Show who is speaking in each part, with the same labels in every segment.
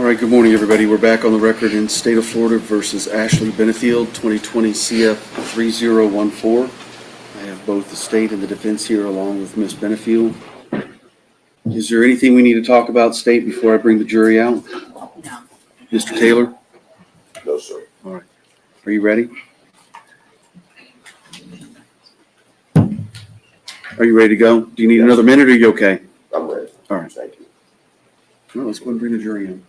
Speaker 1: All right, good morning, everybody. We're back on the record in State of Florida versus Ashley Benefield, 2020 CF 3014. I have both the state and the defense here along with Ms. Benefield. Is there anything we need to talk about, state, before I bring the jury out?
Speaker 2: No.
Speaker 1: Mr. Taylor?
Speaker 3: No, sir.
Speaker 1: All right. Are you ready? Are you ready to go? Do you need another minute or are you okay?
Speaker 3: I'm ready.
Speaker 1: All right.
Speaker 3: Thank you.
Speaker 1: Well, let's go and bring the jury in.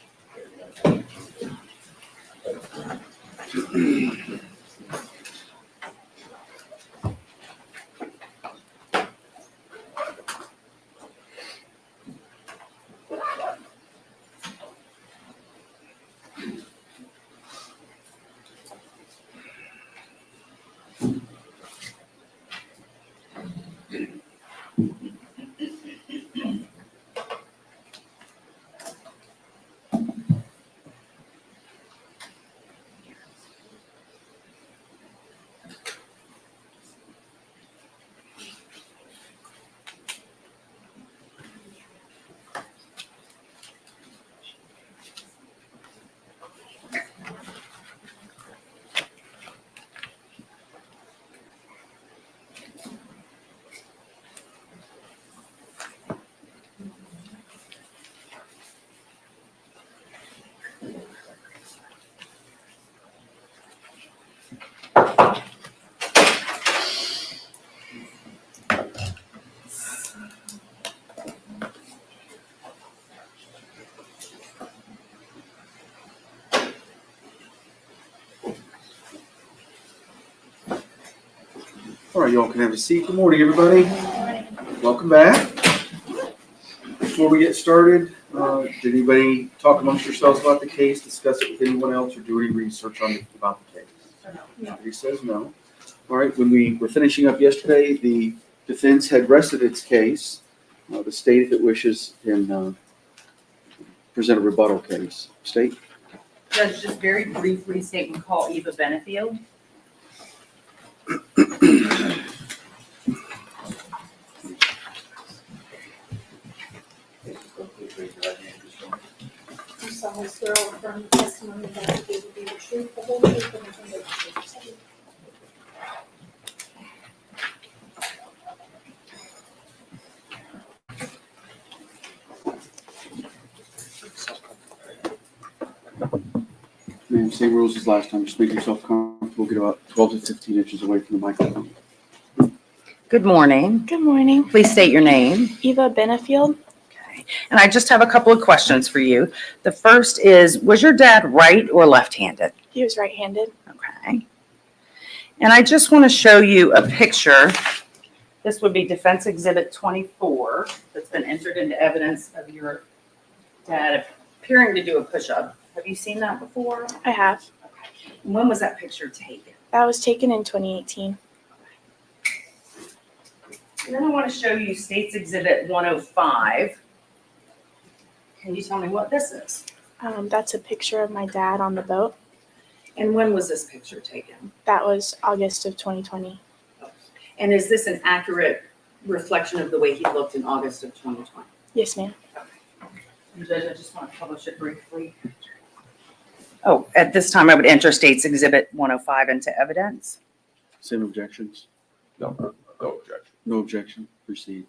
Speaker 1: All right, y'all can have a seat. Good morning, everybody. Welcome back. Before we get started, did anybody talk amongst yourselves about the case, discuss it with anyone else, or do any research about the case?
Speaker 2: No.
Speaker 1: He says no. All right, when we were finishing up yesterday, the defense had rested its case. The state, if it wishes, can present a rebuttal case. State?
Speaker 2: Judge, just very briefly state and call Eva Benefield.
Speaker 4: Do solemnly swear or affirm the testimony that you give will be the truth, the whole truth, and nothing but the truth.
Speaker 1: Ma'am, same rules as last time. Just make yourself comfortable. Get about 12 to 15 inches away from the microphone.
Speaker 2: Good morning.
Speaker 5: Good morning.
Speaker 2: Please state your name.
Speaker 5: Eva Benefield.
Speaker 2: Okay. And I just have a couple of questions for you. The first is, was your dad right or left-handed?
Speaker 5: He was right-handed.
Speaker 2: Okay. And I just want to show you a picture. This would be Defense Exhibit 24 that's been entered into evidence of your dad appearing to do a push-up. Have you seen that before?
Speaker 5: I have.
Speaker 2: Okay. When was that picture taken?
Speaker 5: That was taken in 2018.
Speaker 2: And then I want to show you State's Exhibit 105. Can you tell me what this is?
Speaker 5: That's a picture of my dad on the boat.
Speaker 2: And when was this picture taken?
Speaker 5: That was August of 2020.
Speaker 2: And is this an accurate reflection of the way he looked in August of 2020?
Speaker 5: Yes, ma'am.
Speaker 2: And Judge, I just want to publish it briefly. Oh, at this time, I would enter State's Exhibit 105 into evidence.
Speaker 1: Same objections?
Speaker 3: No, no objection.
Speaker 1: No objection. Proceed.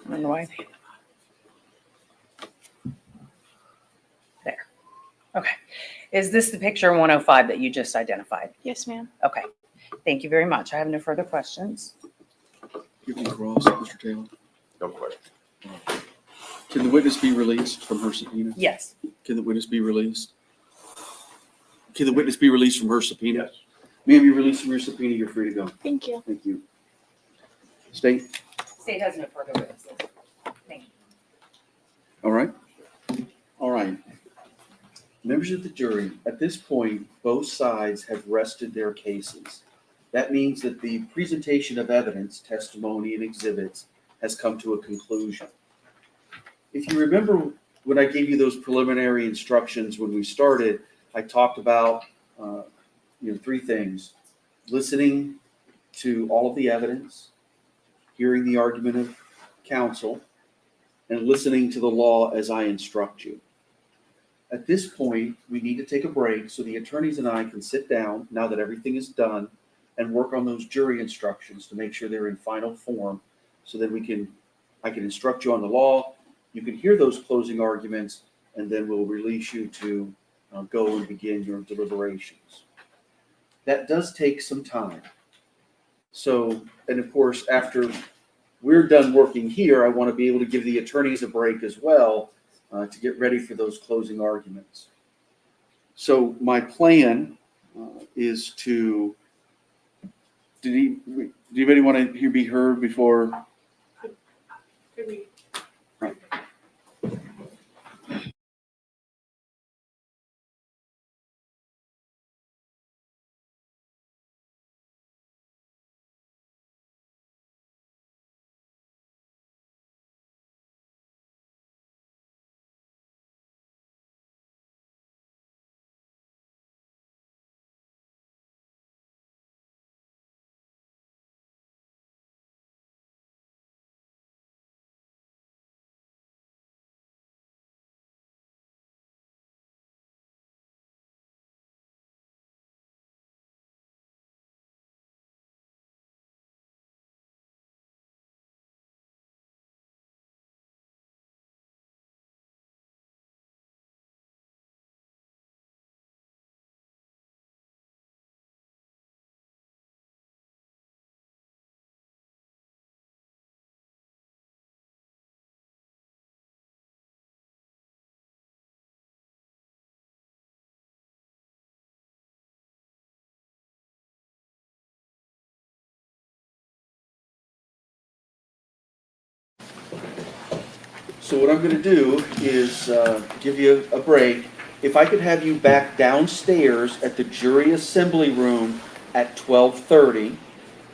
Speaker 2: I don't know why. There. Okay. Is this the picture 105 that you just identified?
Speaker 5: Yes, ma'am.
Speaker 2: Okay. Thank you very much. I have no further questions.
Speaker 1: Give me cross, Mr. Taylor.
Speaker 3: No question.
Speaker 1: Can the witness be released from her subpoena?
Speaker 2: Yes.
Speaker 1: Can the witness be released? Can the witness be released from her subpoena?
Speaker 3: Yes.
Speaker 1: Ma'am, you're released from your subpoena. You're free to go.
Speaker 5: Thank you.
Speaker 1: Thank you. State?
Speaker 2: State has no further witnesses. Thank you.
Speaker 1: All right. All right. Members of the jury, at this point, both sides have rested their cases. That means that the presentation of evidence, testimony, and exhibits has come to a conclusion. If you remember when I gave you those preliminary instructions when we started, I talked about three things: listening to all of the evidence, hearing the argument of counsel, and listening to the law as I instruct you. At this point, we need to take a break so the attorneys and I can sit down, now that everything is done, and work on those jury instructions to make sure they're in final form, so that I can instruct you on the law, you can hear those closing arguments, and then we'll release you to go and begin your deliberations. That does take some time. So, and of course, after we're done working here, I want to be able to give the attorneys a break as well to get ready for those closing arguments. So my plan is to, did anybody want to be heard before? Right. So what I'm going to do is give you a break. If I could have you back downstairs at the jury assembly room at 12:30,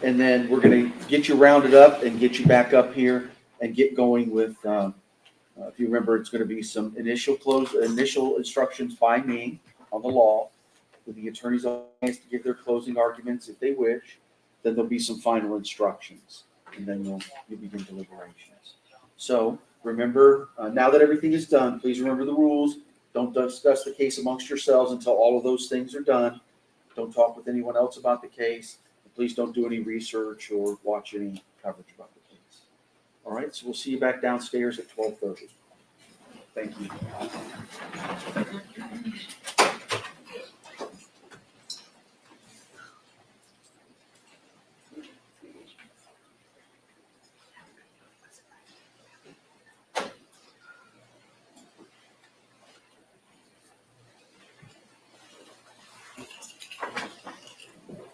Speaker 1: and then we're going to get you rounded up and get you back up here and get going with, if you remember, it's going to be some initial instructions by me on the law, with the attorneys on to give their closing arguments if they wish. Then there'll be some final instructions, and then you'll begin deliberations. So remember, now that everything is done, please remember the rules. Don't discuss the case amongst yourselves until all of those things are done. Don't talk with anyone else about the case. Please don't do any research or watch any coverage about the case. All right, so we'll see you back downstairs at 12:30. Thank you.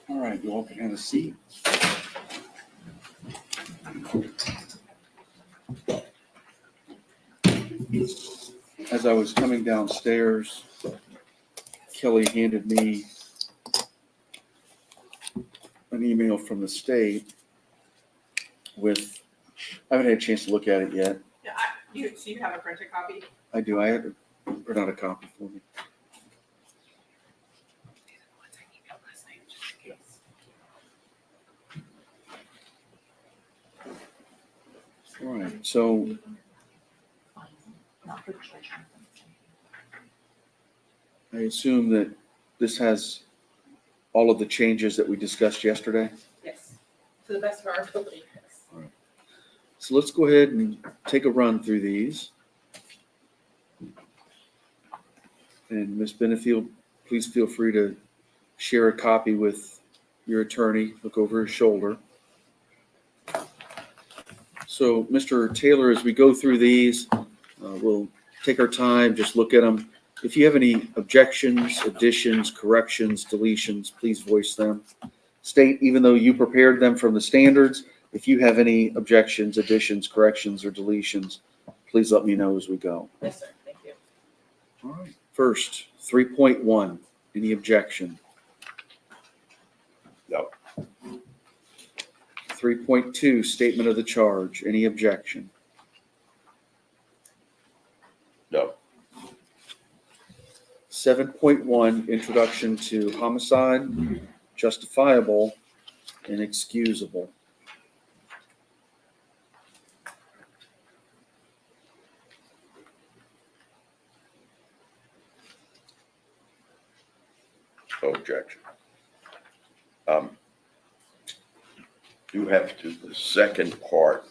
Speaker 1: All right, you all can have a seat. As I was coming downstairs, Kelly handed me an email from the state with, I haven't had a chance to look at it yet.
Speaker 2: Yeah, so you have a printed copy?
Speaker 1: I do. I had to print out a copy for me. All right, so I assume that this has all of the changes that we discussed yesterday.
Speaker 2: Yes, to the best of our ability, yes.
Speaker 1: All right. So let's go ahead and take a run through these. And Ms. Benefield, please feel free to share a copy with your attorney, look over his shoulder. So Mr. Taylor, as we go through these, we'll take our time, just look at them. If you have any objections, additions, corrections, deletions, please voice them. State, even though you prepared them from the standards, if you have any objections, additions, corrections, or deletions, please let me know as we go.
Speaker 2: Yes, sir, thank you.
Speaker 1: All right. First, 3.1, any objection?
Speaker 3: No.
Speaker 1: 3.2, statement of the charge, any objection?
Speaker 3: No.
Speaker 1: 7.1, introduction to homicide, justifiable, and excusable.
Speaker 3: No objection. You have to, the second part,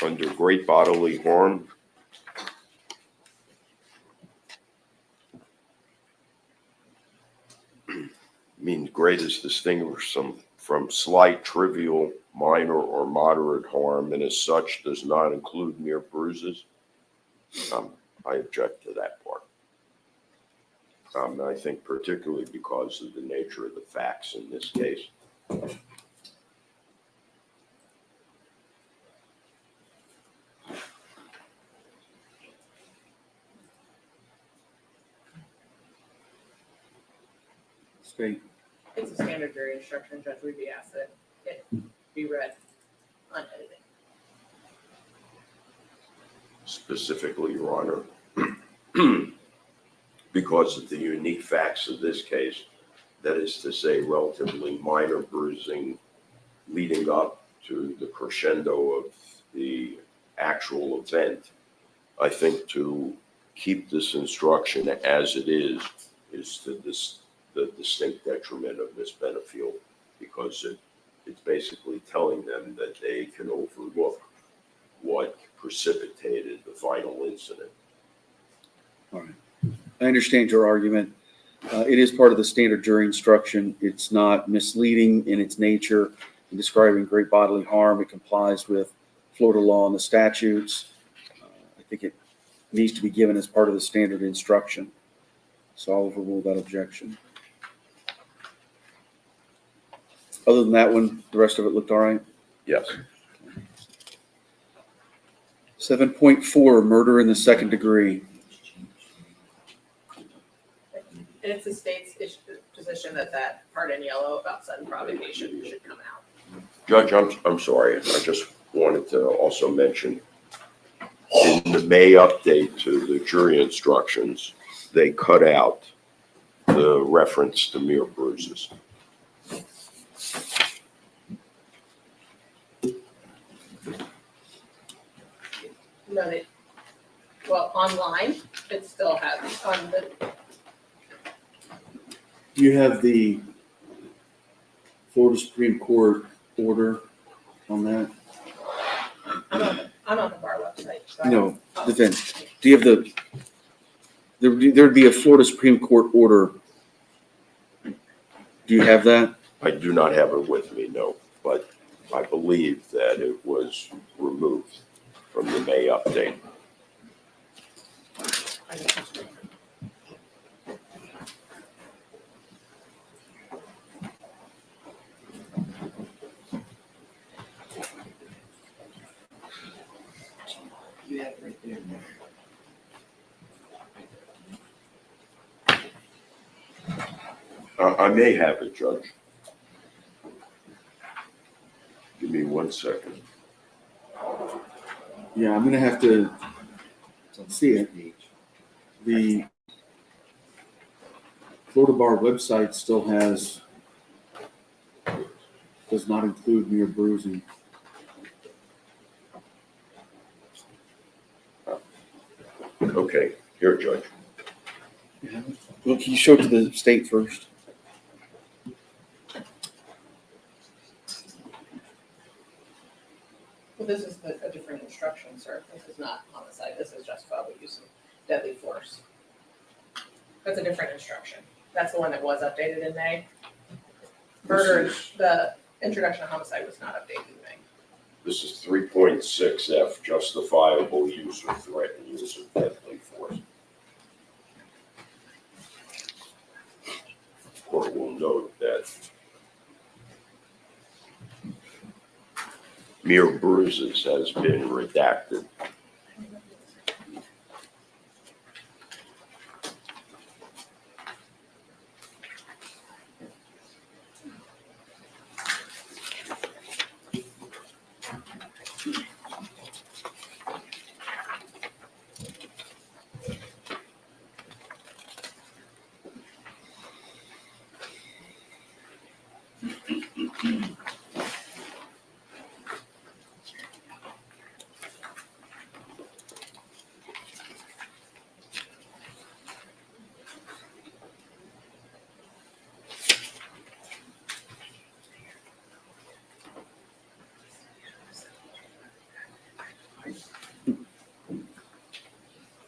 Speaker 3: under great bodily harm, means great is distinguished from slight, trivial, minor, or moderate harm, and as such does not include mere bruises. I object to that part. I think particularly because of the nature of the facts in this case.
Speaker 1: State.
Speaker 6: It's a standard jury instruction, Judge, we'd be asked that it be read unedited.
Speaker 3: Specifically, Your Honor, because of the unique facts of this case, that is to say, relatively minor bruising leading up to the crescendo of the actual event, I think to keep this instruction as it is to the distinct detriment of Ms. Benefield, because it's basically telling them that they can overlook what precipitated the final incident.
Speaker 1: All right. I understand your argument. It is part of the standard jury instruction. It's not misleading in its nature in describing great bodily harm. It complies with Florida law and the statutes. I think it needs to be given as part of the standard instruction. So I'll overrule that objection. Other than that one, the rest of it looked all right?
Speaker 3: Yes.
Speaker 1: 7.4, murder in the second degree.
Speaker 6: And it's the state's position that that part in yellow about sudden provocation should come out.
Speaker 3: Judge, I'm sorry. I just wanted to also mention in the May update to the jury instructions, they cut out the reference to mere bruises.
Speaker 6: No, well, online, it still has on the,
Speaker 1: Do you have the Florida Supreme Court order on that?
Speaker 6: I'm on the bar website. So
Speaker 1: No, defense. Do you have there'd be a Florida Supreme Court order. Do you have that?
Speaker 3: I do not have it with me, no, but I believe that it was removed from the May update.
Speaker 6: You have it right there.
Speaker 3: I may have it, Judge. Give me 1 second.
Speaker 1: Yeah, I'm gonna have to see it. The Florida Bar website still does not include mere bruising.
Speaker 3: Okay, here, Judge.
Speaker 1: Well, can you show it to the state first?
Speaker 6: Well, this is a different instruction, sir. This is not homicide. This is justifiable use of deadly force. That's a different instruction. That's the one that was updated in May. Murder, the introduction of homicide was not updated in May.
Speaker 3: This is 3.6F, justifiable use or threatened use of deadly force. Court will note that mere bruises has been redacted.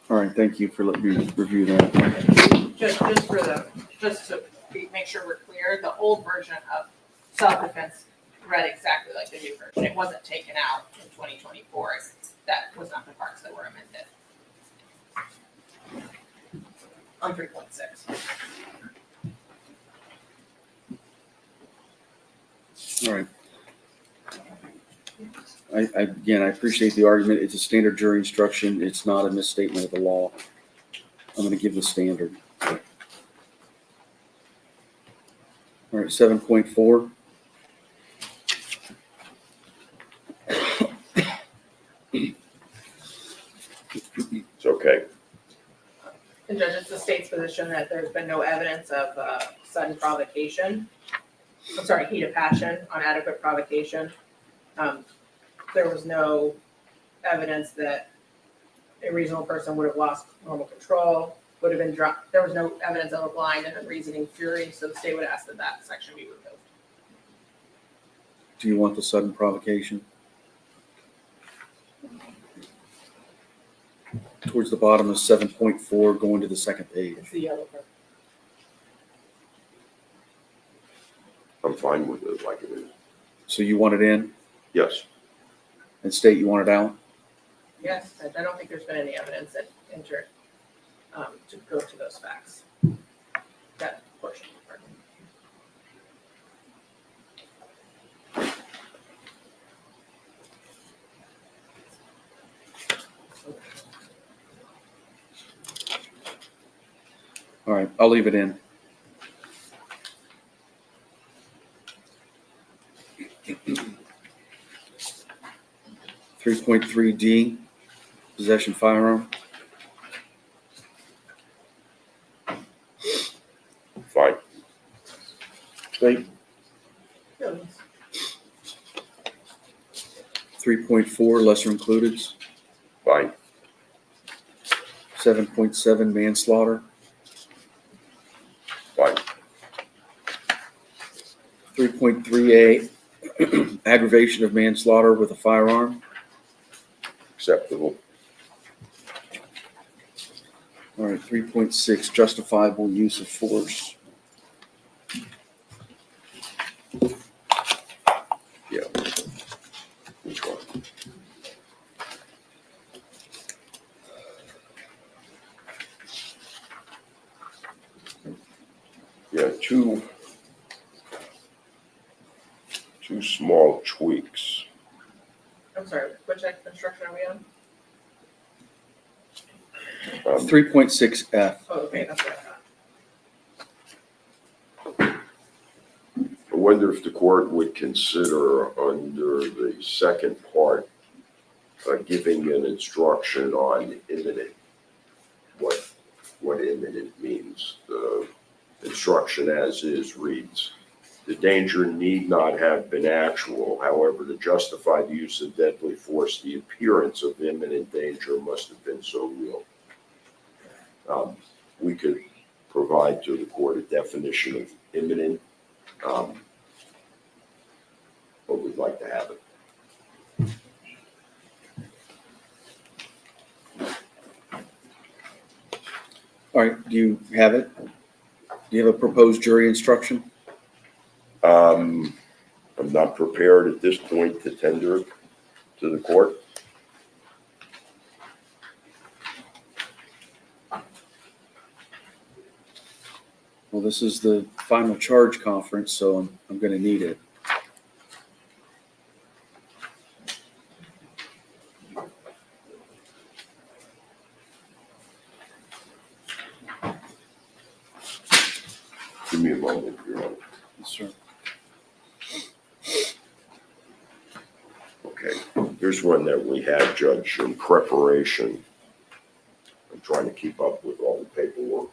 Speaker 1: All right, thank you for letting me review that.
Speaker 6: Just to make sure we're clear, the old version of self-defense read exactly like the new version. It wasn't taken out in 2024. That was not the parts that were amended. On 3.6.
Speaker 1: All right. Again, I appreciate the argument. It's a standard jury instruction. It's not a misstatement of the law. I'm going to give the standard. All right, 7.4.
Speaker 3: It's okay.
Speaker 6: And Judge, it's the state's position that there's been no evidence of sudden provocation. I'm sorry, heat of passion, inadequate provocation. There was no evidence that a reasonable person would have lost normal control, would have been drunk. There was no evidence of a blind and unreasoning fury, so the state would ask that that section be removed.
Speaker 1: Do you want the sudden provocation? Towards the bottom of 7.4, going to the second page.
Speaker 6: It's the yellow part.
Speaker 3: I'm fine with it like it is.
Speaker 1: So you want it in,
Speaker 3: Yes.
Speaker 1: and state you want it out?
Speaker 6: Yes, I don't think there's been any evidence that entered to go to those facts. That portion.
Speaker 1: All right, I'll leave it in. Three point three D, possession firearm.
Speaker 3: Fine.
Speaker 1: State. 3.4, lesser included.
Speaker 3: Fine.
Speaker 1: 7.7, manslaughter.
Speaker 3: Fine.
Speaker 1: 3.3A, aggravation of manslaughter with a firearm.
Speaker 3: Acceptable.
Speaker 1: All right, 3.6, justifiable use of force.
Speaker 3: Yeah. Which one? Yeah, two small tweaks.
Speaker 6: I'm sorry, which instruction are we on?
Speaker 1: 3.6F.
Speaker 6: Oh, okay, that's what I thought.
Speaker 3: I wonder if the court would consider under the second part, giving an instruction on imminent, what imminent means. The instruction as is reads, the danger need not have been actual. However, to justify the use of deadly force, the appearance of imminent danger must have been so real. We could provide to the court a definition of imminent, but we'd like to have it.
Speaker 1: All right, do you have it? Do you have a proposed jury instruction?
Speaker 3: I'm not prepared at this point to tender it to the court.
Speaker 1: Well, this is the final charge conference, so I'm going to need it.
Speaker 3: Give me a moment, Your Honor.
Speaker 1: Yes, sir.
Speaker 3: Okay, here's one that we had, Judge, in preparation. I'm trying to keep up with all the paperwork.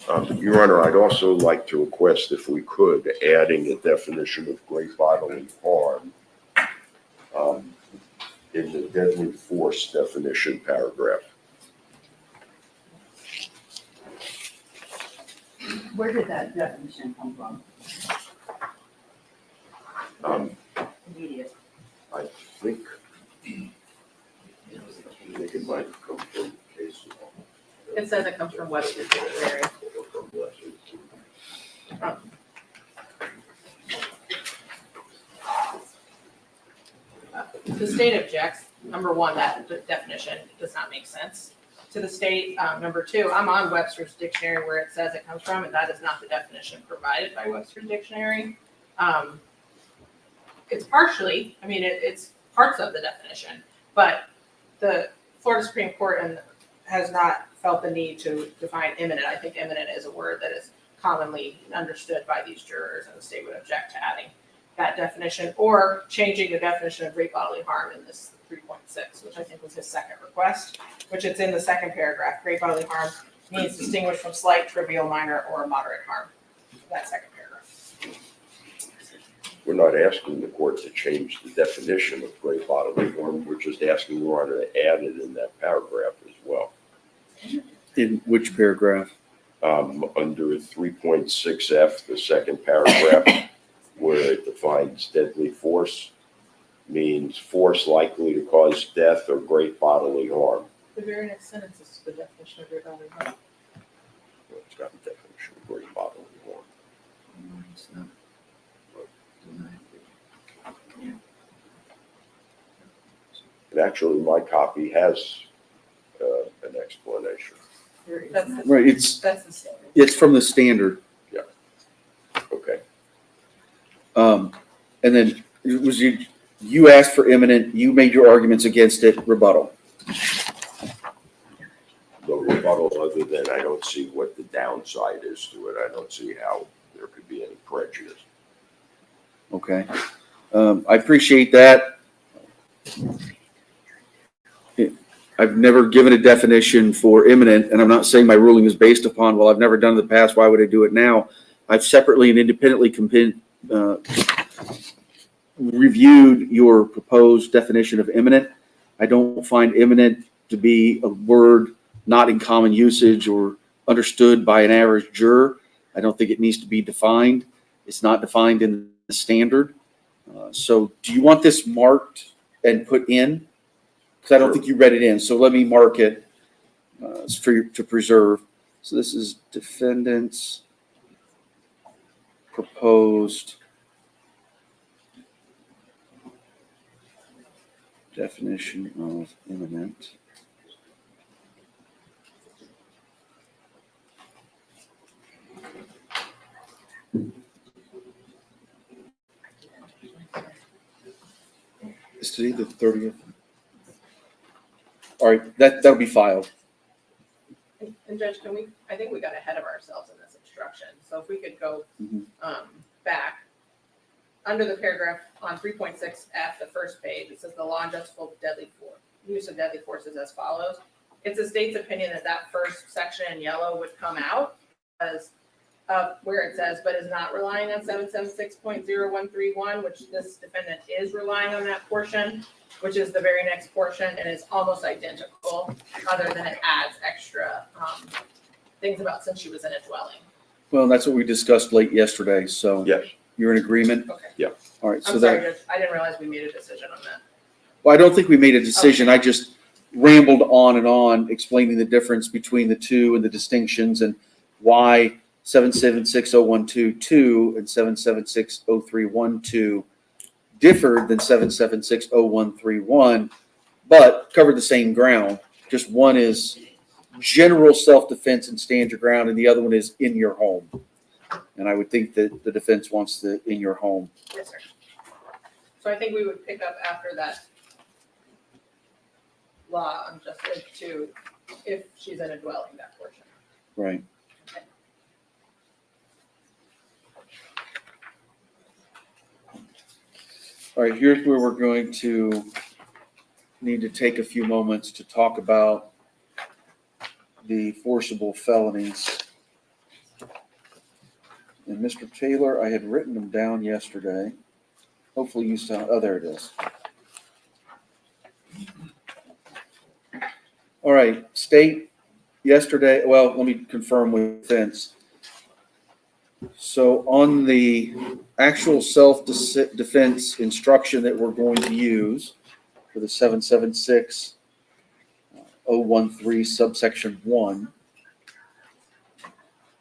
Speaker 3: Your Honor, I'd also like to request, if we could, adding a definition of great bodily harm in the deadly force definition paragraph.
Speaker 2: Where did that definition come from? Immediate.
Speaker 3: I think it might come from case law.
Speaker 6: It says it comes from Webster's Dictionary. The state objects, number one, that definition does not make sense to the state. Number two, I'm on Webster's Dictionary where it says it comes from, and that is not the definition provided by Webster's Dictionary. It's partially, it's parts of the definition, but the Florida Supreme Court has not felt the need to define imminent. I think imminent is a word that is commonly understood by these jurors, and the state would object to adding that definition or changing the definition of great bodily harm in this 3.6, which I think was his second request, which it's in the second paragraph. Great bodily harm means distinguished from slight, trivial, minor, or moderate harm. That second paragraph.
Speaker 3: We're not asking the court to change the definition of great bodily harm. We're just asking Your Honor to add it in that paragraph as well.
Speaker 1: In which paragraph?
Speaker 3: Under 3.6F, the second paragraph, where it defines deadly force, means force likely to cause death or great bodily harm.
Speaker 6: The very next sentence is the definition of great bodily harm.
Speaker 3: Well, it's got the definition of great bodily harm. And actually, my copy has an explanation.
Speaker 6: That's the,
Speaker 1: Right, it's
Speaker 6: that's the standard.
Speaker 1: from the standard.
Speaker 3: Okay.
Speaker 1: And then it was you asked for imminent, you made your arguments against it, rebuttal.
Speaker 3: The rebuttal, other than I don't see what the downside is to it. I don't see how there could be any prejudice.
Speaker 1: Okay. I appreciate that. I've never given a definition for imminent, and I'm not saying my ruling is based upon, well, I've never done it in the past, why would I do it now? I've separately and independently reviewed your proposed definition of imminent. I don't find imminent to be a word not in common usage or understood by an average juror. I don't think it needs to be defined. It's not defined in the standard. So do you want this marked and put in? Because I don't think you read it in. So let me mark it to preserve. So this is defendant's proposed definition of imminent. Is today the 30th? All right, that'll be filed.
Speaker 6: And Judge, I think we got ahead of ourselves in this instruction. So if we could go back, under the paragraph on 3.6F, the first page, it says the law and justifiable use of deadly force is as follows. It's the state's opinion that first section in yellow would come out as where it says, but is not relying on 776.0131, which this defendant is relying on that portion, which is the very next portion, and is almost identical, other than it adds extra things about since she was in a dwelling.
Speaker 1: Well, that's what we discussed late yesterday, so
Speaker 3: Yes.
Speaker 1: you're in agreement?
Speaker 6: Okay.
Speaker 3: Yeah.
Speaker 1: All right, so
Speaker 6: I'm sorry, Judge, I didn't realize we made a decision on that.
Speaker 1: well, I don't think we made a decision. I just rambled on and on, explaining the difference between the two and the distinctions and why 7760122 and 7760312 differed than 7760131, but covered the same ground. Just one is general self-defense and stand your ground, and the other one is in your home. And I would think that the defense wants the in your home.
Speaker 6: Yes, sir. So I think we would pick up after that law on just to, if she's in a dwelling, that portion.
Speaker 1: Right. All right, here's where we're going to need to take a few moments to talk about the forcible felonies. And Mr. Taylor, I had written them down yesterday. Hopefully you saw, oh, there it is. All right, state yesterday, well, let me confirm with Vince. So on the actual self-defense instruction that we're going to use for the 776-013 subsection 1,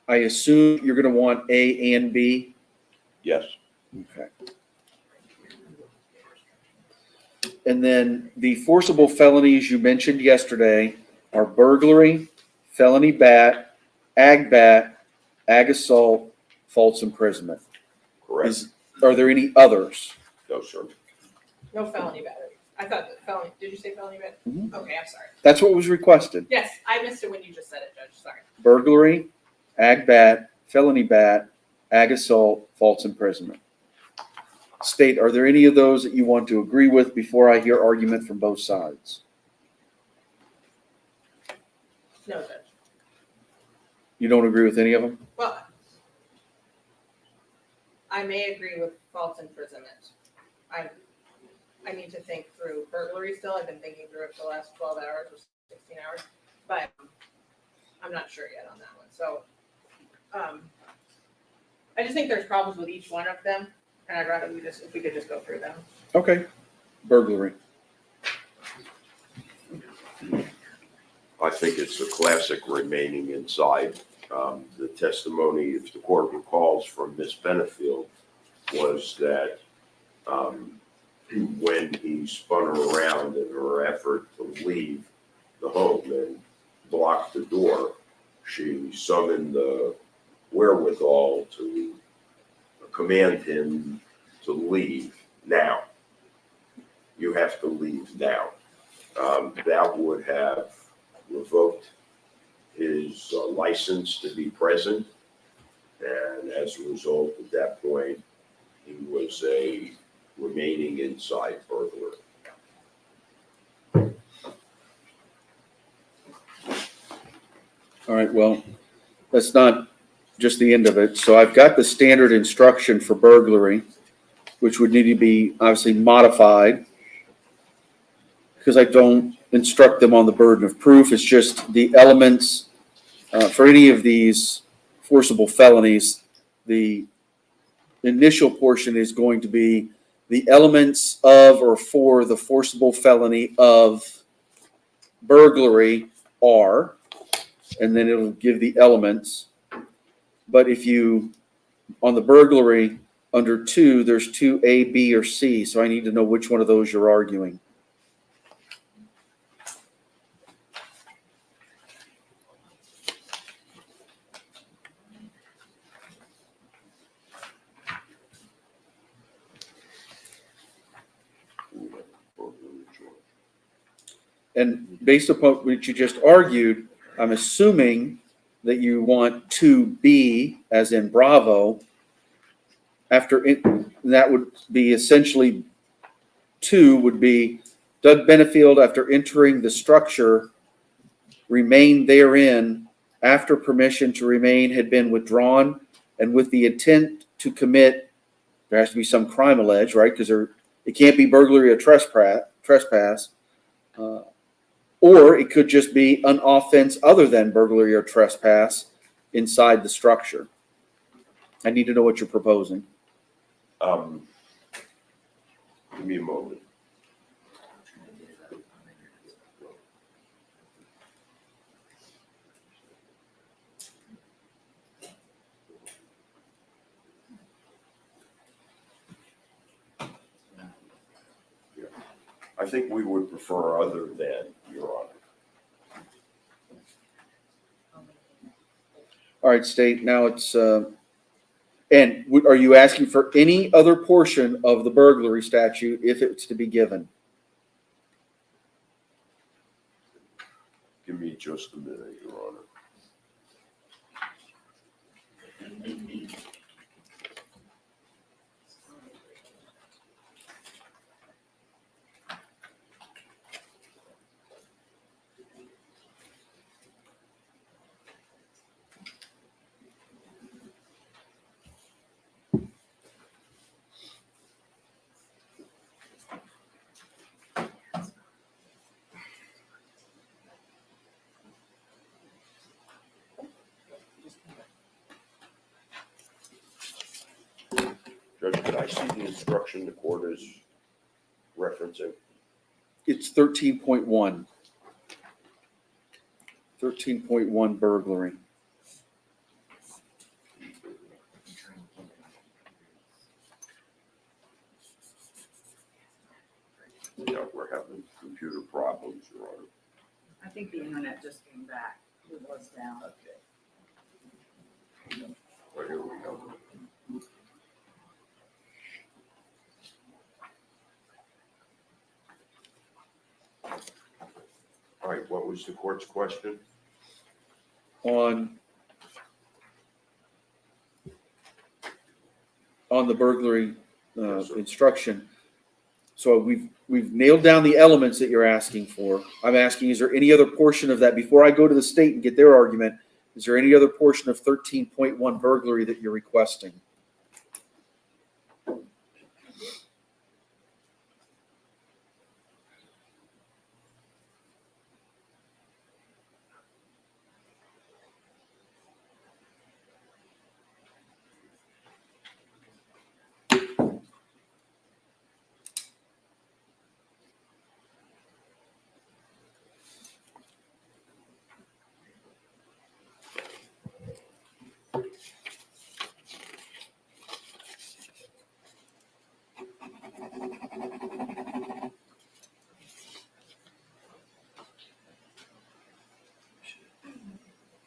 Speaker 1: I assume you're going to want A and B?
Speaker 3: Yes.
Speaker 1: Okay. And then the forcible felonies you mentioned yesterday are burglary, felony bat, ag assault, false imprisonment.
Speaker 3: Correct.
Speaker 1: Are there any others?
Speaker 3: No, sir.
Speaker 6: No felony battery. I thought that felony, did you say felony battery?
Speaker 1: Mhm.
Speaker 6: Okay, I'm sorry.
Speaker 1: That's what was requested.
Speaker 6: Yes, I missed it when you just said it, Judge, sorry.
Speaker 1: Burglary, ag felony bat, ag assault, false imprisonment. State, are there any of those that you want to agree with before I hear argument from both sides?
Speaker 6: No, Judge.
Speaker 1: You don't agree with any of them?
Speaker 6: Well, I may agree with false imprisonment. I need to think through burglary still. I've been thinking through it for the last 12 hours or 16 hours, but I'm not sure yet on that one. So I just think there's problems with each one of them, and I'd rather if we could just go through them.
Speaker 1: Okay. Burglary.
Speaker 3: I think it's a classic remaining inside. The testimony, if the court recalls, from Ms. Benefield was that when he spun her around in her effort to leave the home and block the door, she summoned the wherewithal to command him to leave now. You have to leave now. That would have revoked his license to be present, and as a result, at that point, he was a remaining inside burglar.
Speaker 1: All right, well, that's not just the end of it. So I've got the standard instruction for burglary, which would need to be obviously modified because I don't instruct them on the burden of proof. It's just the elements for any of these forcible felonies. The initial portion is going to be the elements of or for the forcible felony of burglary are, and then it'll give the elements. But if you, on the burglary, under 2, there's 2A, B, or C, so I need to know which one of those you're arguing. And based upon what you just argued, I'm assuming that you want 2B, as in Bravo, after it, that would be essentially 2 would be Doug Benefield, after entering the structure, remained therein after permission to remain had been withdrawn and with the intent to commit, there has to be some crime alleged, right? Because it can't be burglary or trespass. Or it could just be an offense other than burglary or trespass inside the structure. I need to know what you're proposing.
Speaker 3: Give me a moment. I think we would prefer other than, Your Honor.
Speaker 1: All right, State, now it's, and are you asking for any other portion of the burglary statute if it's to be given?
Speaker 3: Give me just a minute, Your Honor. Judge, could I see the instruction the court is referencing?
Speaker 1: It's 13.1. 13.1 burglary.
Speaker 3: Yeah, we're having computer problems, Your Honor.
Speaker 2: I think the internet just came back. It was down.
Speaker 3: Right, here we go. All right, what was the court's question?
Speaker 1: On the burglary
Speaker 3: Yes, sir.
Speaker 1: instruction. So we've nailed down the elements that you're asking for. I'm asking, is there any other portion of that, before I go to the state and get their argument, is there any other portion of 13.1 burglary that you're requesting?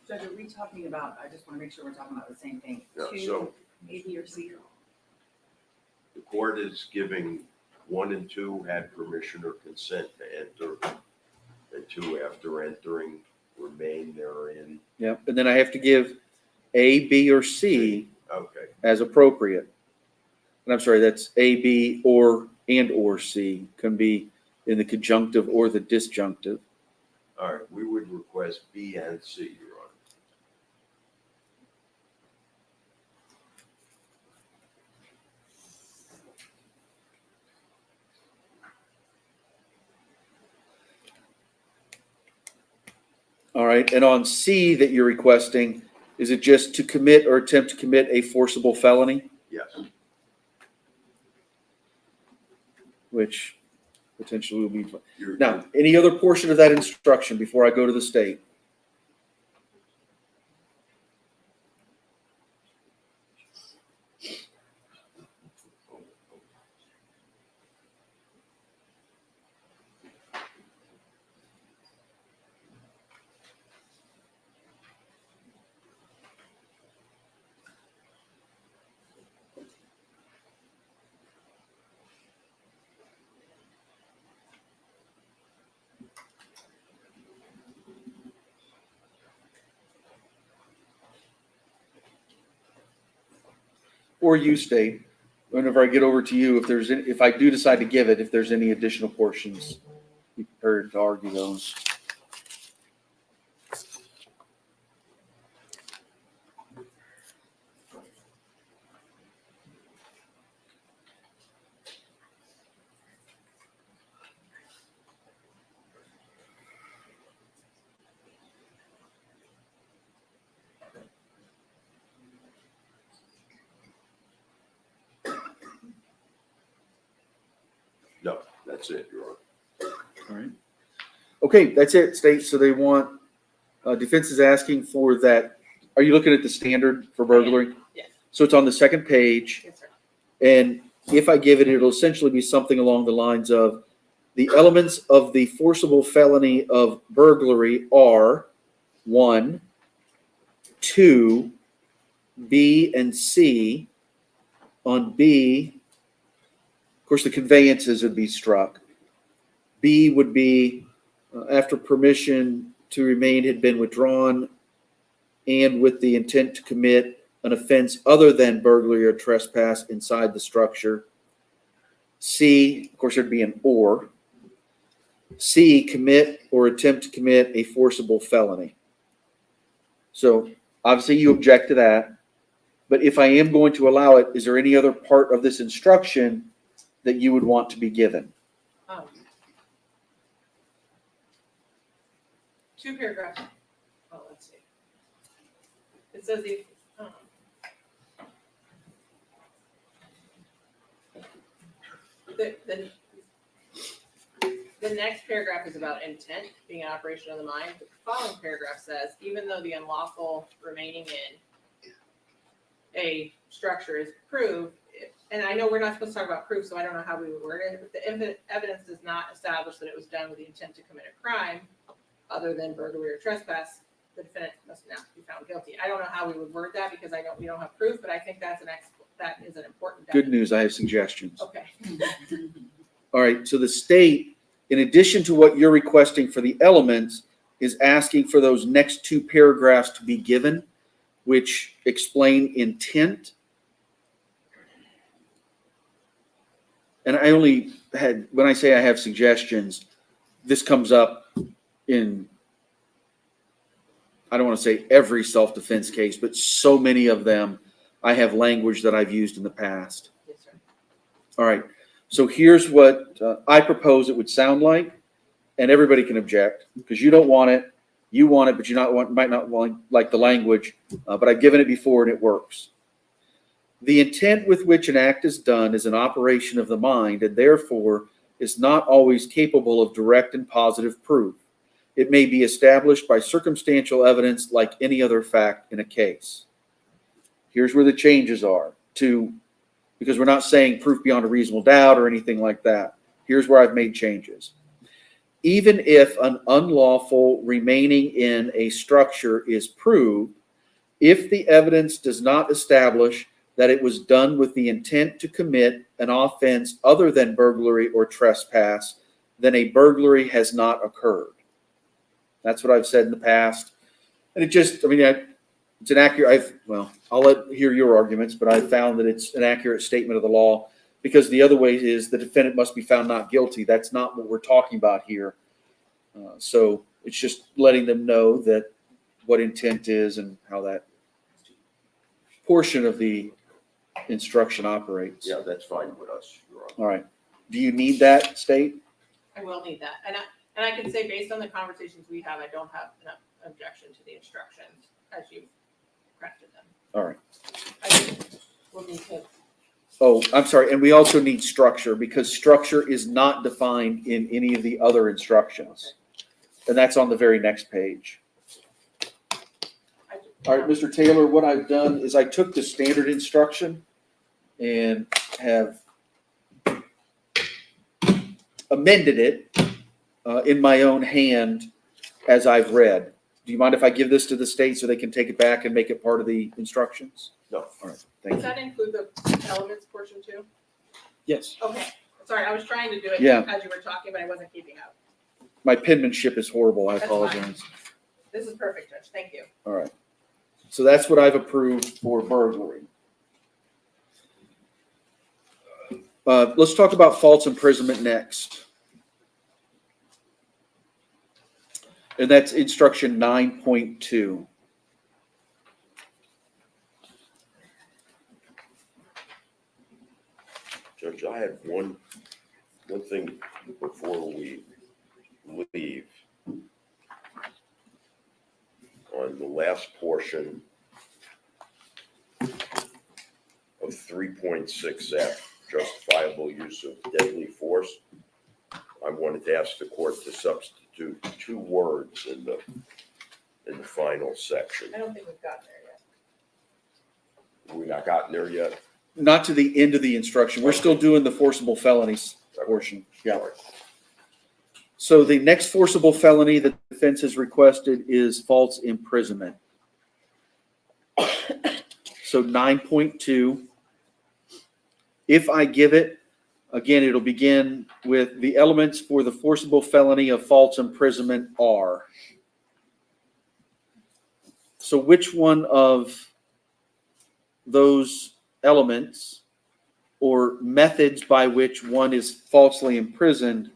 Speaker 2: Judge, are we talking about, I just want to make sure we're talking about the same thing.
Speaker 3: Yeah,
Speaker 2: Two,
Speaker 3: so
Speaker 2: A, B, or C?
Speaker 3: the court is giving 1 and 2 had permission or consent to enter, and 2 after entering remain therein.
Speaker 1: Yeah, and then I have to give A, B, or C
Speaker 3: Okay,
Speaker 1: as appropriate. And I'm sorry, that's A, B, or C, can be in the conjunctive or the disjunctive.
Speaker 3: all right, we would request B and C, Your Honor.
Speaker 1: All right, and on C that you're requesting, is it just to commit or attempt to commit a forcible felony,
Speaker 3: Yes,
Speaker 1: which potentially will be.
Speaker 3: you're,
Speaker 1: Now, any other portion of that instruction before I go to the state? Or you state, whenever I get over to you, if I do decide to give it, if there's any additional portions, be prepared to argue those.
Speaker 3: no, that's it, Your Honor.
Speaker 1: All right. Okay, that's it, state. So they want, defense is asking for that. Are you looking at the standard for burglary?
Speaker 6: Yes.
Speaker 1: So it's on the second page.
Speaker 6: Yes, sir.
Speaker 1: And if I give it, it'll essentially be something along the lines of the elements of the forcible felony of burglary are 1, 2, B and C. On B, of course, the conveyances would be struck. B would be after permission to remain had been withdrawn and with the intent to commit an offense other than burglary or trespass inside the structure. C, of course, there'd be an or. C, commit or attempt to commit a forcible felony. So obviously you object to that. But if I am going to allow it, is there any other part of this instruction that you would want to be given?
Speaker 6: 2 paragraphs. Oh, let's see. It says the, The next paragraph is about intent being an operation of the mind. The following paragraph says, even though the unlawful remaining in a structure is proved, and I know we're not supposed to talk about proof, so I don't know how we would word it, but the evidence does not establish that it was done with the intent to commit a crime other than burglary or trespass, the defendant must now be found guilty. I don't know how we would word that because we don't have proof, but I think that is an important.
Speaker 1: Good news, I have suggestions.
Speaker 6: Okay.
Speaker 1: All right, so the state, in addition to what you're requesting for the elements, is asking for those next two paragraphs to be given, which explain intent. And I only had, when I say I have suggestions, this comes up in, I don't want to say every self-defense case, but so many of them, I have language that I've used in the past.
Speaker 6: Yes, sir.
Speaker 1: All right, so here's what I propose it would sound like, and everybody can object, because you don't want it, you want it, but might not like the language, but I've given it before and it works. The intent with which an act is done is an operation of the mind, and therefore is not always capable of direct and positive proof. It may be established by circumstantial evidence like any other fact in a case. Here's where the changes are because we're not saying proof beyond a reasonable doubt or anything like that. Here's where I've made changes. Even if an unlawful remaining in a structure is proved, if the evidence does not establish that it was done with the intent to commit an offense other than burglary or trespass, then a burglary has not occurred. That's what I've said in the past. And it's an accurate, I'll hear your arguments, but I've found that it's an accurate statement of the law, because the other way is the defendant must be found not guilty. That's not what we're talking about here. So it's just letting them know that what intent is and how that portion of the instruction operates.
Speaker 3: Yeah, that's fine with us, Your Honor.
Speaker 1: All right. Do you need that, State?
Speaker 6: I will need that. And I can say, based on the conversations we have, I don't have an objection to the instructions as you've crafted them.
Speaker 1: All right.
Speaker 6: I think we'll need to.
Speaker 1: Oh, I'm sorry. And we also need structure, because structure is not defined in any of the other instructions. And that's on the very next page. All right, Mr. Taylor, what I've done is I took the standard instruction and have amended it in my own hand as I've read. Do you mind if I give this to the state so they can take it back and make it part of the instructions?
Speaker 3: No.
Speaker 1: All right, thank
Speaker 6: Does
Speaker 1: you.
Speaker 6: that include the elements portion too?
Speaker 1: Yes.
Speaker 6: Okay, sorry, I was trying to do it
Speaker 1: Yeah.
Speaker 6: as you were talking, but I wasn't keeping up.
Speaker 1: My penmanship is horrible. I
Speaker 6: That's fine.
Speaker 1: apologize.
Speaker 6: This is perfect, Judge, thank you.
Speaker 1: All right. So that's what I've approved for burglary. Let's talk about false imprisonment next. And that's instruction 9.2.
Speaker 3: Judge, I have one thing before we leave. On the last portion of 3.6F, justifiable use of deadly force, I wanted to ask the court to substitute two words in the final section.
Speaker 6: I don't think we've gotten there yet.
Speaker 3: We not gotten there yet?
Speaker 1: Not to the end of the instruction. We're still doing the forcible felonies portion. Yeah.
Speaker 3: Sorry.
Speaker 1: So the next forcible felony that the defense has requested is false imprisonment. So 9.2. If I give it, again, it'll begin with the elements for the forcible felony of false imprisonment are. So which one of those elements or methods by which one is falsely imprisoned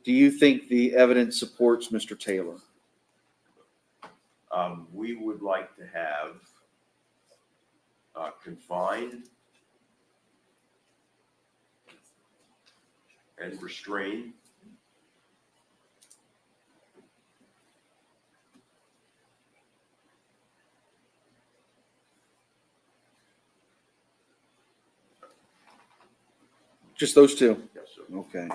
Speaker 1: do you think the evidence supports, Mr. Taylor?
Speaker 3: We would like to have confined and restrained
Speaker 1: Just those two.
Speaker 3: Yes, sir.
Speaker 1: Okay.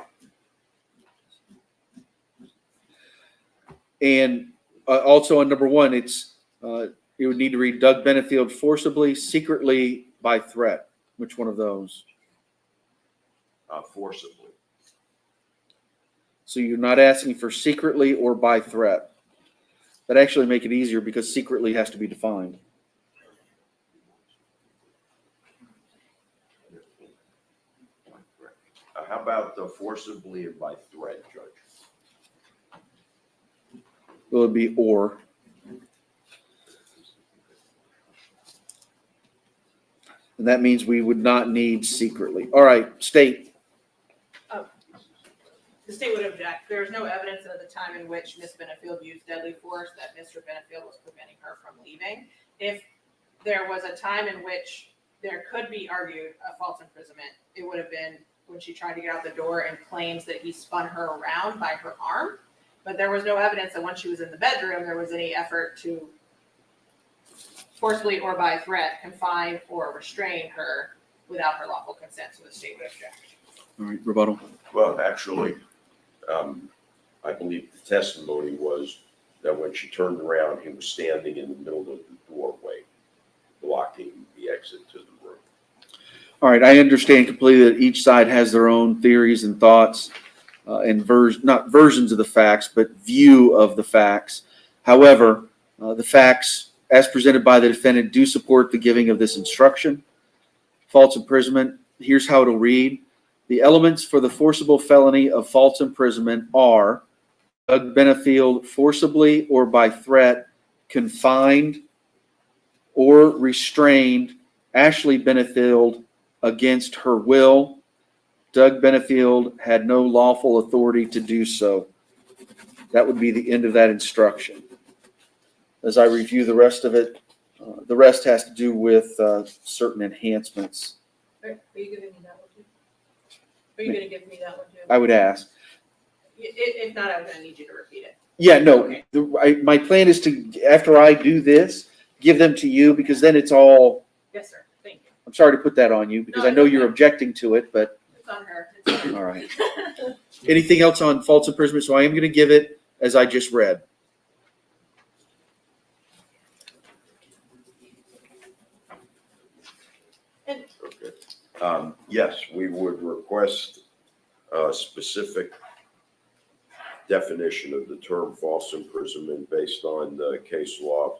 Speaker 1: And also on number one, you would need to read Doug Benefield forcibly, secretly, by threat. Which one of those?
Speaker 3: Forcibly.
Speaker 1: So you're not asking for secretly or by threat. That actually make it easier because secretly has to be defined.
Speaker 3: How about forcibly and by threat, Judge?
Speaker 1: Will it be or? And that means we would not need secretly. All right, state.
Speaker 6: The state would object. There is no evidence at the time in which Ms. Benefield used deadly force that Mr. Benefield was preventing her from leaving. If there was a time in which there could be argued a false imprisonment, it would have been when she tried to get out the door and claims that he spun her around by her arm. But there was no evidence that when she was in the bedroom, there was any effort to forcibly or by threat confine or restrain her without her lawful consent, so the state would object.
Speaker 1: All right, rebuttal.
Speaker 3: Well, actually, I believe the testimony was that when she turned around, he was standing in the middle of the doorway, blocking the exit to the room.
Speaker 1: All right, I understand completely that each side has their own theories and thoughts and not versions of the facts, but view of the facts. However, the facts as presented by the defendant do support the giving of this instruction. False imprisonment, here's how it'll read. The elements for the forcible felony of false imprisonment are Doug Benefield forcibly or by threat confined or restrained Ashley Benefield against her will. Doug Benefield had no lawful authority to do so. That would be the end of that instruction. As I review the rest of it, the rest has to do with certain enhancements.
Speaker 6: Are you giving me that one too? Are you gonna give me that one too?
Speaker 1: I would ask.
Speaker 6: If not, I'm gonna need you to repeat it.
Speaker 1: Yeah, no,
Speaker 6: Okay.
Speaker 1: my plan is to, after I do this, give them to you because then it's all,
Speaker 6: Yes, sir. Thank you.
Speaker 1: I'm sorry to put that on you because
Speaker 6: No,
Speaker 1: I know
Speaker 6: it's
Speaker 1: you're
Speaker 6: okay.
Speaker 1: objecting to it, but
Speaker 6: It's on her. It's on
Speaker 1: all right. Anything else on false imprisonment? So I am going to give it as I just read.
Speaker 3: Okay. Yes, we would request a specific definition of the term false imprisonment based on the case law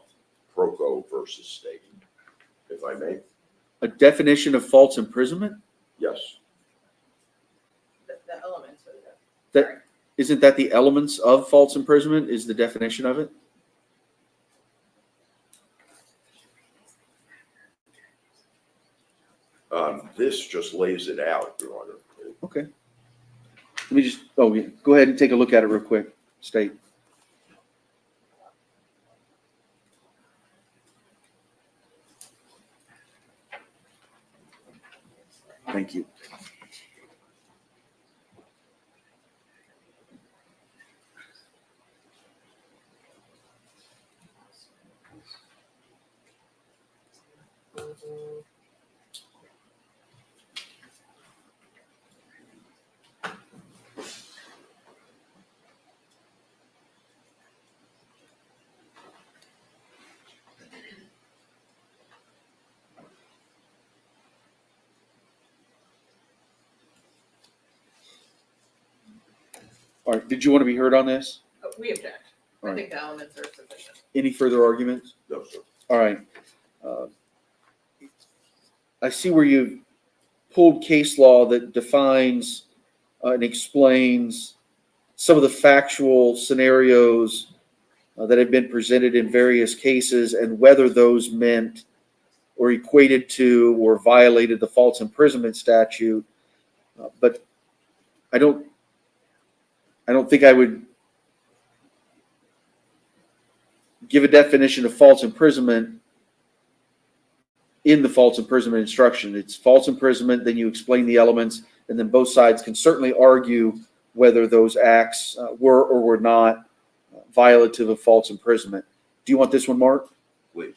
Speaker 3: Proco versus state, if I may.
Speaker 1: A definition of false imprisonment?
Speaker 3: Yes.
Speaker 6: the elements of it.
Speaker 1: That isn't that the elements of false imprisonment is the definition of it?
Speaker 3: This just lays it out, Your Honor.
Speaker 1: Okay. Let me just, yeah, go ahead and take a look at it real quick. State. Thank you. All right, did you want to be heard on this?
Speaker 6: We object.
Speaker 1: All
Speaker 6: I
Speaker 1: right.
Speaker 6: think the elements are sufficient.
Speaker 1: Any further arguments?
Speaker 3: No, sir.
Speaker 1: All right. I see where you've pulled case law that defines and explains some of the factual scenarios that have been presented in various cases and whether those meant or equated to or violated the false imprisonment statute. But I don't think I would give a definition of false imprisonment in the false imprisonment instruction. It's false imprisonment, then you explain the elements, and then both sides can certainly argue whether those acts were or were not violative of false imprisonment. Do you want this one, Mark?
Speaker 3: Please.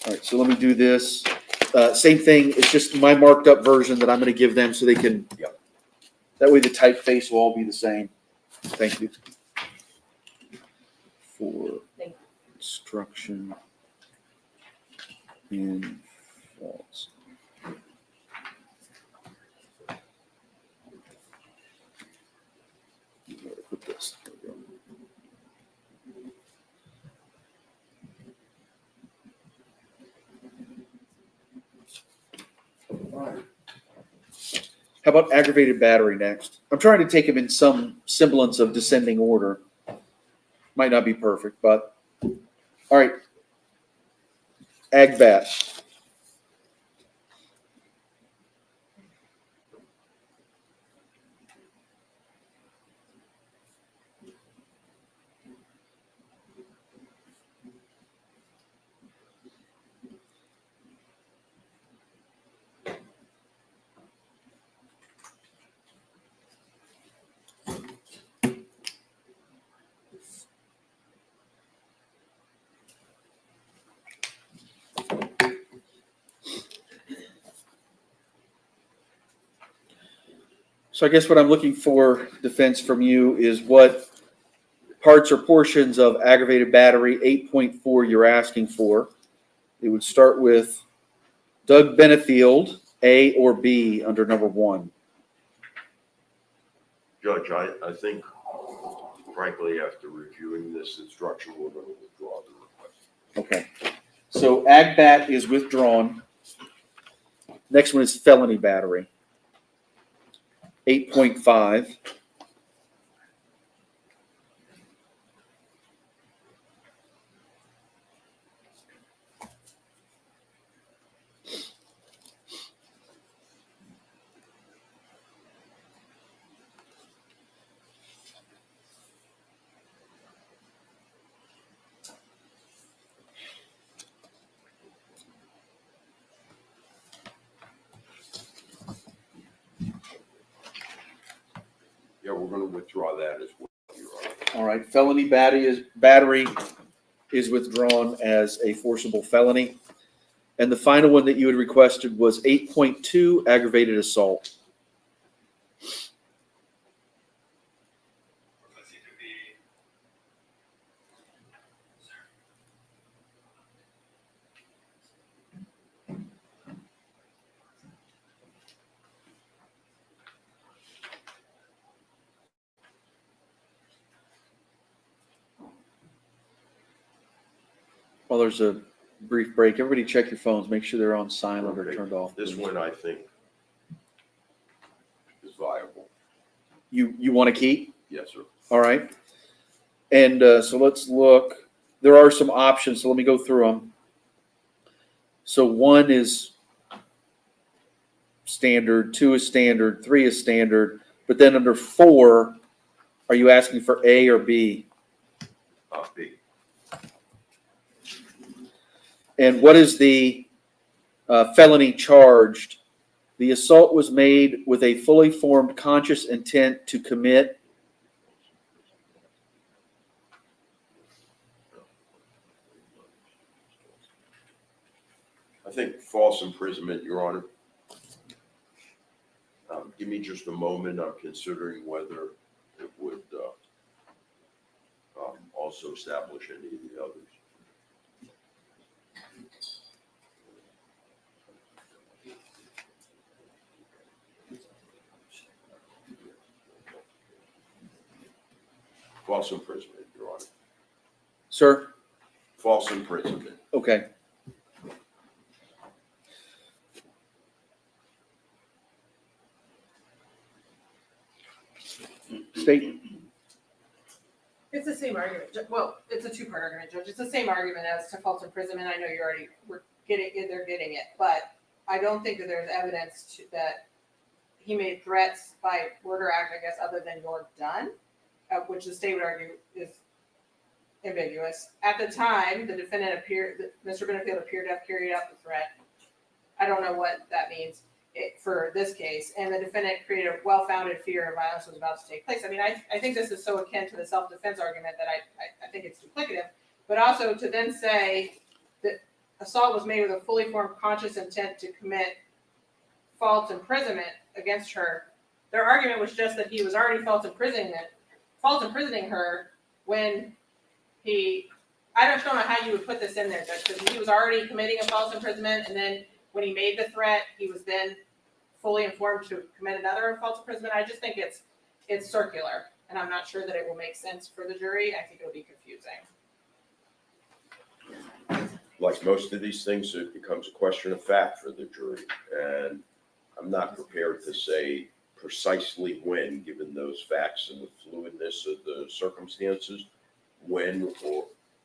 Speaker 1: All right, so let me do this. Same thing, it's just my marked up version that I'm gonna give them so they can.
Speaker 3: Yep.
Speaker 1: That way the typeface will all be the same. Thank you. For
Speaker 6: Thank you.
Speaker 1: instruction in false. Where to put this? There we go. How about aggravated battery next? I'm trying to take them in some semblance of descending order. Might not be perfect, but all right. Ag bat. So I guess what I'm looking for, defense, from you is what parts or portions of aggravated battery 8.4 you're asking for. It would start with Doug Benefield, A or B under number 1.
Speaker 3: Judge, I think frankly, after reviewing this instruction, we're going to withdraw the request.
Speaker 1: Okay. So ag bat is withdrawn. Next one is felony battery. 8.5.
Speaker 3: Yeah, we're going to withdraw that as well, Your Honor.
Speaker 1: All right. Felony battery is withdrawn as a forcible felony. And the final one that you had requested was 8.2 aggravated assault. While there's a brief break, everybody check your phones. Make sure they're on silent or
Speaker 3: Okay.
Speaker 1: turned off.
Speaker 3: This
Speaker 1: please.
Speaker 3: one, I think, is viable.
Speaker 1: You want to keep?
Speaker 3: Yes, sir.
Speaker 1: All right. And so let's look. There are some options, so let me go through them. So 1 is standard, 2 is standard, 3 is standard, but then under 4, are you asking for A or B?
Speaker 3: B.
Speaker 1: And what is the felony charged? The assault was made with a fully formed conscious intent to commit.
Speaker 3: I think false imprisonment, Your Honor. Give me just a moment. I'm considering whether it would also establish any of the others. False imprisonment, Your Honor.
Speaker 1: Sir?
Speaker 3: False imprisonment.
Speaker 1: Okay. State.
Speaker 6: It's the same argument. Well, it's a two-part argument, Judge. It's the same argument as to false imprisonment. I know you already were getting it, they're getting it, but I don't think that there's evidence that he made threats by word or act, I guess, other than "you're done," which the state would argue is ambiguous. At the time, the defendant Mr. Benefield appeared to have carried out the threat. I don't know what that means for this case, and the defendant created a well-founded fear of violence was about to take place. I mean, I think this is so akin to the self-defense argument that I think it's duplicative, but also to then say that assault was made with a fully formed conscious intent to commit false imprisonment against her. Their argument was just that he was already false imprisoning her when I just don't know how you would put this in there, Judge, because he was already committing a false imprisonment, and then when he made the threat, he was then fully informed to commit another false imprisonment. I just think it's circular, and I'm not sure that it will make sense for the jury. I think it'll be confusing.
Speaker 3: Like most of these things, it becomes a question of fact for the jury. And I'm not prepared to say precisely when, given those facts and the fluidness of the circumstances, when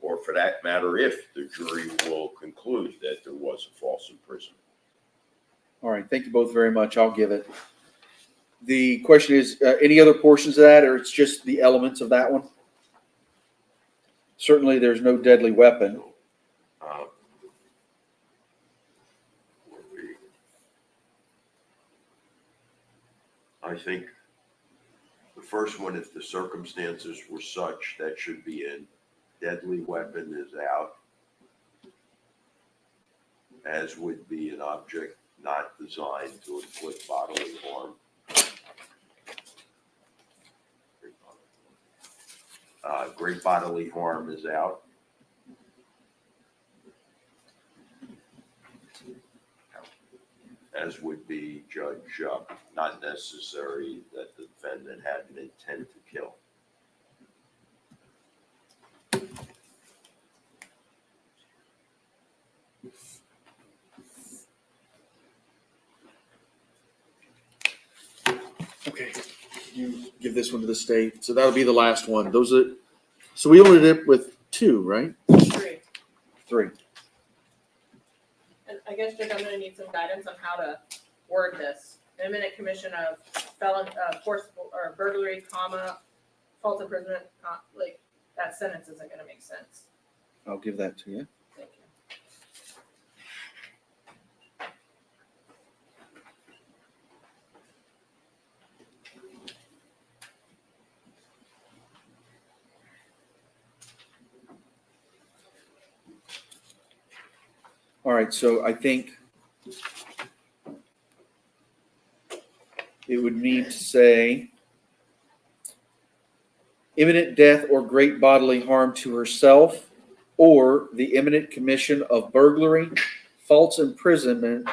Speaker 3: or for that matter, if the jury will conclude that there was a false imprisonment.
Speaker 1: All right, thank you both very much. I'll give it. The question is, any other portions of that, or it's just the elements of that one? Certainly, there's no deadly weapon.
Speaker 3: I think the first one, if the circumstances were such, that should be in. Deadly weapon is out, as would be an object not designed to inflict bodily harm. Great bodily harm is out. As would be, Judge, not necessary that the defendant had an intent to kill.
Speaker 1: Okay, you give this one to the state. So that'll be the last one. So we only did it with 2, right? 3.
Speaker 6: And I guess, Judge, I'm gonna need some guidance on how to word this. Imminent commission of forcible or burglary, false imprisonment, like, that sentence isn't gonna make sense.
Speaker 1: I'll give that to you.
Speaker 6: Thank you.
Speaker 1: All right, so I think it would need to say imminent death or great bodily harm to herself, or the imminent commission of burglary, false imprisonment,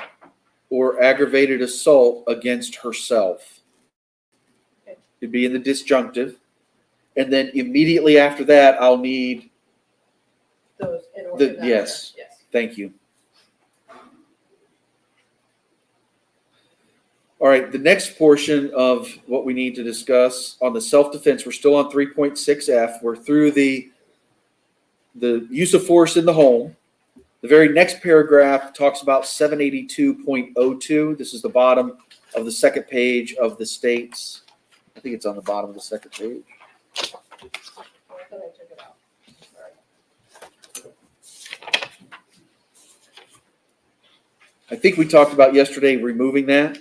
Speaker 1: or aggravated assault against herself.
Speaker 6: Okay.
Speaker 1: It'd be in the disjunctive. And then immediately after that, I'll need,
Speaker 6: Those in order.
Speaker 1: The- yes.
Speaker 6: Yes.
Speaker 1: thank you. All right, the next portion of what we need to discuss on the self-defense, we're still on 3.6F. We're through the use of force in the home. The very next paragraph talks about 782.02. This is the bottom of the second page of the state's. I think it's on the bottom of the second page.
Speaker 6: I thought I took it out. Sorry.
Speaker 1: I think we talked about yesterday removing that,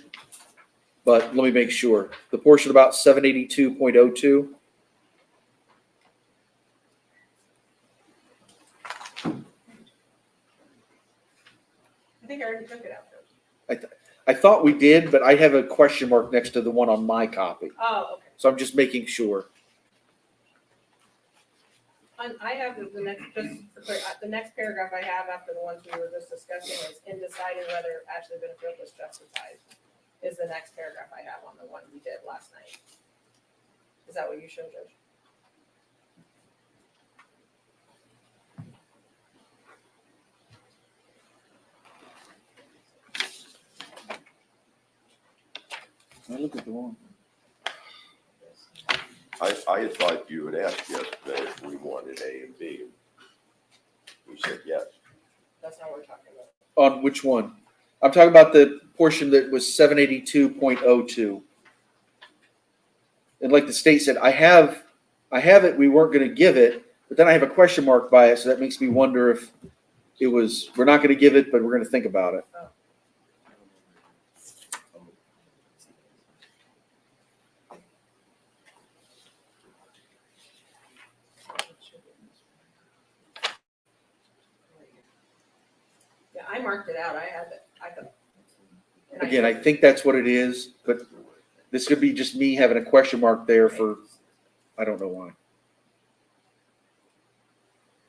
Speaker 1: but let me make sure. The portion about 782.02.
Speaker 6: I think I already took it out, Judge.
Speaker 1: I thought we did, but I have a question mark next to the one on my copy.
Speaker 6: Oh, okay.
Speaker 1: So I'm just making sure.
Speaker 6: I have the next, just for clear, the next paragraph I have after the ones we were just discussing is in deciding whether Ashley Benefield was justified, is the next paragraph I have on the one we did last night. Is that what you showed, Judge?
Speaker 1: I look at the one.
Speaker 3: I had thought you had asked yesterday if we wanted A and B. We said yes.
Speaker 6: That's not what we're talking about.
Speaker 1: On which one? I'm talking about the portion that was 782.02. And like the state said, I have it, we weren't going to give it, but then I have a question mark by it, so that makes me wonder if it was, we're not going to give it, but we're going to think about it.
Speaker 6: I marked it out, I had it, I thought. and
Speaker 7: Again, I think that's what it is, but this could be just me having a question mark there for, I don't know why.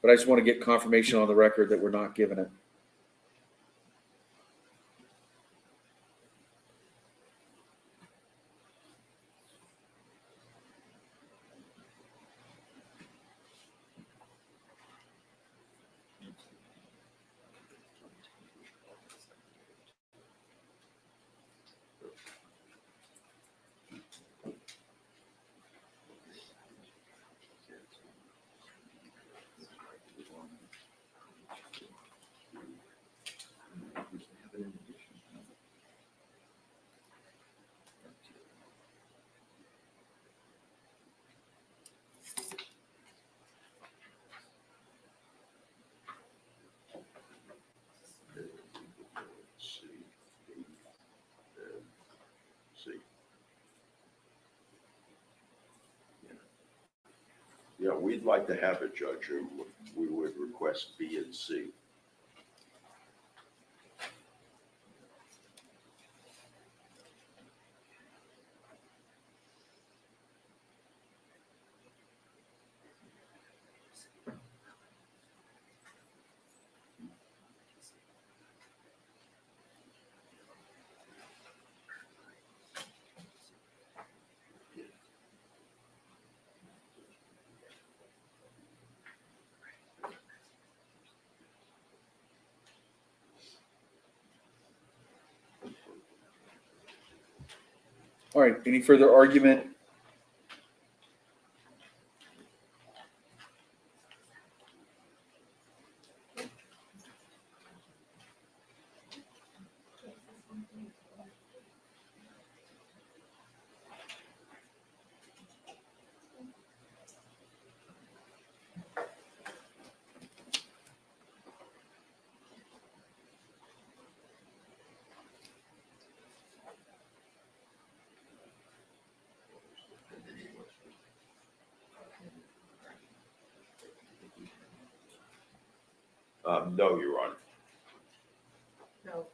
Speaker 7: But I just want to get confirmation on the record that we're not giving it.
Speaker 3: See. Yeah, we'd like to have it, Judge, and we would request B and C.
Speaker 7: All right, any further argument?
Speaker 3: No, Your Honor.
Speaker 6: No,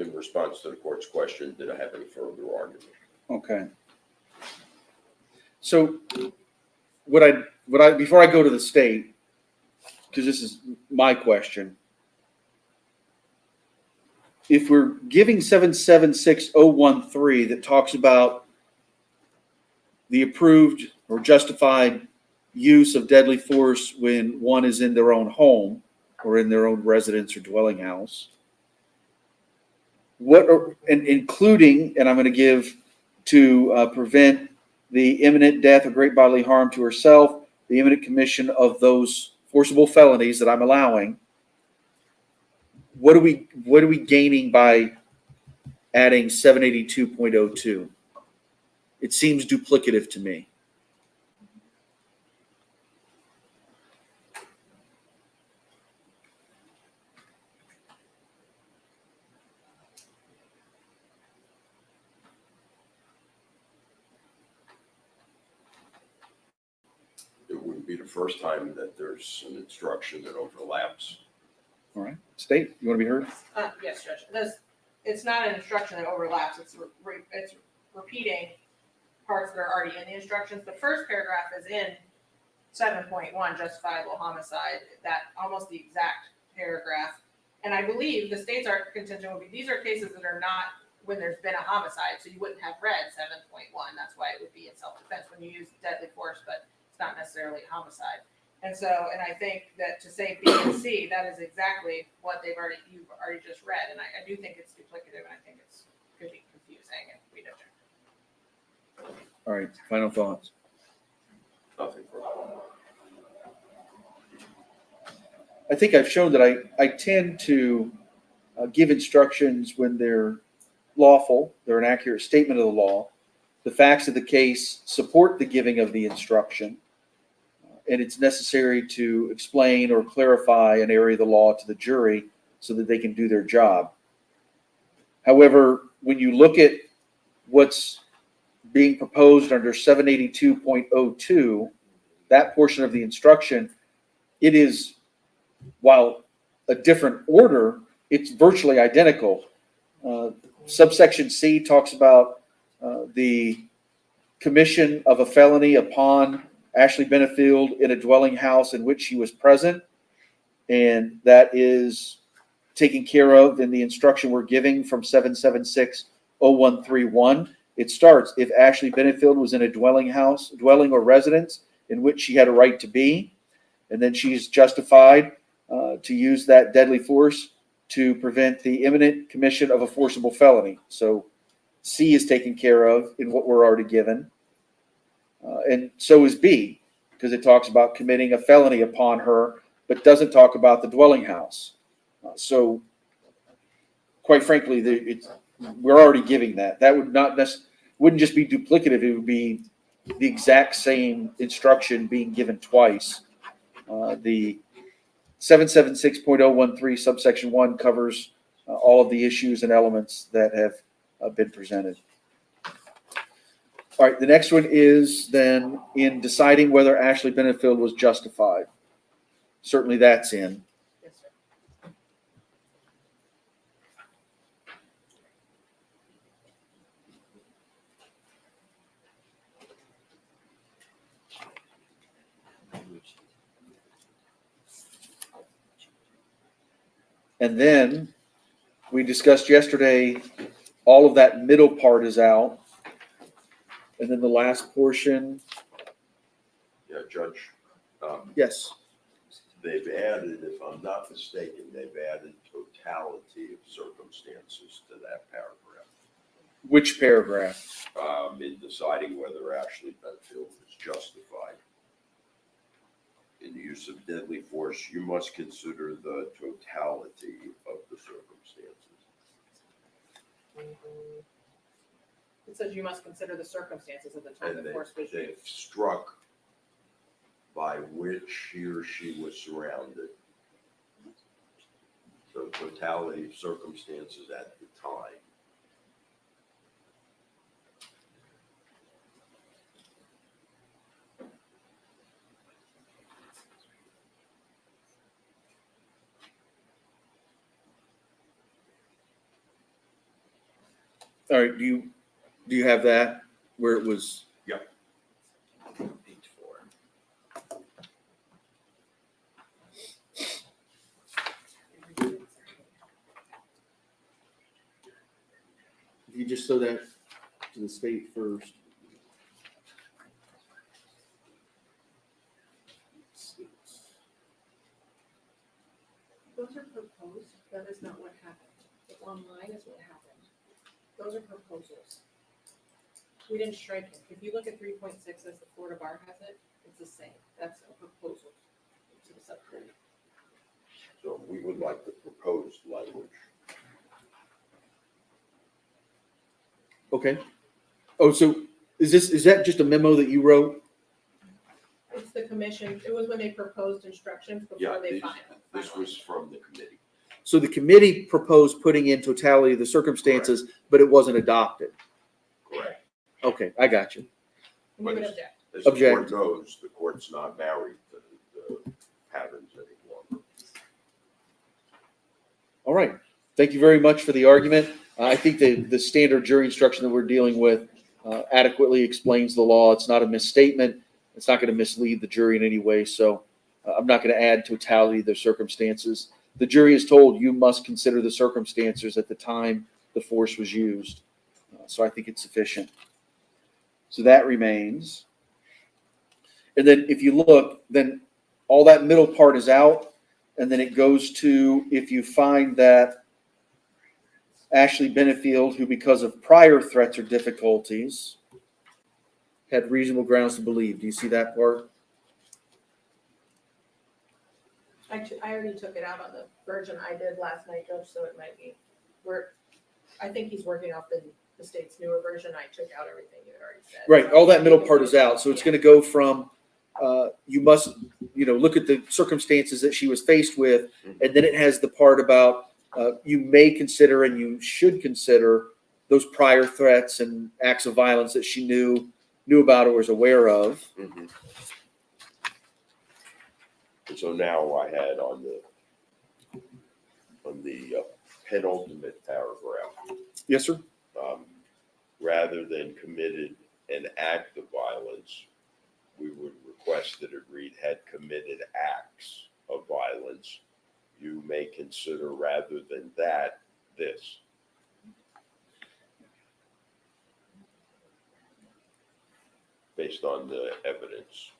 Speaker 3: In response to the court's question, did I have any further argument?
Speaker 7: Okay. So what I before I go to the state, because this is my question, if we're giving 776013 that talks about the approved or justified use of deadly force when one is in their own home or in their own residence or dwelling house, and including, and I'm going to give to prevent the imminent death or great bodily harm to herself, the imminent commission of those forcible felonies that I'm allowing. What are we gaining by adding 782.02? It seems duplicative to me.
Speaker 3: It wouldn't be the first time that there's an instruction that overlaps.
Speaker 7: All right, state, you want to be heard?
Speaker 6: yes, Judge, it's not an instruction that overlaps, it's repeating parts that are already in the instructions. The first paragraph is in 7.1, justifiable homicide, that almost the exact paragraph. And I believe the state's contention would be, these are cases that are not when there's been a homicide, so you wouldn't have read 7.1. That's why it would be in self-defense when you use deadly force, but it's not necessarily a homicide. And so, and I think that to say B and C, that is exactly what you've already just read. And I do think it's duplicative, and I think it's could be confusing if we don't.
Speaker 7: All right, final thoughts.
Speaker 3: Nothing further.
Speaker 7: I think I've shown that I tend to give instructions when they're lawful, they're an accurate statement of the law. The facts of the case support the giving of the instruction, and it's necessary to explain or clarify an area of the law to the jury so that they can do their job. However, when you look at what's being proposed under 782.02, that portion of the instruction, it is, while a different order, it's virtually identical. Subsection C talks about the commission of a felony upon Ashley Benefield in a dwelling house in which she was present. And that is taken care of in the instruction we're giving from 776-0131. It starts, if Ashley Benefield was in a dwelling or residence in which she had a right to be, and then she's justified to use that deadly force to prevent the imminent commission of a forcible felony. So C is taken care of in what we're already given. And so is B, because it talks about committing a felony upon her, but doesn't talk about the dwelling house. So quite frankly, we're already giving that. That wouldn't just be duplicative. It would be the exact same instruction being given twice. The 776.013 subsection 1 covers all of the issues and elements that have been presented. All right, the next one is then in deciding whether Ashley Benefield was justified. Certainly that's in.
Speaker 6: Yes, sir.
Speaker 7: And then we discussed yesterday, all of that middle part is out. And then the last portion,
Speaker 3: Yeah, Judge,
Speaker 7: yes.
Speaker 3: they've added, if I'm not mistaken, they've added totality of circumstances to that paragraph.
Speaker 7: Which paragraph?
Speaker 3: In deciding whether Ashley Benefield was justified in the use of deadly force, you must consider the totality of the circumstances.
Speaker 6: It says you must consider the circumstances at the time
Speaker 3: And
Speaker 6: the force was
Speaker 3: they've
Speaker 6: used.
Speaker 3: struck by which he or she was surrounded. So totality of circumstances at the time.
Speaker 7: All right, do you have that where it was?
Speaker 3: Yep.
Speaker 7: Page 4. If you just throw that to the state first.
Speaker 6: Those are proposed, that is not what happened. What's online is what happened. Those are proposals. We didn't strike it. If you look at 3.6 as the Florida Bar has it, it's the same. That's a proposal to the subcommittee.
Speaker 3: So we would like the proposed language.
Speaker 7: Okay. Oh, so is that just a memo that you wrote?
Speaker 6: It's the commission, it was when they proposed instructions
Speaker 3: Yeah,
Speaker 6: before they
Speaker 3: this
Speaker 6: finalized.
Speaker 3: was from the committee.
Speaker 7: So the committee proposed putting in totality of the circumstances, but it wasn't adopted.
Speaker 3: Correct.
Speaker 7: Okay, I got you.
Speaker 6: We would object.
Speaker 3: As the court
Speaker 7: Object.
Speaker 3: knows, the court's not married to the patterns anymore.
Speaker 7: All right. Thank you very much for the argument. I think the standard jury instruction that we're dealing with adequately explains the law. It's not a misstatement. It's not going to mislead the jury in any way. So I'm not going to add totality of the circumstances. The jury is told you must consider the circumstances at the time the force was used. So I think it's sufficient. So that remains. And then if you look, then all that middle part is out. And then it goes to, if you find that Ashley Benefield, who because of prior threats or difficulties had reasonable grounds to believe. Do you see that part?
Speaker 6: I already took it out on the version I did last night, Judge, so it might be, I think he's working off the state's newer version. I took out everything you had already said.
Speaker 7: Right.
Speaker 6: So
Speaker 7: All that middle part is out. So it's
Speaker 6: Yeah.
Speaker 7: going to go from you must, look at the circumstances that she was faced with. And then it has the part about you may consider and you should consider those prior threats and acts of violence that she knew about or was aware of.
Speaker 3: Mhm. So now I had on the penultimate paragraph,
Speaker 7: Yes, sir.
Speaker 3: rather than committed an act of violence, we would request that it read had committed acts of violence. You may consider rather than that, this. Based on the evidence,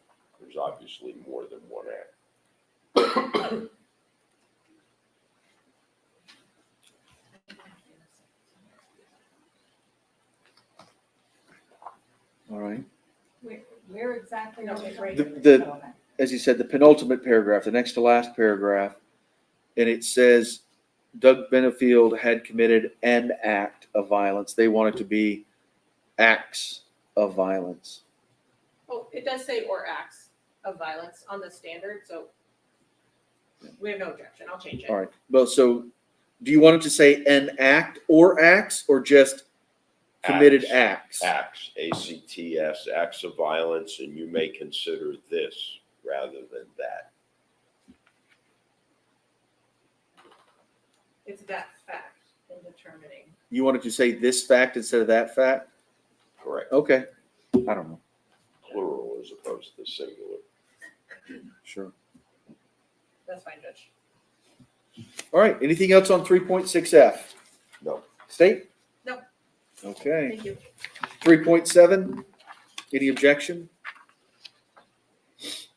Speaker 3: there's obviously more than one act.
Speaker 7: All right.
Speaker 2: Where exactly are we?
Speaker 7: The, as you said, the penultimate paragraph, the next to last paragraph, and it says Doug Benefield had committed an act of violence. They want it to be acts of violence.
Speaker 6: Oh, it does say or acts of violence on the standard, so we have no objection. I'll change it.
Speaker 7: All right. Well, so do you want it to say an act or acts or just committed acts?
Speaker 3: Acts, ACTS, acts of violence, and you may consider this rather than that.
Speaker 6: It's that fact in determining.
Speaker 7: You wanted to say this fact instead of that fact?
Speaker 3: Correct.
Speaker 7: Okay. I don't know.
Speaker 3: Plural as opposed to singular.
Speaker 7: Sure.
Speaker 6: That's fine, Judge.
Speaker 7: All right. Anything else on 3.6F?
Speaker 3: No.
Speaker 7: State?
Speaker 6: No.
Speaker 7: Okay.
Speaker 6: Thank you.
Speaker 7: 3.7, any objection? It's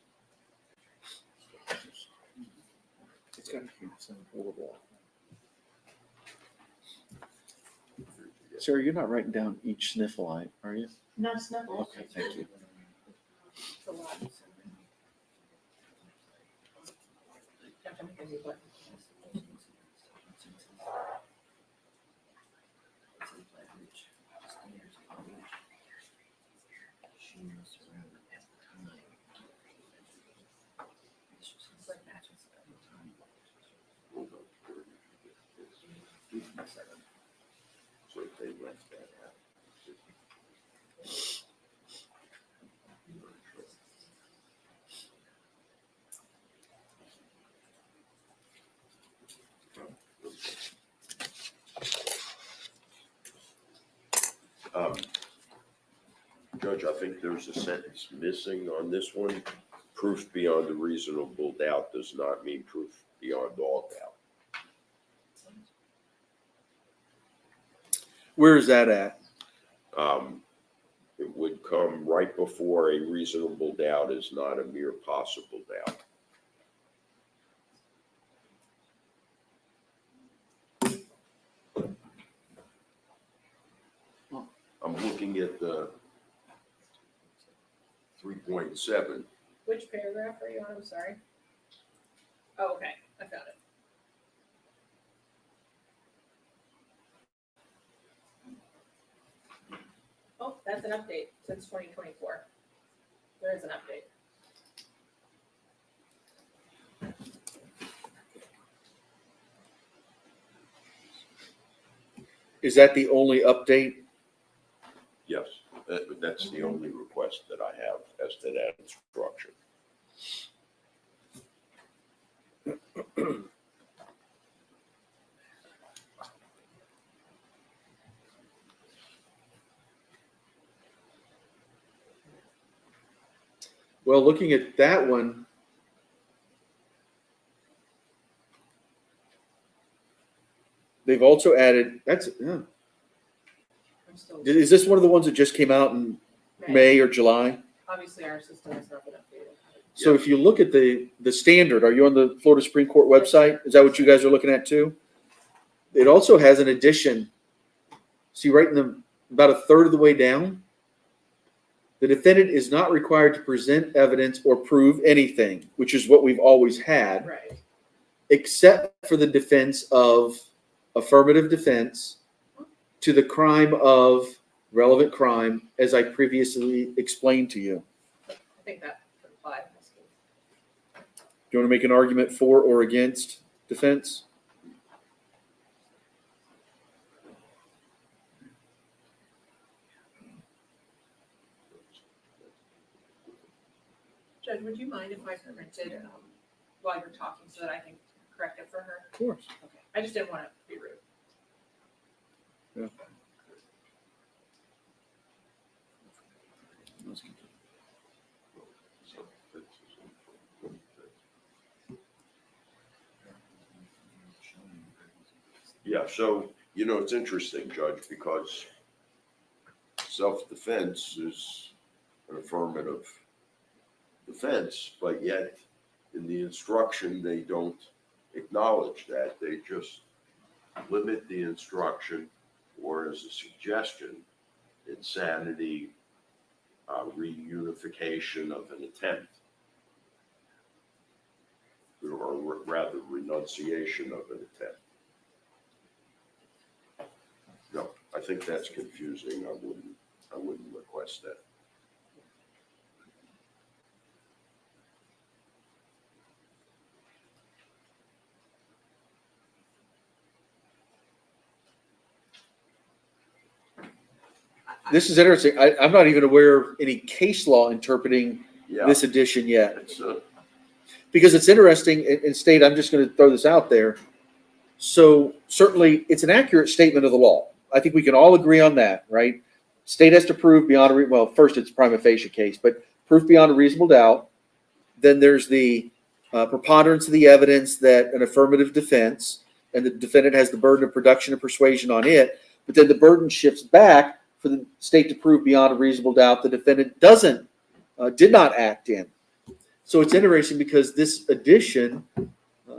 Speaker 7: got some horrible. Sarah, you're not writing down each sniffle, are you?
Speaker 2: No sniffles.
Speaker 7: Okay, thank you.
Speaker 6: It's a lot. Have to make a new button.
Speaker 3: So if they left that out. Judge, I think there's a sentence missing on this one. Proof beyond a reasonable doubt does not mean proof beyond all doubt.
Speaker 7: Where is that at?
Speaker 3: It would come right before a reasonable doubt is not a mere possible doubt. I'm looking at the 3.7.
Speaker 6: Which paragraph are you on? I'm sorry. Oh, okay. I found it. Oh, that's an update since 2024. There is an update.
Speaker 7: Is that the only update?
Speaker 3: Yes, that's the only request that I have as to that instruction.
Speaker 7: Well, looking at that one, they've also added,
Speaker 6: I'm still.
Speaker 7: is this one of the ones that just came out in May or July?
Speaker 6: Obviously, our system has not been updated.
Speaker 7: So if you look at the standard, are you on the Florida Supreme Court website? Is that what you guys are looking at too? It also has an addition. See, right in the, about a third of the way down, the defendant is not required to present evidence or prove anything, which is what we've always had,
Speaker 6: Right.
Speaker 7: except for the defense of affirmative defense to the crime of relevant crime, as I previously explained to you.
Speaker 6: I think that could apply in this case.
Speaker 7: Do you want to make an argument for or against defense?
Speaker 6: Judge, would you mind if I printed while you're talking so that I can correct it for her?
Speaker 7: Of course.
Speaker 6: Okay. I just didn't want to be rude.
Speaker 3: Yeah, so, it's interesting, Judge, because self-defense is an affirmative defense, but yet in the instruction, they don't acknowledge that. They just limit the instruction, or as a suggestion, insanity, reunification of an attempt, or rather renunciation of an attempt. No, I think that's confusing. I wouldn't request that.
Speaker 7: This is interesting. I'm not even aware of any case law interpreting
Speaker 3: Yeah,
Speaker 7: this edition yet.
Speaker 3: it's
Speaker 7: Because it's interesting, in state, I'm just going to throw this out there. So certainly, it's an accurate statement of the law. I think we can all agree on that, right? State has to prove beyond well, first it's prima facie case, but proof beyond a reasonable doubt. Then there's the preponderance of the evidence that an affirmative defense, and the defendant has the burden of production and persuasion on it. But then the burden shifts back for the state to prove beyond a reasonable doubt the defendant did not act in. So it's interesting because this addition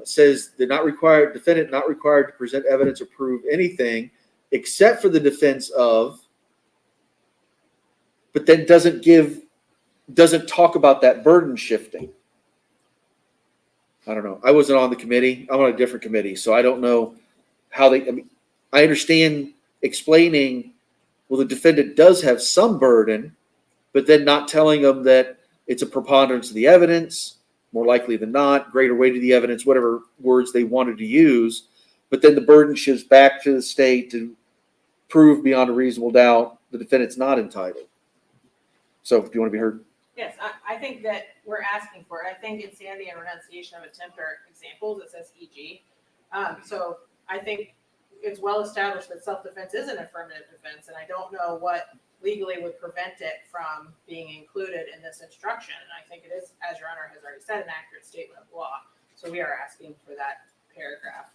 Speaker 7: says defendant not required to present evidence or prove anything except for the defense of, but then doesn't talk about that burden shifting. I don't know. I wasn't on the committee. I'm on a different committee, so I don't know how I understand explaining, well, the defendant does have some burden, but then not telling them that it's a preponderance of the evidence, more likely than not, greater weight of the evidence, whatever words they wanted to use. But then the burden shifts back to the state to prove beyond a reasonable doubt the defendant's not entitled. So, do you want to be heard?
Speaker 6: Yes, I think that we're asking for it. I think insanity and renunciation of attempt are examples. It says e.g. So I think it's well established that self-defense is an affirmative defense, and I don't know what legally would prevent it from being included in this instruction. And I think it is, as Your Honor has already said, an accurate statement of law. So we are asking for that paragraph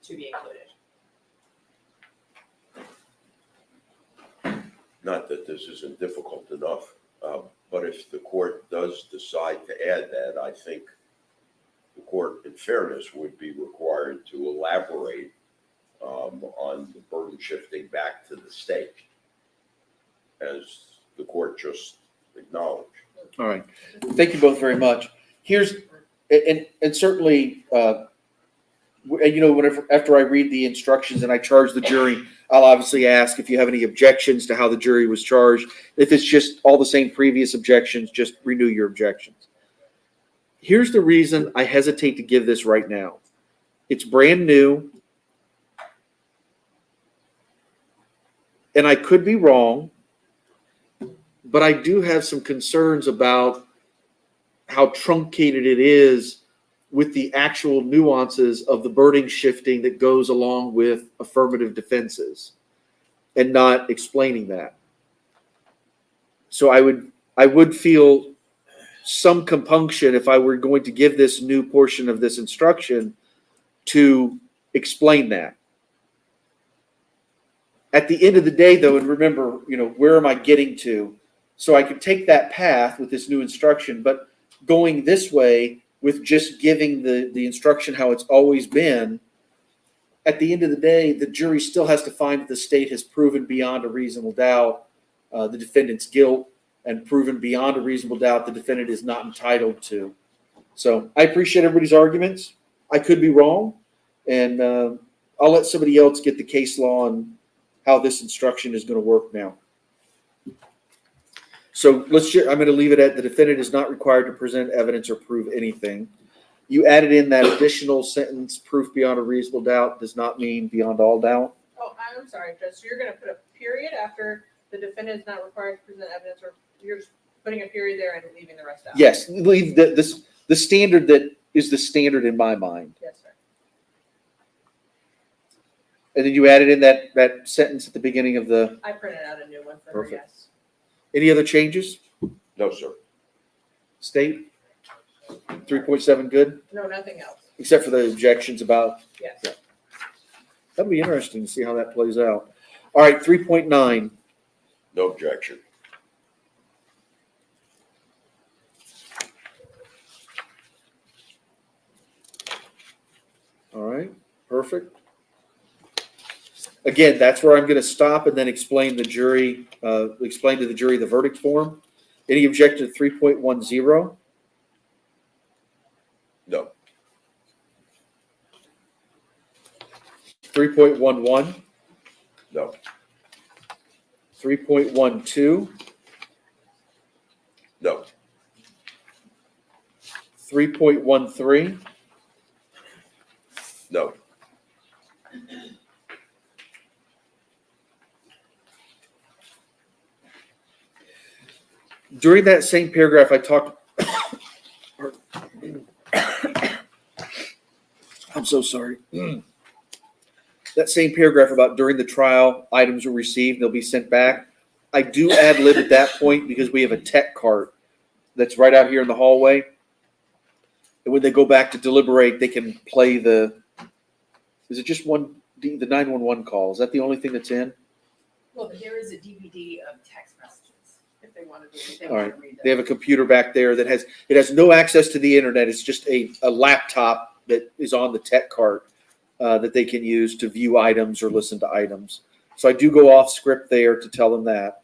Speaker 6: to be included.
Speaker 3: not that this isn't difficult enough, but if the court does decide to add that, I think the court, in fairness, would be required to elaborate on the burden shifting back to the state, as the court just acknowledged.
Speaker 7: All right. Thank you both very much. And certainly, whenever after I read the instructions and I charge the jury, I'll obviously ask if you have any objections to how the jury was charged. If it's just all the same previous objections, just renew your objections. Here's the reason I hesitate to give this right now. It's brand new, and I could be wrong, but I do have some concerns about how truncated it is with the actual nuances of the burden shifting that goes along with affirmative defenses and not explaining that. So I would feel some compunction if I were going to give this new portion of this instruction to explain that. At the end of the day, though, and remember, where am I getting to? So I could take that path with this new instruction, but going this way with just giving the instruction how it's always been, at the end of the day, the jury still has to find that the state has proven beyond a reasonable doubt the defendant's guilt and proven beyond a reasonable doubt the defendant is not entitled to. So I appreciate everybody's arguments. I could be wrong, and I'll let somebody else get the case law on how this instruction is going to work now. So I'm going to leave it at the defendant is not required to present evidence or prove anything. You added in that additional sentence, proof beyond a reasonable doubt does not mean beyond all doubt.
Speaker 6: Oh, I'm sorry, Judge. So you're going to put a period after the defendant is not required to present evidence, or you're just putting a period there and leaving the rest out?
Speaker 7: Yes, leave the standard that is the standard in my mind.
Speaker 6: Yes, sir.
Speaker 7: And then you added in that sentence at the beginning of the,
Speaker 6: I printed out a new one for her,
Speaker 7: Perfect.
Speaker 6: yes.
Speaker 7: any other changes?
Speaker 3: No, sir.
Speaker 7: State? 3.7 good,
Speaker 6: No, nothing else.
Speaker 7: except for the objections about,
Speaker 6: Yes.
Speaker 7: Yeah. that'll be interesting to see how that plays out. All right, 3.9.
Speaker 3: No objection.
Speaker 7: All right, perfect. Again, that's where I'm going to stop and then explain to the jury the verdict form. Any objection to 3.10?
Speaker 3: No.
Speaker 7: 3.11?
Speaker 3: No.
Speaker 7: 3.12?
Speaker 3: No.
Speaker 7: 3.13?
Speaker 3: No.
Speaker 7: During that same paragraph, I talked. I'm so sorry. That same paragraph about during the trial, items were received, they'll be sent back. I do ad lib at that point because we have a tech cart that's right out here in the hallway. And when they go back to deliberate, they can play is it just the 911 call? Is that the only thing that's in?
Speaker 2: Well, there is a DVD of text messages if they want to if they
Speaker 7: All
Speaker 2: want
Speaker 7: right.
Speaker 2: to read
Speaker 7: They have a computer back there that has no access to the internet. It's just a laptop that is on the tech cart that they can use to view items or listen to items. So I do go off script there to tell them that.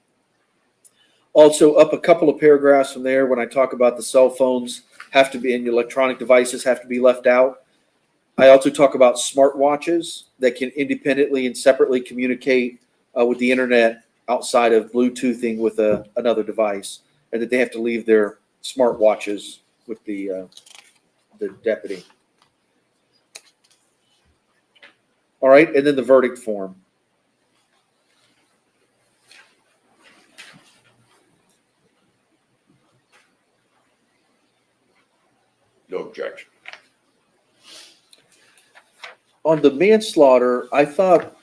Speaker 7: Also, up a couple of paragraphs from there when I talk about the cell phones have to be and electronic devices have to be left out. I also talk about smartwatches that can independently and separately communicate with the internet outside of Bluetoothing with another device, and that they have to leave their smartwatches with the deputy. All right, and then the verdict form.
Speaker 3: No objection.
Speaker 7: On the manslaughter, I thought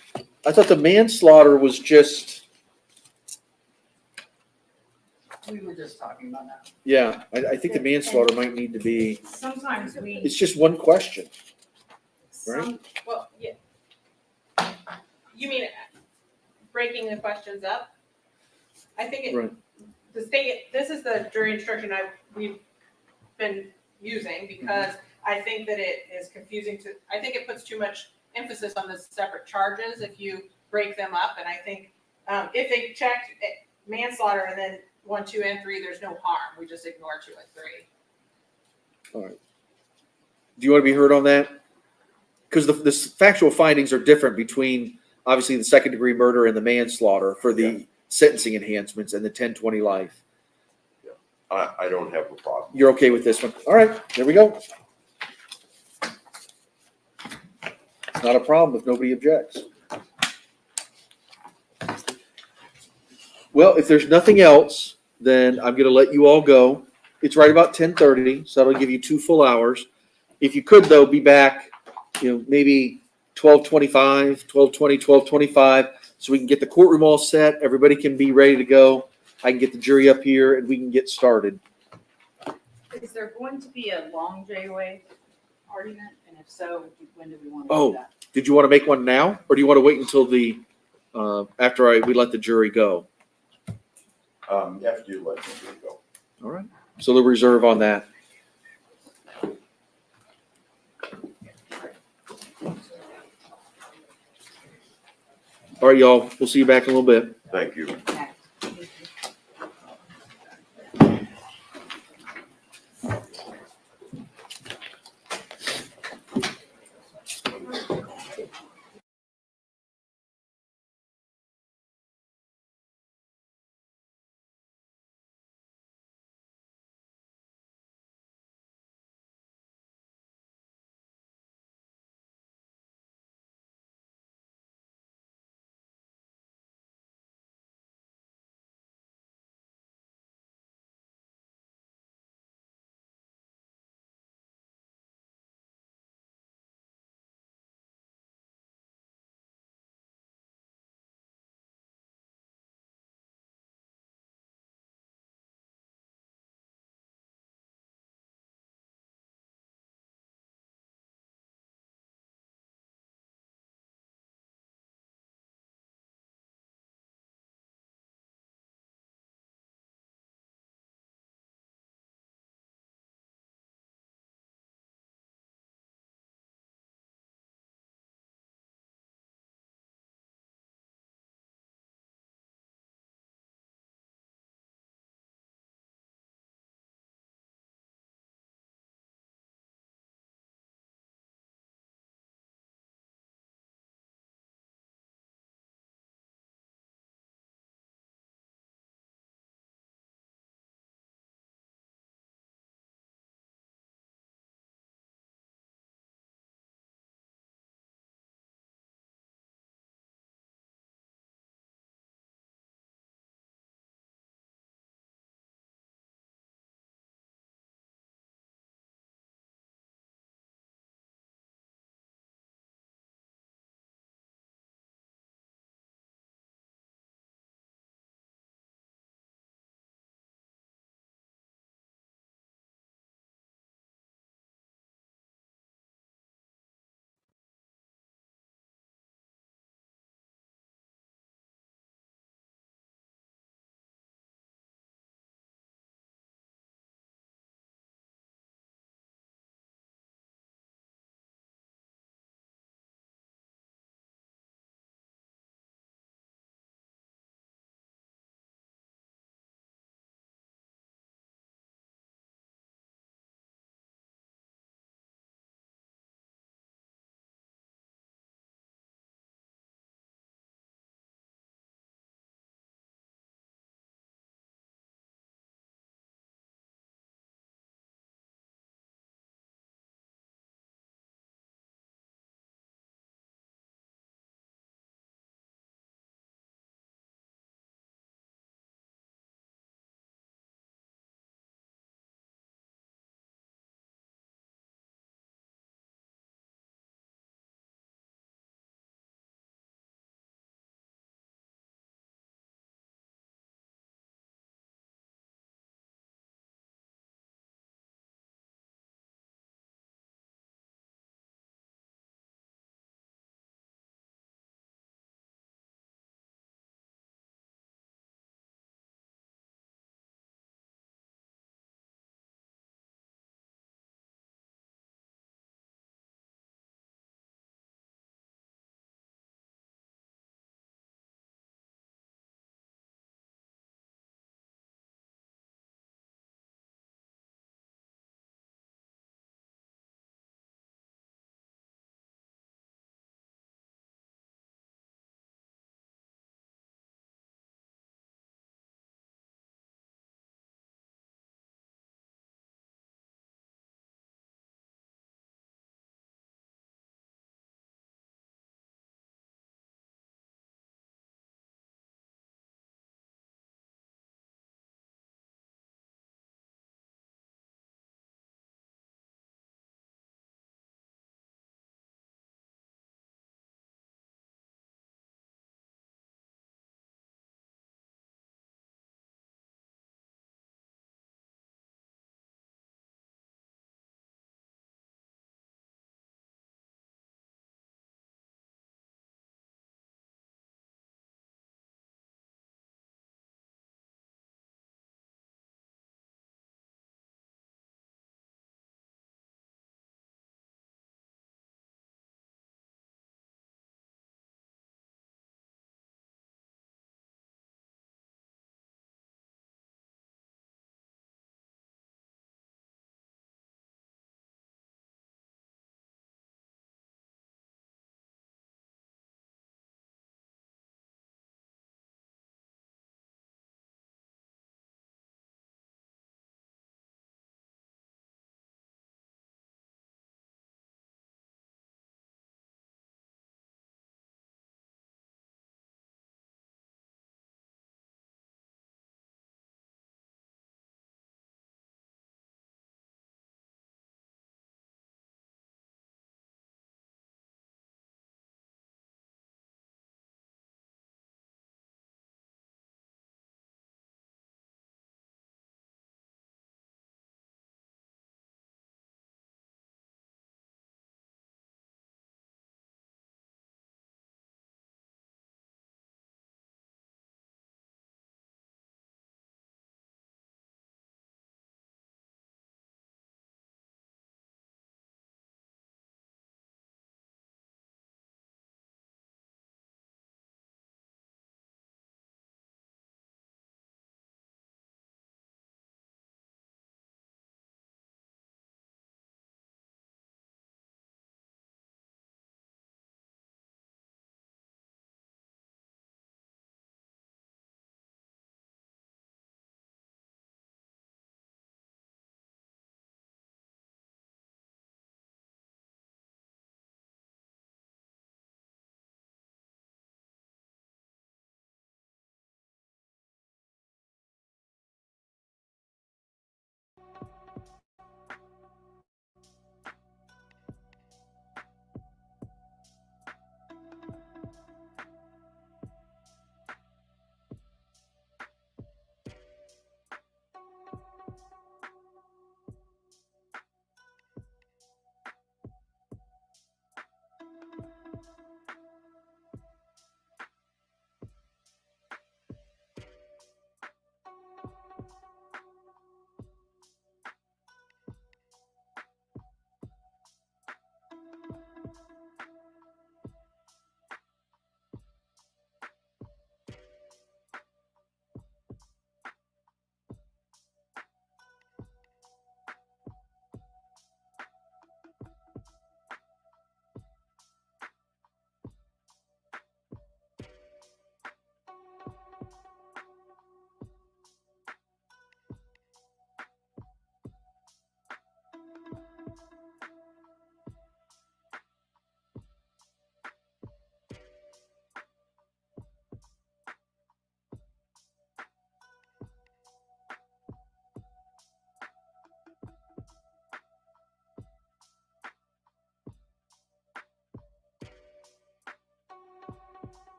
Speaker 7: the manslaughter was just,
Speaker 2: We were just talking about that.
Speaker 7: yeah, I think the manslaughter might need to be,
Speaker 2: Sometimes
Speaker 7: it's just one question. right?
Speaker 6: Well, yeah. You mean breaking the questions up? I think
Speaker 7: Right.
Speaker 6: the state, this is the jury instruction we've been using because I think that it is confusing I think it puts too much emphasis on the separate charges if you break them up. And I think if they checked manslaughter and then 1, 2, and 3, there's no harm. We just ignore 2 and 3.
Speaker 7: All right. Do you want to be heard on that? Because the factual findings are different between obviously the second degree murder and the manslaughter for the sentencing enhancements and the 10-20 life.
Speaker 3: I don't have a problem.
Speaker 7: You're okay with this one? All right, there we go. It's not a problem if nobody objects. Well, if there's nothing else, then I'm going to let you all go. It's right about 10:30, so that'll give you 2 full hours. If you could, though, be back, maybe 12:25, 12:20, 12:25, so we can get the courtroom all set. Everybody can be ready to go. I can get the jury up here, and we can get started.
Speaker 2: Is there going to be a long J-way argument? And if so, when do we want to
Speaker 7: Oh.
Speaker 2: do that?
Speaker 7: Did you want to make one now, or do you want to wait until after we let the jury go?
Speaker 3: After you let me go.
Speaker 7: All right. So the reserve on that. All right, y'all. We'll see you back in a little bit.
Speaker 3: Thank you.
Speaker 2: Okay.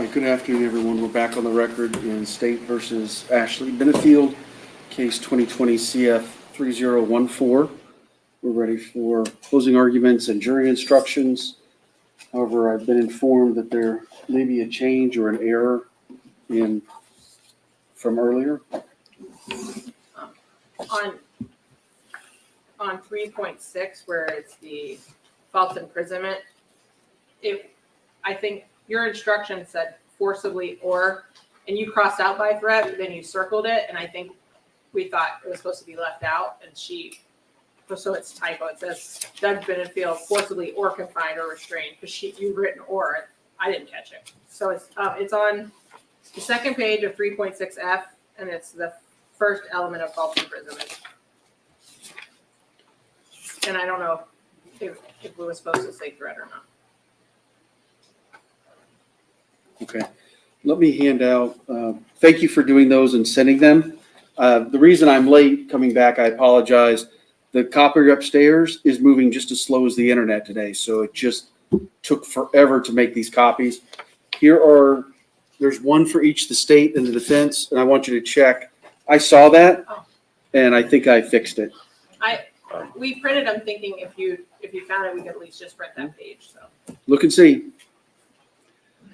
Speaker 1: right, good afternoon, everyone. We're back on the record in State versus Ashley Benefield, case 2020 CF 3014. We're ready for closing arguments and jury instructions. However, I've been informed that there may be a change or an error from earlier.
Speaker 6: On 3.6, where it's the false imprisonment, I think your instruction said forcibly or, and you crossed out by threat, then you circled it, and I think we thought it was supposed to be left out, and so it's typo. It says Doug Benefield forcibly or confined or restrained, because you've written or, I didn't catch it. So it's on the second page of 3.6F, and it's the first element of false imprisonment. And I don't know if we were supposed to say threat or not.
Speaker 1: Okay, let me hand out, thank you for doing those and sending them. The reason I'm late coming back, I apologize. The copier upstairs is moving just as slow as the internet today, so it just took forever to make these copies. There's one for each the state and the defense, and I want you to check. I saw that, and I think I fixed it.
Speaker 6: We printed them thinking if you found it, we could at least just print that page, so.
Speaker 1: Look and see.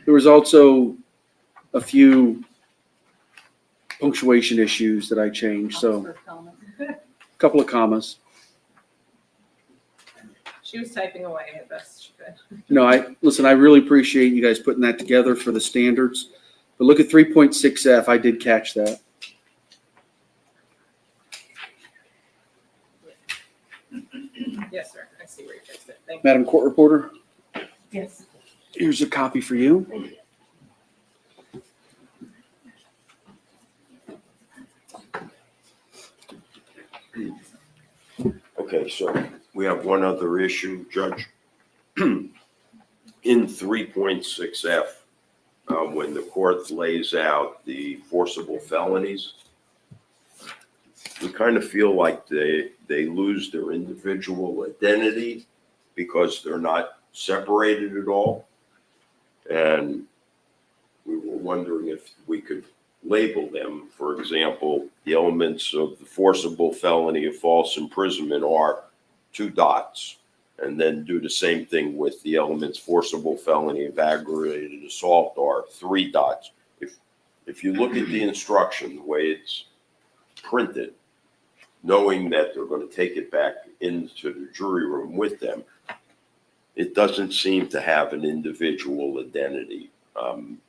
Speaker 1: There was also a few punctuation issues that I changed, so a couple of commas.
Speaker 6: She was typing away as best she could.
Speaker 1: No, I really appreciate you guys putting that together for the standards. But look at 3.6F, I did catch that.
Speaker 6: Yes, sir. I see where you fixed it. Thank you.
Speaker 1: Madam Court Reporter,
Speaker 2: Yes.
Speaker 1: here's a copy for you.
Speaker 3: Okay, so we have one other issue, Judge. In 3.6F, when the court lays out the forcible felonies, we kind of feel like they lose their individual identity because they're not separated at all. And we were wondering if we could label them. For example, the elements of the forcible felony of false imprisonment are 2 dots, and then do the same thing with the elements forcible felony of aggravated assault are 3 dots. If you look at the instruction, the way it's printed, knowing that they're going to take it back into the jury room with them, it doesn't seem to have an individual identity.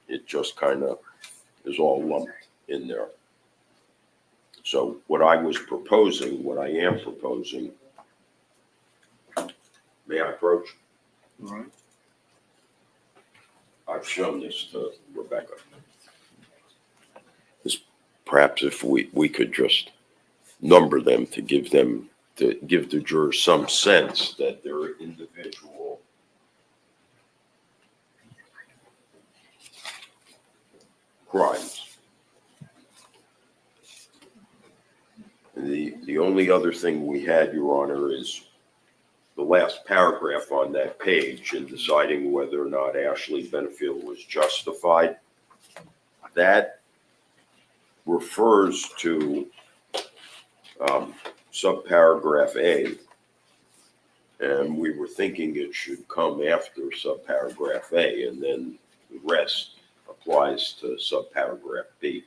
Speaker 3: It just kind of is all lumped in there. So what I am proposing, may I approach?
Speaker 1: All right.
Speaker 3: I've shown this to Rebecca. Perhaps if we could just number them to give the jurors some sense that they're individual crimes. The only other thing we had, Your Honor, is the last paragraph on that page in deciding whether or not Ashley Benefield was justified. That refers to subparagraph A, and we were thinking it should come after subparagraph A, and then the rest applies to subparagraph B.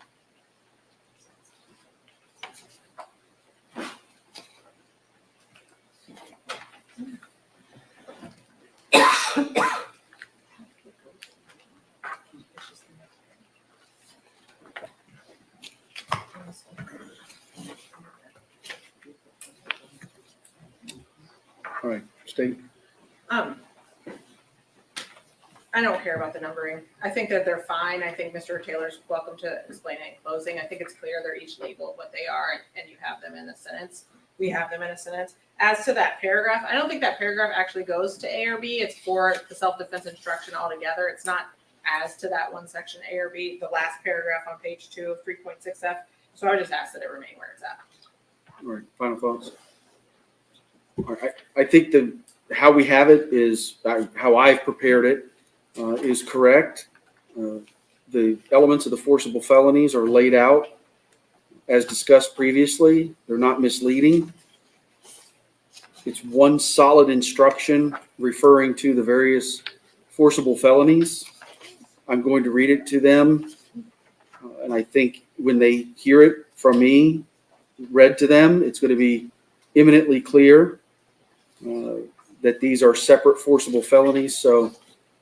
Speaker 1: All right, State.
Speaker 6: I don't care about the numbering. I think that they're fine. I think Mr. Taylor's welcome to explain it in closing. I think it's clear they're each labeled what they are, and you have them in a sentence. We have them in a sentence. As to that paragraph, I don't think that paragraph actually goes to A or B. It's for the self-defense instruction altogether. It's not as to that one section A or B, the last paragraph on page 2 of 3.6F. So I would just ask that it remain where it's at.
Speaker 1: All right, final thoughts. All right, I think how we have it is, how I've prepared it is correct. The elements of the forcible felonies are laid out as discussed previously. They're not misleading. It's one solid instruction referring to the various forcible felonies. I'm going to read it to them, and I think when they hear it from me, read to them, it's going to be eminently clear that these are separate forcible felonies, so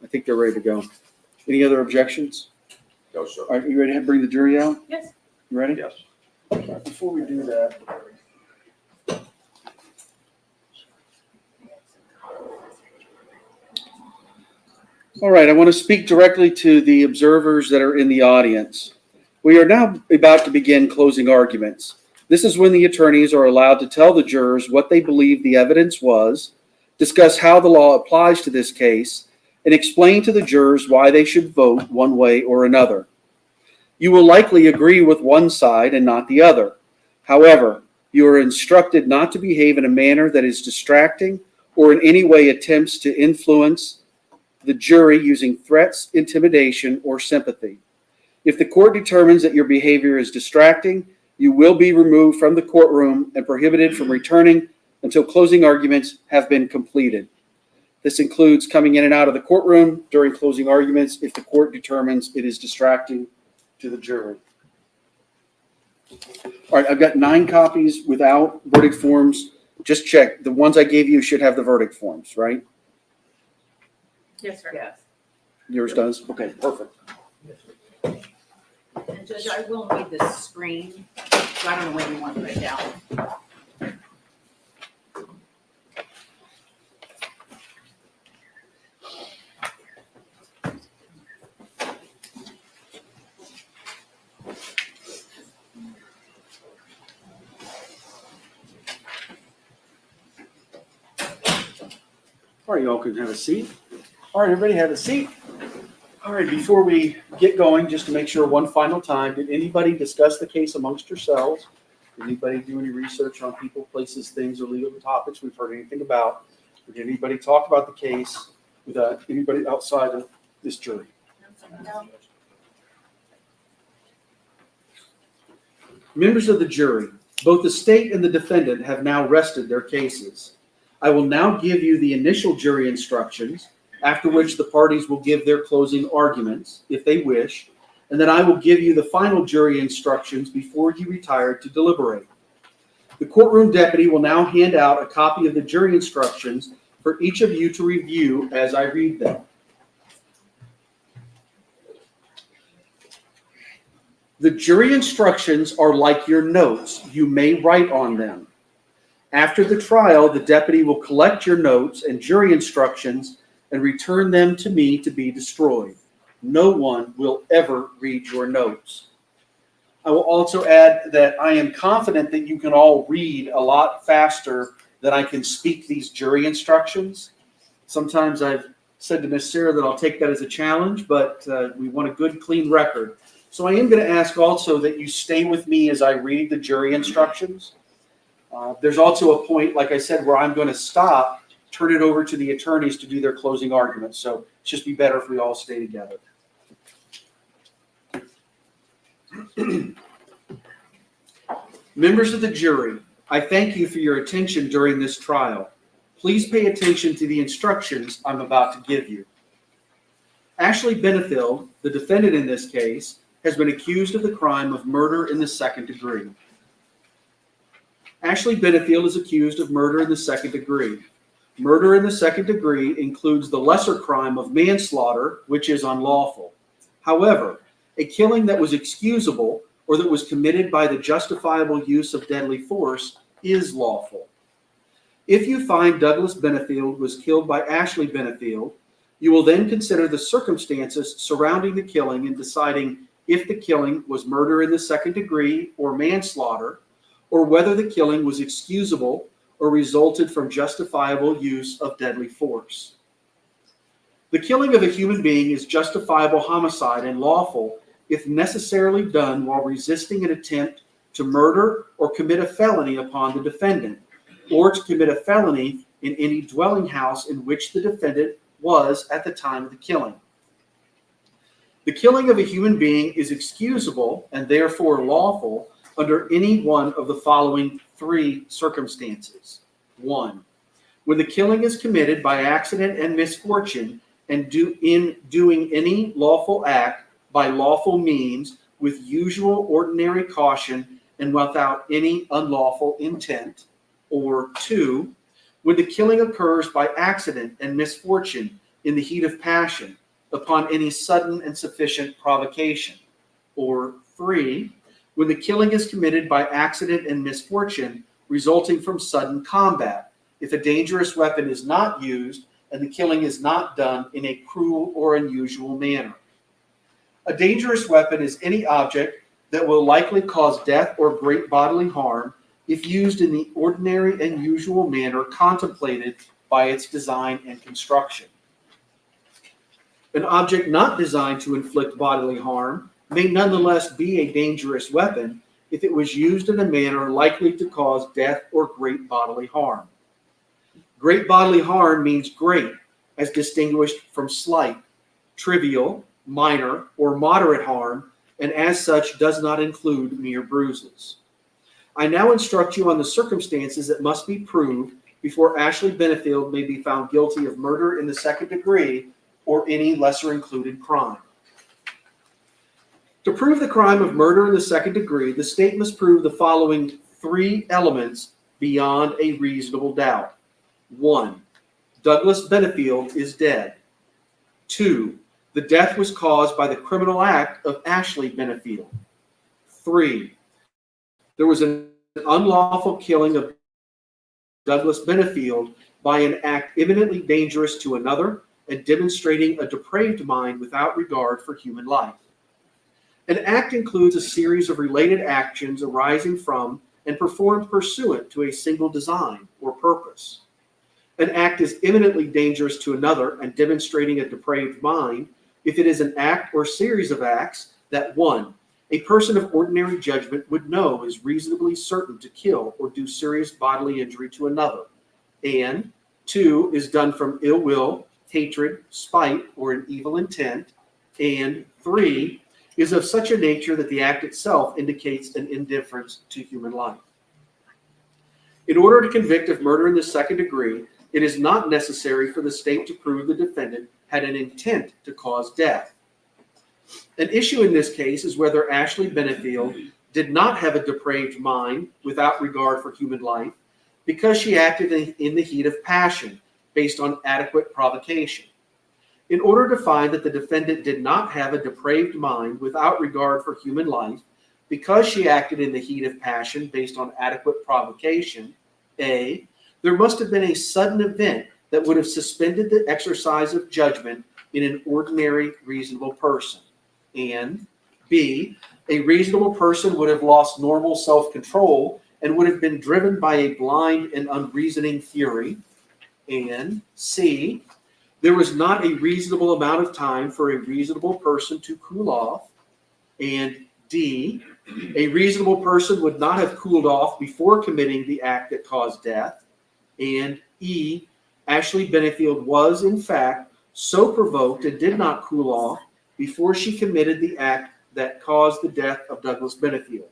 Speaker 1: I think they're ready to go. Any other objections?
Speaker 3: No, sir.
Speaker 1: All right, you ready to bring the jury out?
Speaker 6: Yes.
Speaker 1: You ready?
Speaker 3: Yes.
Speaker 1: All right, before we do that. All right, I want to speak directly to the observers that are in the audience. We are now about to begin closing arguments. This is when the attorneys are allowed to tell the jurors what they believe the evidence was, discuss how the law applies to this case, and explain to the jurors why they should vote one way or another. You will likely agree with one side and not the other. However, you are instructed not to behave in a manner that is distracting or in any way attempts to influence the jury using threats, intimidation, or sympathy. If the court determines that your behavior is distracting, you will be removed from the courtroom and prohibited from returning until closing arguments have been completed. This includes coming in and out of the courtroom during closing arguments if the court determines it is distracting to the jury. All right, I've got 9 copies without verdict forms. Just check. The ones I gave you should have the verdict forms, right?
Speaker 6: Yes, sir. Yes.
Speaker 1: Yours does? Okay, perfect.
Speaker 2: And Judge, I will need this screen, so I don't know when you want to put it down.
Speaker 1: All right, y'all can have a seat. All right, everybody have a seat. All right, before we get going, just to make sure one final time, did anybody discuss the case amongst yourselves? Did anybody do any research on people, places, things, or legal topics we've heard anything about? Or did anybody talk about the case with anybody outside of this jury?
Speaker 4: No.
Speaker 1: Members of the jury, both the state and the defendant have now rested their cases. I will now give you the initial jury instructions, after which the parties will give their closing arguments, if they wish, and then I will give you the final jury instructions before you retire to deliberate. The courtroom deputy will now hand out a copy of the jury instructions for each of you to review as I read them. The jury instructions are like your notes. You may write on them. After the trial, the deputy will collect your notes and jury instructions and return them to me to be destroyed. No one will ever read your notes. I will also add that I am confident that you can all read a lot faster than I can speak these jury instructions. Sometimes I've said to Miss Sarah that I'll take that as a challenge, but we want a good, clean record. So I am going to ask also that you stay with me as I read the jury instructions. There's also a point, like I said, where I'm going to stop, turn it over to the attorneys to do their closing arguments. So it's just be better if we all stay together. Members of the jury, I thank you for your attention during this trial. Please pay attention to the instructions I'm about to give you. Ashley Benefield, the defendant in this case, has been accused of the crime of murder in the second degree. Ashley Benefield is accused of murder in the second degree. Murder in the second degree includes the lesser crime of manslaughter, which is unlawful. However, a killing that was excusable or that was committed by the justifiable use of deadly force is lawful. If you find Douglas Benefield was killed by Ashley Benefield, you will then consider the circumstances surrounding the killing in deciding if the killing was murder in the second degree or manslaughter, or whether the killing was excusable or resulted from justifiable use of deadly force. The killing of a human being is justifiable homicide and lawful if necessarily done while resisting an attempt to murder or commit a felony upon the defendant, or to commit a felony in any dwelling house in which the defendant was at the time of the killing.
Speaker 7: The killing of a human being is excusable and therefore lawful under any one of the following three circumstances. 1, when the killing is committed by accident and misfortune and in doing any lawful act by lawful means with usual ordinary caution and without any unlawful intent. Or 2, when the killing occurs by accident and misfortune in the heat of passion upon any sudden and sufficient provocation. Or 3, when the killing is committed by accident and misfortune resulting from sudden combat, if a dangerous weapon is not used and the killing is not done in a cruel or unusual manner. A dangerous weapon is any object that will likely cause death or great bodily harm if used in the ordinary and usual manner contemplated by its design and construction. An object not designed to inflict bodily harm may nonetheless be a dangerous weapon if it was used in a manner likely to cause death or great bodily harm. Great bodily harm means great, as distinguished from slight, trivial, minor, or moderate harm, and as such does not include mere bruises. I now instruct you on the circumstances that must be proved before Ashley Benefield may be found guilty of murder in the second degree or any lesser included crime. To prove the crime of murder in the second degree, the state must prove the following three elements beyond a reasonable doubt. 1, Douglas Benefield is dead. 2, the death was caused by the criminal act of Ashley Benefield. 3, there was an unlawful killing of Douglas Benefield by an act imminently dangerous to another and demonstrating a depraved mind without regard for human life. An act includes a series of related actions arising from and performed pursuant to a single design or purpose. An act is imminently dangerous to another and demonstrating a depraved mind if it is an act or series of acts that 1, a person of ordinary judgment would know is reasonably certain to kill or do serious bodily injury to another, and 2, is done from ill will, hatred, spite, or an evil intent, and 3, is of such a nature that the act itself indicates an indifference to human life. In order to convict of murder in the second degree, it is not necessary for the state to prove the defendant had an intent to cause death. An issue in this case is whether Ashley Benefield did not have a depraved mind without regard for human life because she acted in the heat of passion based on adequate provocation. In order to find that the defendant did not have a depraved mind without regard for human life because she acted in the heat of passion based on adequate provocation, A, there must have been a sudden event that would have suspended the exercise of judgment in an ordinary, reasonable person. And B, a reasonable person would have lost normal self-control and would have been driven by a blind and unreasoning fury. And C, there was not a reasonable amount of time for a reasonable person to cool off. And D, a reasonable person would not have cooled off before committing the act that caused death. And E, Ashley Benefield was, in fact, so provoked and did not cool off before she committed the act that caused the death of Douglas Benefield.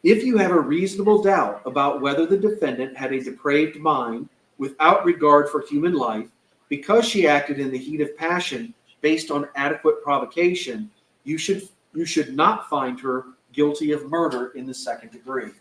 Speaker 7: If you have a reasonable doubt about whether the defendant had a depraved mind without regard for human life because she acted in the heat of passion based on adequate provocation, you should not find her guilty of murder in the second degree.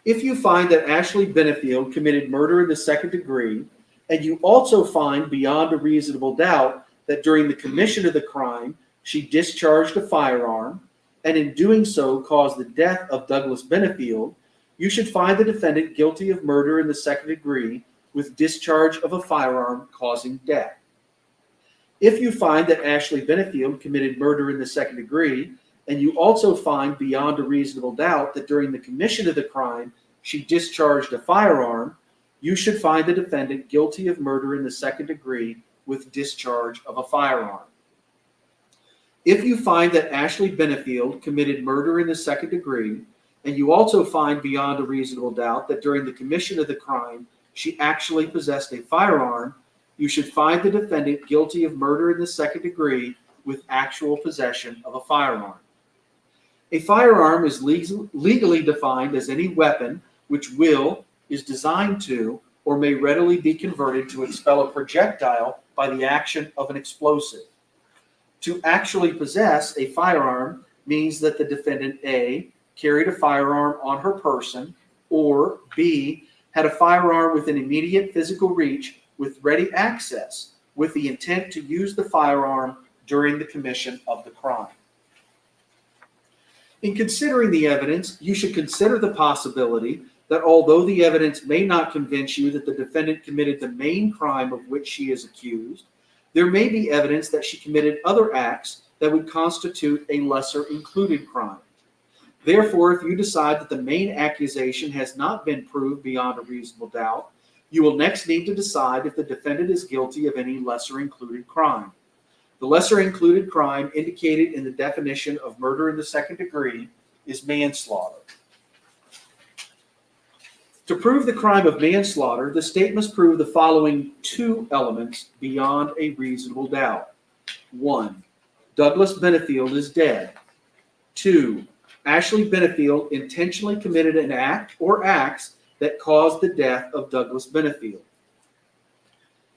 Speaker 7: If you find that Ashley Benefield committed murder in the second degree, and you also find beyond a reasonable doubt that during the commission of the crime, she discharged a firearm, and in doing so caused the death of Douglas Benefield, you should find the defendant guilty of murder in the second degree with discharge of a firearm causing death. If you find that Ashley Benefield committed murder in the second degree, and you also find beyond a reasonable doubt that during the commission of the crime she discharged a firearm, you should find the defendant guilty of murder in the second degree with discharge of a firearm. If you find that Ashley Benefield committed murder in the second degree, and you also find beyond a reasonable doubt that during the commission of the crime she actually possessed a firearm, you should find the defendant guilty of murder in the second degree with actual possession of a firearm. A firearm is legally defined as any weapon which is designed to, or may readily be converted to expel a projectile by the action of an explosive. To actually possess a firearm means that the defendant A, carried a firearm on her person, or B, had a firearm within immediate physical reach with ready access with the intent to use the firearm during the commission of the crime. In considering the evidence, you should consider the possibility that although the evidence may not convince you that the defendant committed the main crime of which she is accused, there may be evidence that she committed other acts that would constitute a lesser included crime. Therefore, if you decide that the main accusation has not been proved beyond a reasonable doubt, you will next need to decide if the defendant is guilty of any lesser included crime. The lesser included crime indicated in the definition of murder in the second degree is manslaughter. To prove the crime of manslaughter, the state must prove the following two elements beyond a reasonable doubt. 1. Douglas Benefield is dead. 2. Ashley Benefield intentionally committed an act or acts that caused the death of Douglas Benefield.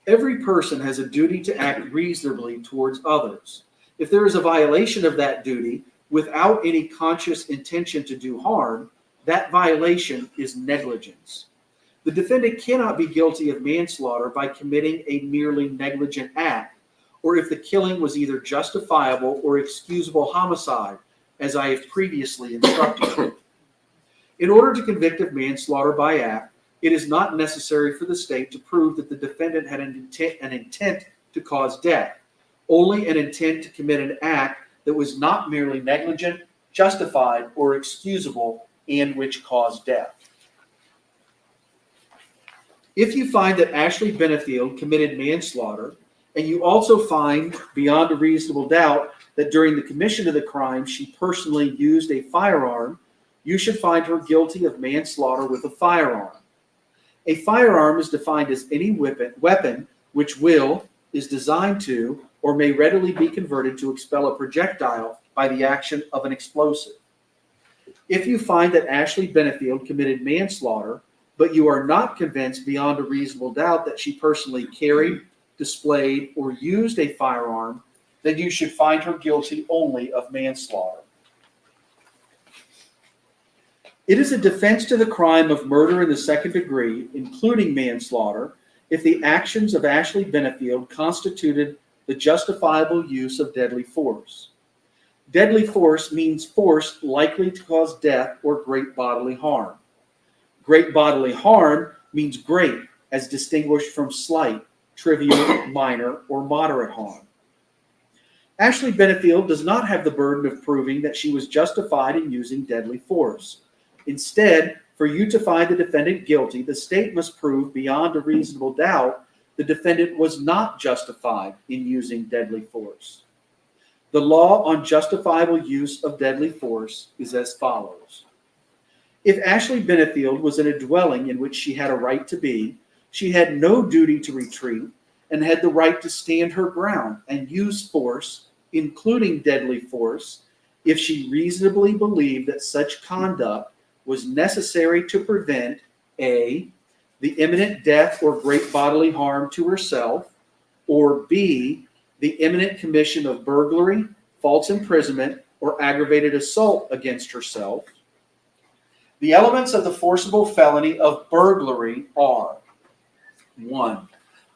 Speaker 7: Every person has a duty to act reasonably towards others. If there is a violation of that duty without any conscious intention to do harm, that violation is negligence. The defendant cannot be guilty of manslaughter by committing a merely negligent act, or if the killing was either justifiable or excusable homicide, as I have previously instructed. In order to convict of manslaughter by act, it is not necessary for the state to prove that the defendant had an intent to cause death, only an intent to commit an act that was not merely negligent, justified, or excusable, and which caused death. If you find that Ashley Benefield committed manslaughter, and you also find beyond a reasonable doubt that during the commission of the crime she personally used a firearm, you should find her guilty of manslaughter with a firearm. A firearm is defined as any weapon which is designed to, or may readily be converted to expel a projectile by the action of an explosive. If you find that Ashley Benefield committed manslaughter, but you are not convinced beyond a reasonable doubt that she personally carried, displayed, or used a firearm, then you should find her guilty only of manslaughter. It is a defense to the crime of murder in the second degree, including manslaughter, if the actions of Ashley Benefield constituted the justifiable use of deadly force. Deadly force means force likely to cause death or great bodily harm. Great bodily harm means great, as distinguished from slight, trivial, minor, or moderate harm. Ashley Benefield does not have the burden of proving that she was justified in using deadly force. Instead, for you to find the defendant guilty, the state must prove beyond a reasonable doubt the defendant was not justified in using deadly force. The law on justifiable use of deadly force is as follows. If Ashley Benefield was in a dwelling in which she had a right to be, she had no duty to retreat and had the right to stand her ground and use force, including deadly force, if she reasonably believed that such conduct was necessary to prevent A, the imminent death or great bodily harm to herself, or B, the imminent commission of burglary, false imprisonment, or aggravated assault against herself. The elements of the forcible felony of burglary are: 1.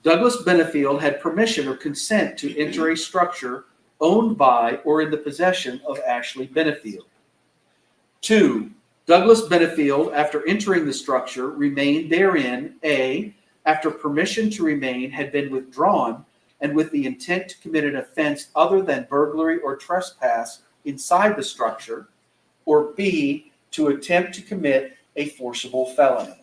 Speaker 7: Douglas Benefield had permission or consent to enter a structure owned by or in the possession of Ashley Benefield. 2. Douglas Benefield, after entering the structure, remained therein, A, after permission to remain had been withdrawn and with the intent to commit an offense other than burglary or trespass inside the structure, or B, to attempt to commit a forcible felony.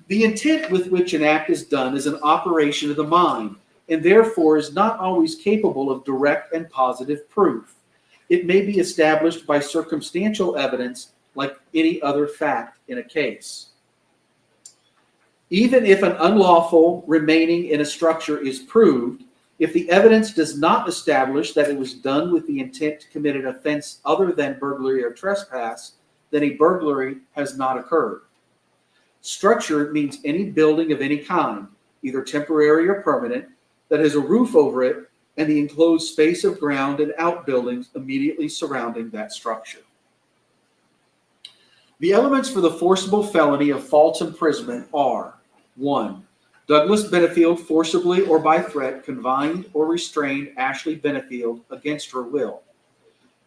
Speaker 7: The intent with which an act is done is an operation of the mind, and therefore is not always capable of direct and positive proof. It may be established by circumstantial evidence like any other fact in a case. Even if an unlawful remaining in a structure is proved, if the evidence does not establish that it was done with the intent to commit an offense other than burglary or trespass, then a burglary has not occurred. Structure means any building of any kind, either temporary or permanent, that has a roof over it and the enclosed space of ground and outbuildings immediately surrounding that structure. The elements for the forcible felony of false imprisonment are: 1. Douglas Benefield forcibly or by threat confined or restrained Ashley Benefield against her will.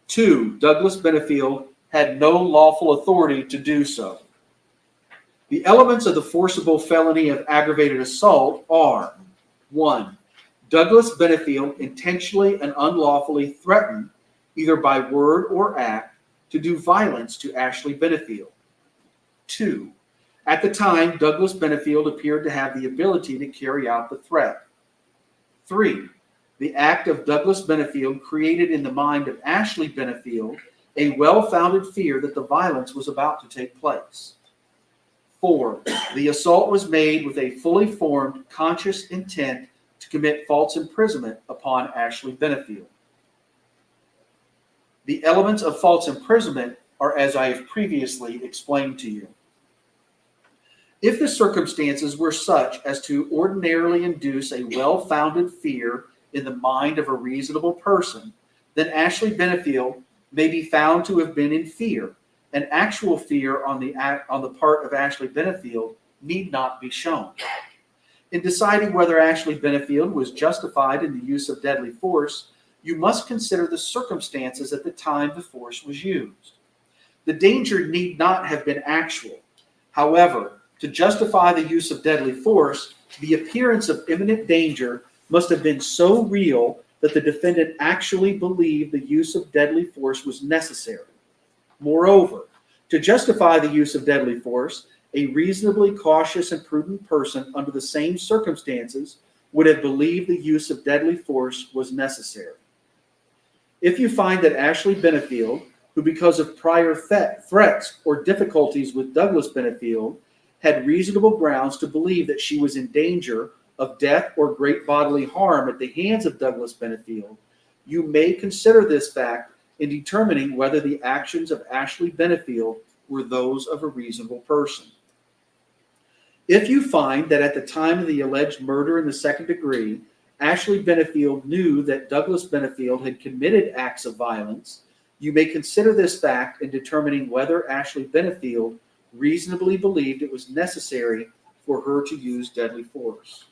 Speaker 7: 2. Douglas Benefield had no lawful authority to do so. The elements of the forcible felony of aggravated assault are: 1. Douglas Benefield intentionally and unlawfully threatened, either by word or act, to do violence to Ashley Benefield. 2. At the time, Douglas Benefield appeared to have the ability to carry out the threat. 3. The act of Douglas Benefield created in the mind of Ashley Benefield a well-founded fear that the violence was about to take place. 4. The assault was made with a fully formed, conscious intent to commit false imprisonment upon Ashley Benefield. The elements of false imprisonment are as I have previously explained to you. If the circumstances were such as to ordinarily induce a well-founded fear in the mind of a reasonable person, then Ashley Benefield may be found to have been in fear, and actual fear on the part of Ashley Benefield need not be shown. In deciding whether Ashley Benefield was justified in the use of deadly force, you must consider the circumstances at the time the force was used. The danger need not have been actual. However, to justify the use of deadly force, the appearance of imminent danger must have been so real that the defendant actually believed the use of deadly force was necessary. Moreover, to justify the use of deadly force, a reasonably cautious and prudent person under the same circumstances would have believed the use of deadly force was necessary. If you find that Ashley Benefield, who because of prior threats or difficulties with Douglas Benefield, had reasonable grounds to believe that she was in danger of death or great bodily harm at the hands of Douglas Benefield, you may consider this fact in determining whether the actions of Ashley Benefield were those of a reasonable person. If you find that at the time of the alleged murder in the second degree, Ashley Benefield knew that Douglas Benefield had committed acts of violence, you may consider this fact in determining whether Ashley Benefield reasonably believed it was necessary for her to use deadly force.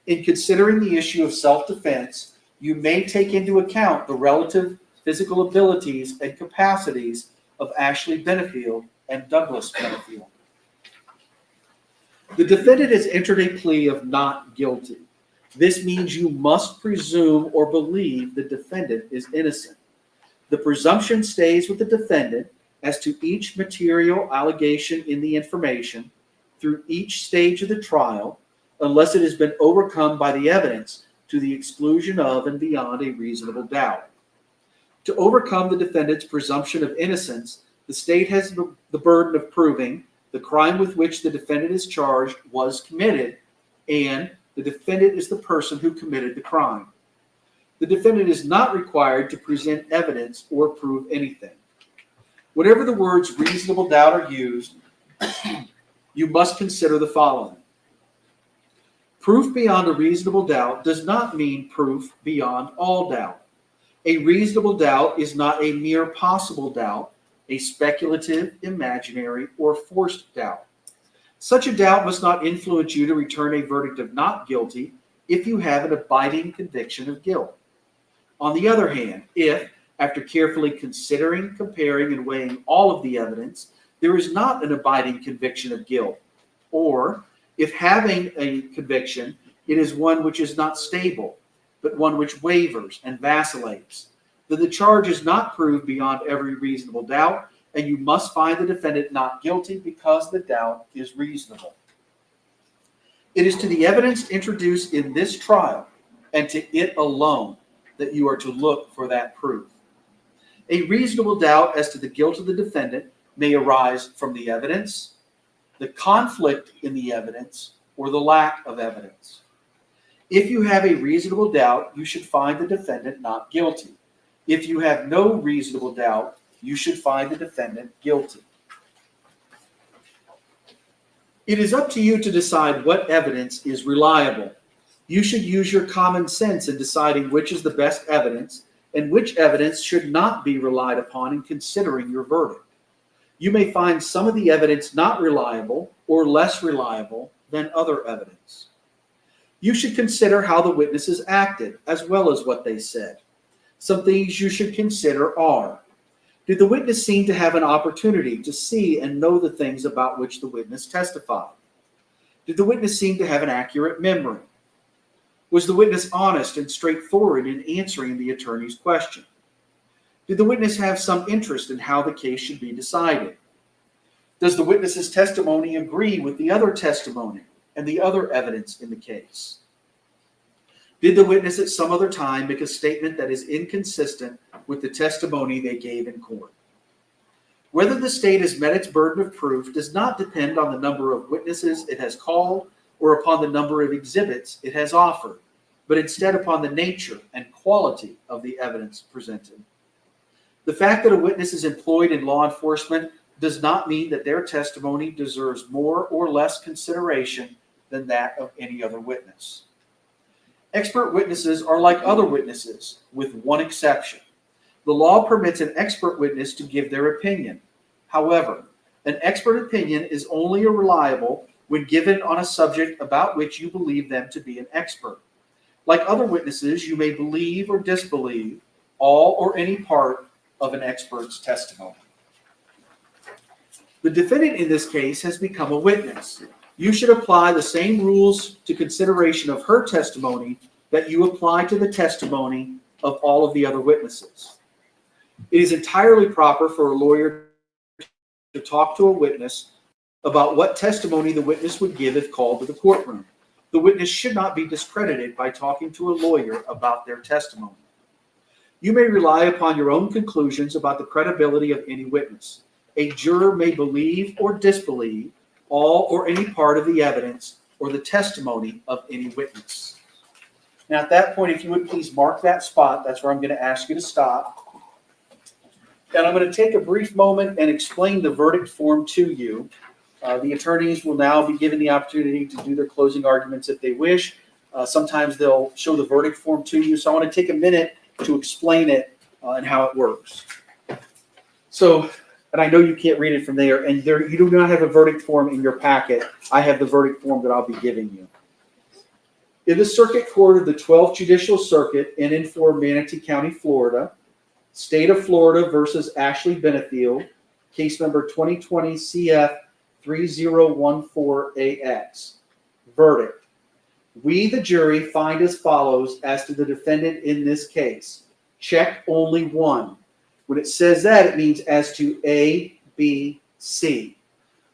Speaker 7: In considering the issue of self-defense, you may take into account the relative physical abilities and capacities of Ashley Benefield and Douglas Benefield. The defendant has entered a plea of not guilty. This means you must presume or believe the defendant is innocent. The presumption stays with the defendant as to each material allegation in the information through each stage of the trial, unless it has been overcome by the evidence to the exclusion of and beyond a reasonable doubt. To overcome the defendant's presumption of innocence, the state has the burden of proving the crime with which the defendant is charged was committed, and the defendant is the person who committed the crime. The defendant is not required to present evidence or prove anything. Whenever the words reasonable doubt are used, you must consider the following. Proof beyond a reasonable doubt does not mean proof beyond all doubt. A reasonable doubt is not a mere possible doubt, a speculative, imaginary, or forced doubt. Such a doubt must not influence you to return a verdict of not guilty if you have an abiding conviction of guilt. On the other hand, if, after carefully considering, comparing, and weighing all of the evidence, there is not an abiding conviction of guilt, or if having a conviction, it is one which is not stable, but one which wavers and vacillates, then the charge is not proved beyond every reasonable doubt, and you must find the defendant not guilty because the doubt is reasonable. It is to the evidence introduced in this trial, and to it alone, that you are to look for that proof. A reasonable doubt as to the guilt of the defendant may arise from the evidence, the conflict in the evidence, or the lack of evidence. If you have a reasonable doubt, you should find the defendant not guilty. If you have no reasonable doubt, you should find the defendant guilty. It is up to you to decide what evidence is reliable. You should use your common sense in deciding which is the best evidence and which evidence should not be relied upon in considering your verdict. You may find some of the evidence not reliable or less reliable than other evidence. You should consider how the witnesses acted as well as what they said. Some things you should consider are: did the witness seem to have an opportunity to see and know the things about which the witness testified? Did the witness seem to have an accurate memory? Was the witness honest and straightforward in answering the attorney's question? Did the witness have some interest in how the case should be decided? Does the witness's testimony agree with the other testimony and the other evidence in the case? Did the witness at some other time make a statement that is inconsistent with the testimony they gave in court? Whether the state has met its burden of proof does not depend on the number of witnesses it has called or upon the number of exhibits it has offered, but instead upon the nature and quality of the evidence presented. The fact that a witness is employed in law enforcement does not mean that their testimony deserves more or less consideration than that of any other witness. Expert witnesses are like other witnesses, with one exception. The law permits an expert witness to give their opinion. However, an expert opinion is only reliable when given on a subject about which you believe them to be an expert. Like other witnesses, you may believe or disbelieve all or any part of an expert's testimony. The defendant in this case has become a witness. You should apply the same rules to consideration of her testimony that you apply to the testimony of all of the other witnesses. It is entirely proper for a lawyer to talk to a witness about what testimony the witness would give if called to the courtroom. The witness should not be discredited by talking to a lawyer about their testimony. You may rely upon your own conclusions about the credibility of any witness. A juror may believe or disbelieve all or any part of the evidence or the testimony of any witness. Now, at that point, if you would please mark that spot, that's where I'm going to ask you to stop. And I'm going to take a brief moment and explain the verdict form to you. The attorneys will now be given the opportunity to do their closing arguments if they wish. Sometimes they'll show the verdict form to you. So I want to take a minute to explain it and how it works. So, and I know you can't read it from there, and there you do not have a verdict form in your packet. I have the verdict form that I'll be giving you. In the Circuit Court of the 12th Judicial Circuit in for Manatee County, Florida, State of Florida versus Ashley Benefield, case number 2020 CF 3014AX. Verdict. We, the jury, find as follows as to the defendant in this case. Check only one. When it says that, it means as to A, B, C.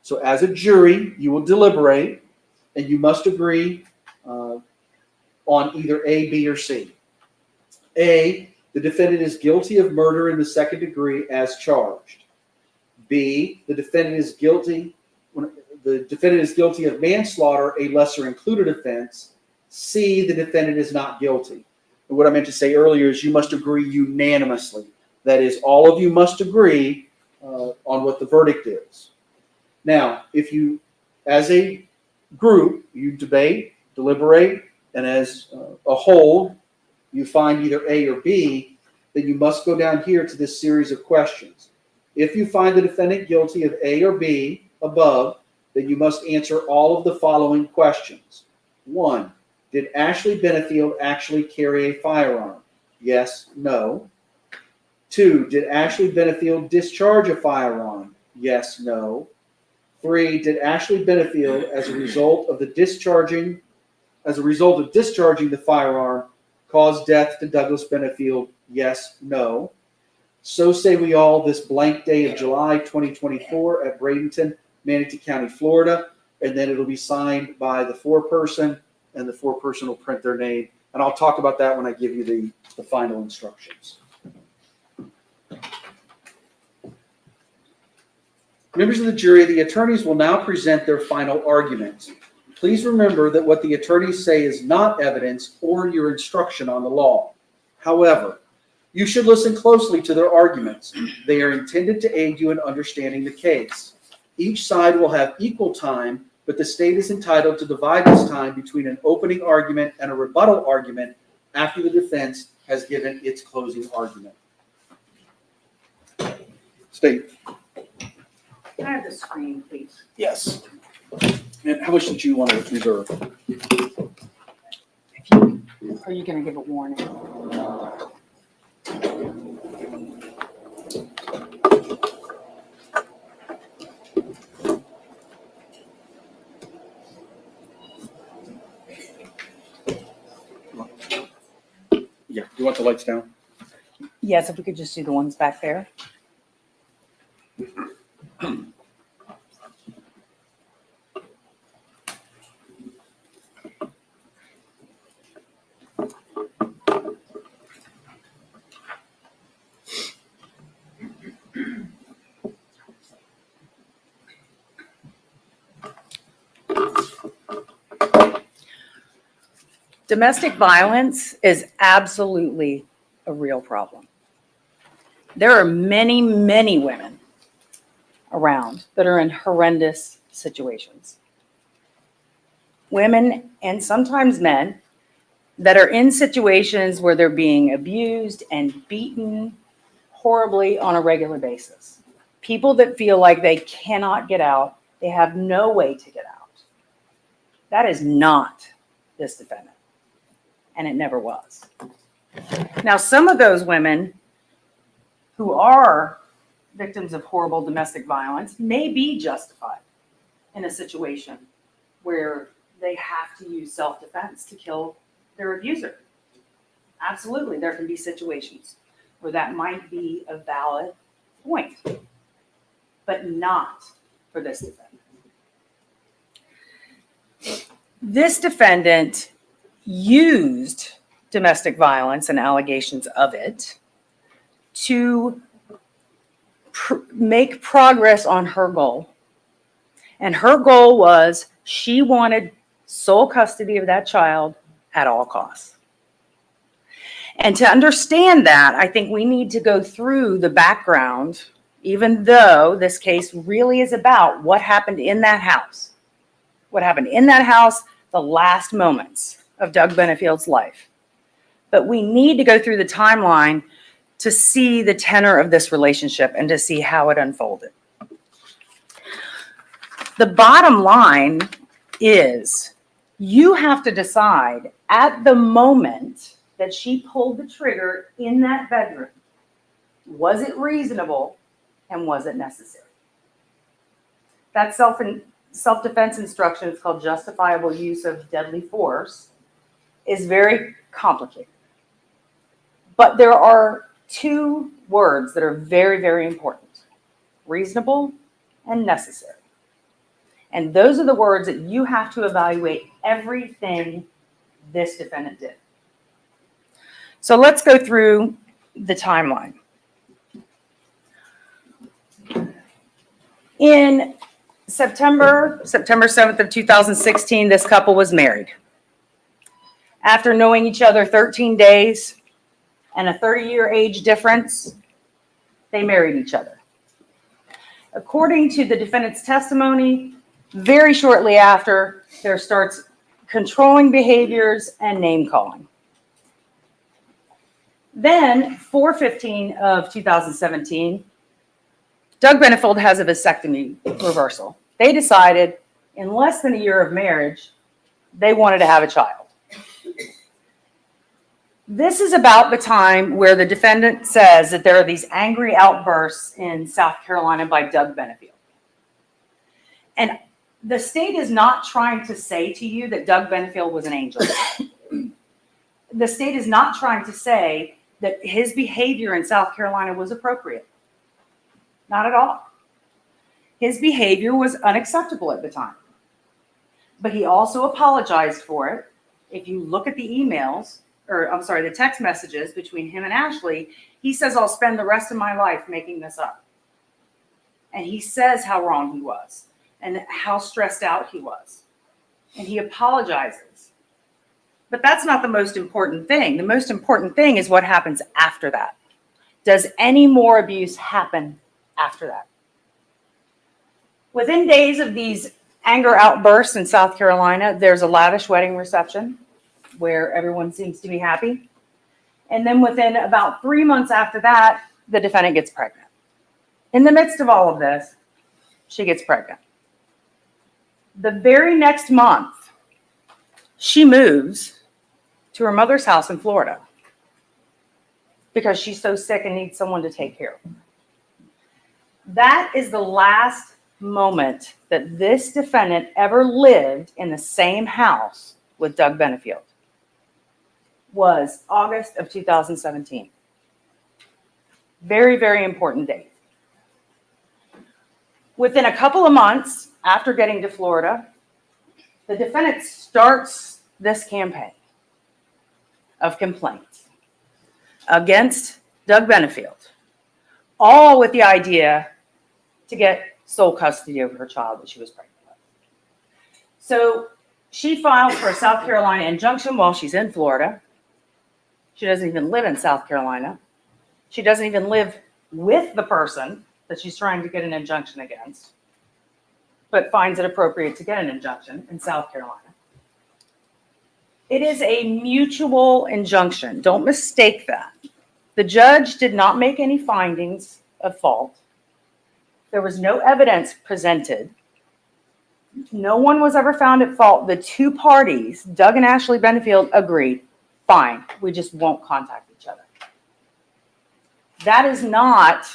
Speaker 7: So as a jury, you will deliberate, and you must agree on either A, B, or C. A, the defendant is guilty of murder in the second degree as charged. B, the defendant is guilty of manslaughter, a lesser included offense. C, the defendant is not guilty. And what I meant to say earlier is you must agree unanimously. That is, all of you must agree on what the verdict is. Now, if you, as a group, you debate, deliberate, and as a whole, you find either A or B, then you must go down here to this series of questions. If you find the defendant guilty of A or B above, then you must answer all of the following questions. 1, did Ashley Benefield actually carry a firearm? Yes, no. 2, did Ashley Benefield discharge a firearm? Yes, no. 3, did Ashley Benefield, as a result of discharging the firearm, cause death to Douglas Benefield? Yes, no. So say we all this blank day of July 2024 at Bradenton, Manatee County, Florida, and then it'll be signed by the foreperson, and the foreperson will print their name. And I'll talk about that when I give you the final instructions. Members of the jury, the attorneys will now present their final arguments. Please remember that what the attorneys say is not evidence or your instruction on the law. However, you should listen closely to their arguments. They are intended to aid you in understanding the case. Each side will have equal time, but the state is entitled to divide this time between an opening argument and a rebuttal argument after the defense has given its closing argument. State.
Speaker 2: Can I have the screen, please?
Speaker 7: Yes. And how much did you want to reserve?
Speaker 2: Are you going to give a warning?
Speaker 7: Yeah. Do you want the lights down?
Speaker 2: Yes, if we could just do the ones back there. Domestic violence is absolutely a real problem. There are many, many women around that are in horrendous situations. Women and sometimes men that are in situations where they're being abused and beaten horribly on a regular basis. People that feel like they cannot get out, they have no way to get out. That is not this defendant, and it never was. Now, some of those women who are victims of horrible domestic violence may be justified in a situation where they have to use self-defense to kill their abuser. Absolutely, there can be situations where that might be a valid point, but not for this defendant. This defendant used domestic violence and allegations of it to make progress on her goal. And her goal was she wanted sole custody of that child at all costs. And to understand that, I think we need to go through the background, even though this case really is about what happened in that house. What happened in that house, the last moments of Doug Benefield's life. But we need to go through the timeline to see the tenor of this relationship and to see how it unfolded. The bottom line is you have to decide at the moment that she pulled the trigger in that bedroom, was it reasonable and was it necessary? That self-defense instruction, it's called justifiable use of deadly force, is very complicated. But there are two words that are very, very important: reasonable and necessary. And those are the words that you have to evaluate everything this defendant did. So let's go through the timeline. In September 7th of 2016, this couple was married. After knowing each other 13 days and a 30-year age difference, they married each other. According to the defendant's testimony, very shortly after, there starts controlling behaviors and name calling. Then, 4/15 of 2017, Doug Benefield has a vasectomy reversal. They decided in less than a year of marriage, they wanted to have a child. This is about the time where the defendant says that there are these angry outbursts in South Carolina by Doug Benefield. And the state is not trying to say to you that Doug Benefield was an angel. The state is not trying to say that his behavior in South Carolina was appropriate. Not at all. His behavior was unacceptable at the time. But he also apologized for it. If you look at the emails, the text messages between him and Ashley, he says, "I'll spend the rest of my life making this up." And he says how wrong he was and how stressed out he was. And he apologizes. But that's not the most important thing. The most important thing is what happens after that. Does any more abuse happen after that? Within days of these anger outbursts in South Carolina, there's a lavish wedding reception where everyone seems to be happy. And then within about 3 months after that, the defendant gets pregnant. In the midst of all of this, she gets pregnant. The very next month, she moves to her mother's house in Florida because she's so sick and needs someone to take care of her. That is the last moment that this defendant ever lived in the same house with Doug Benefield. Was August of 2017. Very, very important date. Within a couple of months after getting to Florida, the defendant starts this campaign of complaints against Doug Benefield, all with the idea to get sole custody of her child that she was pregnant with. So she files for a South Carolina injunction while she's in Florida. She doesn't even live in South Carolina. She doesn't even live with the person that she's trying to get an injunction against, but finds it appropriate to get an injunction in South Carolina. It is a mutual injunction. Don't mistake that. The judge did not make any findings of fault. There was no evidence presented. No one was ever found at fault. The two parties, Doug and Ashley Benefield, agreed, fine, we just won't contact each other. That is not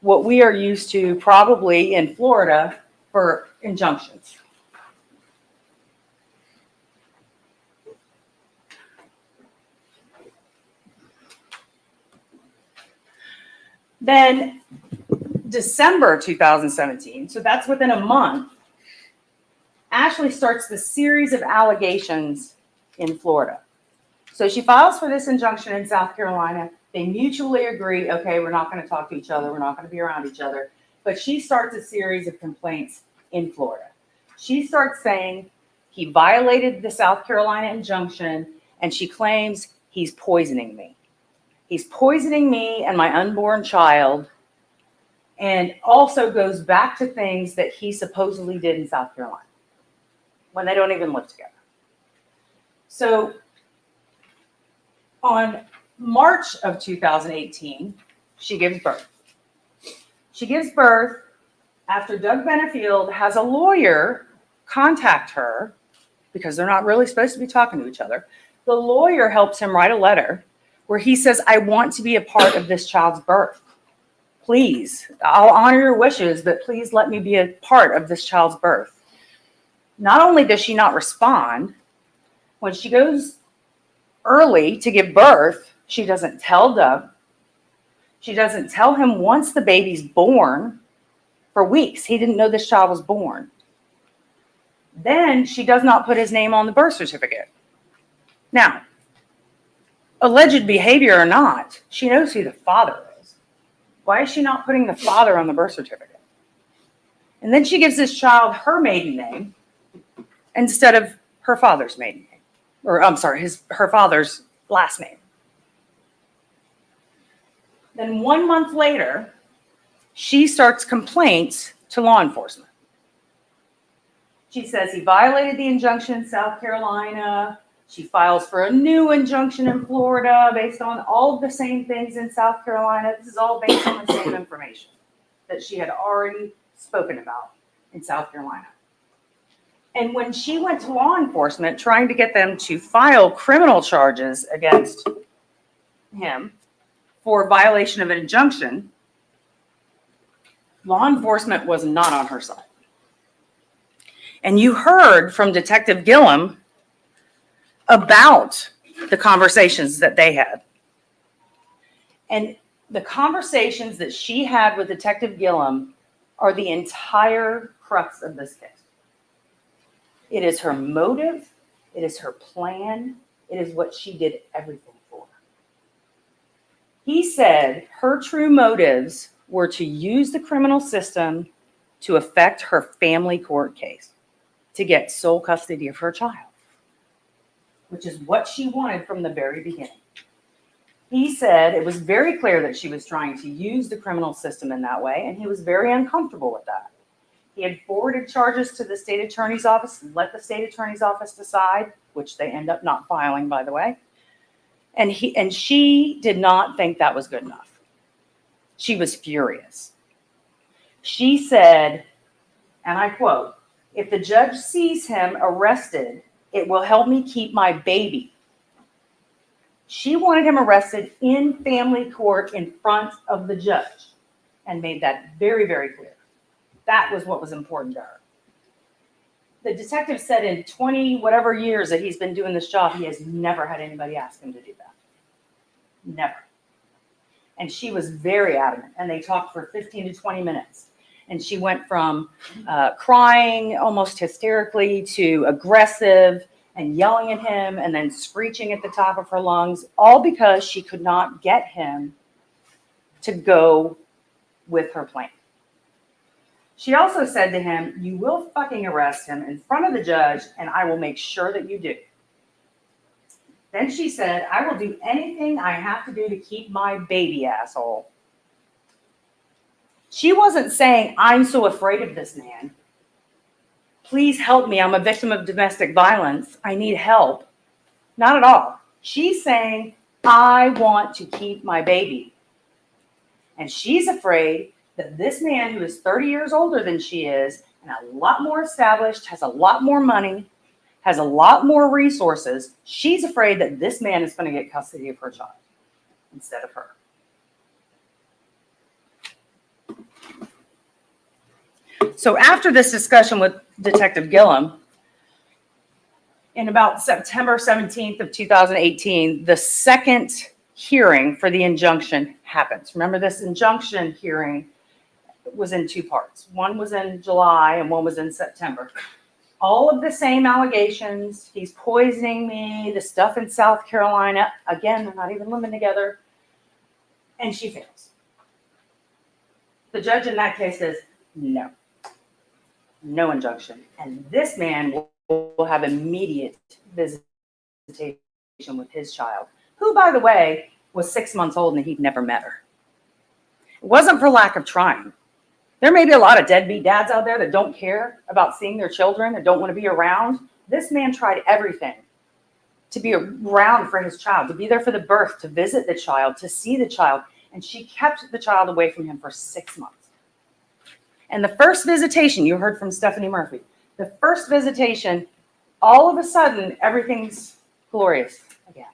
Speaker 2: what we are used to probably in Florida for injunctions. Then December 2017, so that's within a month, Ashley starts the series of allegations in Florida. So she files for this injunction in South Carolina. They mutually agree, okay, we're not going to talk to each other. We're not going to be around each other. But she starts a series of complaints in Florida. She starts saying he violated the South Carolina injunction, and she claims he's poisoning me. He's poisoning me and my unborn child, and also goes back to things that he supposedly did in South Carolina when they don't even live together. So on March of 2018, she gives birth. She gives birth after Doug Benefield has a lawyer contact her because they're not really supposed to be talking to each other. The lawyer helps him write a letter where he says, I want to be a part of this child's birth. Please, I'll honor your wishes, but please let me be a part of this child's birth. Not only does she not respond, when she goes early to give birth, she doesn't tell Doug. She doesn't tell him once the baby's born. For weeks, he didn't know this child was born. Then she does not put his name on the birth certificate. Now, alleged behavior or not, she knows who the father is. Why is she not putting the father on the birth certificate? And then she gives this child her maiden name instead of her father's maiden name. Or I'm sorry, her father's last name. Then 1 month later, she starts complaints to law enforcement. She says he violated the injunction in South Carolina. She files for a new injunction in Florida based on all of the same things in South Carolina. This is all based on the same information that she had already spoken about in South Carolina. And when she went to law enforcement trying to get them to file criminal charges against him for violation of an injunction, law enforcement was not on her side. And you heard from Detective Gillum about the conversations that they had. And the conversations that she had with Detective Gillum are the entire crux of this case. It is her motive. It is her plan. It is what she did everything for. He said her true motives were to use the criminal system to affect her family court case, to get sole custody of her child, which is what she wanted from the very beginning. He said it was very clear that she was trying to use the criminal system in that way, and he was very uncomfortable with that. He had forwarded charges to the state attorney's office, let the state attorney's office decide, which they end up not filing, by the way. And she did not think that was good enough. She was furious. She said, and I quote, "If the judge sees him arrested, it will help me keep my baby." She wanted him arrested in family court in front of the judge and made that very, very clear. That was what was important to her. The detective said in 20 whatever years that he's been doing this job, he has never had anybody ask him to do that. Never. And she was very adamant, and they talked for 15 to 20 minutes. And she went from crying almost hysterically to aggressive and yelling at him and then screeching at the top of her lungs, all because she could not get him to go with her plan. She also said to him, "You will fucking arrest him in front of the judge, and I will make sure that you do." Then she said, "I will do anything I have to do to keep my baby, asshole." She wasn't saying, "I'm so afraid of this man. Please help me. I'm a victim of domestic violence. I need help." Not at all. She's saying, "I want to keep my baby." And she's afraid that this man, who is 30 years older than she is, and a lot more established, has a lot more money, has a lot more resources, she's afraid that this man is going to get custody of her child instead of her. So after this discussion with Detective Gillum, in about September 17th of 2018, the second hearing for the injunction happens. Remember, this injunction hearing was in two parts. One was in July and one was in September. All of the same allegations. He's poisoning me, the stuff in South Carolina. Again, they're not even living together. And she fails. The judge in that case says, no injunction. And this man will have immediate visitation with his child, who, by the way, was 6 months old and he'd never met her. It wasn't for lack of trying. There may be a lot of deadbeat dads out there that don't care about seeing their children and don't want to be around. This man tried everything to be around for his child, to be there for the birth, to visit the child, to see the child. And she kept the child away from him for 6 months. And the first visitation, you heard from Stephanie Murphy, the first visitation, all of a sudden, everything's glorious again.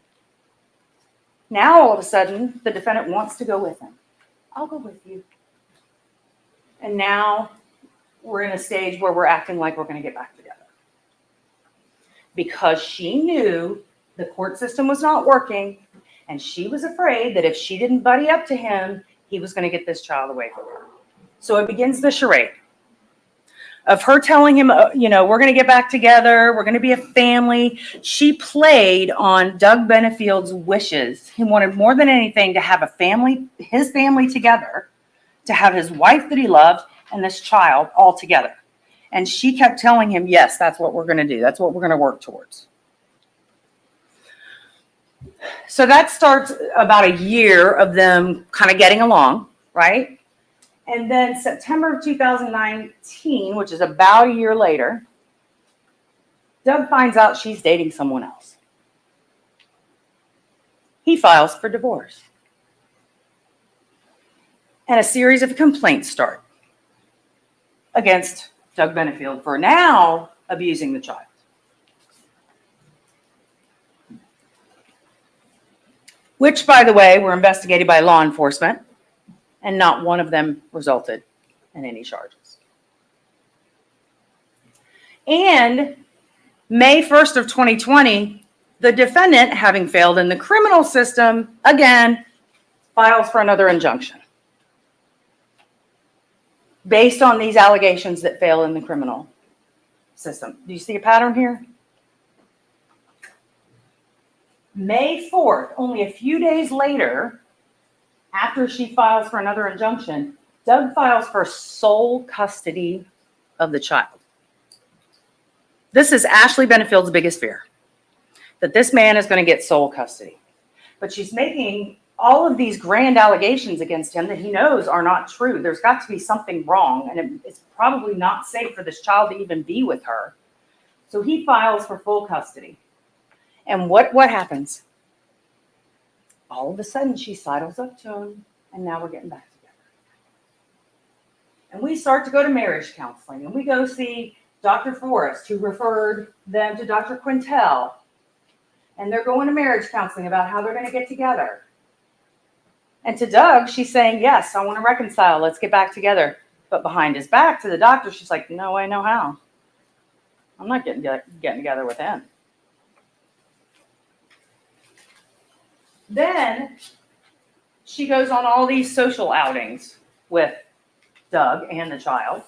Speaker 2: Now, all of a sudden, the defendant wants to go with him. I'll go with you. And now we're in a stage where we're acting like we're going to get back together. Because she knew the court system was not working, and she was afraid that if she didn't buddy up to him, he was going to get this child away from her. So it begins the charade of her telling him, we're going to get back together. We're going to be a family. She played on Doug Benefield's wishes. He wanted more than anything to have a family, his family together, to have his wife that he loved and this child all together. And she kept telling him, yes, that's what we're going to do. That's what we're going to work towards. So that starts about a year of them kind of getting along, right? And then September of 2019, which is about a year later, Doug finds out she's dating someone else. He files for divorce. And a series of complaints start against Doug Benefield for now abusing the child. Which, by the way, were investigated by law enforcement, and not one of them resulted in any charges. And May 1st of 2020, the defendant, having failed in the criminal system, again, files for another injunction based on these allegations that fail in the criminal system. Do you see a pattern here? May 4th, only a few days later, after she files for another injunction, Doug files for sole custody of the child. This is Ashley Benefield's biggest fear, that this man is going to get sole custody. But she's making all of these grand allegations against him that he knows are not true. There's got to be something wrong, and it's probably not safe for this child to even be with her. So he files for full custody. And what happens? All of a sudden, she sidles up to him, and now we're getting back together. And we start to go to marriage counseling, and we go see Dr. Forrest, who referred them to Dr. Quintel. And they're going to marriage counseling about how they're going to get together. And to Doug, she's saying, yes, I want to reconcile. Let's get back together. But behind his back to the doctor, she's like, no way, no how. I'm not getting together with him. Then she goes on all these social outings with Doug and the child.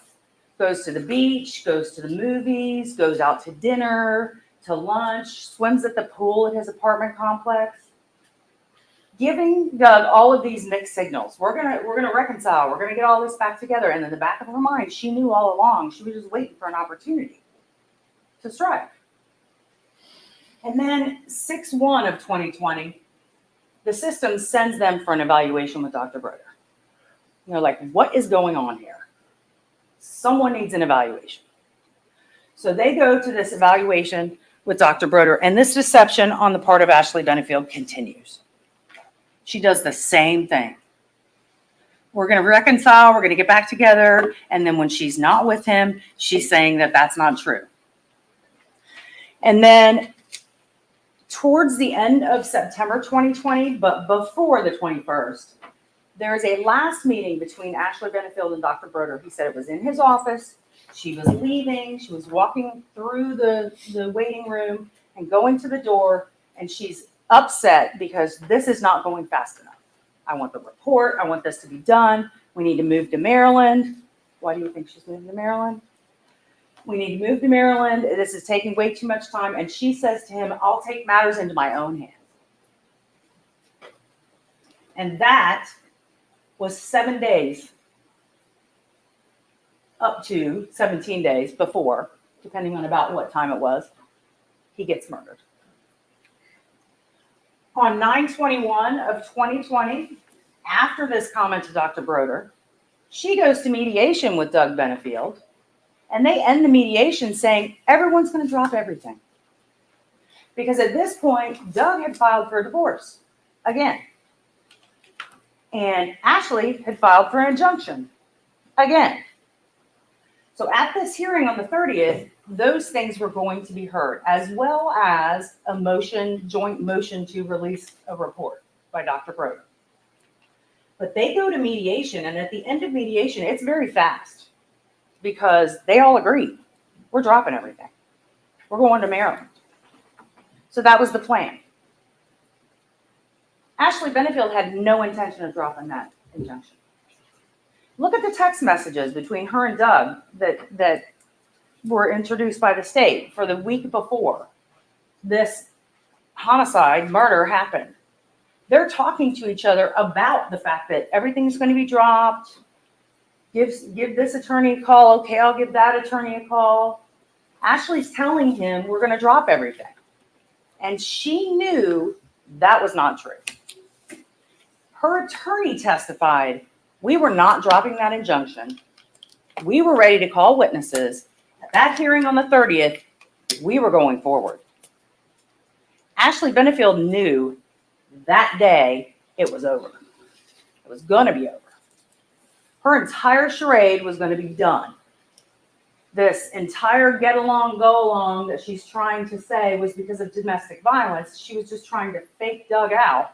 Speaker 2: Goes to the beach, goes to the movies, goes out to dinner, to lunch, swims at the pool at his apartment complex. Giving Doug all of these mixed signals. We're gonna reconcile. We're gonna get all this back together. And in the back of her mind, she knew all along. She was just waiting for an opportunity to strike. And then 6/1 of 2020, the system sends them for an evaluation with Dr. Broder. They're like, what is going on here? Someone needs an evaluation. So they go to this evaluation with Dr. Broder, and this deception on the part of Ashley Benefield continues. She does the same thing. We're going to reconcile, we're going to get back together, and then when she's not with him, she's saying that that's not true. And then towards the end of September 2020, but before the 21st, there is a last meeting between Ashley Benefield and Dr. Broder. He said it was in his office. She was leaving. She was walking through the waiting room and going to the door, and she's upset because this is not going fast enough. I want the report. I want this to be done. We need to move to Maryland. Why do you think she's moving to Maryland? We need to move to Maryland. This is taking way too much time. And she says to him, I'll take matters into my own hands. And that was 7 days, up to 17 days before, depending on about what time it was, he gets murdered. On 9/21 of 2020, after this comment to Dr. Broder, she goes to mediation with Doug Benefield, and they end the mediation saying, everyone's going to drop everything. Because at this point, Doug had filed for a divorce again. And Ashley had filed for an injunction again. So at this hearing on the 30th, those things were going to be heard, as well as a joint motion to release a report by Dr. Broder. But they go to mediation, and at the end of mediation, it's very fast because they all agree. We're dropping everything. We're going to Maryland. So that was the plan. Ashley Benefield had no intention of dropping that injunction. Look at the text messages between her and Doug that were introduced by the state for the week before this homicide, murder happened. They're talking to each other about the fact that everything's going to be dropped. Give this attorney a call. Okay, I'll give that attorney a call. Ashley's telling him we're going to drop everything. And she knew that was not true. Her attorney testified, we were not dropping that injunction. We were ready to call witnesses. At that hearing on the 30th, we were going forward. Ashley Benefield knew that day it was over. It was going to be over. Her entire charade was going to be done. This entire get along, go along that she's trying to say was because of domestic violence. She was just trying to fake Doug out.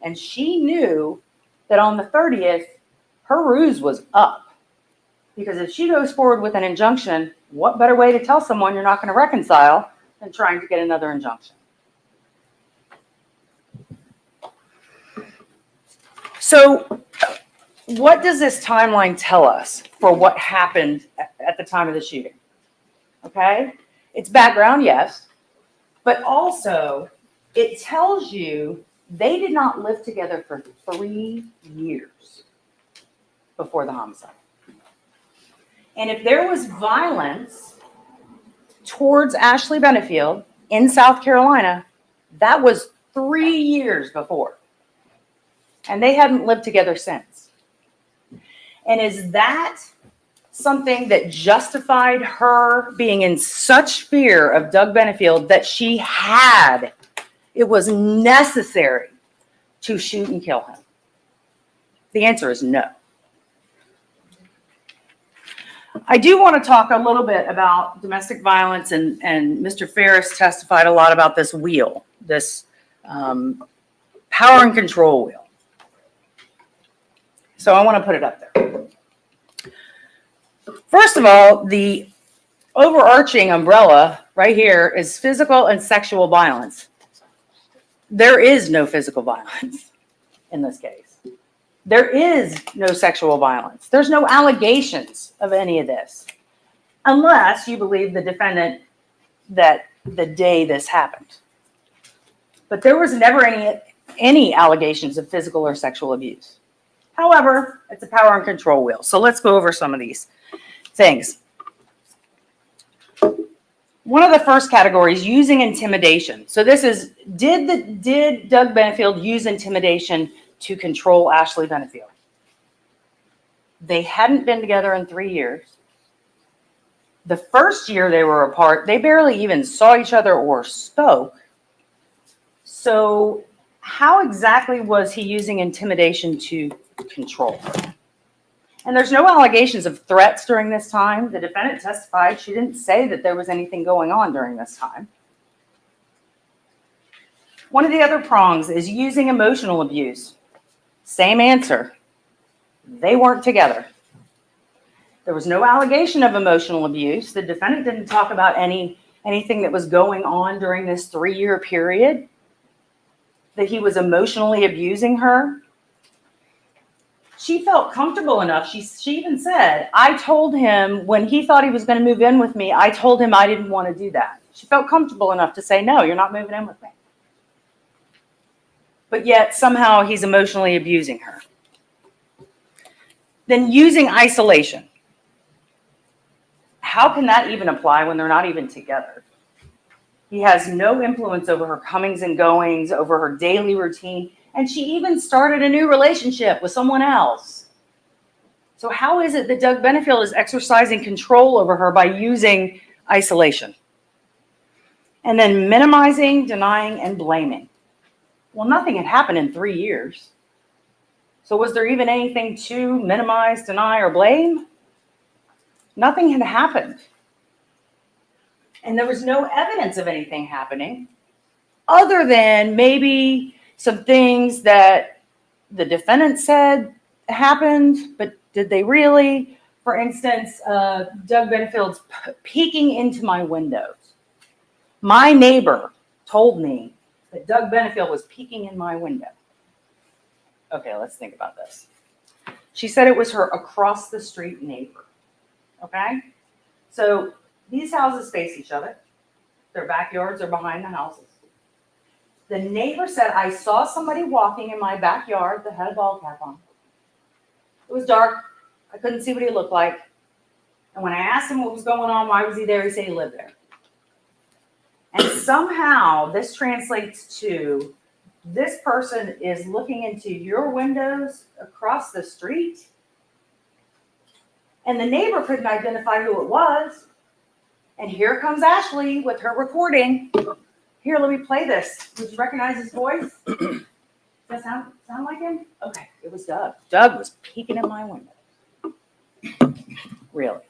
Speaker 2: And she knew that on the 30th, her ruse was up. Because if she goes forward with an injunction, what better way to tell someone you're not going to reconcile than trying to get another injunction? So what does this timeline tell us for what happened at the time of the shooting? Okay? It's background, yes. But also, it tells you they did not live together for 3 years. before the homicide. And if there was violence towards Ashley Benefield in South Carolina, that was 3 years before. And they hadn't lived together since. And is that something that justified her being in such fear of Doug Benefield that it was necessary to shoot and kill him? The answer is no. I do want to talk a little bit about domestic violence, and Mr. Ferris testified a lot about this wheel, this power and control wheel. So I want to put it up there. First of all, the overarching umbrella right here is physical and sexual violence. There is no physical violence in this case. There is no sexual violence. There's no allegations of any of this, unless you believe the defendant that the day this happened. But there was never any allegations of physical or sexual abuse. However, it's a power and control wheel. So let's go over some of these things. One of the first categories, using intimidation. So this is, did Doug Benefield use intimidation to control Ashley Benefield? They hadn't been together in 3 years. The first year they were apart, they barely even saw each other or spoke. So how exactly was he using intimidation to control her? And there's no allegations of threats during this time. The defendant testified she didn't say that there was anything going on during this time. One of the other prongs is using emotional abuse. Same answer. They weren't together. There was no allegation of emotional abuse. The defendant didn't talk about anything that was going on during this 3-year period, that he was emotionally abusing her. She felt comfortable enough. She even said, I told him when he thought he was going to move in with me, I told him I didn't want to do that. She felt comfortable enough to say, no, you're not moving in with me. But yet somehow he's emotionally abusing her. Then using isolation. How can that even apply when they're not even together? He has no influence over her comings and goings, over her daily routine. And she even started a new relationship with someone else. So how is it that Doug Benefield is exercising control over her by using isolation? And then minimizing, denying, and blaming. Well, nothing had happened in 3 years. So was there even anything to minimize, deny, or blame? Nothing had happened. And there was no evidence of anything happening other than maybe some things that the defendant said happened, but did they really? For instance, Doug Benefield's peeking into my windows. My neighbor told me that Doug Benefield was peeking in my window. Okay, let's think about this. She said it was her across the street neighbor. Okay? So these houses face each other. Their backyards are behind the houses. The neighbor said, I saw somebody walking in my backyard that had a ball cap on. It was dark. I couldn't see what he looked like. And when I asked him what was going on, why was he there, he said he lived there. And somehow this translates to this person is looking into your windows across the street. And the neighbor couldn't identify who it was. And here comes Ashley with her recording. Here, let me play this. Did you recognize his voice? Does that sound like him? Okay, it was Doug. Doug was peeking in my window. Really.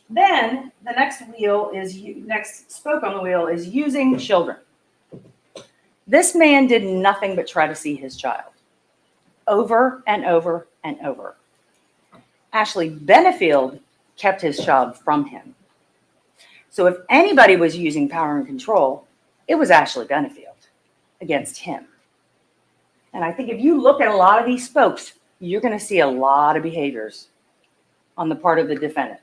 Speaker 2: Then the next spoke on the wheel is using children. This man did nothing but try to see his child over and over and over. Ashley Benefield kept his child from him. So if anybody was using power and control, it was Ashley Benefield against him. And I think if you look at a lot of these spokes, you're going to see a lot of behaviors on the part of the defendant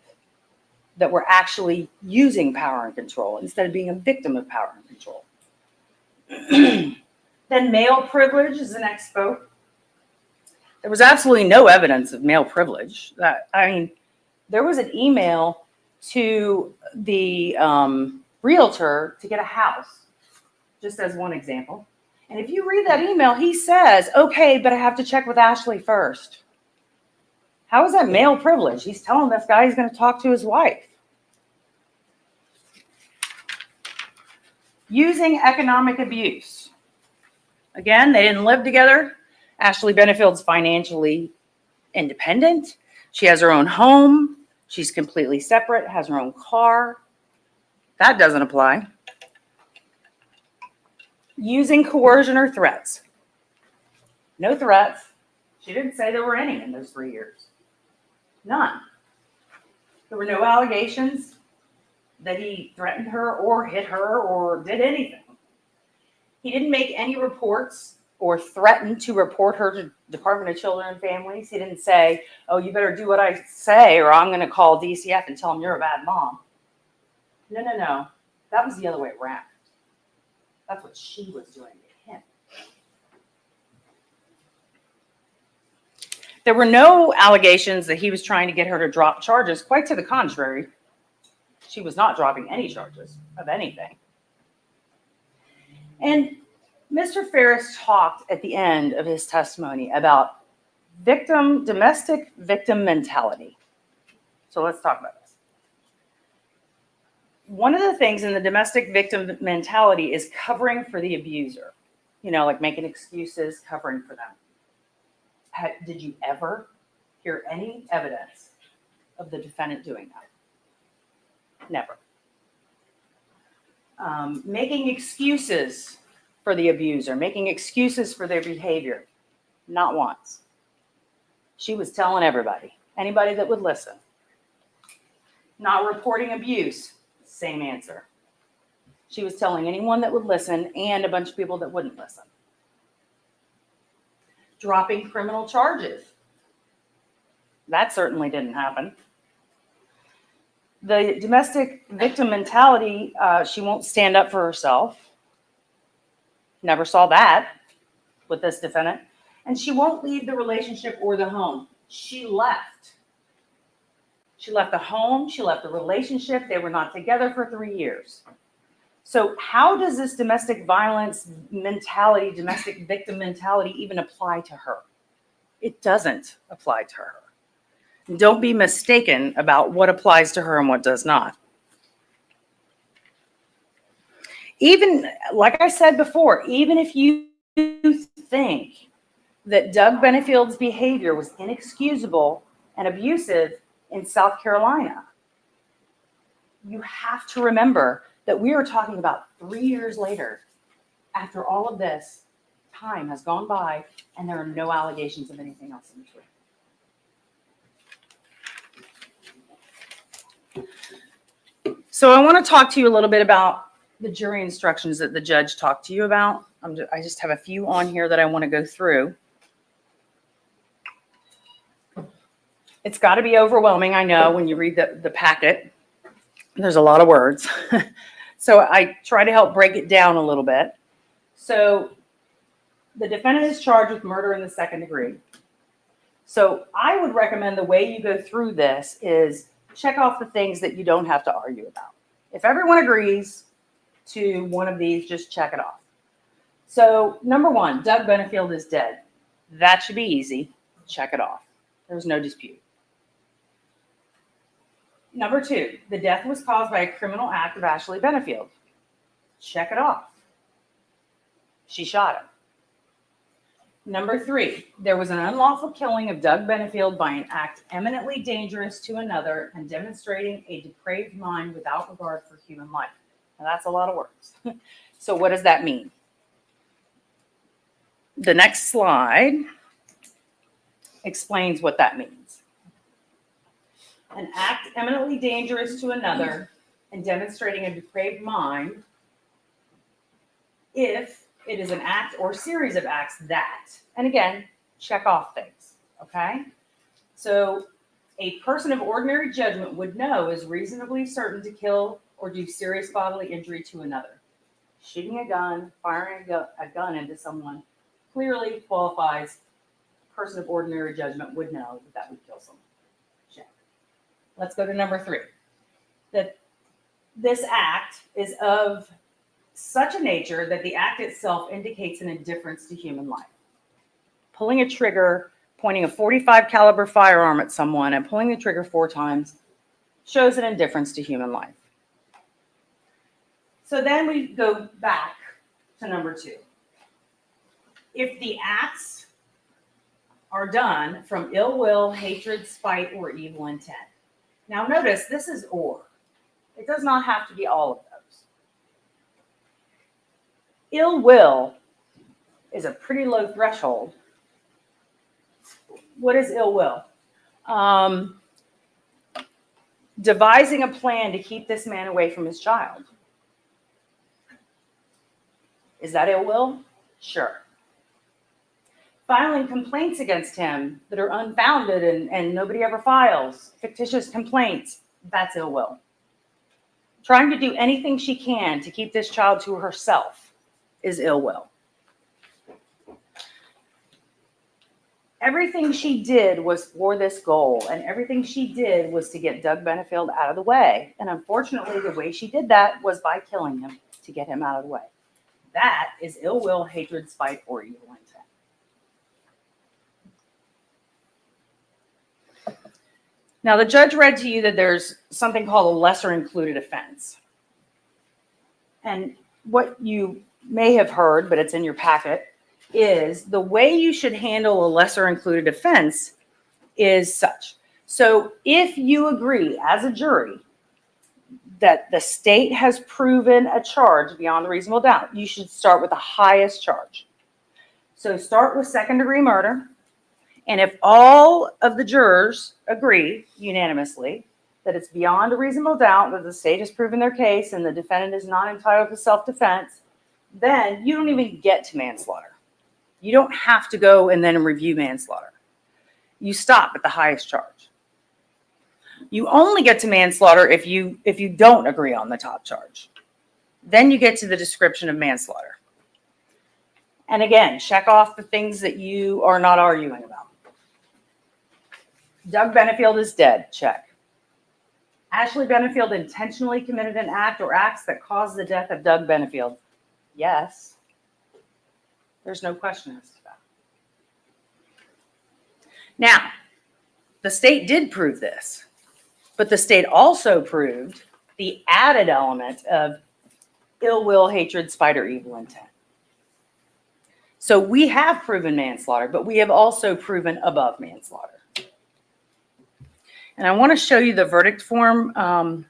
Speaker 2: that were actually using power and control instead of being a victim of power and control. Then male privilege is the next spoke. There was absolutely no evidence of male privilege. There was an email to the realtor to get a house, just as one example. And if you read that email, he says, okay, but I have to check with Ashley first. How is that male privilege? He's telling this guy he's going to talk to his wife. Using economic abuse. Again, they didn't live together. Ashley Benefield's financially independent. She has her own home. She's completely separate, has her own car. That doesn't apply. Using coercion or threats. No threats. She didn't say there were any in those 3 years. None. There were no allegations that he threatened her or hit her or did anything. He didn't make any reports or threaten to report her to Department of Children and Families. He didn't say, oh, you better do what I say or I'm going to call DCF and tell them you're a bad mom. No. That was the other way around. That's what she was doing to him. There were no allegations that he was trying to get her to drop charges. Quite to the contrary. She was not dropping any charges of anything. And Mr. Ferris talked at the end of his testimony about domestic victim mentality. So let's talk about this. One of the things in the domestic victim mentality is covering for the abuser. Like making excuses, covering for them. Did you ever hear any evidence of the defendant doing that? Never. Making excuses for the abuser, making excuses for their behavior. Not once. She was telling everybody, anybody that would listen. Not reporting abuse, same answer. She was telling anyone that would listen and a bunch of people that wouldn't listen. Dropping criminal charges. That certainly didn't happen. The domestic victim mentality, she won't stand up for herself. Never saw that with this defendant. And she won't leave the relationship or the home. She left. She left the home. She left the relationship. They were not together for 3 years. So how does this domestic violence mentality, domestic victim mentality even apply to her? It doesn't apply to her. Don't be mistaken about what applies to her and what does not. Even, like I said before, even if you think that Doug Benefield's behavior was inexcusable and abusive in South Carolina, you have to remember that we are talking about 3 years later, after all of this time has gone by, and there are no allegations of anything else in between. So I want to talk to you a little bit about the jury instructions that the judge talked to you about. I just have a few on here that I want to go through. It's got to be overwhelming, I know, when you read the packet. There's a lot of words. So I try to help break it down a little bit. So the defendant is charged with murder in the second degree. So I would recommend the way you go through this is check off the things that you don't have to argue about. If everyone agrees to one of these, just check it off. So number 1, Doug Benefield is dead. That should be easy. Check it off. There's no dispute. Number 2, the death was caused by a criminal act of Ashley Benefield. Check it off. She shot him. Number 3, there was an unlawful killing of Doug Benefield by an act eminently dangerous to another and demonstrating a depraved mind without regard for human life. Now that's a lot of words. So what does that mean? The next slide explains what that means. An act eminently dangerous to another and demonstrating a depraved mind if it is an act or series of acts that, and again, check off things, okay? So a person of ordinary judgment would know is reasonably certain to kill or do serious bodily injury to another. Shooting a gun, firing a gun into someone clearly qualifies person of ordinary judgment would know that that would kill someone. Check. Let's go to number 3. That this act is of such a nature that the act itself indicates an indifference to human life. Pulling a trigger, pointing a .45 caliber firearm at someone and pulling the trigger 4 times shows an indifference to human life. So then we go back to number 2. If the acts are done from ill will, hatred, spite, or evil intent. Now notice this is or. It does not have to be all of those. Ill will is a pretty low threshold. What is ill will? Devising a plan to keep this man away from his child. Is that ill will? Sure. Filing complaints against him that are unfounded and nobody ever files, fictitious complaints, that's ill will. Trying to do anything she can to keep this child to herself is ill will. Everything she did was for this goal, and everything she did was to get Doug Benefield out of the way. And unfortunately, the way she did that was by killing him to get him out of the way. That is ill will, hatred, spite, or evil intent. Now, the judge read to you that there's something called a lesser included offense. And what you may have heard, but it's in your packet, is the way you should handle a lesser included offense is such. So if you agree as a jury that the state has proven a charge beyond a reasonable doubt, you should start with the highest charge. So start with second-degree murder. And if all of the jurors agree unanimously that it's beyond a reasonable doubt that the state has proven their case and the defendant is not entitled to self-defense, then you don't even get to manslaughter. You don't have to go and then review manslaughter. You stop at the highest charge. You only get to manslaughter if you don't agree on the top charge. Then you get to the description of manslaughter. And again, check off the things that you are not arguing about. Doug Benefield is dead. Check. Ashley Benefield intentionally committed an act or acts that caused the death of Doug Benefield. Yes. There's no question as to that. Now, the state did prove this, but the state also proved the added element of ill will, hatred, spite, or evil intent. So we have proven manslaughter, but we have also proven above manslaughter. And I want to show you the verdict form, and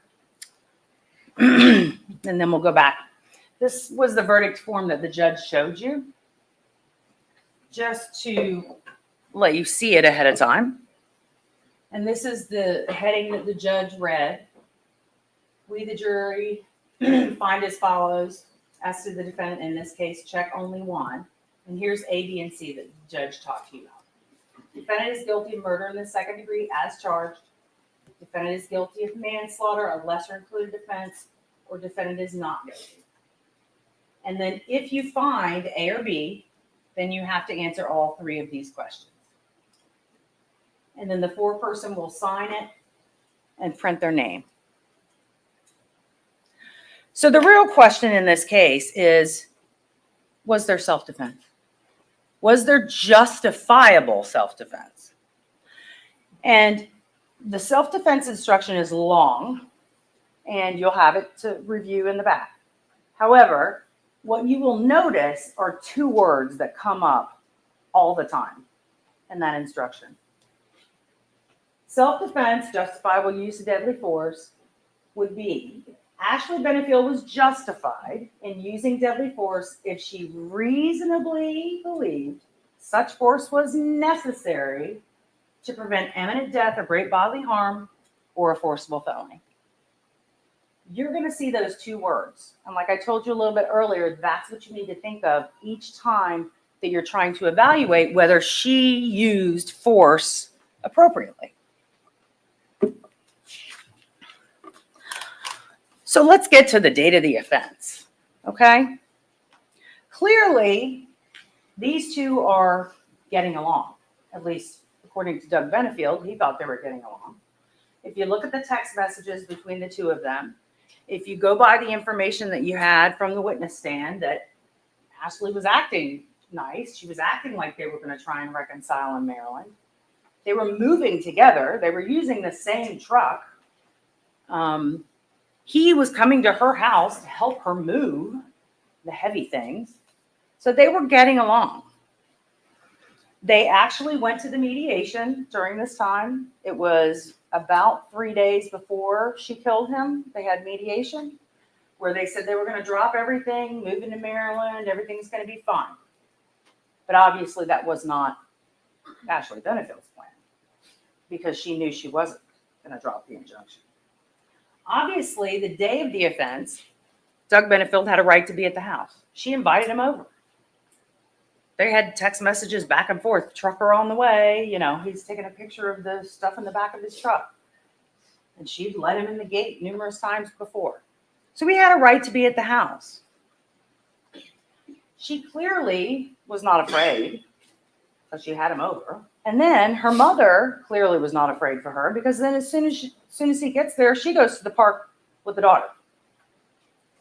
Speaker 2: then we'll go back. This was the verdict form that the judge showed you, just to let you see it ahead of time. And this is the heading that the judge read. We, the jury, find as follows. As to the defendant, in this case, check only one. And here's A, B, and C that the judge talked to you about. Defendant is guilty of murder in the second degree as charged. Defendant is guilty of manslaughter, a lesser included offense, or defendant is not guilty. And then if you find A or B, then you have to answer all 3 of these questions. And then the foreperson will sign it and print their name. So the real question in this case is, was there self-defense? Was there justifiable self-defense? And the self-defense instruction is long, and you'll have it to review in the back. However, what you will notice are 2 words that come up all the time in that instruction. Self-defense, justifiable use of deadly force, would be Ashley Benefield was justified in using deadly force if she reasonably believed such force was necessary to prevent imminent death or great bodily harm or a forcible felony. You're going to see those 2 words. And like I told you a little bit earlier, that's what you need to think of each time that you're trying to evaluate whether she used force appropriately. So let's get to the date of the offense, okay? Clearly, these 2 are getting along. At least according to Doug Benefield, he thought they were getting along. If you look at the text messages between the two of them, if you go by the information that you had from the witness stand that Ashley was acting nice, she was acting like they were going to try and reconcile in Maryland. They were moving together. They were using the same truck. He was coming to her house to help her move the heavy things. So they were getting along. They actually went to the mediation during this time. It was about 3 days before she killed him. They had mediation where they said they were going to drop everything, move into Maryland, everything's going to be fine. But obviously that was not Ashley Benefield's plan because she knew she wasn't going to drop the injunction. Obviously, the day of the offense, Doug Benefield had a right to be at the house. She invited him over. They had text messages back and forth, trucker on the way, he's taking a picture of the stuff in the back of his truck. And she'd let him in the gate numerous times before. So he had a right to be at the house. She clearly was not afraid because she had him over. And then her mother clearly was not afraid for her because then as soon as he gets there, she goes to the park with the daughter.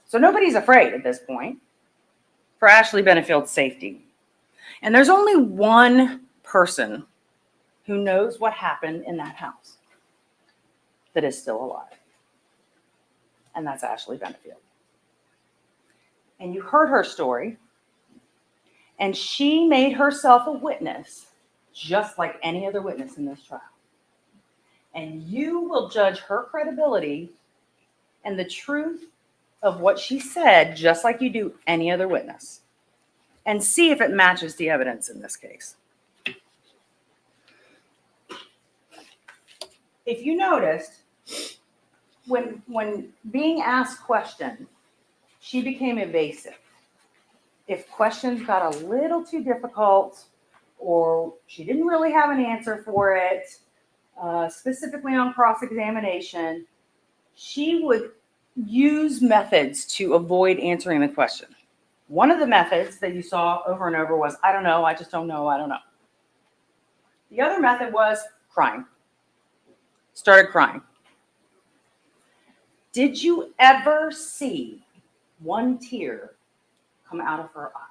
Speaker 2: So nobody's afraid at this point for Ashley Benefield's safety. And there's only one person who knows what happened in that house that is still alive. And that's Ashley Benefield. And you heard her story. And she made herself a witness just like any other witness in this trial. And you will judge her credibility and the truth of what she said just like you do any other witness. And see if it matches the evidence in this case. If you noticed, when being asked questions, she became evasive. If questions got a little too difficult or she didn't really have an answer for it, specifically on cross-examination, she would use methods to avoid answering the question. One of the methods that you saw over and over was, I don't know, I just don't know, I don't know. The other method was crying. Started crying. Did you ever see one tear come out of her eyes?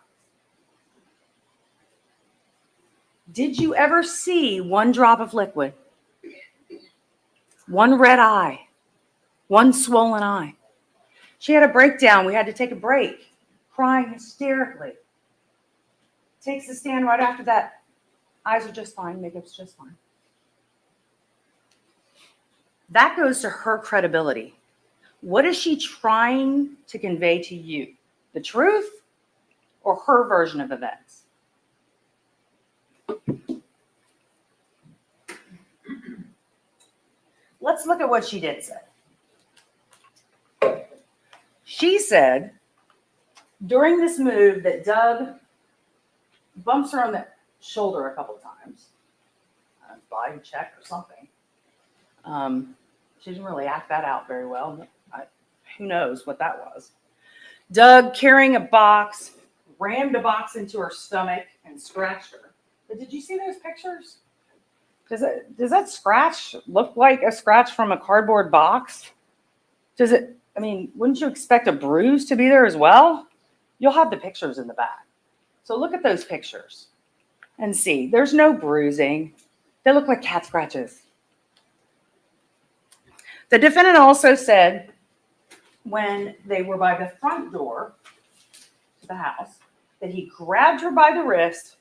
Speaker 2: Did you ever see one drop of liquid? One red eye? One swollen eye? She had a breakdown. We had to take a break. Crying hysterically. Takes the stand right after that. Eyes are just fine. Makeup's just fine. That goes to her credibility. What is she trying to convey to you? The truth or her version of events? Let's look at what she did say. She said during this move that Doug bumps her on the shoulder a couple times, body check or something. She didn't really act that out very well. Who knows what that was. Doug carrying a box, rammed a box into her stomach and scratched her. But did you see those pictures? Does that scratch look like a scratch from a cardboard box? Wouldn't you expect a bruise to be there as well? You'll have the pictures in the back. So look at those pictures and see. There's no bruising. They look like cat scratches. The defendant also said when they were by the front door to the house that he grabbed her by the wrist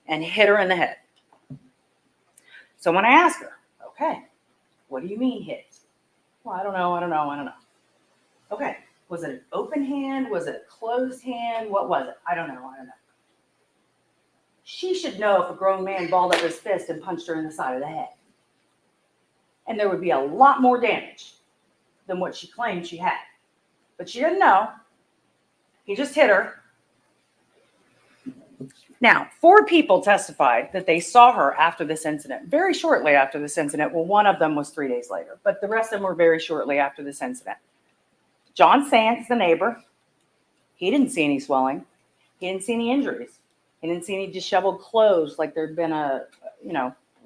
Speaker 2: and hit her in the head. So when I asked her, okay, what do you mean hit? Well, I don't know. Okay, was it an open hand? Was it a closed hand? What was it? I don't know. She should know if a grown man balled up his fist and punched her in the side of the head. And there would be a lot more damage than what she claimed she had. But she didn't know. He just hit her. Now, 4 people testified that they saw her after this incident, very shortly after this incident. Well, one of them was 3 days later, but the rest of them were very shortly after this incident. John Sands, the neighbor, he didn't see any swelling. He didn't see any injuries. He didn't see any disheveled clothes like there'd been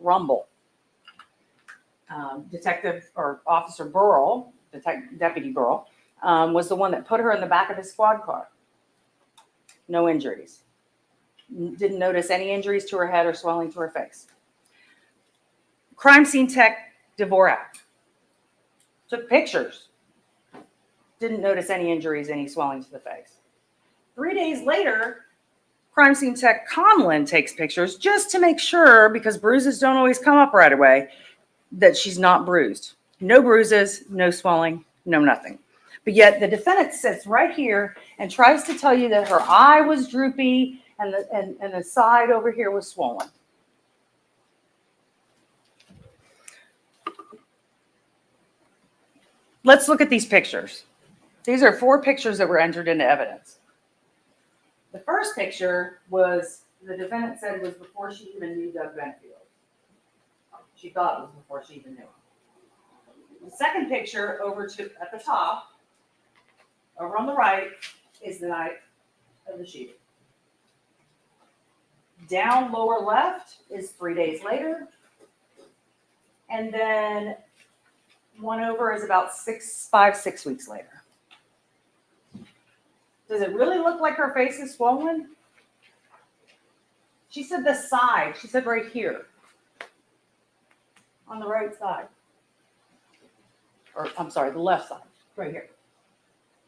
Speaker 2: rumble. Detective or Officer Burrell, Deputy Burrell, was the one that put her in the back of his squad car. No injuries. Didn't notice any injuries to her head or swelling to her face. Crime scene tech Dvorak took pictures. Didn't notice any injuries, any swelling to the face. 3 days later, crime scene tech Conlon takes pictures just to make sure, because bruises don't always come up right away, that she's not bruised. No bruises, no swelling, no nothing. But yet the defendant sits right here and tries to tell you that her eye was droopy and the side over here was swollen. Let's look at these pictures. These are 4 pictures that were entered into evidence. The first picture was, the defendant said, was before she even knew Doug Benefield. She thought it was before she even knew him. The second picture over to at the top, over on the right, is the night of the shooting. Down lower left is 3 days later. And then one over is about 6 weeks later. Does it really look like her face is swollen? She said the side. She said right here. On the right side. Or, I'm sorry, the left side. Right here.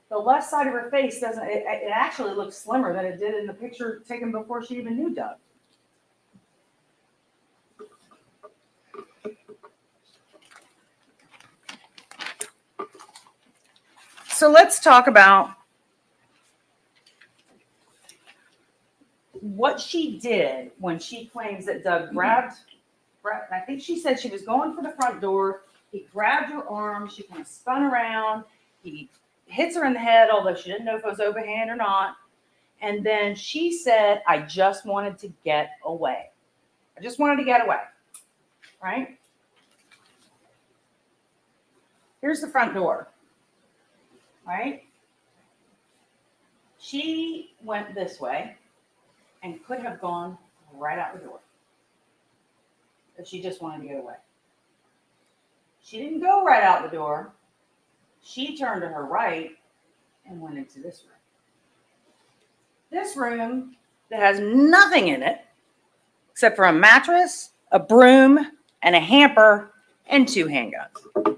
Speaker 2: The left side of her face doesn't, it actually looks slimmer than it did in the picture taken before she even knew Doug. So let's talk about what she did when she claims that Doug grabbed, I think she said she was going for the front door. He grabbed her arm. She kind of spun around. He hits her in the head, although she didn't know if it was overhand or not. And then she said, I just wanted to get away. I just wanted to get away. Right? Here's the front door. Right? She went this way and could have gone right out the door. But she just wanted to get away. She didn't go right out the door. She turned to her right and went into this room. This room that has nothing in it except for a mattress, a broom, and a hamper, and 2 handguns.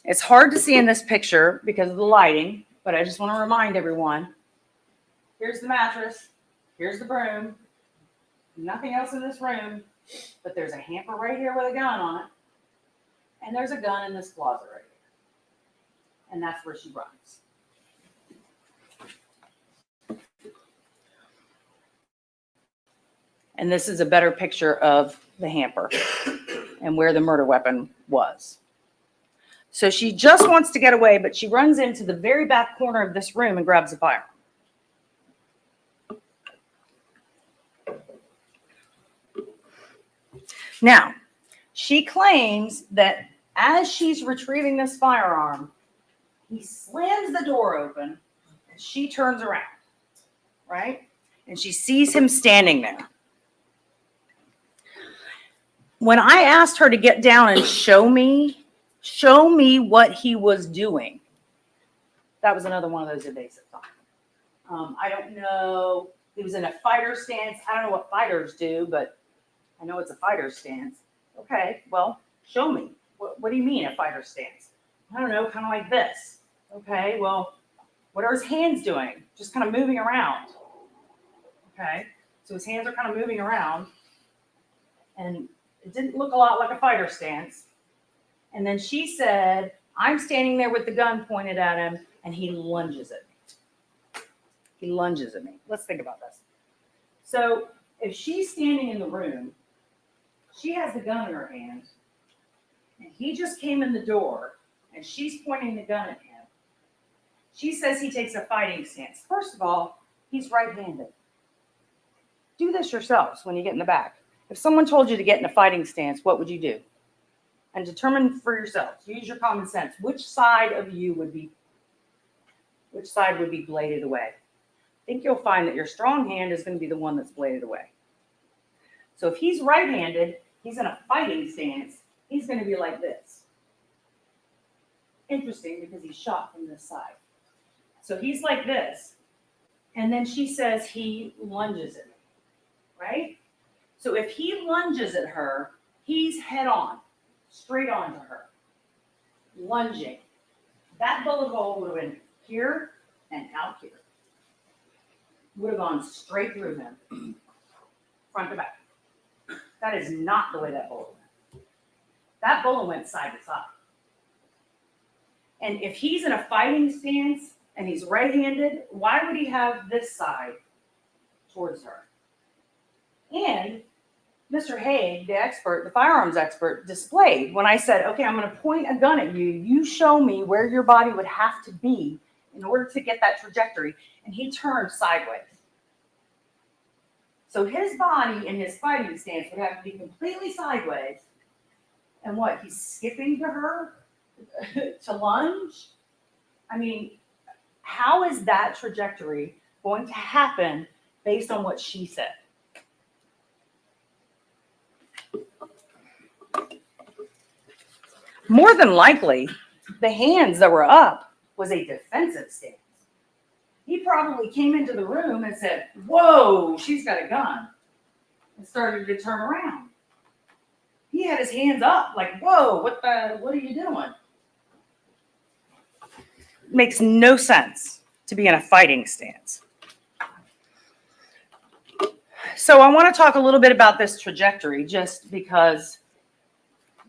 Speaker 2: It's hard to see in this picture because of the lighting, but I just want to remind everyone, here's the mattress, here's the broom, nothing else in this room, but there's a hamper right here with a gun on it, and there's a gun in this closet right here. And that's where she runs. And this is a better picture of the hamper and where the murder weapon was. So she just wants to get away, but she runs into the very back corner of this room and grabs a firearm. Now, she claims that as she's retrieving this firearm, he slams the door open and she turns around, right? And she sees him standing there. When I asked her to get down and show me what he was doing, that was another one of those evasive times. I don't know. He was in a fighter stance. I don't know what fighters do, but I know it's a fighter stance. Okay, well, show me. What do you mean a fighter stance? I don't know, kind of like this. Okay, well, what are his hands doing? Just kind of moving around. Okay, so his hands are kind of moving around. And it didn't look a lot like a fighter stance. And then she said, I'm standing there with the gun pointed at him, and he lunges at me. He lunges at me. Let's think about this. So if she's standing in the room, she has the gun in her hand, and he just came in the door, and she's pointing the gun at him. She says he takes a fighting stance. First of all, he's right-handed. Do this yourselves when you get in the back. If someone told you to get in a fighting stance, what would you do? And determine for yourselves. Use your common sense. Which side would be bladed away? I think you'll find that your strong hand is going to be the one that's bladed away. So if he's right-handed, he's in a fighting stance, he's gonna be like this. Interesting, because he's shot from this side. So he's like this, and then she says he lunges at me, right? So if he lunges at her, he's head on, straight on to her, lunging. That bullet hole would have been here and out here. Would have gone straight through him, front to back. That is not the way that bullet went. That bullet went side to side. And if he's in a fighting stance and he's right-handed, why would he have this side towards her? And Mr. Haig, the expert, the firearms expert, displayed when I said, okay, I'm going to point a gun at you. You show me where your body would have to be in order to get that trajectory. And he turned sideways. So his body in his fighting stance would have to be completely sideways. And what? He's skipping to her to lunge? I mean, how is that trajectory going to happen based on what she said? More than likely, the hands that were up was a defensive stance. He probably came into the room and said, whoa, she's got a gun, and started to turn around. He had his hands up like, whoa, what are you doing? Makes no sense to be in a fighting stance. So I want to talk a little bit about this trajectory just because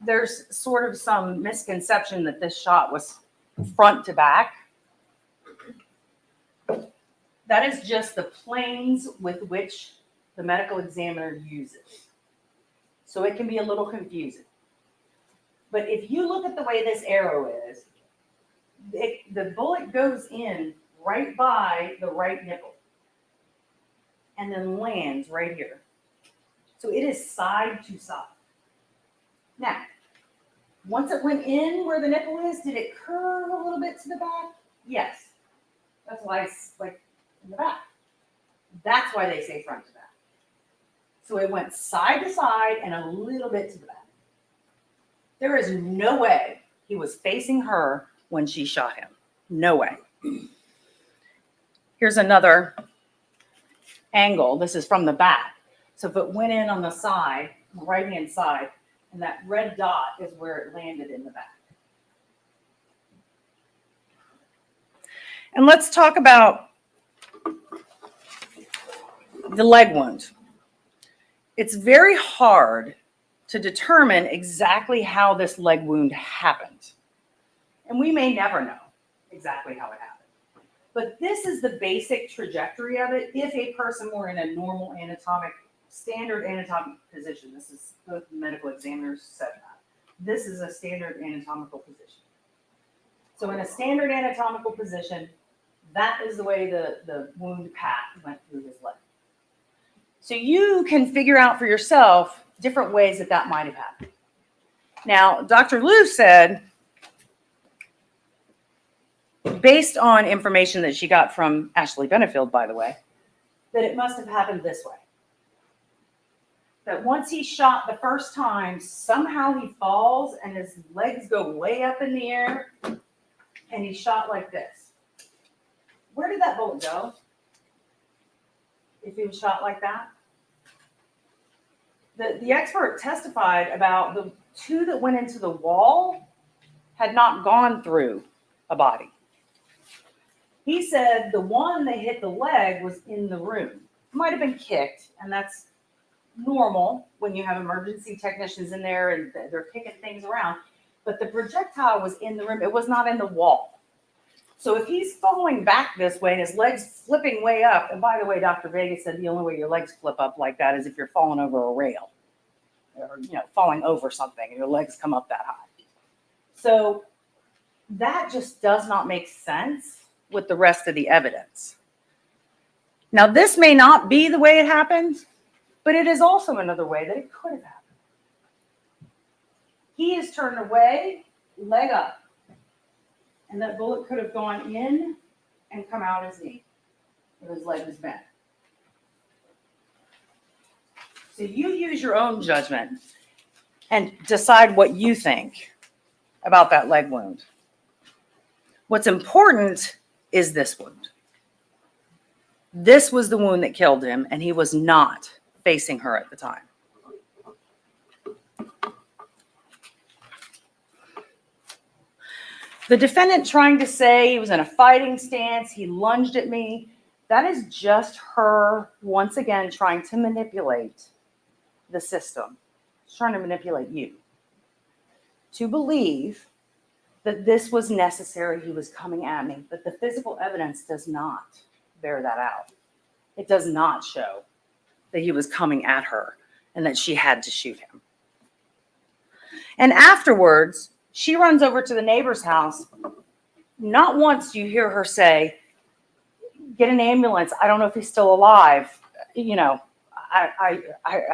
Speaker 2: there's sort of some misconception that this shot was front to back. That is just the planes with which the medical examiner uses. So it can be a little confusing. But if you look at the way this arrow is, the bullet goes in right by the right nipple and then lands right here. So it is side to side. Now, once it went in where the nipple is, did it curve a little bit to the back? Yes. That's why it's like in the back. That's why they say front to back. So it went side to side and a little bit to the back. There is no way he was facing her when she shot him. No way. Here's another angle. This is from the back. So if it went in on the side, the right-hand side, and that red dot is where it landed in the back. And let's talk about the leg wound. It's very hard to determine exactly how this leg wound happened. And we may never know exactly how it happened. But this is the basic trajectory of it if a person were in a normal standard anatomic position. This is both medical examiners said that. This is a standard anatomical position. So in a standard anatomical position, that is the way the wound path went through his leg. So you can figure out for yourself different ways that might have happened. Now, Dr. Liu said, based on information that she got from Ashley Benefield, by the way, that it must have happened this way. That once he shot the first time, somehow he falls and his legs go way up in the air and he shot like this. Where did that bullet go? If he was shot like that? The expert testified about the two that went into the wall had not gone through a body. He said the one that hit the leg was in the room. It might have been kicked, and that's normal when you have emergency technicians in there and they're kicking things around. But the projectile was in the room. It was not in the wall. So if he's falling back this way and his legs flipping way up, and by the way, Dr. Vega said the only way your legs flip up like that is if you're falling over a rail or, falling over something and your legs come up that high. So that just does not make sense with the rest of the evidence. Now, this may not be the way it happened, but it is also another way that it could have happened. He is turned away, leg up. And that bullet could have gone in and come out his knee if his leg was bent. So you use your own judgment and decide what you think about that leg wound. What's important is this wound. This was the wound that killed him, and he was not facing her at the time. The defendant trying to say he was in a fighting stance, he lunged at me, that is just her once again trying to manipulate the system. She's trying to manipulate you to believe that this was necessary, he was coming at me, but the physical evidence does not bear that out. It does not show that he was coming at her and that she had to shoot him. And afterwards, she runs over to the neighbor's house. Not once do you hear her say, get an ambulance. I don't know if he's still alive. You know, I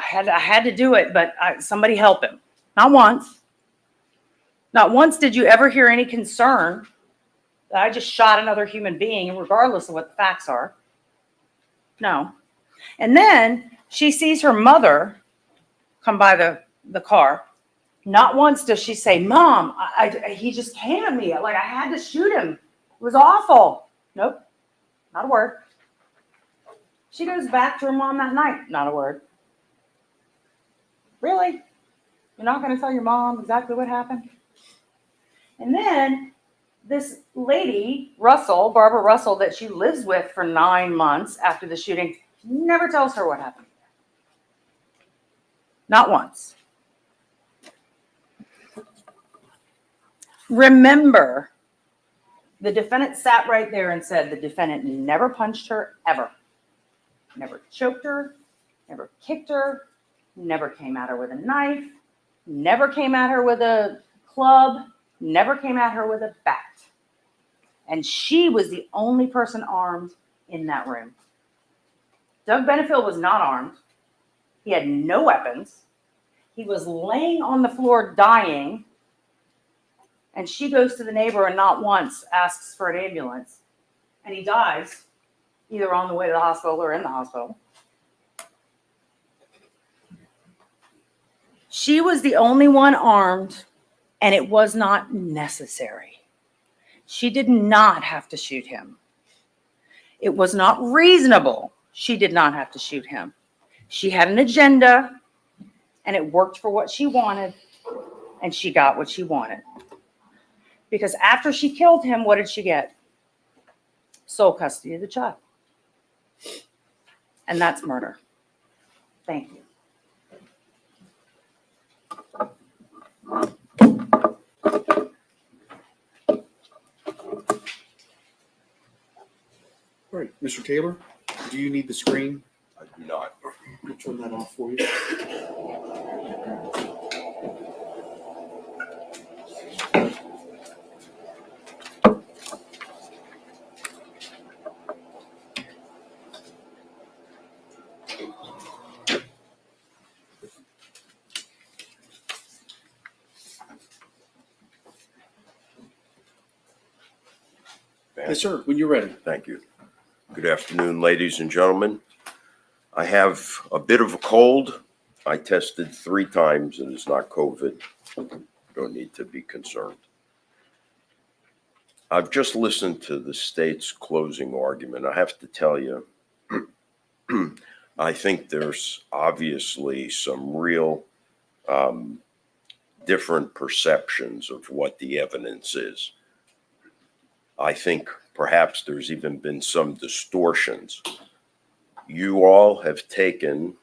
Speaker 2: had to do it, but somebody help him. Not once. Not once did you ever hear any concern that I just shot another human being, regardless of what the facts are. No. And then she sees her mother come by the car. Not once does she say, Mom, he just came at me. Like I had to shoot him. It was awful. Nope. Not a word. She goes back to her mom that night. Not a word. Really? You're not going to tell your mom exactly what happened? And then this lady, Russell, Barbara Russell, that she lives with for 9 months after the shooting, never tells her what happened. Not once. Remember, the defendant sat right there and said the defendant never punched her ever. Never choked her, never kicked her, never came at her with a knife, never came at her with a club, never came at her with a bat. And she was the only person armed in that room. Doug Benefield was not armed. He had no weapons. He was laying on the floor dying. And she goes to the neighbor and not once asks for an ambulance. And he dies, either on the way to the hospital or in the hospital. She was the only one armed, and it was not necessary. She did not have to shoot him. It was not reasonable. She did not have to shoot him. She had an agenda, and it worked for what she wanted, and she got what she wanted. Because after she killed him, what did she get? Sole custody of the child. And that's murder. Thank you.
Speaker 1: All right, Mr. Taylor, do you need the screen?
Speaker 3: I do not.
Speaker 1: I'll turn that off for you. Yes, sir, when you're ready.
Speaker 3: Thank you. Good afternoon, ladies and gentlemen. I have a bit of a cold. I tested 3 times and it's not COVID. Don't need to be concerned. I've just listened to the state's closing argument. I have to tell you, I think there's obviously some real different perceptions of what the evidence is. I think perhaps there's even been some distortions. You all have taken,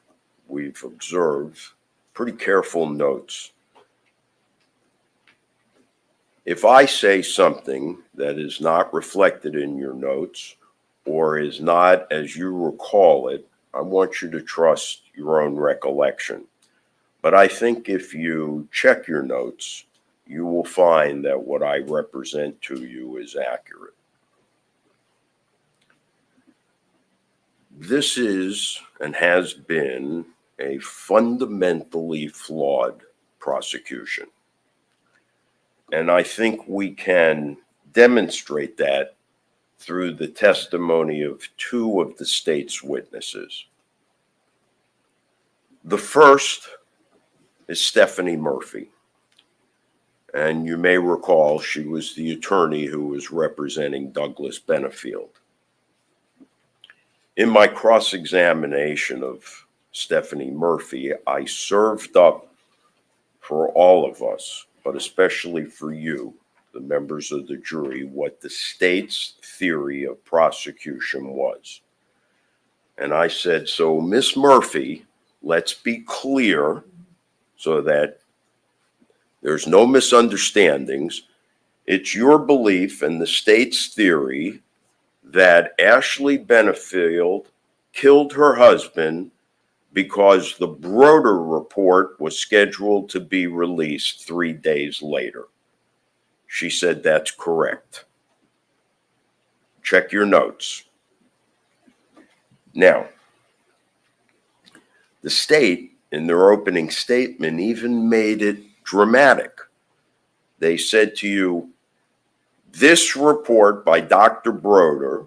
Speaker 3: we've observed, pretty careful notes. If I say something that is not reflected in your notes or is not as you recall it, I want you to trust your own recollection. But I think if you check your notes, you will find that what I represent to you is accurate. This is and has been a fundamentally flawed prosecution. And I think we can demonstrate that through the testimony of 2 of the state's witnesses. The first is Stephanie Murphy. And you may recall she was the attorney who was representing Douglas Benefield. In my cross-examination of Stephanie Murphy, I served up for all of us, but especially for you, the members of the jury, what the state's theory of prosecution was. And I said, so Miss Murphy, let's be clear so that there's no misunderstandings. It's your belief and the state's theory that Ashley Benefield killed her husband because the Broder report was scheduled to be released 3 days later. She said that's correct. Check your notes. Now, the state, in their opening statement, even made it dramatic. They said to you, this report by Dr. Broder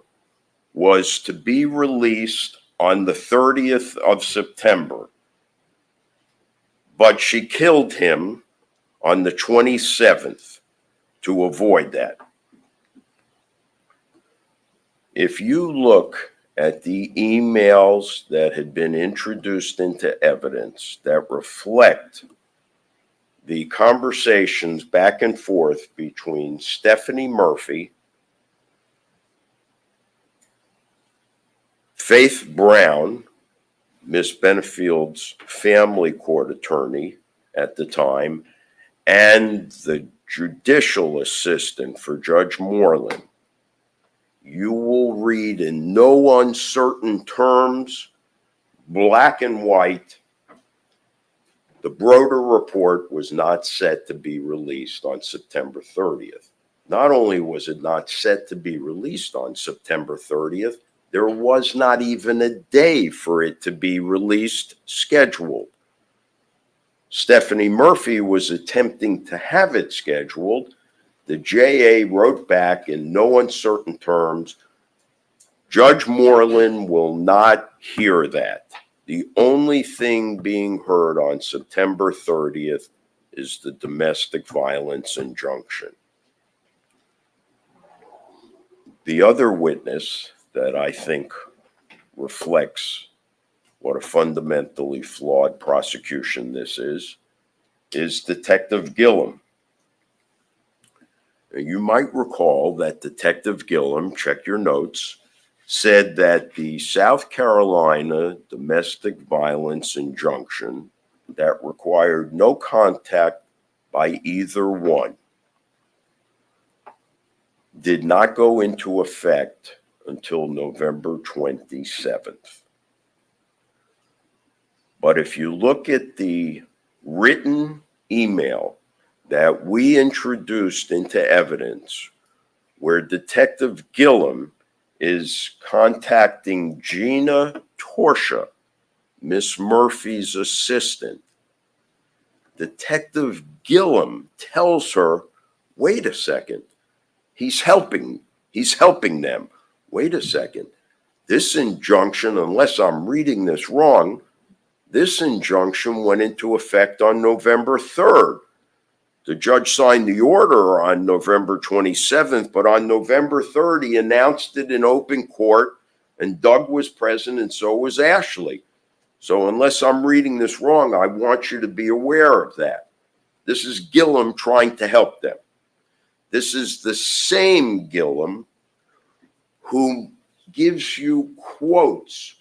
Speaker 3: was to be released on the 30th of September, but she killed him on the 27th to avoid that. If you look at the emails that had been introduced into evidence that reflect the conversations back and forth between Stephanie Murphy, Faith Brown, Miss Benefield's family court attorney at the time, and the judicial assistant for Judge Moreland, you will read in no uncertain terms, black and white, the Broder report was not set to be released on September 30th. Not only was it not set to be released on September 30th, there was not even a day for it to be released scheduled. Stephanie Murphy was attempting to have it scheduled. The JA wrote back in no uncertain terms, Judge Moreland will not hear that. The only thing being heard on September 30th is the domestic violence injunction. The other witness that I think reflects what a fundamentally flawed prosecution this is Detective Gillum. You might recall that Detective Gillum, check your notes, said that the South Carolina domestic violence injunction that required no contact by either one did not go into effect until November 27th. But if you look at the written email that we introduced into evidence, where Detective Gillum is contacting Gina Torsha, Miss Murphy's assistant, Detective Gillum tells her, wait a second, he's helping them. Wait a second, this injunction, unless I'm reading this wrong, this injunction went into effect on November 3rd. The judge signed the order on November 27th, but on November 3rd, he announced it in open court, and Doug was present, and so was Ashley. So unless I'm reading this wrong, I want you to be aware of that. This is Gillum trying to help them. This is the same Gillum who gives you quotes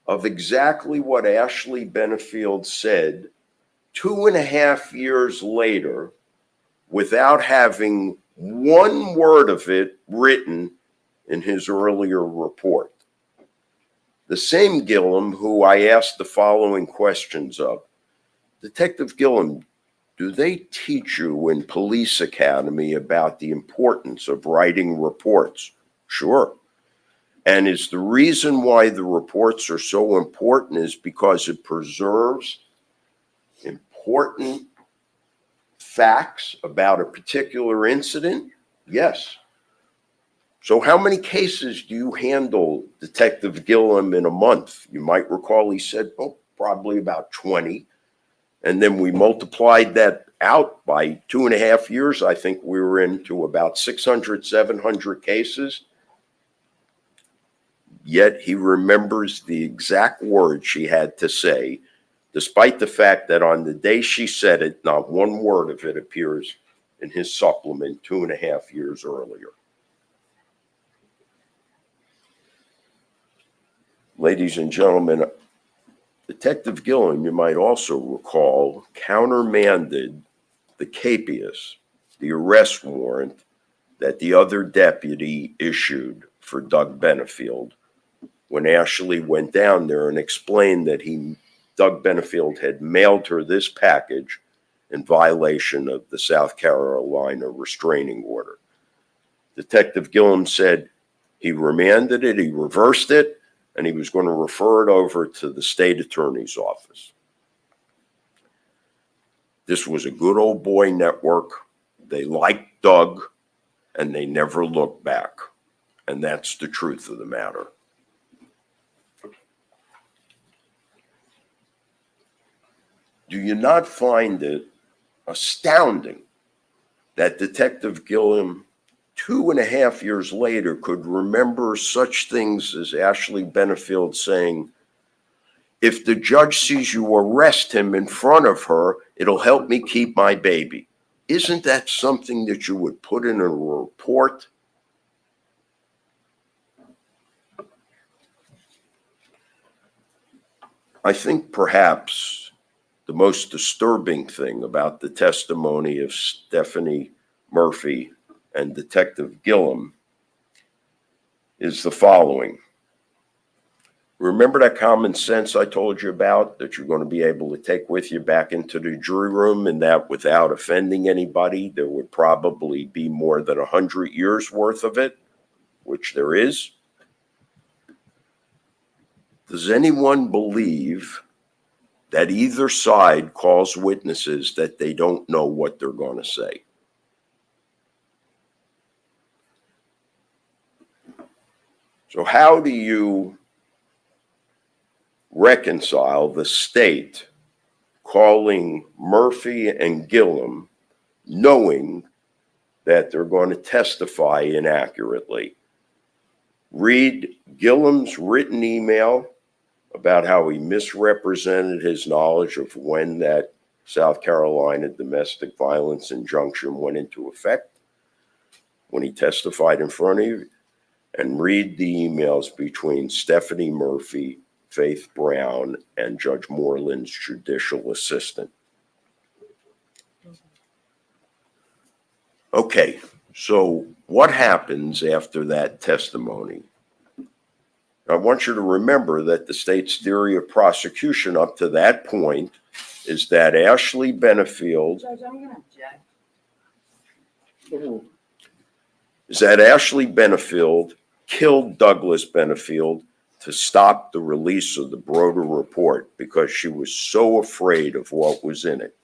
Speaker 3: of exactly what Ashley Benefield said 2.5 years later without having one word of it written in his earlier report. The same Gillum who I asked the following questions of. Detective Gillum, do they teach you in police academy about the importance of writing reports? Sure. And is the reason why the reports are so important is because it preserves important facts about a particular incident? Yes. So how many cases do you handle, Detective Gillum, in a month? You might recall he said, oh, probably about 20. And then we multiplied that out by 2.5 years. I think we were into about 600, 700 cases. Yet he remembers the exact words she had to say, despite the fact that on the day she said it, not one word of it appears in his supplement 2.5 years earlier. Ladies and gentlemen, Detective Gillen, you might also recall, countermanded the capias, the arrest warrant that the other deputy issued for Doug Benefield when Ashley went down there and explained that Doug Benefield had mailed her this package in violation of the South Carolina restraining order. Detective Gillum said he remanded it, he reversed it, and he was going to refer it over to the state attorney's office. This was a good old boy network. They liked Doug, and they never looked back. And that's the truth of the matter. Do you not find it astounding that Detective Gilliam, 2.5 years later, could remember such things as Ashley Benefield saying, "If the judge sees you arrest him in front of her, it'll help me keep my baby"? Isn't that something that you would put in a report? I think perhaps the most disturbing thing about the testimony of Stephanie Murphy and Detective Gillum is the following. Remember that common sense I told you about that you're going to be able to take with you back into the jury room, and that without offending anybody, there would probably be more than 100 years worth of it, which there is. Does anyone believe that either side calls witnesses that they don't know what they're going to say? So how do you reconcile the state calling Murphy and Gillum knowing that they're going to testify inaccurately? Read Gillum's written email about how he misrepresented his knowledge of when that South Carolina domestic violence injunction went into effect when he testified in front of you, and read the emails between Stephanie Murphy, Faith Brown, and Judge Moreland's judicial assistant. Okay, so what happens after that testimony? I want you to remember that the state's theory of prosecution up to that point is that Ashley Benefield
Speaker 2: Judge, I'm going to object. Killed Douglas Benefield to stop the release of the Broder report because she was so afraid of what was in it.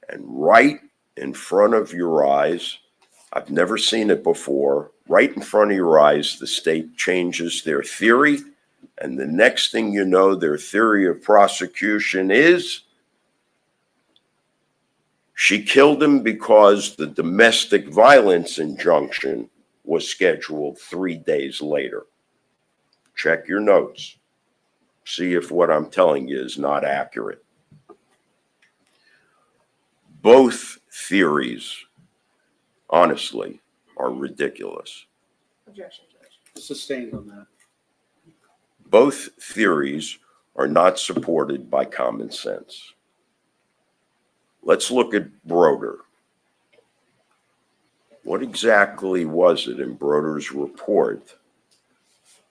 Speaker 2: And right in front of your eyes, I've never seen it before, right in front of your eyes, the state changes their theory, and the next thing you know, their theory of prosecution is she killed him because the domestic violence injunction was scheduled 3 days later. Check your notes. See if what I'm telling you is not accurate. Both theories, honestly, are ridiculous.
Speaker 6: Objection, Judge.
Speaker 7: Sustained on that.
Speaker 3: Both theories are not supported by common sense. Let's look at Broder. What exactly was it in Broder's report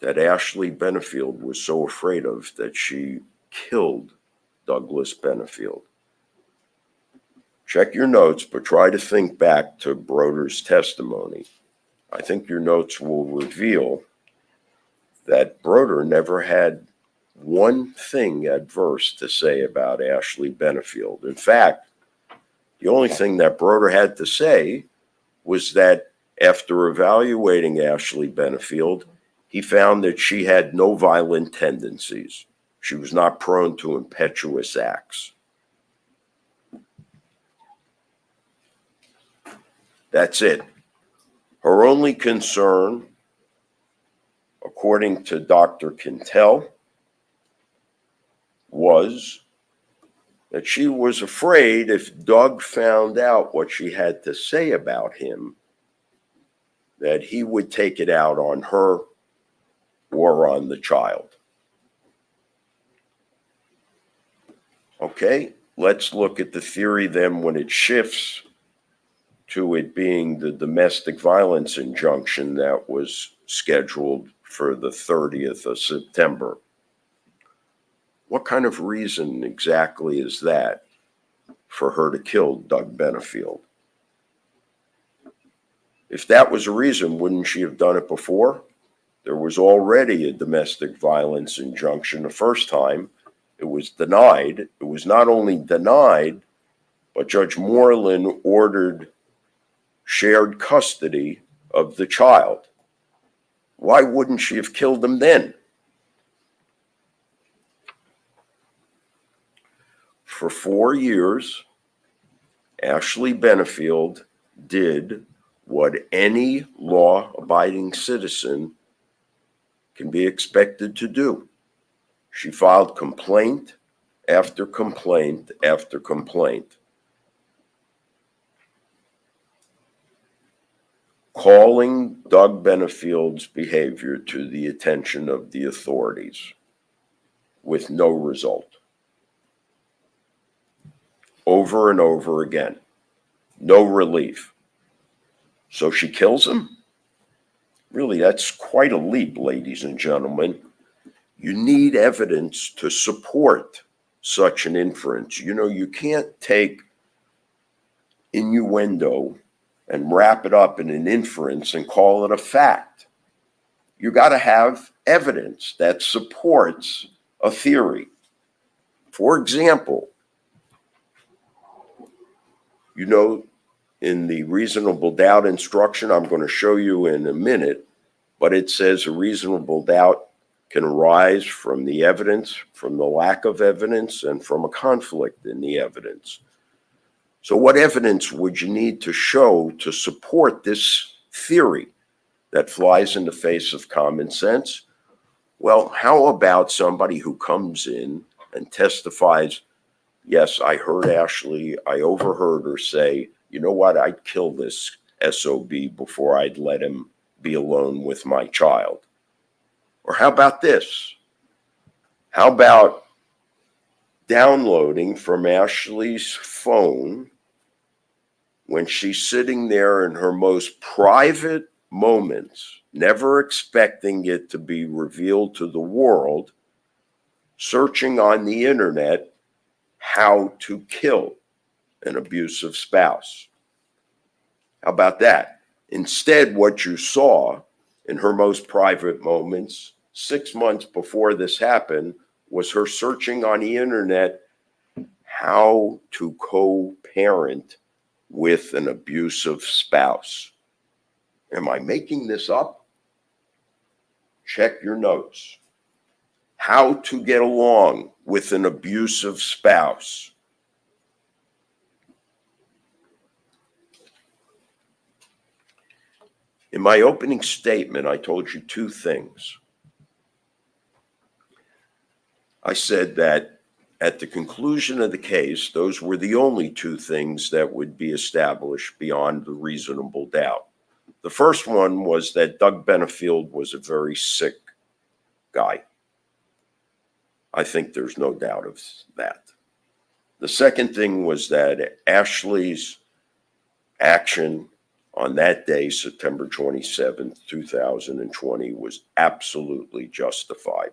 Speaker 3: that Ashley Benefield was so afraid of that she killed Douglas Benefield? Check your notes, but try to think back to Broder's testimony. I think your notes will reveal that Broder never had one thing adverse to say about Ashley Benefield. In fact, the only thing that Broder had to say was that after evaluating Ashley Benefield, he found that she had no violent tendencies. She was not prone to impetuous acts. That's it. Her only concern, according to Dr. Quintel, was that she was afraid if Doug found out what she had to say about him, that he would take it out on her or on the child. Okay, let's look at the theory then when it shifts to it being the domestic violence injunction that was scheduled for the 30th of September. What kind of reason exactly is that for her to kill Doug Benefield? If that was a reason, wouldn't she have done it before? There was already a domestic violence injunction the first time. It was denied. It was not only denied, but Judge Moreland ordered shared custody of the child. Why wouldn't she have killed him then? For 4 years, Ashley Benefield did what any law-abiding citizen can be expected to do. She filed complaint after complaint after complaint, calling Doug Benefield's behavior to the attention of the authorities with no result. Over and over again. No relief. So she kills him? Really, that's quite a leap, ladies and gentlemen. You need evidence to support such an inference. You know, you can't take innuendo and wrap it up in an inference and call it a fact. You got to have evidence that supports a theory. For example, you know, in the reasonable doubt instruction, I'm going to show you in a minute, but it says a reasonable doubt can arise from the evidence, from the lack of evidence, and from a conflict in the evidence. So what evidence would you need to show to support this theory that flies in the face of common sense? Well, how about somebody who comes in and testifies, yes, I heard Ashley, I overheard her say, you know what, I'd kill this SOB before I'd let him be alone with my child. Or how about this? How about downloading from Ashley's phone when she's sitting there in her most private moments, never expecting it to be revealed to the world, searching on the internet how to kill an abusive spouse? How about that? Instead, what you saw in her most private moments, 6 months before this happened, was her searching on the internet how to co-parent with an abusive spouse. Am I making this up? Check your notes. How to get along with an abusive spouse. In my opening statement, I told you two things. I said that at the conclusion of the case, those were the only two things that would be established beyond the reasonable doubt. The first one was that Doug Benefield was a very sick guy. I think there's no doubt of that. The second thing was that Ashley's action on that day, September 27th, 2020, was absolutely justified.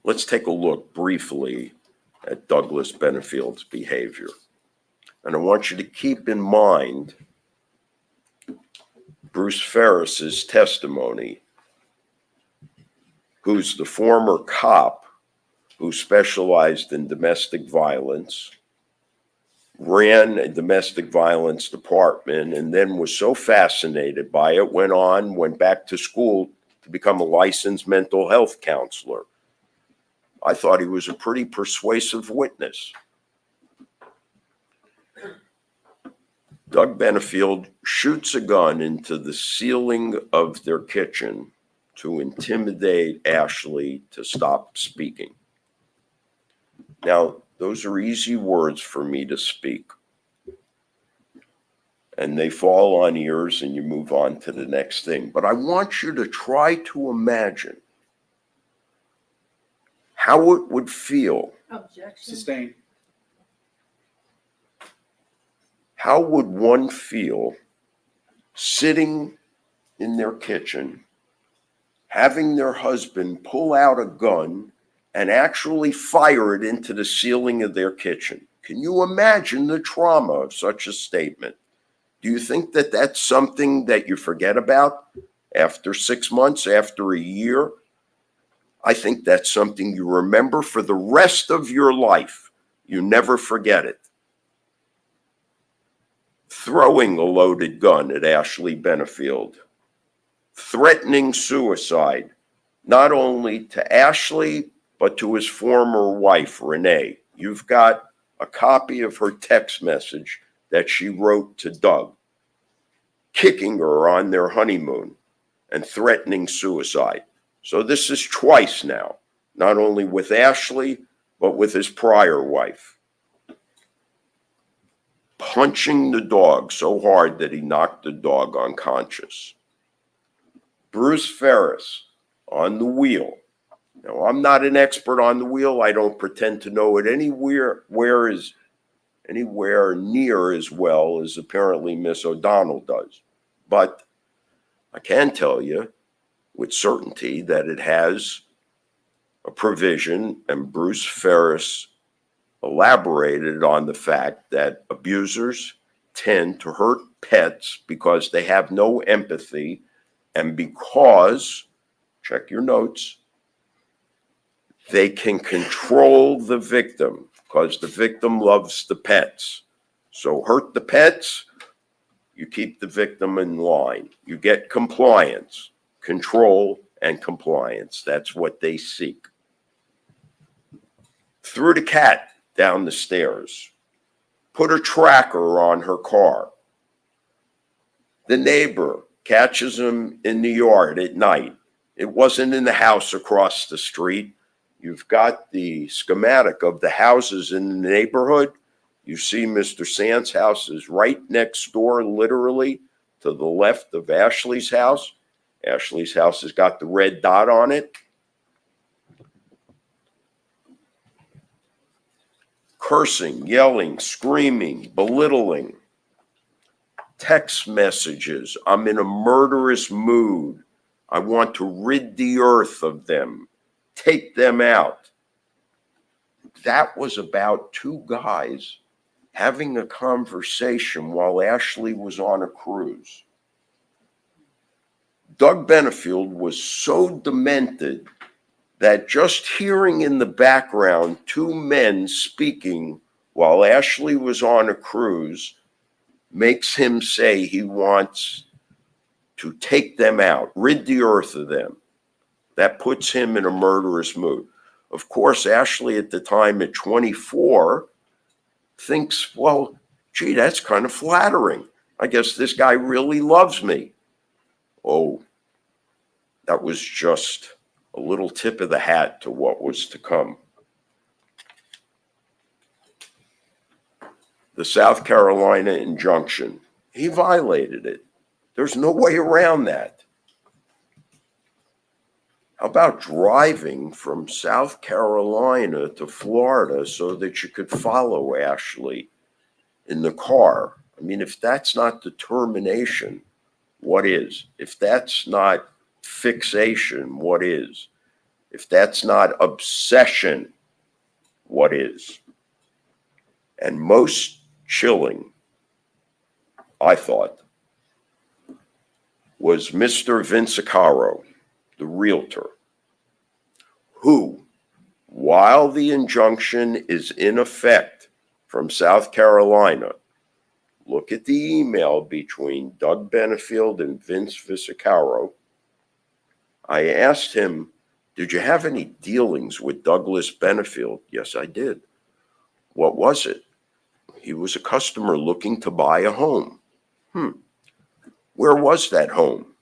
Speaker 3: Let's take a look briefly at Douglas Benefield's behavior. And I want you to keep in mind Bruce Ferris's testimony, who's the former cop who specialized in domestic violence, ran a domestic violence department, and then was so fascinated by it, went back to school to become a licensed mental health counselor. I thought he was a pretty persuasive witness. Doug Benefield shoots a gun into the ceiling of their kitchen to intimidate Ashley to stop speaking. Now, those are easy words for me to speak. And they fall on ears and you move on to the next thing. But I want you to try to imagine how it would feel.
Speaker 2: Objection.
Speaker 7: Sustained.
Speaker 3: How would one feel sitting in their kitchen, having their husband pull out a gun and actually fire it into the ceiling of their kitchen? Can you imagine the trauma of such a statement? Do you think that that's something that you forget about after 6 months, after a year? I think that's something you remember for the rest of your life. You never forget it. Throwing a loaded gun at Ashley Benefield, threatening suicide, not only to Ashley, but to his former wife, Renee. You've got a copy of her text message that she wrote to Doug, kicking her on their honeymoon and threatening suicide. So this is twice now, not only with Ashley, but with his prior wife. Punching the dog so hard that he knocked the dog unconscious. Bruce Ferris on the wheel. Now, I'm not an expert on the wheel. I don't pretend to know it anywhere near as well as apparently Miss O'Donnell does. But I can tell you with certainty that it has a provision, and Bruce Ferris elaborated on the fact that abusers tend to hurt pets because they have no empathy and because, check your notes, they can control the victim because the victim loves the pets. So hurt the pets, you keep the victim in line. You get compliance, control, and compliance. That's what they seek. Threw the cat down the stairs, put a tracker on her car. The neighbor catches him in the yard at night. It wasn't in the house across the street. You've got the schematic of the houses in the neighborhood. You see Mr. Sand's house is right next door, literally to the left of Ashley's house. Ashley's house has got the red dot on it. Cursing, yelling, screaming, belittling, text messages. I'm in a murderous mood. I want to rid the earth of them. Take them out. That was about two guys having a conversation while Ashley was on a cruise. Doug Benefield was so demented that just hearing in the background two men speaking while Ashley was on a cruise makes him say he wants to take them out, rid the earth of them. That puts him in a murderous mood. Of course, Ashley at the time at 24 thinks, well, gee, that's kind of flattering. I guess this guy really loves me. Oh, that was just a little tip of the hat to what was to come. The South Carolina injunction, he violated it. There's no way around that. How about driving from South Carolina to Florida so that you could follow Ashley in the car? I mean, if that's not determination, what is? If that's not fixation, what is? If that's not obsession, what is? And most chilling, I thought, was Mr. Vincicaro, the realtor, who, while the injunction is in effect from South Carolina, look at the email between Doug Benefield and Vince Vincicaro. I asked him, did you have any dealings with Douglas Benefield? Yes, I did. What was it? He was a customer looking to buy a home. Where was that home?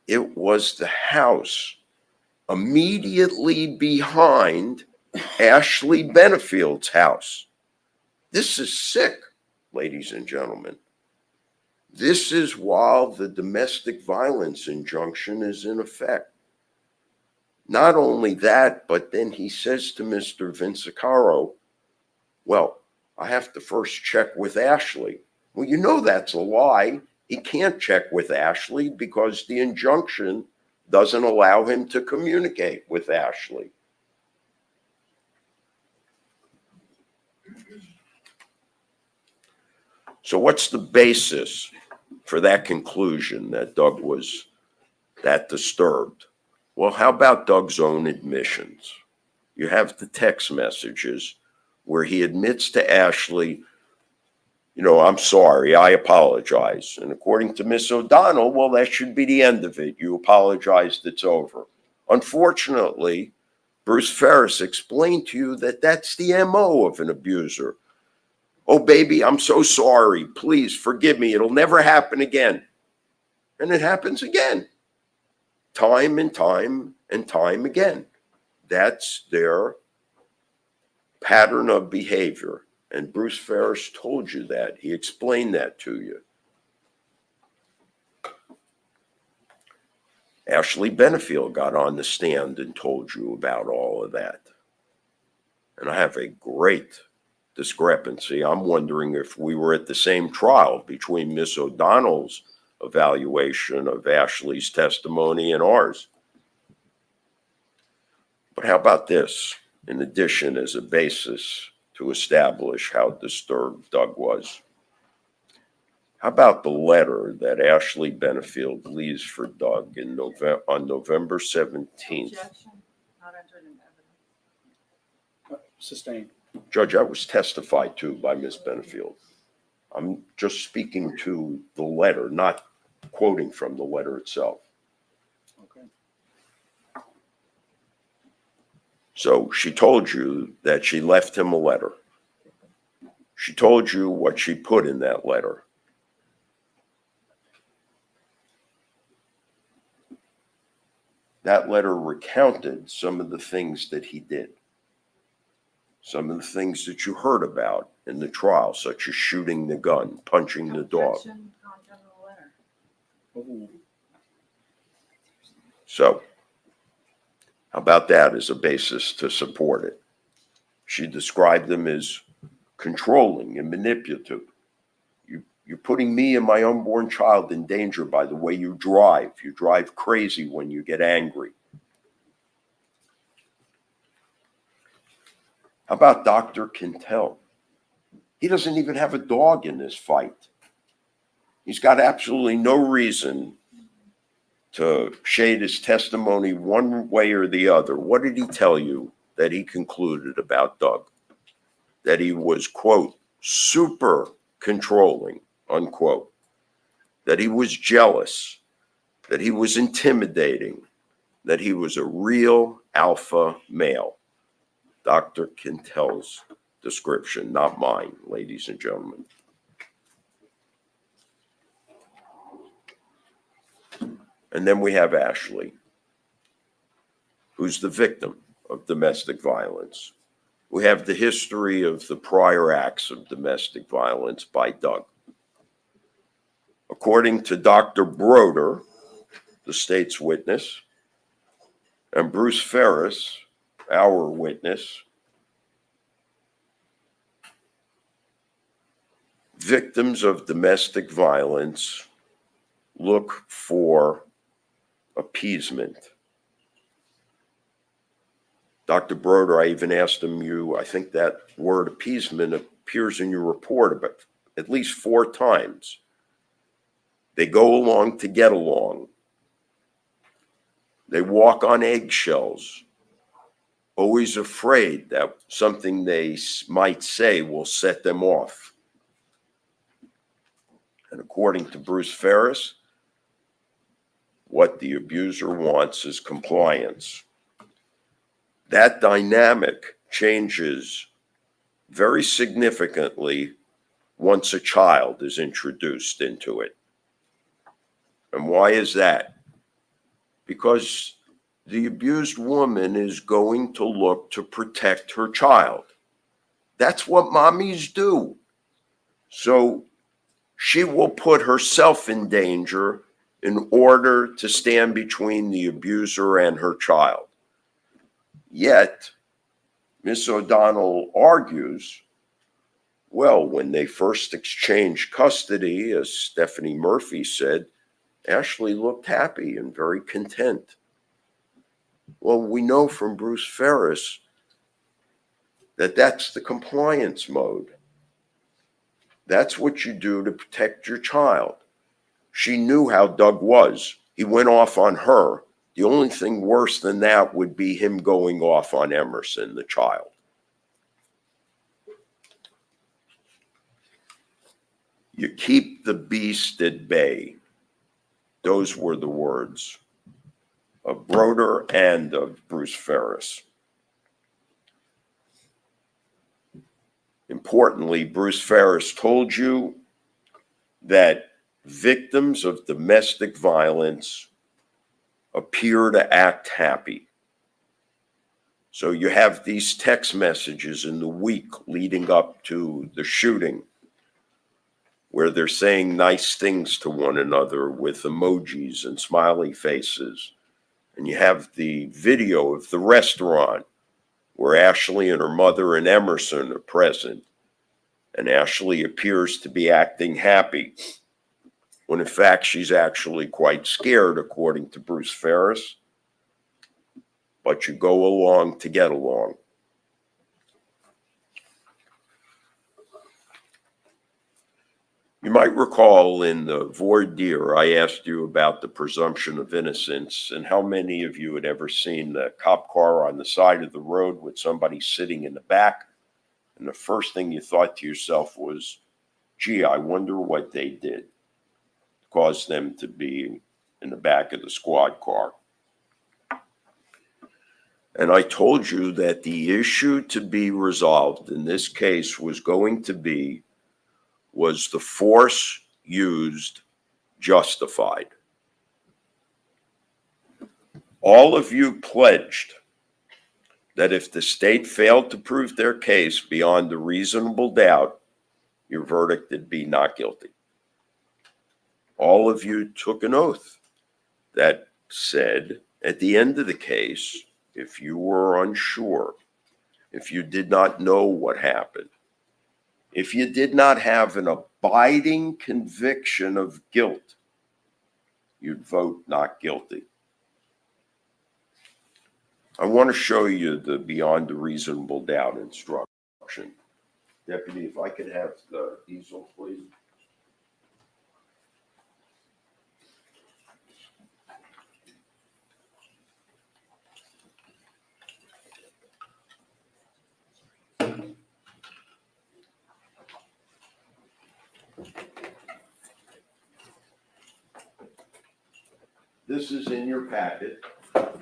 Speaker 3: It was the house immediately behind Ashley Benefield's house. This is sick, ladies and gentlemen. This is while the domestic violence injunction is in effect. Not only that, but then he says to Mr. Vincicaro, well, I have to first check with Ashley. Well, you know that's a lie. He can't check with Ashley because the injunction doesn't allow him to communicate with Ashley. So what's the basis for that conclusion that Doug was that disturbed? Well, how about Doug's own admissions? You have the text messages where he admits to Ashley, I'm sorry, I apologize. And according to Miss O'Donnell, well, that should be the end of it. You apologized, it's over. Unfortunately, Bruce Ferris explained to you that that's the MO of an abuser. Oh, baby, I'm so sorry. Please forgive me. It'll never happen again. And it happens again. Time and time and time again. That's their pattern of behavior. And Bruce Ferris told you that. He explained that to you. Ashley Benefield got on the stand and told you about all of that. And I have a great discrepancy. I'm wondering if we were at the same trial between Miss O'Donnell's evaluation of Ashley's testimony and ours. But how about this, in addition, as a basis to establish how disturbed Doug was? How about the letter that Ashley Benefield leaves for Doug on November 17th?
Speaker 2: Objection, not entered into evidence.
Speaker 7: Sustained.
Speaker 3: Judge, that was testified to by Ms. Benefield. I'm just speaking to the letter, not quoting from the letter itself.
Speaker 7: Okay.
Speaker 3: So she told you that she left him a letter. She told you what she put in that letter. That letter recounted some of the things that he did. Some of the things that you heard about in the trial, such as shooting the gun, punching the dog.
Speaker 2: Objection, non-general letter.
Speaker 7: Ooh.
Speaker 3: So, how about that as a basis to support it? She described them as controlling and manipulative. You're putting me and my unborn child in danger by the way you drive. You drive crazy when you get angry. How about Dr. Quintel? He doesn't even have a dog in this fight. He's got absolutely no reason to shade his testimony one way or the other. What did he tell you that he concluded about Doug? That he was, quote, super controlling, unquote. That he was jealous. That he was intimidating. That he was a real alpha male. Dr. Quintel's description, not mine, ladies and gentlemen. And then we have Ashley, who's the victim of domestic violence. We have the history of the prior acts of domestic violence by Doug. According to Dr. Broder, the state's witness, and Bruce Ferris, our witness, victims of domestic violence look for appeasement. Dr. Broder, I even asked him, I think that word appeasement appears in your report about at least 4 times. They go along to get along. They walk on eggshells, always afraid that something they might say will set them off. And according to Bruce Ferris, what the abuser wants is compliance. That dynamic changes very significantly once a child is introduced into it. And why is that? Because the abused woman is going to look to protect her child. That's what mommies do. So she will put herself in danger in order to stand between the abuser and her child. Yet, Miss O'Donnell argues, well, when they first exchanged custody, as Stephanie Murphy said, Ashley looked happy and very content. Well, we know from Bruce Ferris that that's the compliance mode. That's what you do to protect your child. She knew how Doug was. He went off on her. The only thing worse than that would be him going off on Emerson, the child. You keep the beast at bay. Those were the words of Broder and of Bruce Ferris. Importantly, Bruce Ferris told you that victims of domestic violence appear to act happy. So you have these text messages in the week leading up to the shooting where they're saying nice things to one another with emojis and smiley faces. And you have the video of the restaurant where Ashley and her mother and Emerson are present. And Ashley appears to be acting happy, when in fact she's actually quite scared, according to Bruce Ferris. But you go along to get along. You might recall in the voir dire, I asked you about the presumption of innocence and how many of you had ever seen the cop car on the side of the road with somebody sitting in the back. And the first thing you thought to yourself was, gee, I wonder what they did to cause them to be in the back of the squad car. And I told you that the issue to be resolved in this case was going to be, was the force used justified? All of you pledged that if the state failed to prove their case beyond a reasonable doubt, your verdict would be not guilty. All of you took an oath that said, at the end of the case, if you were unsure, if you did not know what happened, if you did not have an abiding conviction of guilt, you'd vote not guilty. I want to show you the beyond a reasonable doubt instruction. Deputy, if I could have the easel, please. This is in your packet of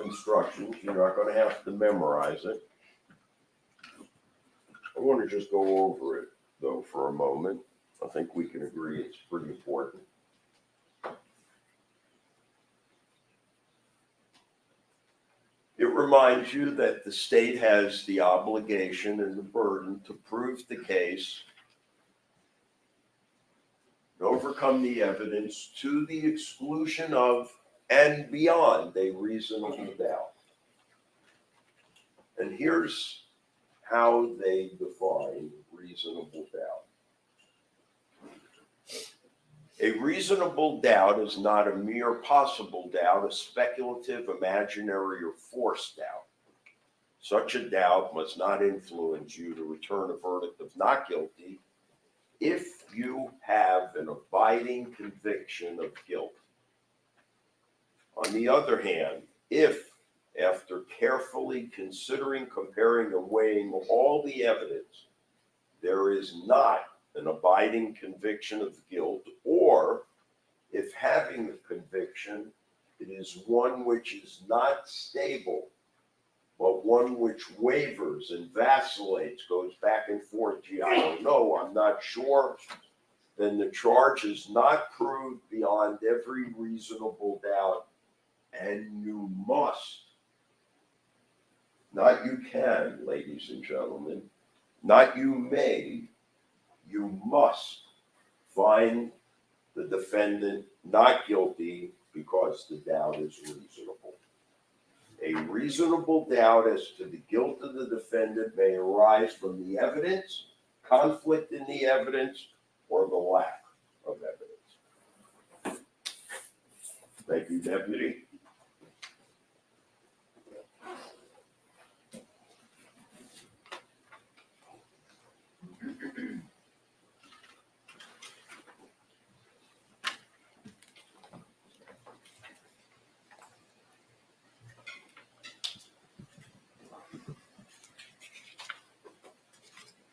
Speaker 3: instructions. You're not going to have to memorize it. I want to just go over it, though, for a moment. I think we can agree it's pretty important. It reminds you that the state has the obligation and the burden to prove the case and overcome the evidence to the exclusion of and beyond a reasonable doubt. And here's how they define reasonable doubt. A reasonable doubt is not a mere possible doubt, a speculative, imaginary, or forced doubt. Such a doubt must not influence you to return a verdict of not guilty if you have an abiding conviction of guilt. On the other hand, if, after carefully considering, comparing, and weighing all the evidence, there is not an abiding conviction of guilt, or if having a conviction, it is one which is not stable, but one which wavers and vacillates, goes back and forth. Gee, I don't know, I'm not sure. Then the charge is not proved beyond every reasonable doubt, and you must, not you can, ladies and gentlemen, not you may, you must find the defendant not guilty because the doubt is reasonable. A reasonable doubt as to the guilt of the defendant may arise from the evidence, conflict in the evidence, or the lack of evidence. Thank you, Deputy.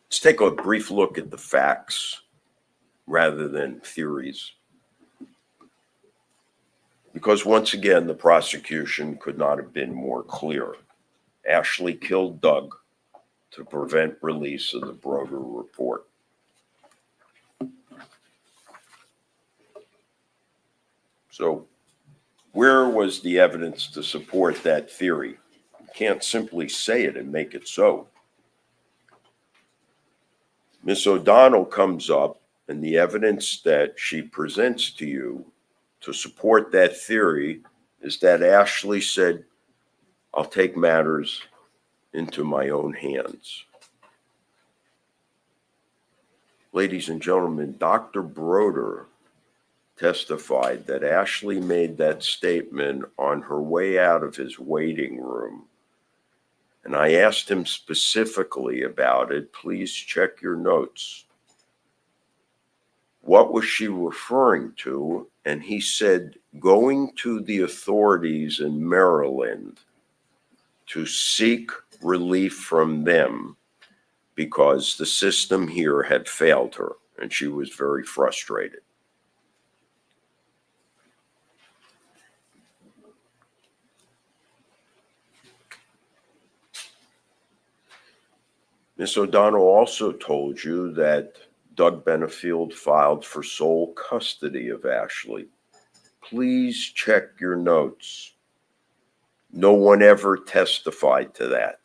Speaker 3: Let's take a brief look at the facts rather than theories. Because once again, the prosecution could not have been more clear. Ashley killed Doug to prevent release of the Broder report. So where was the evidence to support that theory? You can't simply say it and make it so. Miss O'Donnell comes up, and the evidence that she presents to you to support that theory is that Ashley said, "I'll take matters into my own hands." Ladies and gentlemen, Dr. Broder testified that Ashley made that statement on her way out of his waiting room. And I asked him specifically about it. Please check your notes. What was she referring to? And he said, going to the authorities in Maryland to seek relief from them because the system here had failed her, and she was very frustrated. Miss O'Donnell also told you that Doug Benefield filed for sole custody of Ashley. Please check your notes. No one ever testified to that.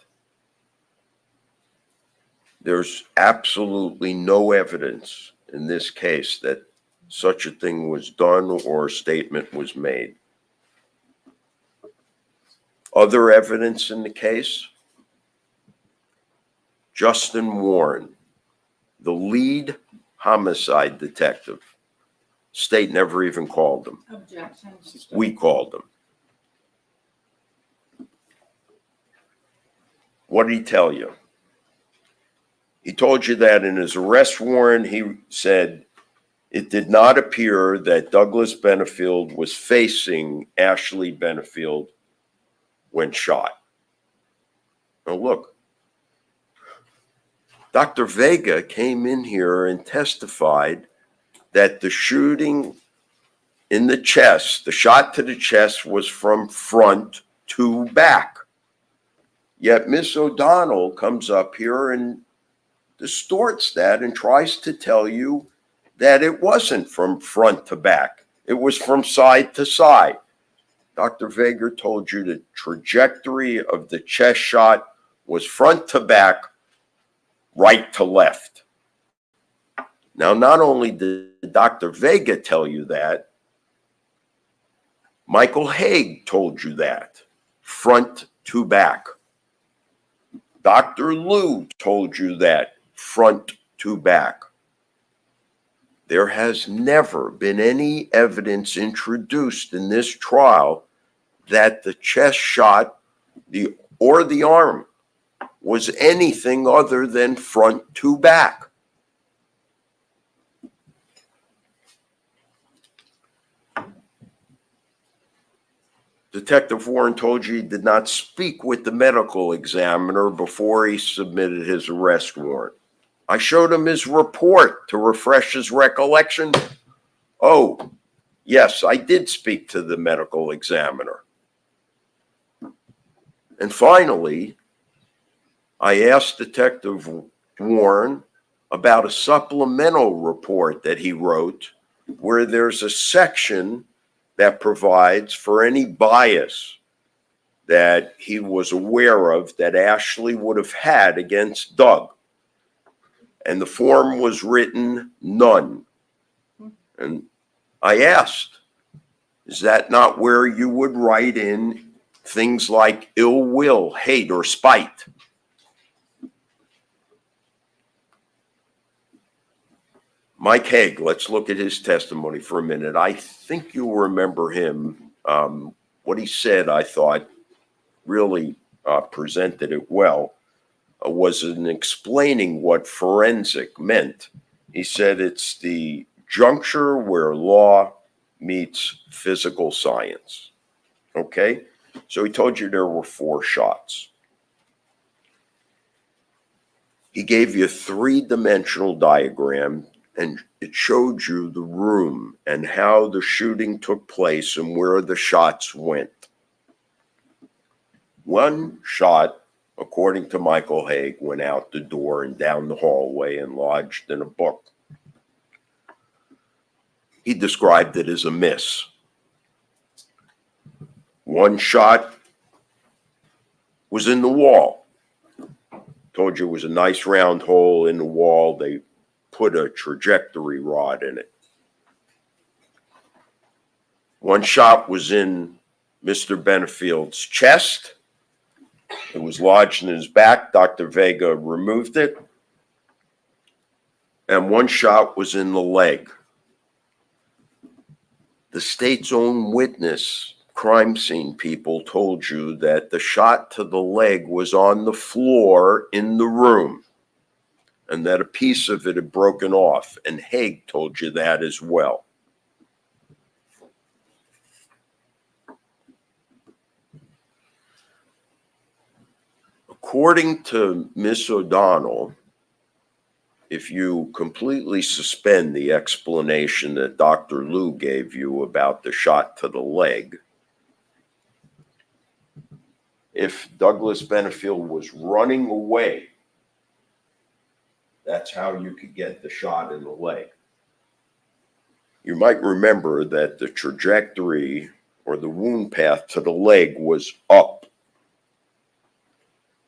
Speaker 3: There's absolutely no evidence in this case that such a thing was done or a statement was made. Other evidence in the case? Justin Warren, the lead homicide detective. State never even called him.
Speaker 2: Objection.
Speaker 3: We called him. What did he tell you? He told you that in his arrest warrant, he said it did not appear that Douglas Benefield was facing Ashley Benefield when shot. Now look, Dr. Vega came in here and testified that the shooting in the chest, the shot to the chest, was from front to back. Yet Miss O'Donnell comes up here and distorts that and tries to tell you that it wasn't from front to back. It was from side to side. Dr. Vega told you the trajectory of the chest shot was front to back, right to left. Now, not only did Dr. Vega tell you that, Michael Haig told you that, front to back. Dr. Liu told you that, front to back. There has never been any evidence introduced in this trial that the chest shot or the arm was anything other than front to back. Detective Warren told you he did not speak with the medical examiner before he submitted his arrest warrant. I showed him his report to refresh his recollection. Oh, Yes, I did speak to the medical examiner. And finally, I asked Detective Warren about a supplemental report that he wrote where there's a section that provides for any bias that he was aware of that Ashley would have had against Doug. And the form was written none. And I asked, is that not where you would write in things like ill will, hate, or spite? Mike Haig, let's look at his testimony for a minute. I think you'll remember him. What he said, I thought, really presented it well, was in explaining what forensic meant. He said it's the juncture where law meets physical science. Okay? So he told you there were 4 shots. He gave you a 3-dimensional diagram, and it showed you the room and how the shooting took place and where the shots went. One shot, according to Michael Haig, went out the door and down the hallway and lodged in a book. He described it as a miss. One shot was in the wall. Told you it was a nice round hole in the wall. They put a trajectory rod in it. One shot was in Mr. Benefield's chest. It was lodged in his back. Dr. Vega removed it. And one shot was in the leg. The state's own witness, crime scene people, told you that the shot to the leg was on the floor in the room and that a piece of it had broken off. And Haig told you that as well. According to Miss O'Donnell, if you completely suspend the explanation that Dr. Liu gave you about the shot to the leg, if Douglas Benefield was running away, that's how you could get the shot in the leg. You might remember that the trajectory or the wound path to the leg was up.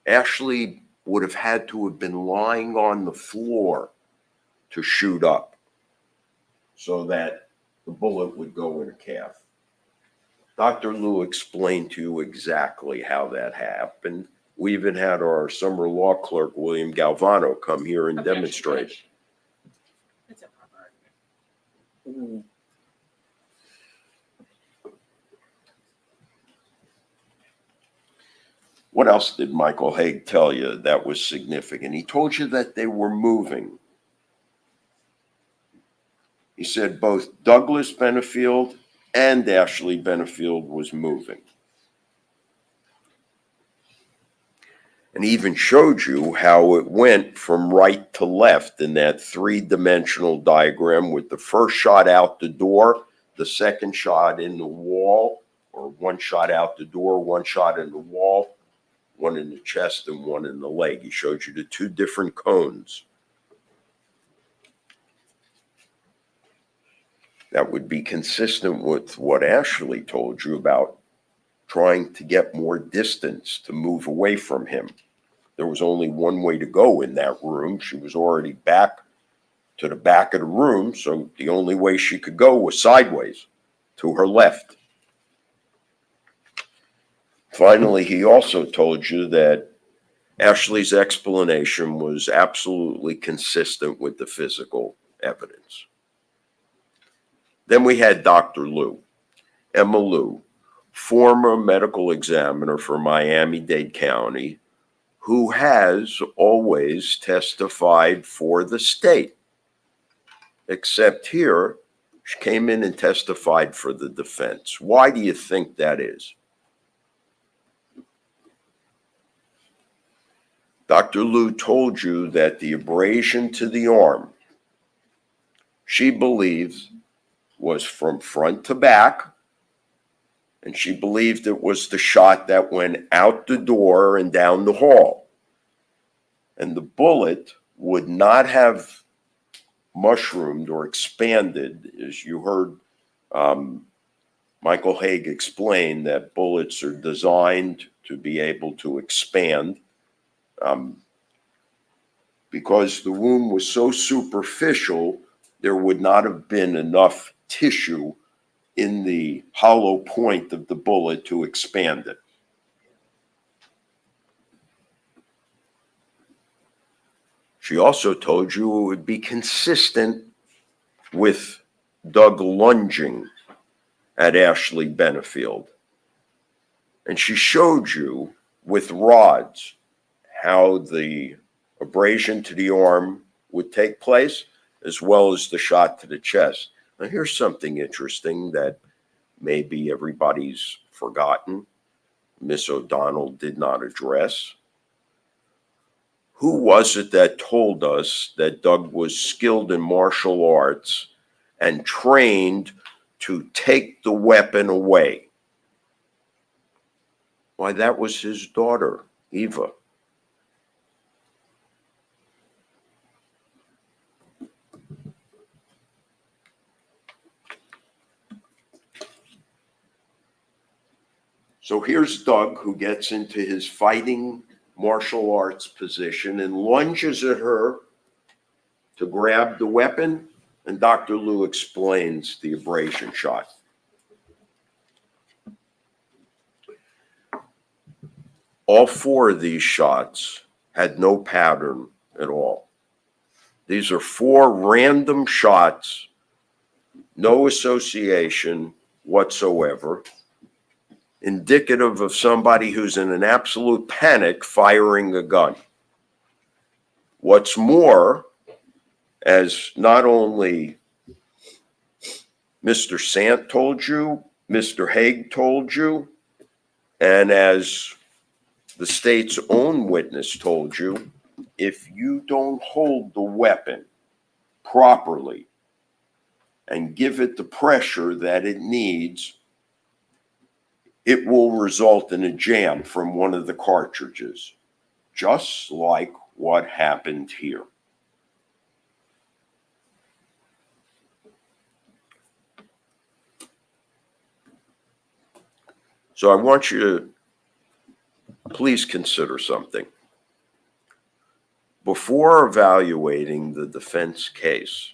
Speaker 3: Ashley would have had to have been lying on the floor to shoot up so that the bullet would go in a calf. Dr. Liu explained to you exactly how that happened. We even had our summer law clerk, William Galvano, come here and demonstrate.
Speaker 6: It's a proper argument.
Speaker 3: What else did Michael Haig tell you that was significant? He told you that they were moving. He said both Douglas Benefield and Ashley Benefield was moving. And he even showed you how it went from right to left in that 3-dimensional diagram, with the first shot out the door, the second shot in the wall, or one shot out the door, one shot in the wall, one in the chest and one in the leg. He showed you the 2 different cones. That would be consistent with what Ashley told you about trying to get more distance to move away from him. There was only one way to go in that room. She was already back to the back of the room, so the only way she could go was sideways to her left. Finally, he also told you that Ashley's explanation was absolutely consistent with the physical evidence. Then we had Dr. Liu, Emma Liu, former medical examiner for Miami-Dade County, who has always testified for the state, except here, she came in and testified for the defense. Why do you think that is? Dr. Liu told you that the abrasion to the arm, she believes, was from front to back, and she believed it was the shot that went out the door and down the hall. And the bullet would not have mushroomed or expanded, as you heard Michael Haig explain, that bullets are designed to be able to expand. Because the wound was so superficial, there would not have been enough tissue in the hollow point of the bullet to expand it. She also told you it would be consistent with Doug lunging at Ashley Benefield. And she showed you with rods how the abrasion to the arm would take place, as well as the shot to the chest. Now, here's something interesting that maybe everybody's forgotten. Miss O'Donnell did not address. Who was it that told us that Doug was skilled in martial arts and trained to take the weapon away? Why, that was his daughter, Eva. So here's Doug, who gets into his fighting martial arts position and lunges at her to grab the weapon, and Dr. Liu explains the abrasion shot. All four of these shots had no pattern at all. These are four random shots, no association whatsoever, indicative of somebody who's in an absolute panic firing a gun. What's more, as not only Mr. Sant told you, Mr. Haig told you, and as the state's own witness told you, if you don't hold the weapon properly and give it the pressure that it needs, it will result in a jam from one of the cartridges, just like what happened here. So I want you to please consider something. Before evaluating the defense case,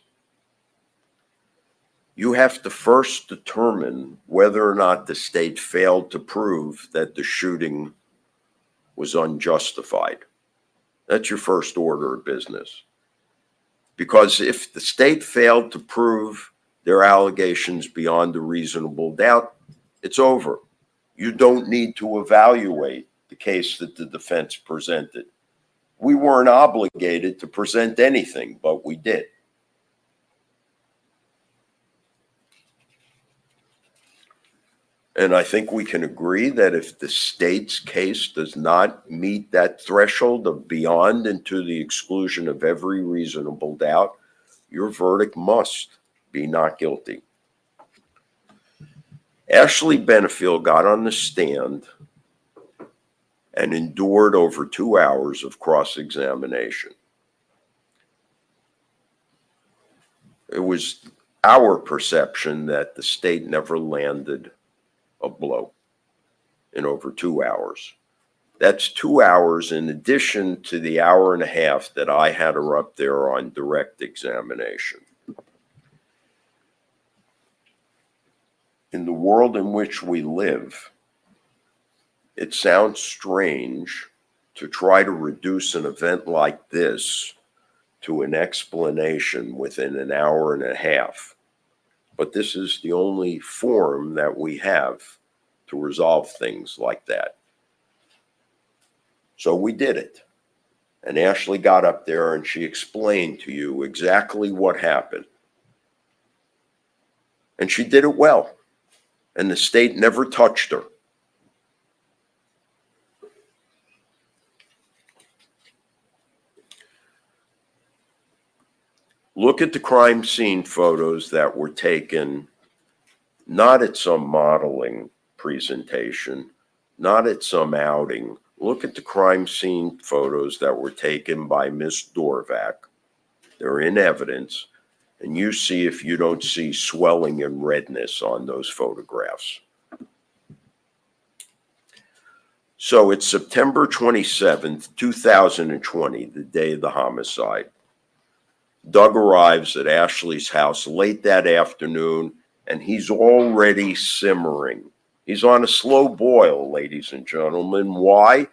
Speaker 3: you have to first determine whether or not the state failed to prove that the shooting was unjustified. That's your first order of business. Because if the state failed to prove their allegations beyond a reasonable doubt, it's over. You don't need to evaluate the case that the defense presented. We weren't obligated to present anything, but we did. And I think we can agree that if the state's case does not meet that threshold of beyond and to the exclusion of every reasonable doubt, your verdict must be not guilty. Ashley Benefield got on the stand and endured over 2 hours of cross-examination. It was our perception that the state never landed a blow in over 2 hours. That's 2 hours in addition to the hour and a half that I had her up there on direct examination. In the world in which we live, it sounds strange to try to reduce an event like this to an explanation within an hour and a half. But this is the only form that we have to resolve things like that. So we did it. And Ashley got up there and she explained to you exactly what happened. And she did it well. And the state never touched her. Look at the crime scene photos that were taken not at some modeling presentation, not at some outing. Look at the crime scene photos that were taken by Miss Dorvac. They're in evidence, and you see if you don't see swelling and redness on those photographs. So it's September 27th, 2020, the day of the homicide. Doug arrives at Ashley's house late that afternoon, and he's already simmering. He's on a slow boil, ladies and gentlemen. Why?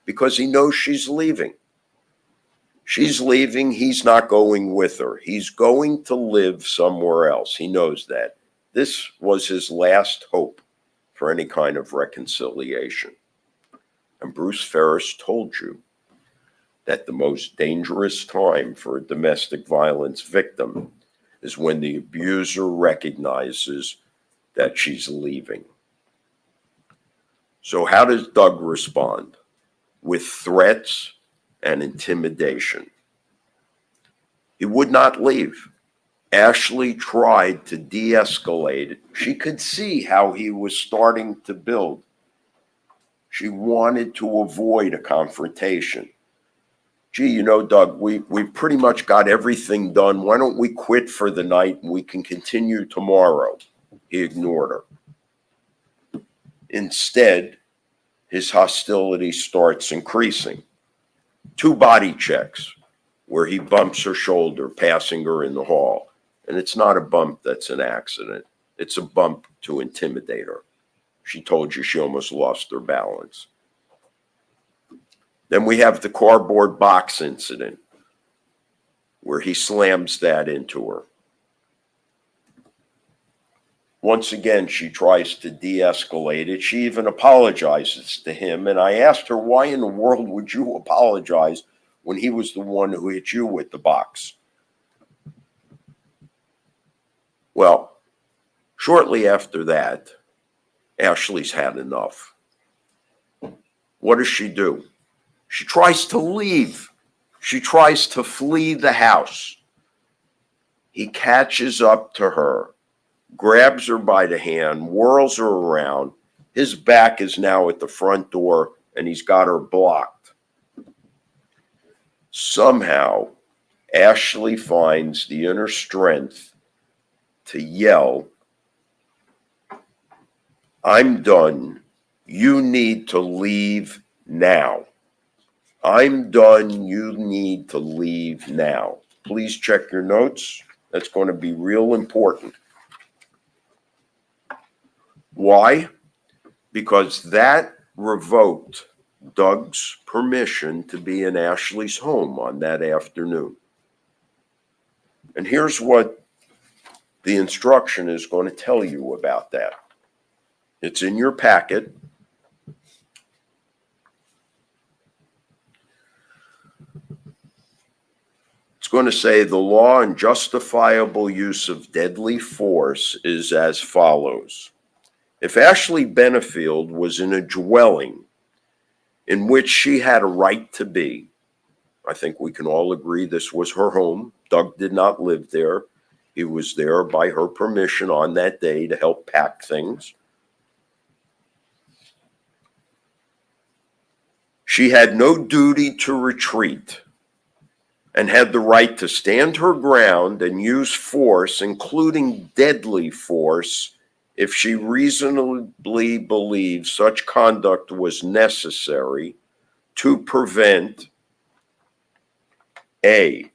Speaker 3: Because he knows she's leaving. She's leaving. He's not going with her. He's going to live somewhere else. He knows that. This was his last hope for any kind of reconciliation. And Bruce Ferris told you that the most dangerous time for a domestic violence victim is when the abuser recognizes that she's leaving. So how does Doug respond? With threats and intimidation. He would not leave. Ashley tried to de-escalate it. She could see how he was starting to build. She wanted to avoid a confrontation. Gee, you know, Doug, we pretty much got everything done. Why don't we quit for the night and we can continue tomorrow? He ignored her. Instead, his hostility starts increasing. 2 body checks where he bumps her shoulder, passing her in the hall. And it's not a bump that's an accident. It's a bump to intimidate her. She told you she almost lost her balance. Then we have the cardboard box incident where he slams that into her. Once again, she tries to de-escalate it. She even apologizes to him. And I asked her, why in the world would you apologize when he was the one who hit you with the box? Well, shortly after that, Ashley's had enough. What does she do? She tries to leave. She tries to flee the house. He catches up to her, grabs her by the hand, whirls her around. His back is now at the front door, and he's got her blocked. Somehow, Ashley finds the inner strength to yell, "I'm done. You need to leave now. I'm done. You need to leave now." Please check your notes. That's going to be real important. Why? Because that revoked Doug's permission to be in Ashley's home on that afternoon. And here's what the instruction is going to tell you about that. It's in your packet. It's going to say the law and justifiable use of deadly force is as follows. If Ashley Benefield was in a dwelling in which she had a right to be, I think we can all agree this was her home. Doug did not live there. He was there by her permission on that day to help pack things. She had no duty to retreat and had the right to stand her ground and use force, including deadly force, if she reasonably believed such conduct was necessary to prevent A,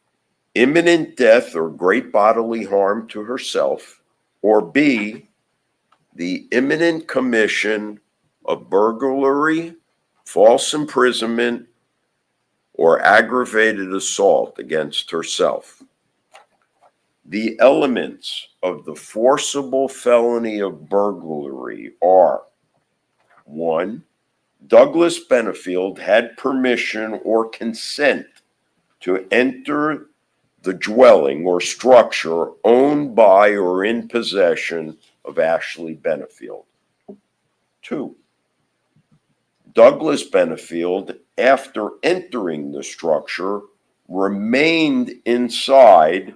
Speaker 3: imminent death or great bodily harm to herself, or B, the imminent commission of burglary, false imprisonment, or aggravated assault against herself. The elements of the forcible felony of burglary are: 1, Douglas Benefield had permission or consent to enter the dwelling or structure owned by or in possession of Ashley Benefield. 2, Douglas Benefield, after entering the structure, remained inside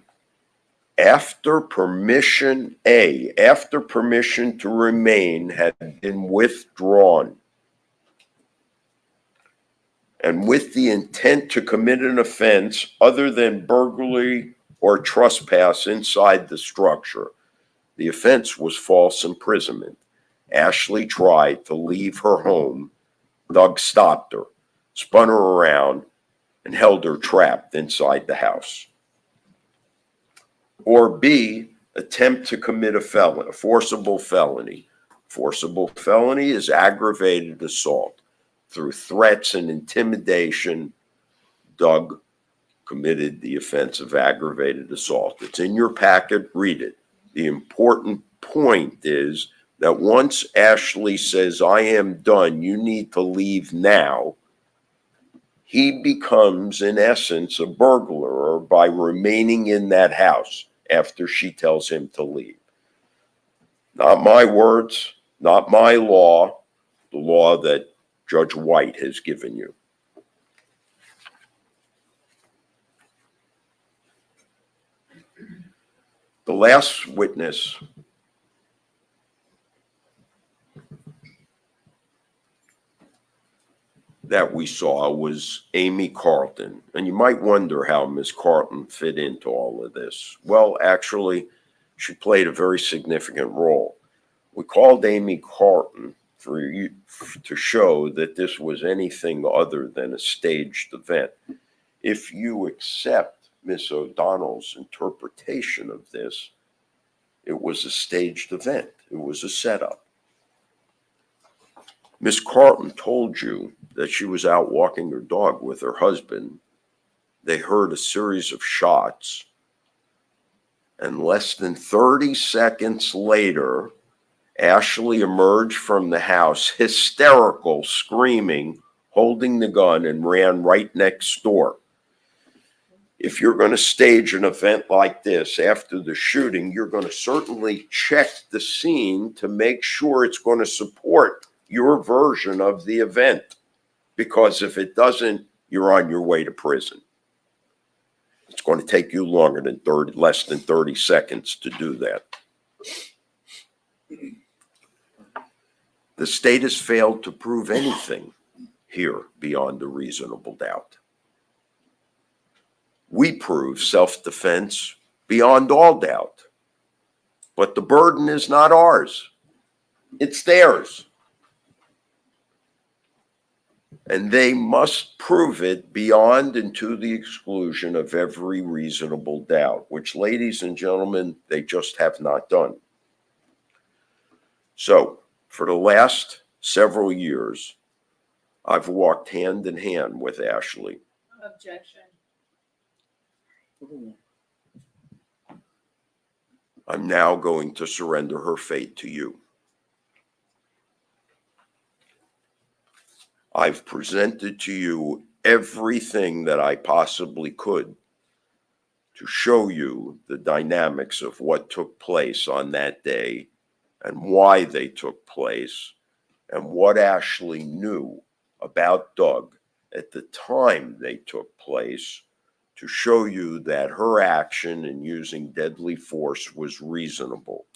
Speaker 3: after permission to remain had been withdrawn, and with the intent to commit an offense other than burglary or trespass inside the structure. The offense was false imprisonment. Ashley tried to leave her home. Doug stopped her, spun her around, and held her trapped inside the house. Or B, attempt to commit a forcible felony. Forcible felony is aggravated assault. Through threats and intimidation, Doug committed the offense of aggravated assault. It's in your packet, read it. The important point is that once Ashley says, I am done, you need to leave now, he becomes, in essence, a burglar by remaining in that house after she tells him to leave. Not my words, not my law, the law that Judge White has given you. The last witness that we saw was Amy Carlton. And you might wonder how Ms. Carlton fit into all of this. Well, actually, she played a very significant role. We called Amy Carlton to show that this was anything other than a staged event. If you accept Ms. O'Donnell's interpretation of this, it was a staged event. It was a setup. Miss Carlton told you that she was out walking her dog with her husband. They heard a series of shots, and less than 30 seconds later, Ashley emerged from the house, hysterical, screaming, holding the gun, and ran right next door. If you're going to stage an event like this after the shooting, you're going to certainly check the scene to make sure it's going to support your version of the event. Because if it doesn't, you're on your way to prison. It's going to take you less than 30 seconds to do that. The state has failed to prove anything here beyond a reasonable doubt. We prove self-defense beyond all doubt. But the burden is not ours. It's theirs. And they must prove it beyond and to the exclusion of every reasonable doubt, which, ladies and gentlemen, they just have not done. So, for the last several years, I've walked hand in hand with Ashley.
Speaker 6: Objection.
Speaker 3: I'm now going to surrender her fate to you. I've presented to you everything that I possibly could to show you the dynamics of what took place on that day and why they took place and what Ashley knew about Doug at the time they took place, to show you that her action in using deadly force was reasonable.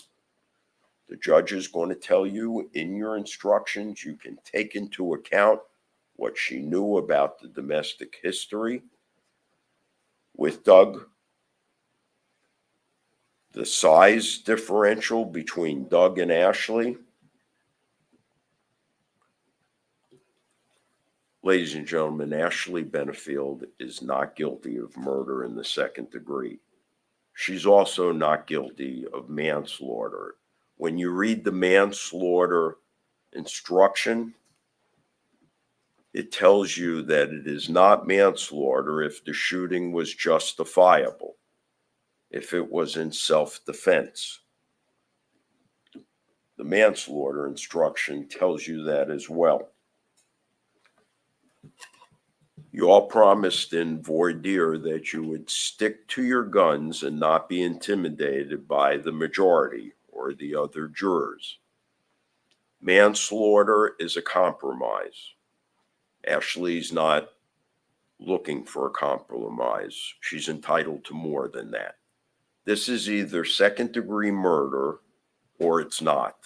Speaker 3: The judge is going to tell you in your instructions you can take into account what she knew about the domestic history with Doug, the size differential between Doug and Ashley. Ladies and gentlemen, Ashley Benefield is not guilty of murder in the second degree. She's also not guilty of manslaughter. When you read the manslaughter instruction, it tells you that it is not manslaughter if the shooting was justifiable, if it was in self-defense. The manslaughter instruction tells you that as well. You all promised in voir dire that you would stick to your guns and not be intimidated by the majority or the other jurors. Manslaughter is a compromise. Ashley's not looking for a compromise. She's entitled to more than that. This is either second-degree murder or it's not.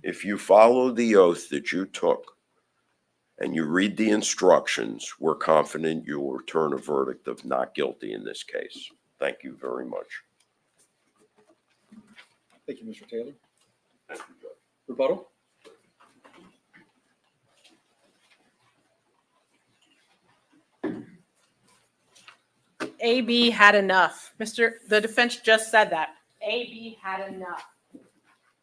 Speaker 3: If you follow the oath that you took and you read the instructions, we're confident you will return a verdict of not guilty in this case. Thank you very much.
Speaker 7: Thank you, Mr. Taylor.
Speaker 3: Thank you, Judge.
Speaker 7: Rebuttal?
Speaker 6: AB had enough. The defense just said that. AB had enough.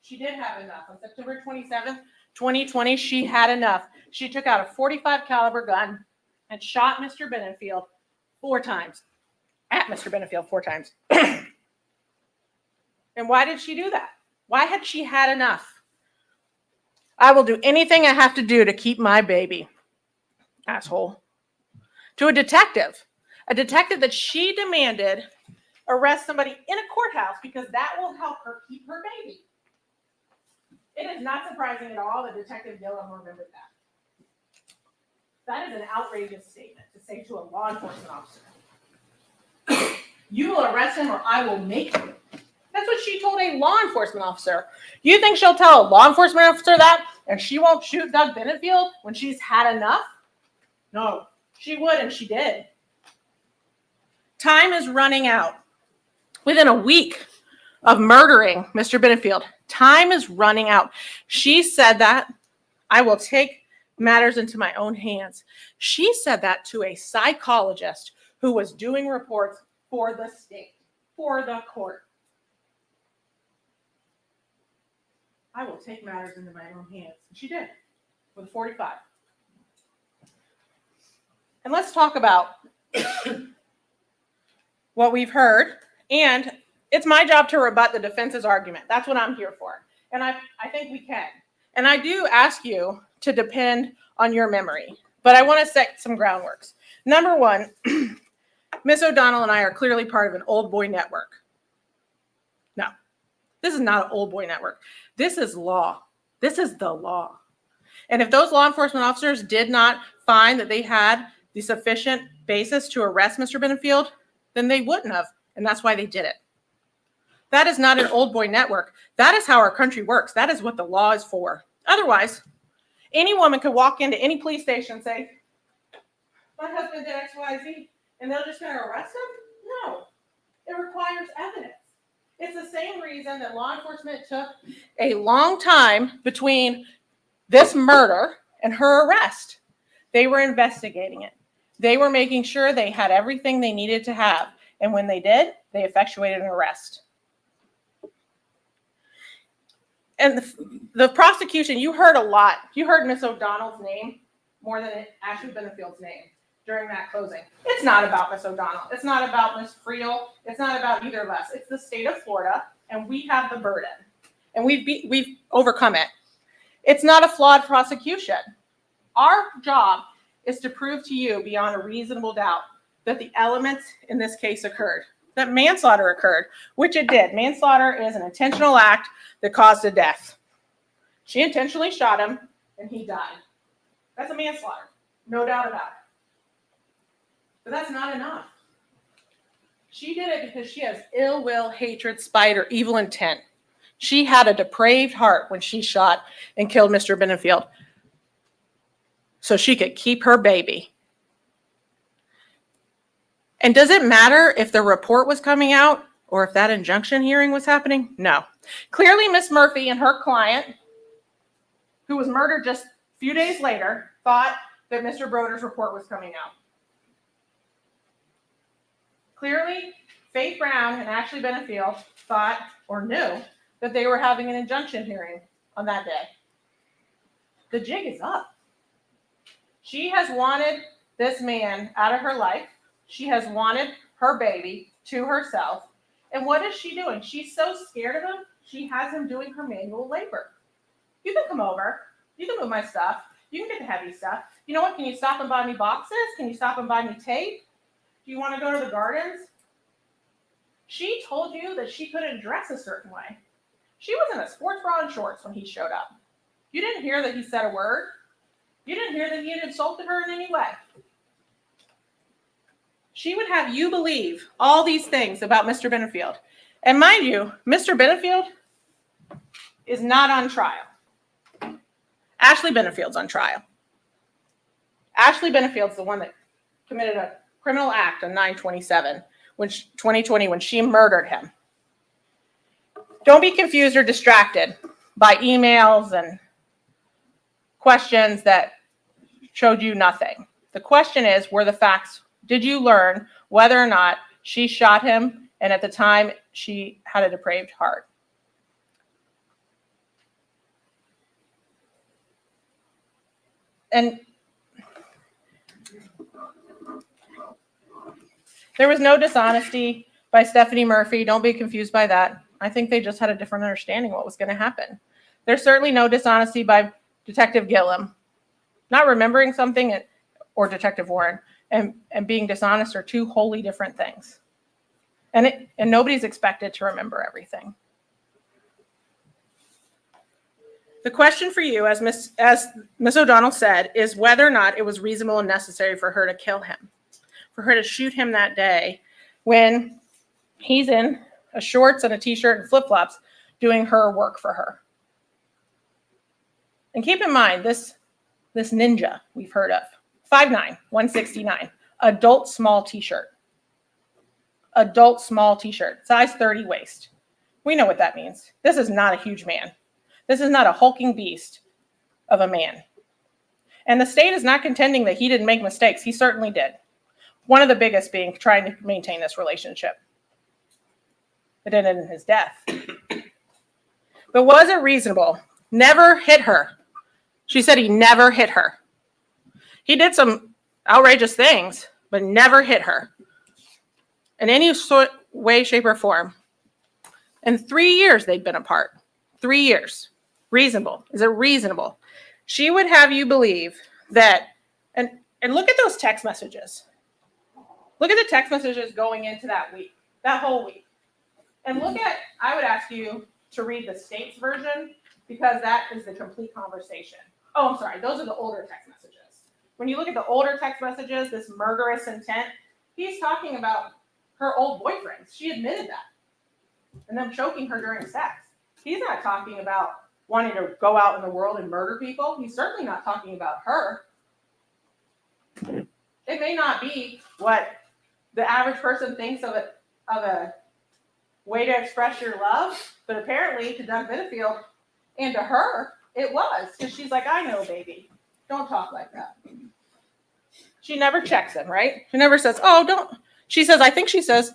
Speaker 6: She did have enough. On September 27th, 2020, she had enough. She took out a .45 caliber gun and shot Mr. Benefield 4 times. At Mr. Benefield 4 times. And why did she do that? Why had she had enough? I will do anything I have to do to keep my baby. Asshole. To a detective that she demanded arrest somebody in a courthouse because that will help her keep her baby. It is not surprising at all that Detective Gillum remembered that. That is an outrageous statement to say to a law enforcement officer. You will arrest him or I will make you. That's what she told a law enforcement officer. You think she'll tell a law enforcement officer that and she won't shoot Doug Benefield when she's had enough? No, she would and she did. Time is running out. Within a week of murdering Mr. Benefield, time is running out. She said that I will take matters into my own hands. She said that to a psychologist who was doing reports for the state, for the court. I will take matters into my own hands. And she did with 45. And let's talk about what we've heard. And it's my job to rebut the defense's argument. That's what I'm here for. And I think we can. And I do ask you to depend on your memory. But I want to set some groundworks. Number one, Miss O'Donnell and I are clearly part of an old boy network. No, this is not an old boy network. This is law. This is the law. And if those law enforcement officers did not find that they had the sufficient basis to arrest Mr. Benefield, then they wouldn't have. And that's why they did it. That is not an old boy network. That is how our country works. That is what the law is for. Otherwise, any woman could walk into any police station and say, my husband did X, Y, Z, and they're just going to arrest him? No. It requires evidence. It's the same reason that law enforcement took a long time between this murder and her arrest. They were investigating it. They were making sure they had everything they needed to have. And when they did, they effectuated an arrest. And the prosecution, you heard a lot. You heard Miss O'Donnell's name more than Ashley Benefield's name during that closing. It's not about Miss O'Donnell. It's not about Miss Friel. It's not about either of us. It's the state of Florida, and we have the burden. And we've overcome it. It's not a flawed prosecution. Our job is to prove to you beyond a reasonable doubt that the elements in this case occurred, that manslaughter occurred, which it did. Manslaughter is an intentional act that caused a death. She intentionally shot him, and he died. That's a manslaughter, no doubt about it. But that's not enough. She did it because she has ill will, hatred, spite, or evil intent. She had a depraved heart when she shot and killed Mr. Benefield so she could keep her baby. And does it matter if the report was coming out or if that injunction hearing was happening? No. Clearly, Miss Murphy and her client, who was murdered just a few days later, thought that Mr. Broder's report was coming out. Clearly, Faith Brown and Ashley Benefield thought or knew that they were having an injunction hearing on that day. The jig is up. She has wanted this man out of her life. She has wanted her baby to herself. And what is she doing? She's so scared of him, she has him doing her manual labor. You can come over. You can move my stuff. You can get the heavy stuff. You know what? Can you stop and buy me boxes? Can you stop and buy me tape? Do you want to go to the gardens? She told you that she couldn't dress a certain way. She was in a sports bra and shorts when he showed up. You didn't hear that he said a word. You didn't hear that he had insulted her in any way. she would have you believe all these things about Mr. Benefield. And mind you, Mr. Benefield is not on trial. Ashley Benefield's on trial. Ashley Benefield's the one that committed a criminal act on 9/27, 2020, when she murdered him. Don't be confused or distracted by emails and questions that showed you nothing. The question is, were the facts, did you learn whether or not she shot him and at the time she had a depraved heart? And there was no dishonesty by Stephanie Murphy. Don't be confused by that. I think they just had a different understanding of what was going to happen. There's certainly no dishonesty by Detective Gillum. Not remembering something, or Detective Warren, and being dishonest are two wholly different things. And nobody's expected to remember everything. The question for you, as Miss O'Donnell said, is whether or not it was reasonable and necessary for her to kill him, for her to shoot him that day when he's in a shorts and a t-shirt and flip-flops doing her work for her. And keep in mind, this ninja we've heard of, 5'9", 169, adult small t-shirt. Adult small t-shirt, size 30 waist. We know what that means. This is not a huge man. This is not a hulking beast of a man. And the state is not contending that he didn't make mistakes. He certainly did. One of the biggest being trying to maintain this relationship. It ended in his death. But was it reasonable? Never hit her. She said he never hit her. He did some outrageous things, but never hit her in any sort, way, shape, or form. In 3 years, they'd been apart. 3 years. Reasonable. Is it reasonable? She would have you believe that, and look at those text messages. Look at the text messages going into that week, that whole week. And look at, I would ask you to read the state's version, because that is the complete conversation. Oh, I'm sorry. Those are the older text messages. When you look at the older text messages, this murderous intent, he's talking about her old boyfriends. She admitted that. And them choking her during sex. He's not talking about wanting to go out in the world and murder people. He's certainly not talking about her. It may not be what the average person thinks of a way to express your love, but apparently to Doug Benefield and to her, it was. Because she's like, I know, baby. Don't talk like that. She never checks him, right? She never says, oh, don't. She says, I think she says,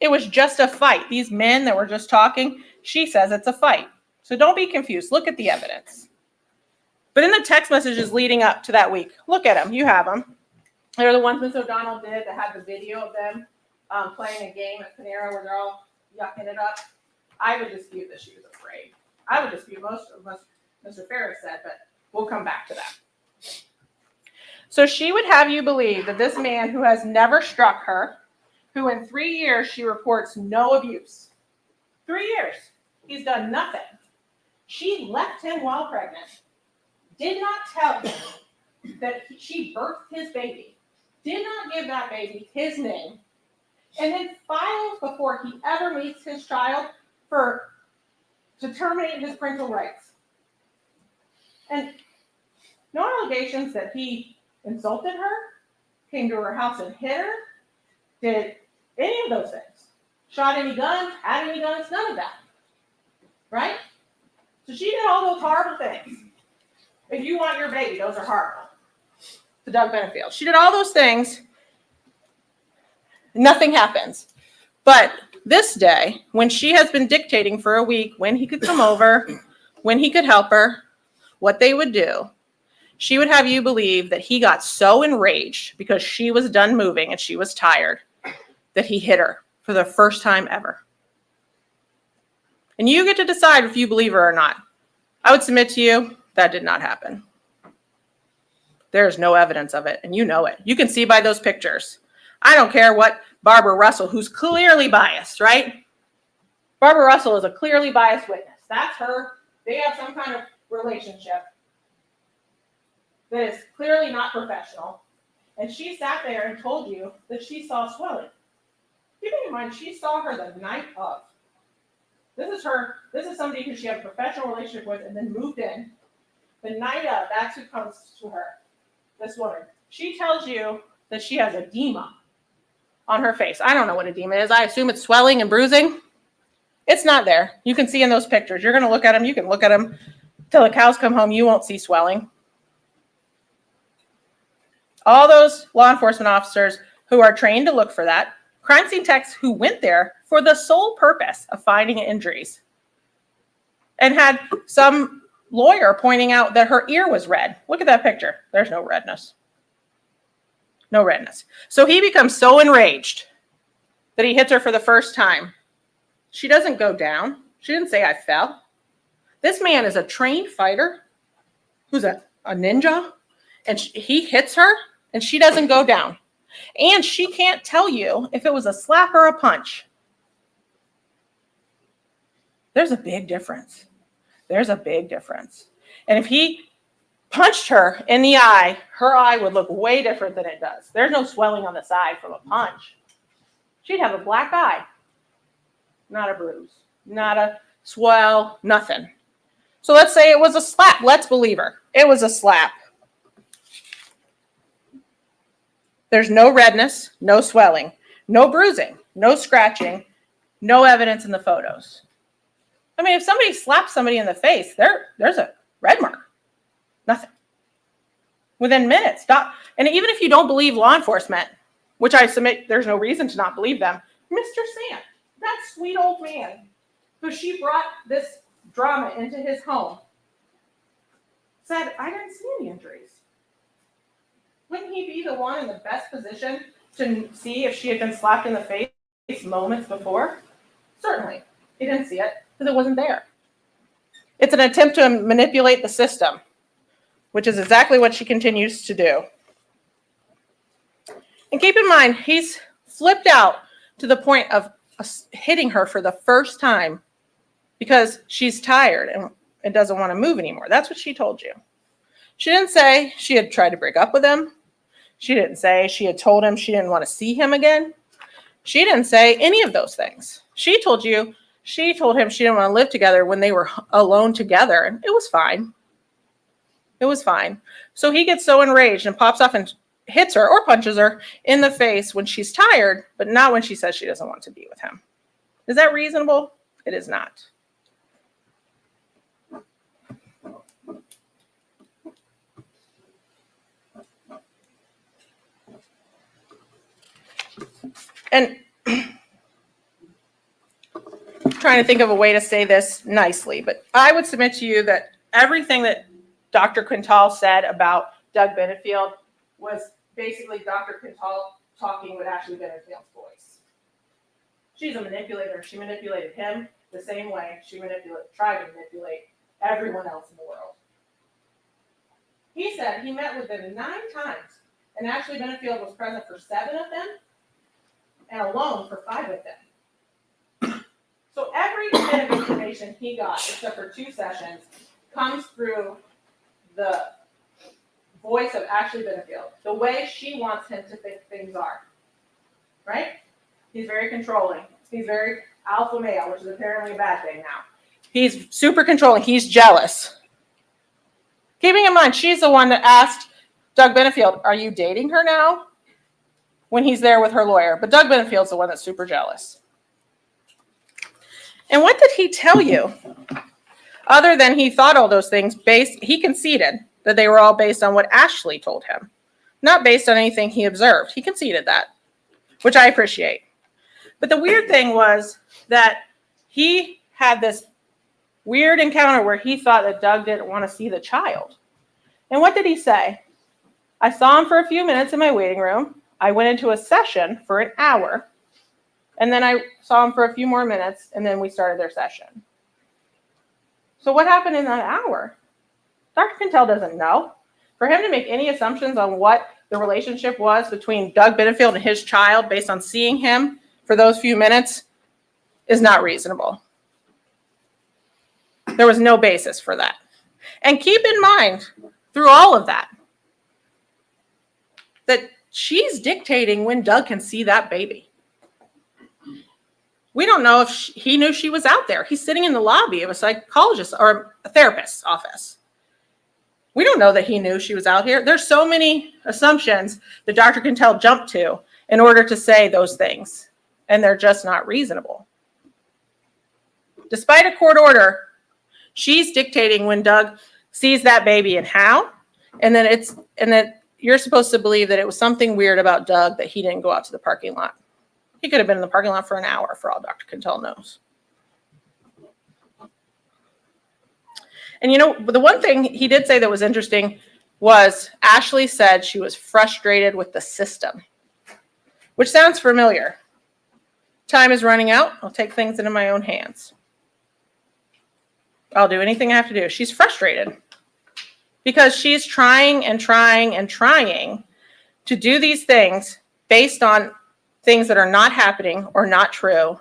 Speaker 6: it was just a fight. These men that were just talking, she says it's a fight. So don't be confused. Look at the evidence. But in the text messages leading up to that week, look at them. You have them. They're the ones Miss O'Donnell did that had the video of them playing a game at Panera where they're all yucking it up. I would dispute that she was afraid. I would dispute most of what Mr. Ferris said, but we'll come back to that. So she would have you believe that this man who has never struck her, who in 3 years she reports no abuse. 3 years. He's done nothing. She left him while pregnant, did not tell him that she birthed his baby, did not give that baby his name, and then files before he ever meets his child to terminate his parental rights. And no allegations that he insulted her, came to her house and hit her, did any of those things. Shot any guns, had any guns, none of that. Right? So she did all those horrible things. If you want your baby, those are horrible. To Doug Benefield. She did all those things. Nothing happens. But this day, when she has been dictating for a week when he could come over, when he could help her, what they would do, she would have you believe that he got so enraged because she was done moving and she was tired that he hit her for the first time ever. And you get to decide if you believe her or not. I would submit to you that did not happen. There's no evidence of it, and you know it. You can see by those pictures. I don't care what Barbara Russell, who's clearly biased, right? Barbara Russell is a clearly biased witness. That's her. They have some kind of relationship that is clearly not professional. and she sat there and told you that she saw swelling. Keeping in mind, she saw her the night of. This is somebody who she had a professional relationship with and then moved in. The night of, that's who comes to her, this woman. She tells you that she has edema on her face. I don't know what edema is. I assume it's swelling and bruising. It's not there. You can see in those pictures. You're going to look at them. You can look at them till the cows come home. You won't see swelling. All those law enforcement officers who are trained to look for that, crime scene techs who went there for the sole purpose of finding injuries, and had some lawyer pointing out that her ear was red. Look at that picture. There's no redness. No redness. So he becomes so enraged that he hits her for the first time. She doesn't go down. She didn't say I fell. This man is a trained fighter who's a ninja, and he hits her and she doesn't go down. And she can't tell you if it was a slap or a punch. There's a big difference. There's a big difference. And if he punched her in the eye, her eye would look way different than it does. There's no swelling on the side from a punch. She'd have a black eye. Not a bruise, not a swell, nothing. So let's say it was a slap. Let's believe her. It was a slap. There's no redness, no swelling, no bruising, no scratching, no evidence in the photos. I mean, if somebody slaps somebody in the face, there's a red mark. Nothing. Within minutes. And even if you don't believe law enforcement, which I submit there's no reason to not believe them, Mr. Sand, that sweet old man who she brought this drama into his home, said, I didn't see any injuries. Wouldn't he be the one in the best position to see if she had been slapped in the face moments before? Certainly. He didn't see it because it wasn't there. It's an attempt to manipulate the system, which is exactly what she continues to do. And keep in mind, he's flipped out to the point of hitting her for the first time because she's tired and doesn't want to move anymore. That's what she told you. She didn't say she had tried to break up with him. She didn't say she had told him she didn't want to see him again. She didn't say any of those things. She told him she didn't want to live together when they were alone together, and it was fine. It was fine. So he gets so enraged and pops off and hits her or punches her in the face when she's tired, but not when she says she doesn't want to be with him. Is that reasonable? It is not. And trying to think of a way to say this nicely, but I would submit to you that everything that Dr. Quintal said about Doug Benefield was basically Dr. Quintal talking with Ashley Benefield's voice. She's a manipulator. She manipulated him the same way she tried to manipulate everyone else in the world. He said he met with them 9 times, and Ashley Benefield was present for 7 of them, and alone for 5 of them. So every bit of information he got, except for 2 sessions, comes through the voice of Ashley Benefield, the way she wants him to think things are, right? He's very controlling. He's very alpha male, which is apparently a bad thing now. He's super controlling. He's jealous. Keeping in mind, she's the one that asked Doug Benefield, are you dating her now? When he's there with her lawyer. But Doug Benefield's the one that's super jealous. And what did he tell you? Other than he thought all those things he conceded that they were all based on what Ashley told him, not based on anything he observed. He conceded that, which I appreciate. But the weird thing was that he had this weird encounter where he thought that Doug didn't want to see the child. And what did he say? I saw him for a few minutes in my waiting room. I went into a session for an hour, and then I saw him for a few more minutes, and then we started their session. So what happened in that hour? Dr. Quintal doesn't know. For him to make any assumptions on what the relationship was between Doug Benefield and his child based on seeing him for those few minutes is not reasonable. There was no basis for that. And keep in mind, through all of that she's dictating when Doug can see that baby. We don't know if he knew she was out there. He's sitting in the lobby of a psychologist or a therapist's office. We don't know that he knew she was out here. There's so many assumptions the Dr. Quintel jumped to in order to say those things, and they're just not reasonable. Despite a court order, she's dictating when Doug sees that baby and how, and then you're supposed to believe that it was something weird about Doug that he didn't go out to the parking lot. He could have been in the parking lot for an hour for all Dr. Quintel knows. And you know, the one thing he did say that was interesting was Ashley said she was frustrated with the system, which sounds familiar. Time is running out. I'll take things into my own hands. I'll do anything I have to do. She's frustrated because she's trying and trying and trying to do these things based on things that are not happening or not true,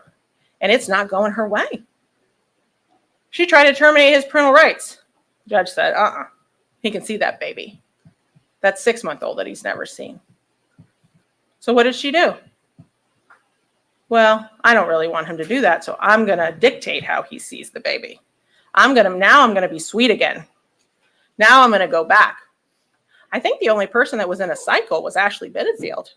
Speaker 6: and it's not going her way. She tried to terminate his parental rights. The judge said, he can see that baby. That 6-month-old that he's never seen. So what did she do? Well, I don't really want him to do that, so I'm going to dictate how he sees the baby. Now I'm going to be sweet again. Now I'm going to go back. I think the only person that was in a cycle was Ashley Benefield.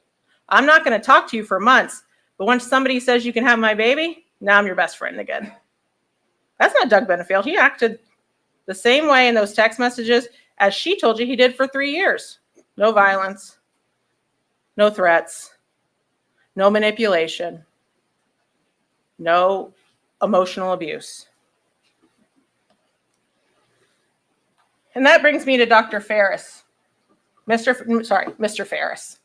Speaker 6: I'm not going to talk to you for months, but once somebody says you can have my baby, now I'm your best friend again. That's not Doug Benefield. He acted the same way in those text messages as she told you he did for 3 years. No violence, no threats, no manipulation, no emotional abuse. And that brings me to Dr. Ferris. Mr. Ferris.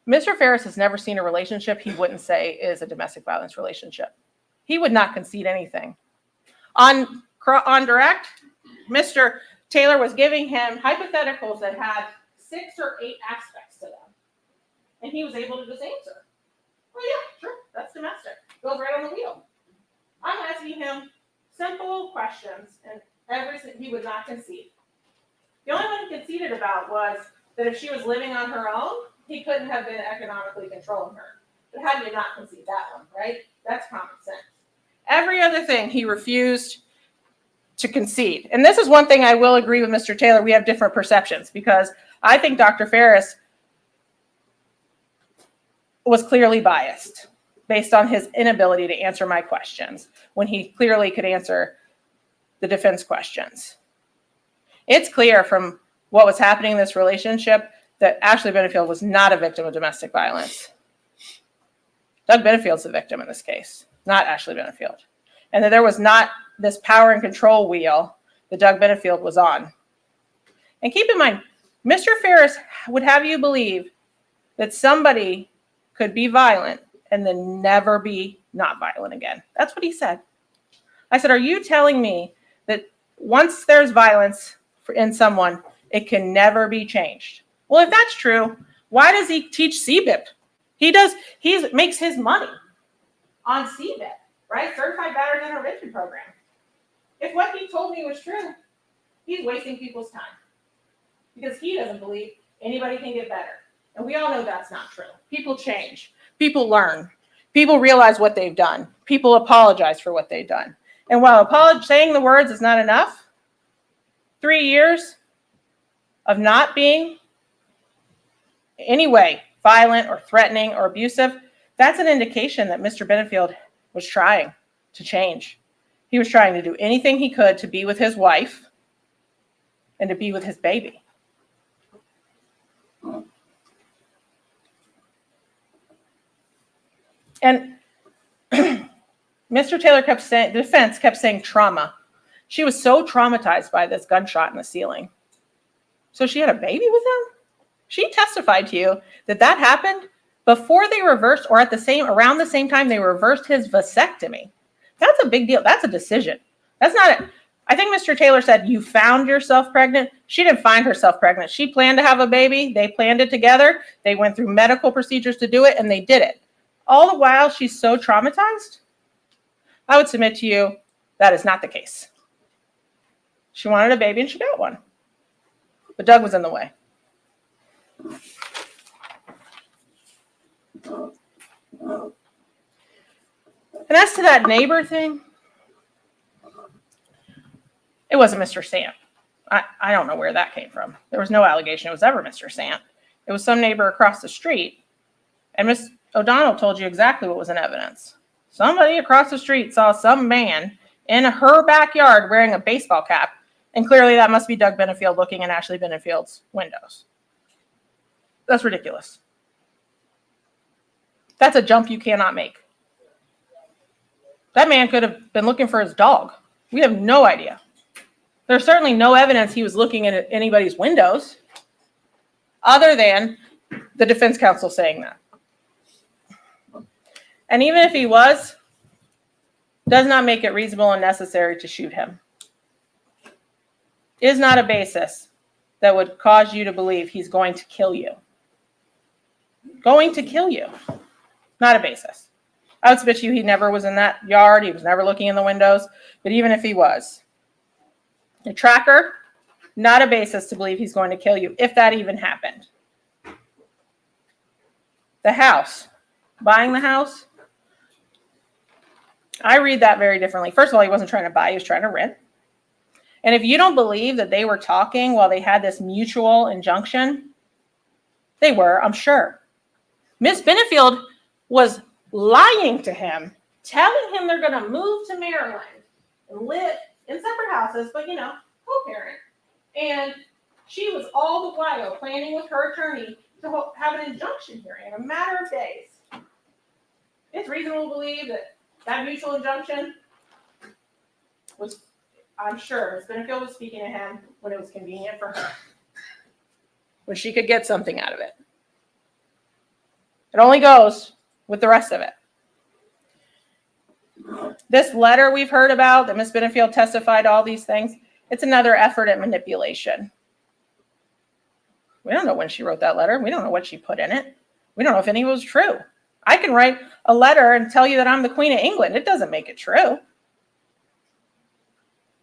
Speaker 6: Mr. Ferris has never seen a relationship he wouldn't say is a domestic violence relationship. He would not concede anything. On direct, Mr. Taylor was giving him hypotheticals that had 6 or 8 aspects to them. And he was able to just answer. Well, yeah, sure, that's domestic. Goes right on the wheel. I'm asking him simple questions, and everything he would not concede. The only one he conceded about was that if she was living on her own, he couldn't have been economically controlling her. But how do you not concede that one, right? That's common sense. Every other thing he refused to concede. And this is one thing I will agree with Mr. Taylor. We have different perceptions because I think Dr. Ferris was clearly biased based on his inability to answer my questions when he clearly could answer the defense questions. It's clear from what was happening in this relationship that Ashley Benefield was not a victim of domestic violence. Doug Benefield's the victim in this case, not Ashley Benefield. And that there was not this power and control wheel that Doug Benefield was on. And keep in mind, Mr. Ferris would have you believe that somebody could be violent and then never be not violent again. That's what he said. I said, are you telling me that once there's violence in someone, it can never be changed? Well, if that's true, why does he teach CBIP? He makes his money on CBIP, right? Certified Battered Intervention Program. If what he told me was true, he's wasting people's time because he doesn't believe anybody can get better. And we all know that's not true. People change. People learn. People realize what they've done. People apologize for what they've done. And while saying the words is not enough, 3 years of not being any way violent or threatening or abusive, that's an indication that Mr. Benefield was trying to change. He was trying to do anything he could to be with his wife and to be with his baby. And Mr. Taylor kept saying, the defense kept saying trauma. She was so traumatized by this gunshot in the ceiling. So she had a baby with him? She testified to you that that happened before they reversed, or around the same time they reversed his vasectomy. That's a big deal. That's a decision. That's not it. I think Mr. Taylor said, you found yourself pregnant. She didn't find herself pregnant. She planned to have a baby. They planned it together. They went through medical procedures to do it, and they did it. All the while, she's so traumatized. I would submit to you that is not the case. She wanted a baby, and she got one. But Doug was in the way. And as to that neighbor thing, it wasn't Mr. Sant. I don't know where that came from. There was no allegation it was ever Mr. Sant. It was some neighbor across the street. And Miss O'Donnell told you exactly what was in evidence. Somebody across the street saw some man in her backyard wearing a baseball cap. And clearly that must be Doug Benefield looking in Ashley Benefield's windows. That's ridiculous. That's a jump you cannot make. That man could have been looking for his dog. We have no idea. There's certainly no evidence he was looking at anybody's windows other than the defense counsel saying that. And even if he was, does not make it reasonable and necessary to shoot him. Is not a basis that would cause you to believe he's going to kill you. Going to kill you. Not a basis. I would submit to you he never was in that yard. He was never looking in the windows. But even if he was, a tracker, not a basis to believe he's going to kill you, if that even happened. The house, buying the house, I read that very differently. First of all, he wasn't trying to buy, he was trying to rent. And if you don't believe that they were talking while they had this mutual injunction, they were, I'm sure. Miss Benefield was lying to him, telling him they're going to move to Maryland and live in separate houses, but co-parent. And she was all the while planning with her attorney to have an injunction hearing in a matter of days. It's reasonable to believe that that mutual injunction was, I'm sure, Ms. Benefield was speaking to him when it was convenient for her, when she could get something out of it. It only goes with the rest of it. This letter we've heard about that Ms. Benefield testified all these things, it's another effort at manipulation. We don't know when she wrote that letter. We don't know what she put in it. We don't know if any of it was true. I can write a letter and tell you that I'm the Queen of England. It doesn't make it true.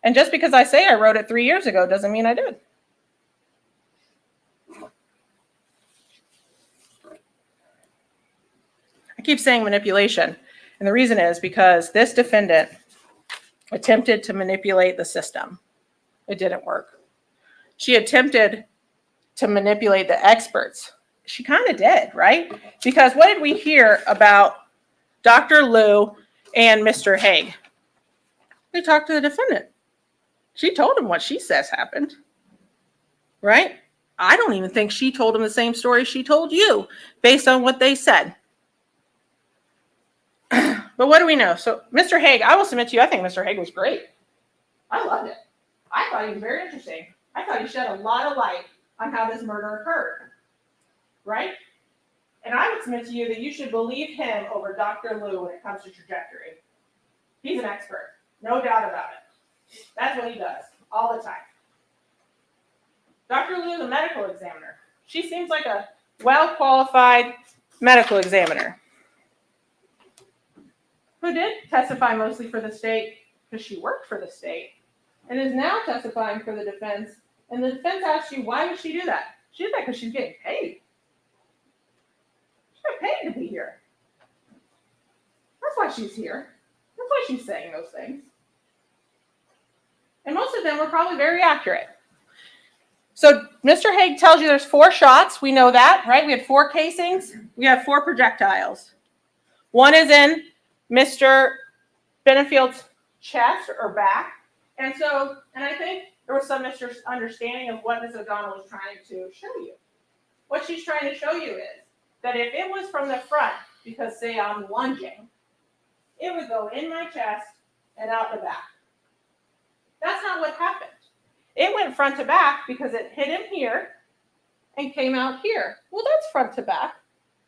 Speaker 6: And just because I say I wrote it 3 years ago doesn't mean I did. I keep saying manipulation. And the reason is because this defendant attempted to manipulate the system. It didn't work. She attempted to manipulate the experts. She kind of did, right? Because what did we hear about Dr. Liu and Mr. Haig? They talked to the defendant. She told him what she says happened, right? I don't even think she told him the same story she told you based on what they said. But what do we know? So Mr. Haig, I will submit to you, I think Mr. Haig was great. I loved it. I thought he was very interesting. I thought he shed a lot of light on how this murder occurred, right? And I would submit to you that you should believe him over Dr. Liu when it comes to trajectory. He's an expert, no doubt about it. That's what he does all the time. Dr. Liu, the medical examiner. She seems like a well-qualified medical examiner who did testify mostly for the state because she worked for the state and is now testifying for the defense. And the defense asked you, why would she do that? She did that because she's getting paid. She got paid to be here. That's why she's here. That's why she's saying those things. And most of them were probably very accurate. So Mr. Haig tells you there's 4 shots. We know that, right? We had 4 casings. We have 4 projectiles. One is in Mr. Benefield's chest or back. And I think there was some misunderstanding of what Ms. O'Donnell was trying to show you. What she's trying to show you is that if it was from the front, because say I'm lunging, it would go in my chest and out the back. That's not what happened. It went front to back because it hit him here and came out here. Well, that's front to back.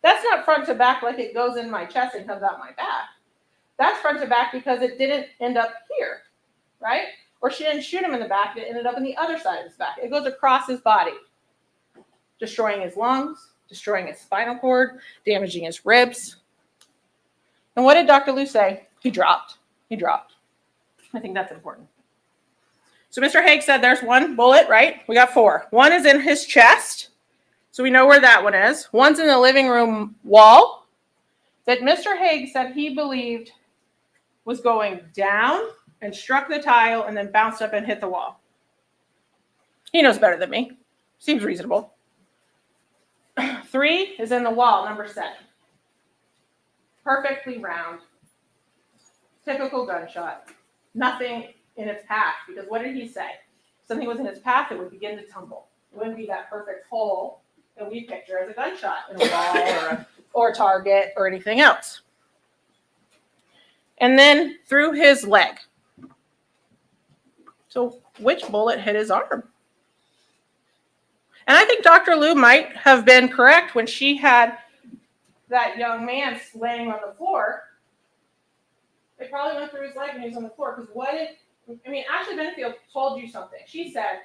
Speaker 6: That's not front to back like it goes in my chest and comes out my back. That's front to back because it didn't end up here, right? Or she didn't shoot him in the back. It ended up in the other side of his back. It goes across his body, destroying his lungs, destroying his spinal cord, damaging his ribs. And what did Dr. Liu say? He dropped. He dropped. I think that's important. So Mr. Haig said there's 1 bullet, right? We got 4. 1 is in his chest. So we know where that one is. 1's in the living room wall. that Mr. Haig said he believed was going down and struck the tile and then bounced up and hit the wall. He knows better than me. Seems reasonable. 3 is in the wall, number 7. Perfectly round. Typical gunshot. Nothing in its path, because what did he say? If something was in its path, it would begin to tumble. It wouldn't be that perfect hole that we picture as a gunshot in a wall or a target or anything else. And then through his leg. So which bullet hit his arm? And I think Dr. Liu might have been correct when she had that young man laying on the floor. It probably went through his leg when he was on the floor. Because Ashley Benefield told you something. She said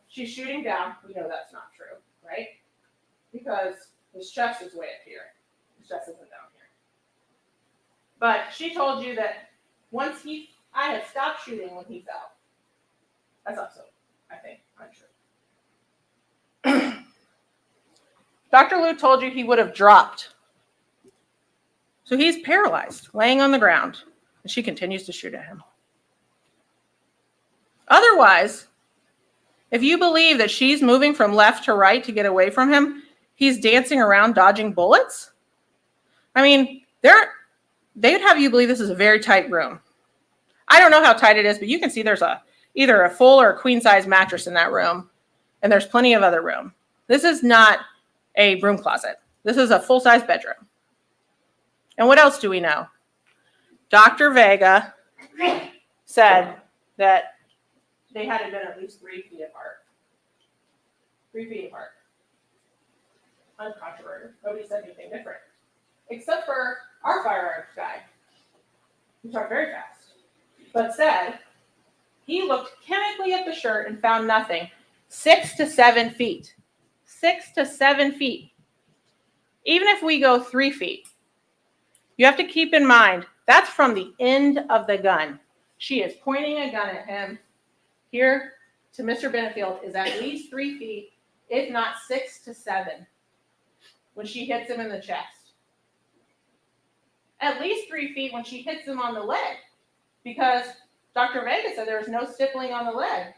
Speaker 6: she's shooting down. We know that's not true, right? Because his chest is way up here. His chest isn't down here. But she told you that I had stopped shooting when he fell. That's also, I think, untrue. Dr. Liu told you he would have dropped. So he's paralyzed, laying on the ground, and she continues to shoot at him. Otherwise, if you believe that she's moving from left to right to get away from him, he's dancing around dodging bullets. They would have you believe this is a very tight room. I don't know how tight it is, but you can see there's either a full or a queen size mattress in that room, and there's plenty of other room. This is not a broom closet. This is a full size bedroom. And what else do we know? Dr. Vega said that they had been at least 3 feet apart. 3 feet apart. Uncontroversial. Nobody said anything different. Except for our firearms guy, who talked very fast, but said he looked chemically at the shirt and found nothing. 6 to 7 feet. 6 to 7 feet. Even if we go 3 feet, you have to keep in mind that's from the end of the gun. She is pointing a gun at him. Here to Mr. Benefield is at least 3 feet, if not 6 to 7, when she hits him in the chest. At least 3 feet when she hits him on the leg, because Dr. Vega said there was no stippling on the leg.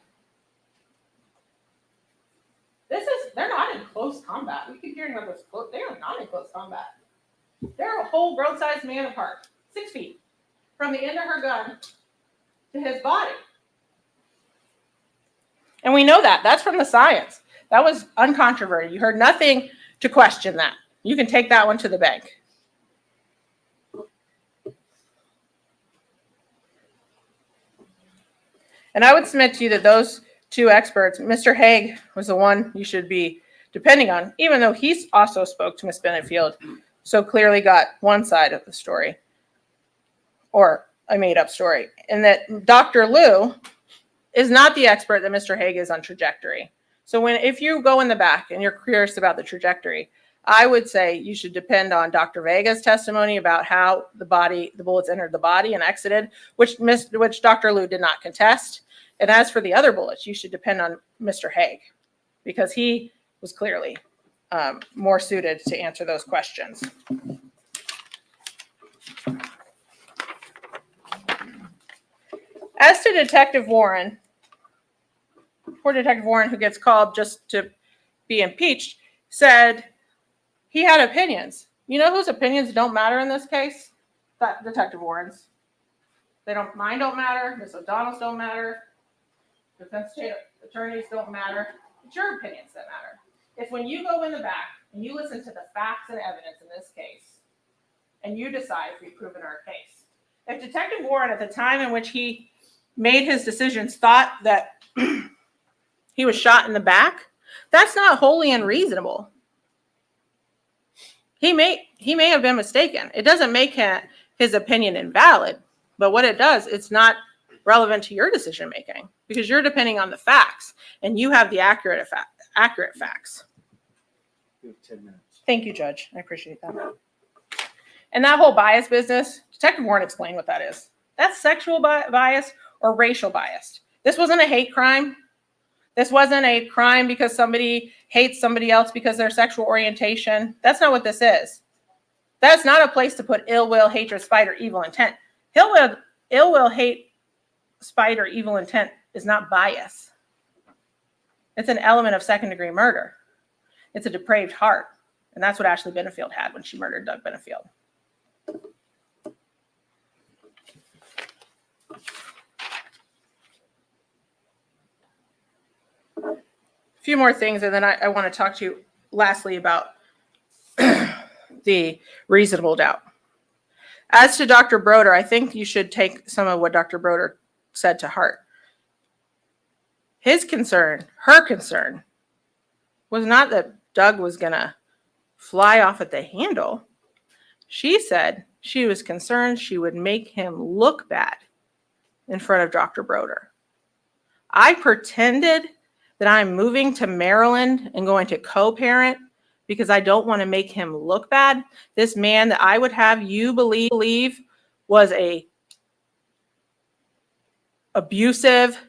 Speaker 6: They're not in close combat. We keep hearing about this. They are not in close combat. They're a whole grown-sized man apart, 6 feet, from the end of her gun to his body. And we know that. That's from the science. That was uncontroverted. You heard nothing to question that. You can take that one to the bank. And I would submit to you that those 2 experts, Mr. Haig was the one you should be depending on, even though he also spoke to Ms. Benefield, so clearly got one side of the story, or a made-up story. And that Dr. Liu is not the expert that Mr. Haig is on trajectory. So if you go in the back and you're curious about the trajectory, I would say you should depend on Dr. Vega's testimony about how the bullets entered the body and exited, which Dr. Liu did not contest. And as for the other bullets, you should depend on Mr. Haig, because he was clearly more suited to answer those questions. As to Detective Warren, poor Detective Warren, who gets called just to be impeached, said he had opinions. You know whose opinions don't matter in this case? Detective Warren's. Mine don't matter. Ms. O'Donnell's don't matter. Defense attorneys don't matter. It's your opinions that matter. It's when you go in the back and you listen to the facts and evidence in this case, and you decide if we've proven our case. If Detective Warren, at the time in which he made his decisions, thought that he was shot in the back, that's not wholly unreasonable. He may have been mistaken. It doesn't make his opinion invalid, but what it does, it's not relevant to your decision making, because you're depending on the facts, and you have the accurate facts.
Speaker 1: You have 10 minutes.
Speaker 6: Thank you, Judge. I appreciate that. And that whole bias business, Detective Warren explained what that is. That's sexual bias or racial bias. This wasn't a hate crime. This wasn't a crime because somebody hates somebody else because of their sexual orientation. That's not what this is. That's not a place to put ill will, hatred, spite, or evil intent. Ill will, hate, spite, or evil intent is not bias. It's an element of second-degree murder. It's a depraved heart. And that's what Ashley Benefield had when she murdered Doug Benefield. A few more things, and then I want to talk to you lastly about the reasonable doubt. As to Dr. Broder, I think you should take some of what Dr. Broder said to heart. His concern, her concern, was not that Doug was going to fly off at the handle. She said she was concerned she would make him look bad in front of Dr. Broder. I pretended that I'm moving to Maryland and going to co-parent because I don't want to make him look bad. This man that I would have you believe was a abusive,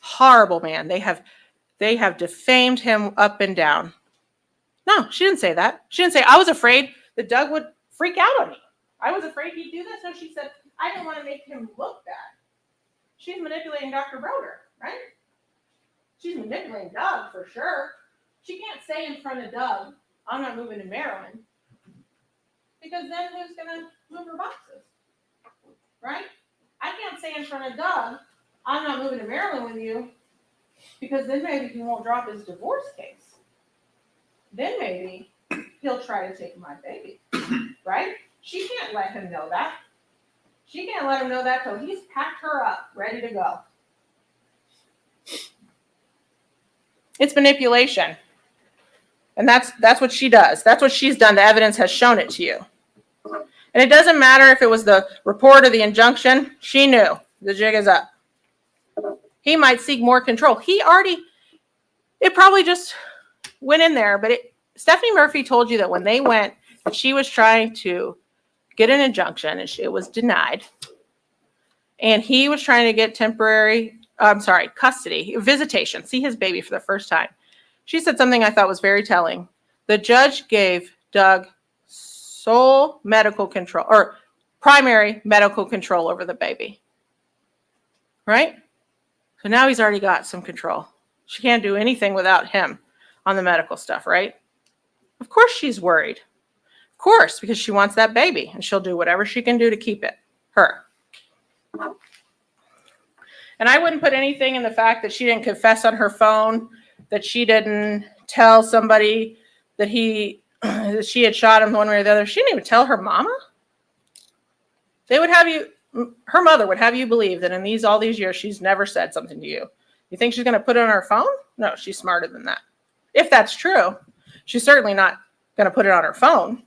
Speaker 6: horrible man. They have defamed him up and down. No, she didn't say that. She didn't say, I was afraid that Doug would freak out on me. I was afraid he'd do this. No, she said, I didn't want to make him look bad. She's manipulating Dr. Broder, right? She's manipulating Doug for sure. She can't say in front of Doug, I'm not moving to Maryland. Because then who's going to move her boxes? Right? I can't say in front of Doug, I'm not moving to Maryland with you. Because then maybe he won't drop his divorce case. Then maybe he'll try to take my baby. Right? She can't let him know that. She can't let him know that till he's packed her up, ready to go. It's manipulation. And that's what she does. That's what she's done. The evidence has shown it to you. And it doesn't matter if it was the report or the injunction. She knew the jig is up. He might seek more control. It probably just went in there. But Stephanie Murphy told you that when they went, that she was trying to get an injunction and it was denied. And he was trying to get custody, visitation, see his baby for the first time. She said something I thought was very telling. The judge gave Doug sole medical control or primary medical control over the baby. Right? So now he's already got some control. She can't do anything without him on the medical stuff, right? Of course she's worried. Of course, because she wants that baby and she'll do whatever she can do to keep it. Her. And I wouldn't put anything in the fact that she didn't confess on her phone, that she didn't tell somebody that she had shot him one way or the other. She didn't even tell her mama. Her mother would have you believe that in all these years, she's never said something to you. You think she's going to put it on her phone? No, she's smarter than that. If that's true, she's certainly not going to put it on her phone.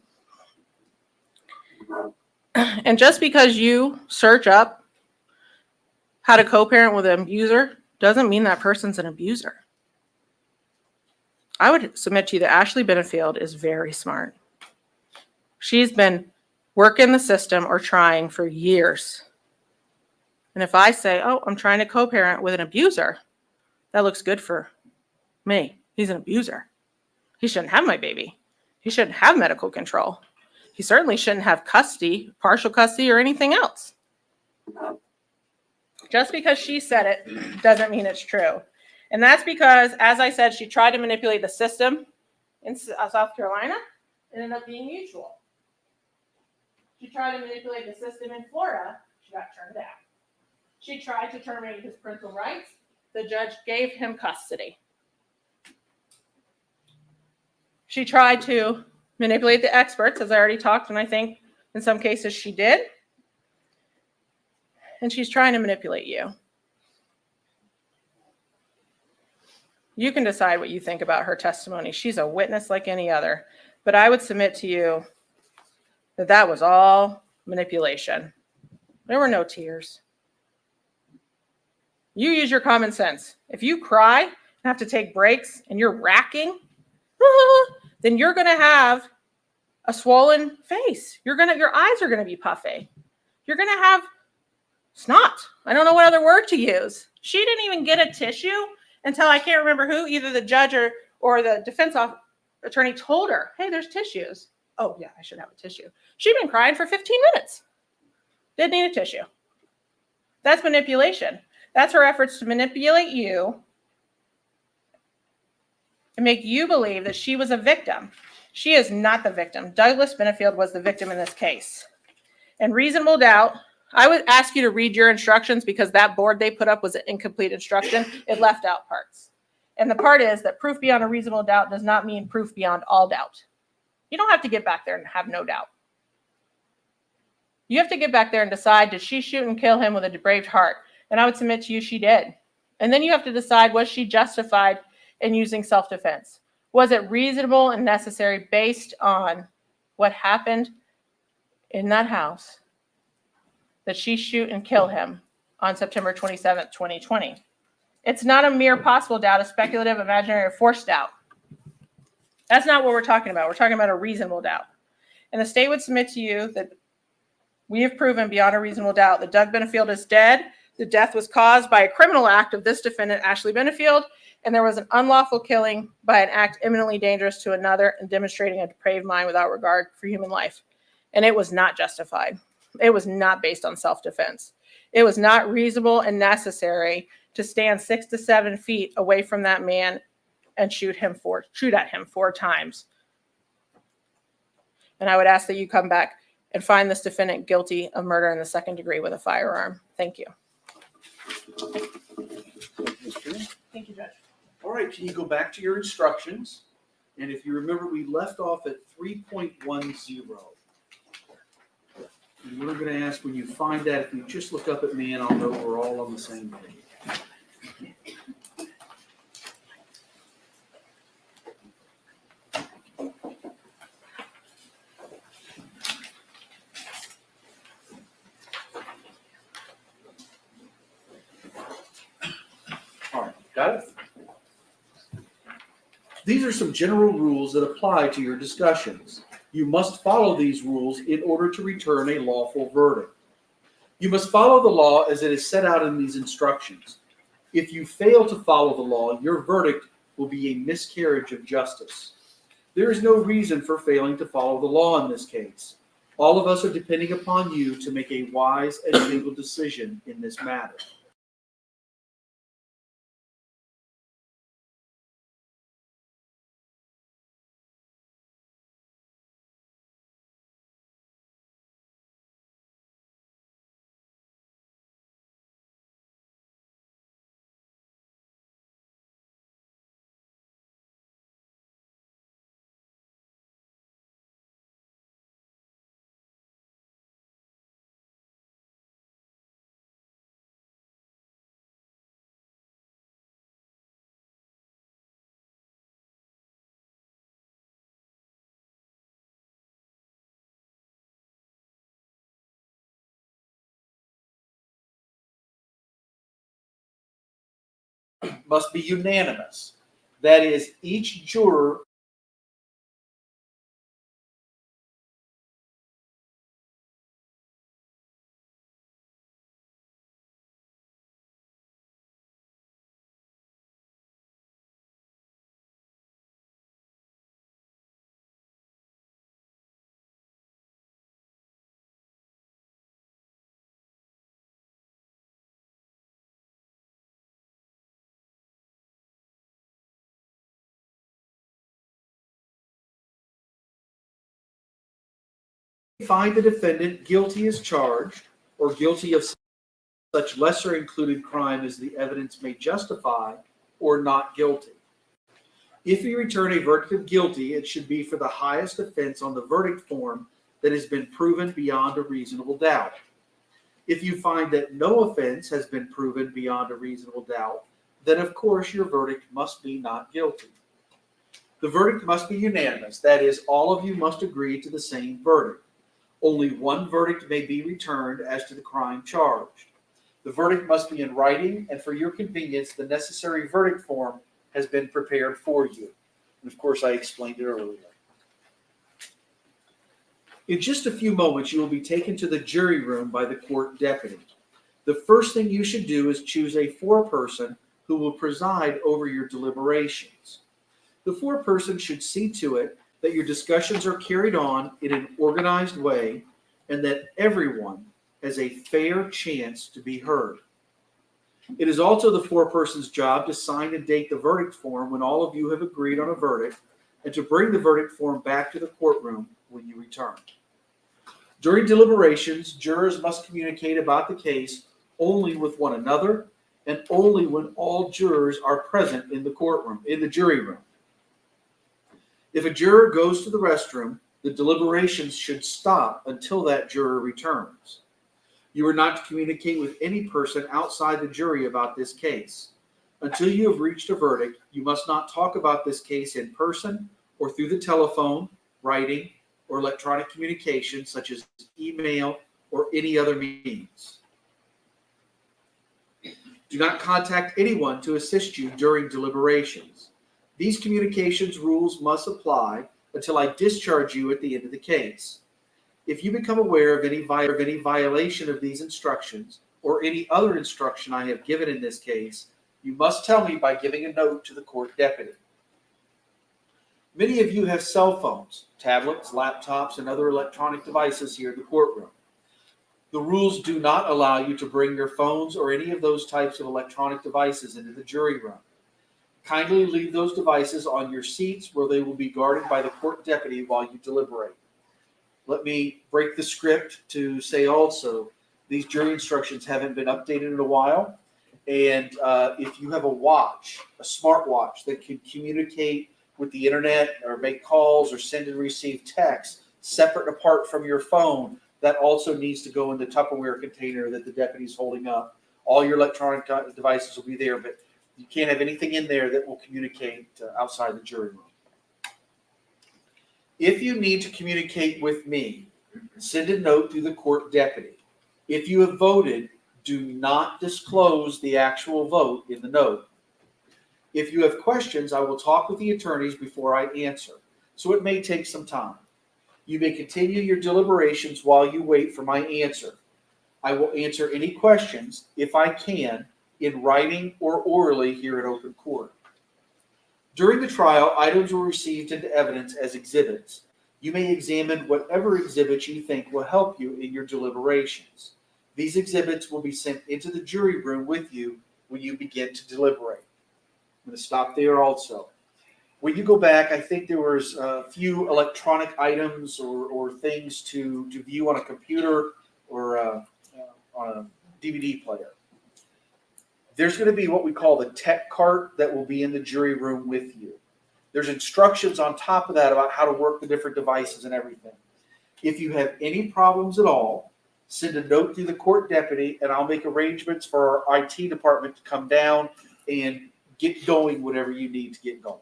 Speaker 6: And just because you search up how to co-parent with an abuser doesn't mean that person's an abuser. I would submit to you that Ashley Benefield is very smart. She's been working the system or trying for years. And if I say, oh, I'm trying to co-parent with an abuser, that looks good for me. He's an abuser. He shouldn't have my baby. He shouldn't have medical control. He certainly shouldn't have custody, partial custody, or anything else. Just because she said it doesn't mean it's true. And that's because, as I said, she tried to manipulate the system in South Carolina. It ended up being mutual. She tried to manipulate the system in Florida. She got turned down. She tried to terminate his parental rights. The judge gave him custody. She tried to manipulate the experts, as I already talked, and I think in some cases she did. And she's trying to manipulate you. You can decide what you think about her testimony. She's a witness like any other. But I would submit to you that that was all manipulation. There were no tears. You use your common sense. If you cry and have to take breaks and you're racking, then you're going to have a swollen face. Your eyes are going to be puffy. You're going to have snot. I don't know what other word to use. She didn't even get a tissue until I can't remember who, either the judge or the defense attorney told her, hey, there's tissues. oh yeah, I should have a tissue. She'd been crying for 15 minutes. Didn't need a tissue. That's manipulation. That's her efforts to manipulate you and make you believe that she was a victim. She is not the victim. Douglas Benefield was the victim in this case. And reasonable doubt, I would ask you to read your instructions because that board they put up was an incomplete instruction. It left out parts. And the part is that proof beyond a reasonable doubt does not mean proof beyond all doubt. You don't have to get back there and have no doubt. You have to get back there and decide, did she shoot and kill him with a depraved heart? And I would submit to you she did. And then you have to decide, was she justified in using self-defense? Was it reasonable and necessary based on what happened in that house that she shoot and kill him on September 27th, 2020? It's not a mere possible doubt, a speculative, imaginary, or forced doubt. That's not what we're talking about. We're talking about a reasonable doubt. And the state would submit to you that we have proven beyond a reasonable doubt that Doug Benefield is dead. The death was caused by a criminal act of this defendant, Ashley Benefield, and there was an unlawful killing by an act imminently dangerous to another and demonstrating a depraved mind without regard for human life. And it was not justified. It was not based on self-defense. It was not reasonable and necessary to stand 6 to 7 feet away from that man and shoot at him 4 times. And I would ask that you come back and find this defendant guilty of murder in the second degree with a firearm. Thank you. Thank you, Judge.
Speaker 7: All right, can you go back to your instructions? And if you remember, we left off at 3.10. And we're going to ask when you find that, if you just look up at me and I'll know we're all on the same page. All right, got it? These are some general rules that apply to your discussions. You must follow these rules in order to return a lawful verdict. You must follow the law as it is set out in these instructions. If you fail to follow the law, your verdict will be a miscarriage of justice. There is no reason for failing to follow the law in this case. All of us are depending upon you to make a wise and legal decision in this matter. Must be unanimous. That is, each juror find the defendant guilty as charged or guilty of such lesser included crime as the evidence may justify or not guilty. If you return a verdict of guilty, it should be for the highest offense on the verdict form that has been proven beyond a reasonable doubt. If you find that no offense has been proven beyond a reasonable doubt, then of course your verdict must be not guilty. The verdict must be unanimous. That is, all of you must agree to the same verdict. Only one verdict may be returned as to the crime charged. The verdict must be in writing, and for your convenience, the necessary verdict form has been prepared for you. And of course, I explained it earlier. In just a few moments, you will be taken to the jury room by the court deputy. The first thing you should do is choose a foreperson who will preside over your deliberations. The foreperson should see to it that your discussions are carried on in an organized way, and that everyone has a fair chance to be heard. It is also the foreperson's job to sign and date the verdict form when all of you have agreed on a verdict, and to bring the verdict form back to the courtroom when you return. During deliberations, jurors must communicate about the case only with one another and only when all jurors are present in the courtroom, in the jury room. If a juror goes to the restroom, the deliberations should stop until that juror returns. You are not to communicate with any person outside the jury about this case. Until you have reached a verdict, you must not talk about this case in person or through the telephone, writing, or electronic communication such as email or any other means. Do not contact anyone to assist you during deliberations. These communications rules must apply until I discharge you at the end of the case. If you become aware of any violation of these instructions or any other instruction I have given in this case, you must tell me by giving a note to the court deputy. Many of you have cell phones, tablets, laptops, and other electronic devices here in the courtroom. The rules do not allow you to bring your phones or any of those types of electronic devices into the jury room. Kindly leave those devices on your seats where they will be guarded by the court deputy while you deliberate. Let me break the script to say also, these jury instructions haven't been updated in a while. And if you have a watch, a smartwatch that can communicate with the internet or make calls or send and receive texts separate and apart from your phone, that also needs to go in the Tupperware container that the deputy is holding up. All your electronic devices will be there, but you can't have anything in there that will communicate outside the jury room. If you need to communicate with me, send a note through the court deputy. If you have voted, do not disclose the actual vote in the note. If you have questions, I will talk with the attorneys before I answer, so it may take some time. You may continue your deliberations while you wait for my answer. I will answer any questions, if I can, in writing or orally here at open court. During the trial, items were received into evidence as exhibits. You may examine whatever exhibits you think will help you in your deliberations. These exhibits will be sent into the jury room with you when you begin to deliberate. I'm going to stop there also. When you go back, I think there was a few electronic items or things to view on a computer or on a DVD player. There's going to be what we call the tech cart that will be in the jury room with you. There's instructions on top of that about how to work the different devices and everything. If you have any problems at all, send a note to the court deputy and I'll make arrangements for our IT department to come down and get going whatever you need to get going.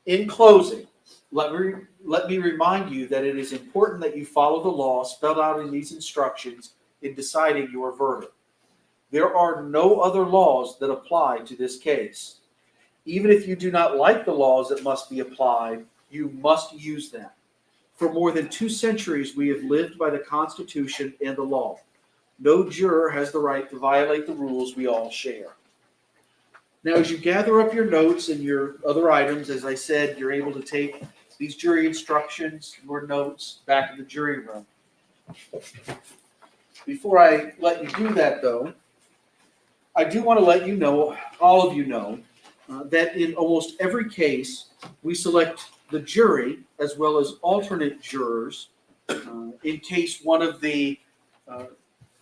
Speaker 7: In closing, let me remind you that it is important that you follow the law spelled out in these instructions in deciding your verdict. There are no other laws that apply to this case. Even if you do not like the laws that must be applied, you must use them. For more than 2 centuries, we have lived by the Constitution and the law. No juror has the right to violate the rules we all share. Now, as you gather up your notes and your other items, as I said, you're able to take these jury instructions, your notes, back in the jury room. Before I let you do that, though, I do want to let you know, all of you know, that in almost every case, we select the jury as well as alternate jurors in case one of the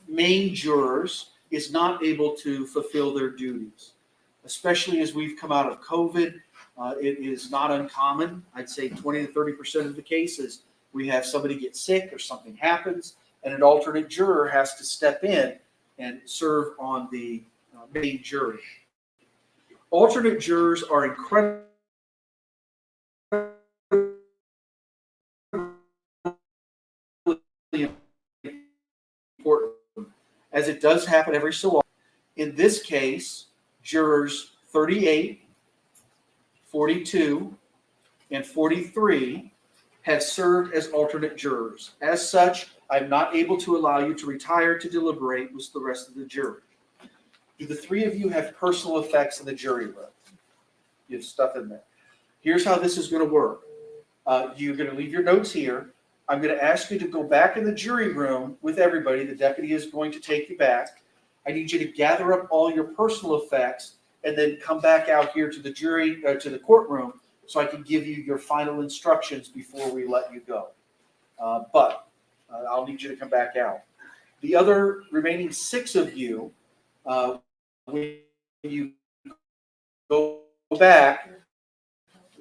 Speaker 7: main jurors is not able to fulfill their duties. Especially as we've come out of COVID, it is not uncommon. I'd say 20 to 30% of the cases, we have somebody get sick or something happens, and an alternate juror has to step in and serve on the main jury. Alternate jurors are incredibly important, as it does happen every so often. In this case, jurors 38, 42, and 43 have served as alternate jurors. As such, I'm not able to allow you to retire to deliberate with the rest of the jury. Do the 3 of you have personal effects in the jury room? You have stuff in there. Here's how this is going to work. You're going to leave your notes here. I'm going to ask you to go back in the jury room with everybody. The deputy is going to take you back. I need you to gather up all your personal effects and then come back out here to the to the courtroom so I can give you your final instructions before we let you go. But I'll need you to come back out. The other remaining 6 of you, when you go back,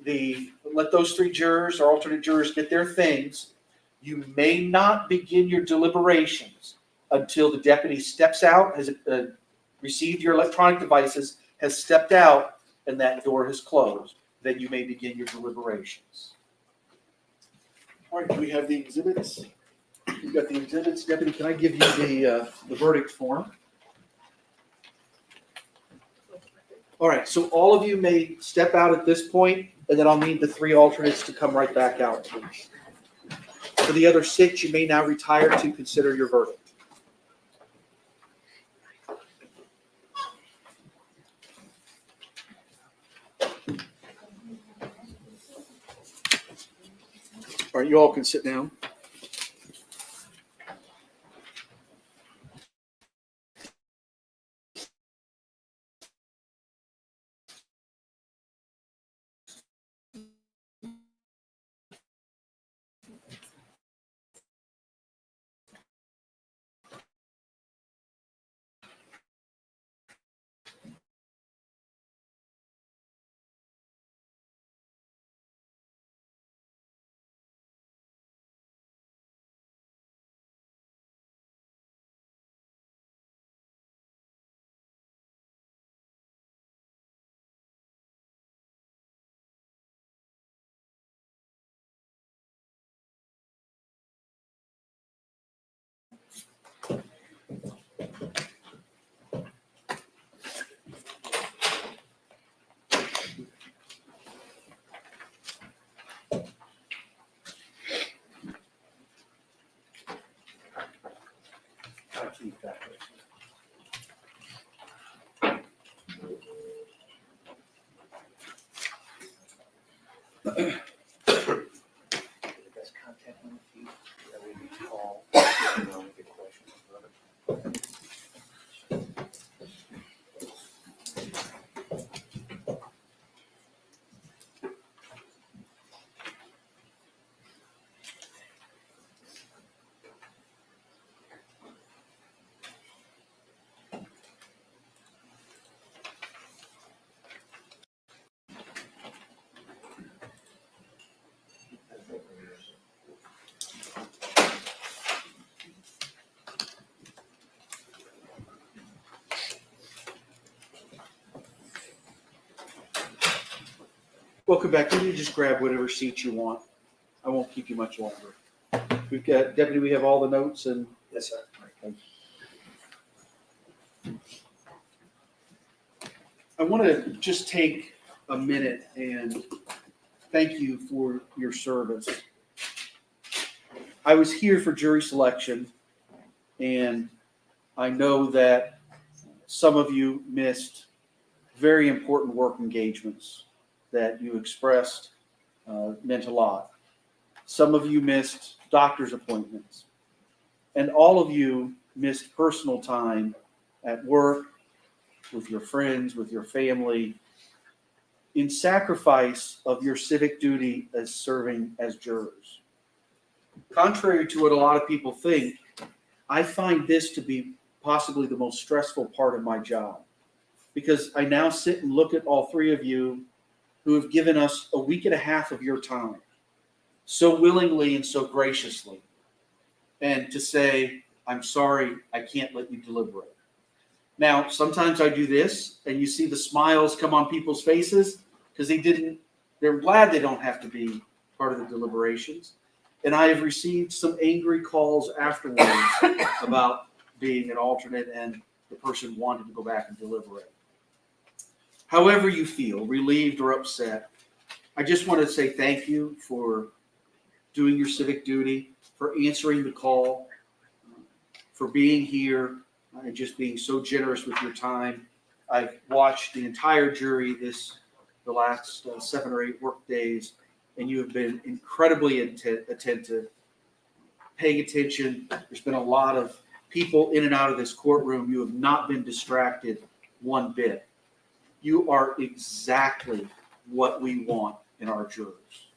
Speaker 7: let those 3 jurors or alternate jurors get their things. You may not begin your deliberations until the deputy steps out, has received your electronic devices, has stepped out, and that door has closed. Then you may begin your deliberations. All right, do we have the exhibits? You've got the exhibits. Deputy, can I give you the verdict form? All right, so all of you may step out at this point, and then I'll need the 3 alternates to come right back out, please. For the other 6, you may now retire to consider your verdict. All right, you all can sit down. Welcome back. You can just grab whatever seat you want. I won't keep you much longer. We've got, Deputy, we have all the notes and. Yes, sir. I want to just take a minute and thank you for your service. I was here for jury selection, and I know that some of you missed very important work engagements that you expressed meant a lot. Some of you missed doctor's appointments, and all of you missed personal time at work, with your friends, with your family, in sacrifice of your civic duty as serving as jurors. Contrary to what a lot of people think, I find this to be possibly the most stressful part of my job, because I now sit and look at all 3 of you who have given us a week and a half of your time so willingly and so graciously, and to say, I'm sorry, I can't let you deliberate. Now, sometimes I do this, and you see the smiles come on people's faces because they're glad they don't have to be part of the deliberations. And I have received some angry calls afterwards about being an alternate and the person wanted to go back and deliberate. However you feel, relieved or upset, I just want to say thank you for doing your civic duty, for answering the call, for being here, and just being so generous with your time. I've watched the entire jury this the last 7 or 8 work days, and you have been incredibly attentive, paying attention. There's been a lot of people in and out of this courtroom. You have not been distracted one bit. You are exactly what we want in our jurors.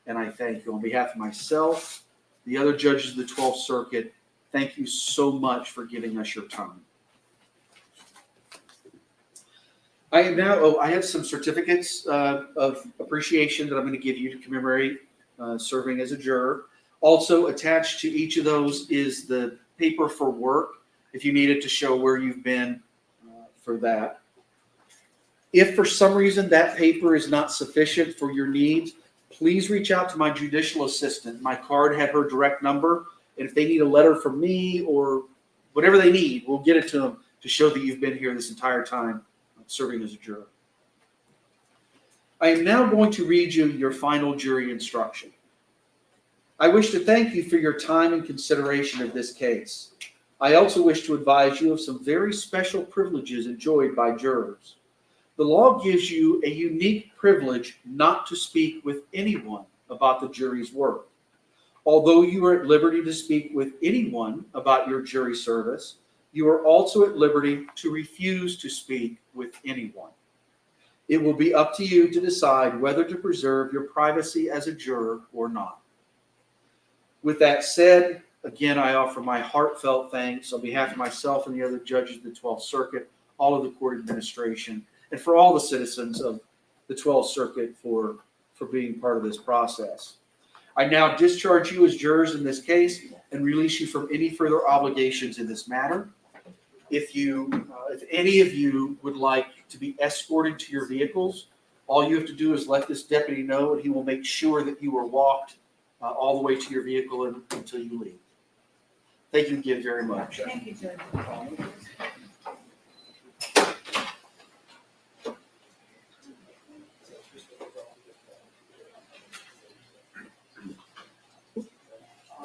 Speaker 7: And I thank you on behalf of myself, the other judges of the 12th Circuit. Thank you so much for giving us your time. I am now, I have some certificates of appreciation that I'm going to give you to commemorate serving as a juror. Also attached to each of those is the paper for work, if you need it to show where you've been for that. If for some reason that paper is not sufficient for your needs, please reach out to my judicial assistant. My card had her direct number, and if they need a letter from me or whatever they need, we'll get it to them to show that you've been here this entire time serving as a juror. I am now going to read you your final jury instruction. I wish to thank you for your time and consideration of this case. I also wish to advise you of some very special privileges enjoyed by jurors. The law gives you a unique privilege not to speak with anyone about the jury's work. Although you are at liberty to speak with anyone about your jury service, you are also at liberty to refuse to speak with anyone. It will be up to you to decide whether to preserve your privacy as a juror or not. With that said, again, I offer my heartfelt thanks on behalf of myself and the other judges of the 12th Circuit, all of the court administration, and for all the citizens of the 12th Circuit for being part of this process. I now discharge you as jurors in this case and release you from any further obligations in this matter. If any of you would like to be escorted to your vehicles, all you have to do is let this deputy know, and he will make sure that you are walked all the way to your vehicle until you leave. Thank you again very much.
Speaker 2: Thank you, Judge.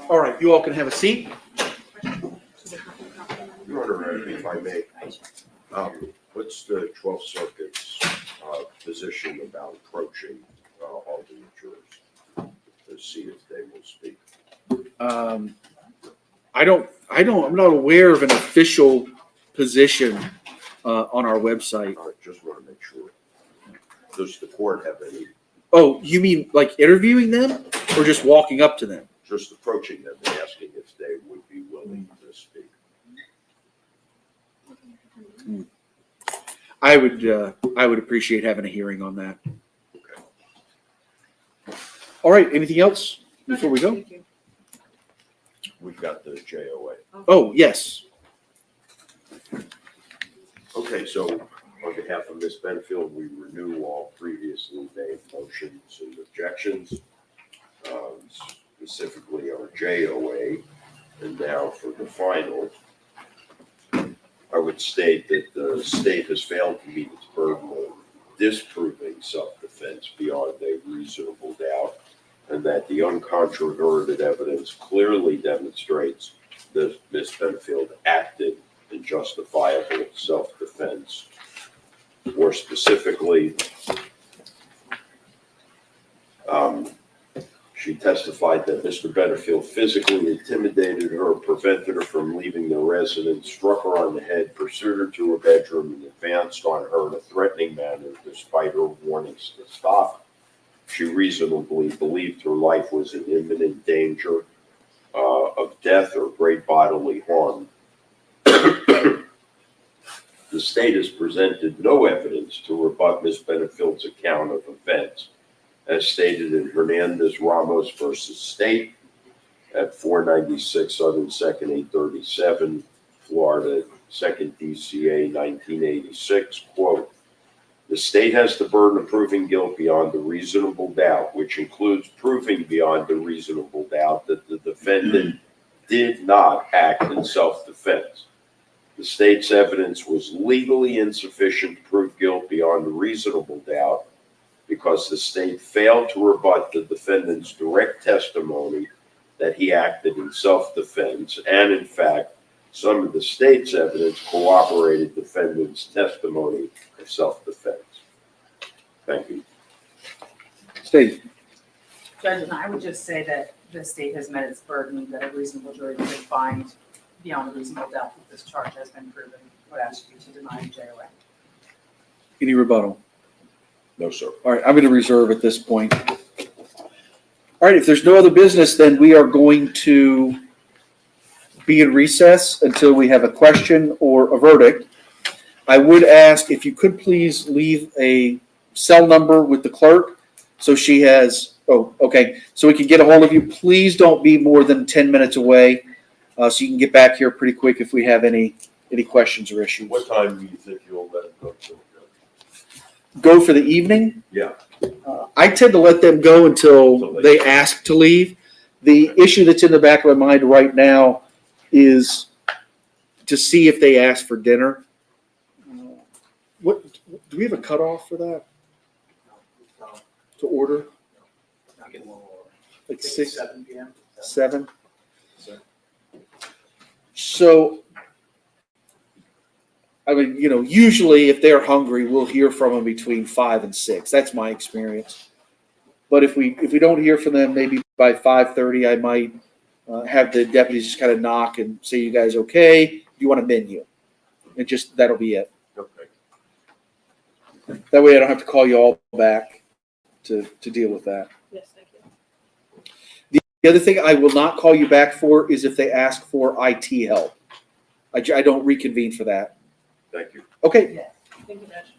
Speaker 7: All right, you all can have a seat.
Speaker 3: Your Honor, if I may, what's the 12th Circuit's position about approaching alternate jurors to see if they will speak?
Speaker 7: I'm not aware of an official position on our website.
Speaker 3: I just want to make sure. Does the court have any,
Speaker 7: Oh, you mean like interviewing them or just walking up to them?
Speaker 3: just approaching them and asking if they would be willing to speak?
Speaker 7: I would appreciate having a hearing on that.
Speaker 3: Okay.
Speaker 7: All right, anything else before we go?
Speaker 3: We've got the JOA.
Speaker 7: Oh, yes.
Speaker 3: Okay, so on behalf of Ms. Benefield, we renew all previously made motions and objections, specifically our JOA, and now for the final. I would state that the state has failed to meet its burden of disproving self-defense beyond a reasonable doubt, and that the uncontroverted evidence clearly demonstrates that Ms. Benefield acted in justifiable self-defense. More specifically, she testified that Mr. Benefield physically intimidated her, prevented her from leaving the residence, struck her on the head, pursued her to her bedroom, and advanced on her in a threatening manner despite her warnings to stop. She reasonably believed her life was in imminent danger of death or great bodily harm. The state has presented no evidence to rebut Ms. Benefield's account of events, as stated in Hernandez Ramos versus State at 496 Southern 2nd 837, Florida, 2nd DCA 1986, quote, "The state has the burden of proving guilt beyond a reasonable doubt, which includes proving beyond a reasonable doubt that the defendant did not act in self-defense. The state's evidence was legally insufficient to prove guilt beyond a reasonable doubt because the state failed to rebut the defendant's direct testimony that he acted in self-defense, and in fact, some of the state's evidence corroborated defendant's testimony of self-defense. Thank you.
Speaker 7: Steve?
Speaker 2: Judge, and I would just say that the state has met its burden, that a reasonable jury could find beyond a reasonable doubt that this charge has been proven. Would ask you to deny the JOA.
Speaker 7: Any rebuttal?
Speaker 3: No, sir.
Speaker 7: All right, I'm going to reserve at this point. All right, if there's no other business, then we are going to be in recess until we have a question or a verdict. I would ask if you could please leave a cell number with the clerk so she has, so we can get a hold of you. Please don't be more than 10 minutes away so you can get back here pretty quick if we have any questions or issues.
Speaker 3: What time do you think you'll let it go to?
Speaker 7: Go for the evening?
Speaker 3: Yeah.
Speaker 7: I tend to let them go until they ask to leave. The issue that's in the back of my mind right now is to see if they ask for dinner. What do we have a cutoff for that? To order? Like 6,
Speaker 8: 7 p.m.
Speaker 7: 7?
Speaker 8: Sir.
Speaker 7: So, I mean, usually if they're hungry, we'll hear from them between 5 and 6. That's my experience. But if we don't hear from them, maybe by 5:30, I might have the deputies just kind of knock and say, "You guys okay? Do you want a menu?" And just that'll be it.
Speaker 3: Okay.
Speaker 7: That way, I don't have to call you all back to deal with that.
Speaker 6: Yes, thank you.
Speaker 7: The other thing I will not call you back for is if they ask for IT help. I don't reconvene for that.
Speaker 3: Thank you.
Speaker 7: Okay.
Speaker 6: Thank you, Judge.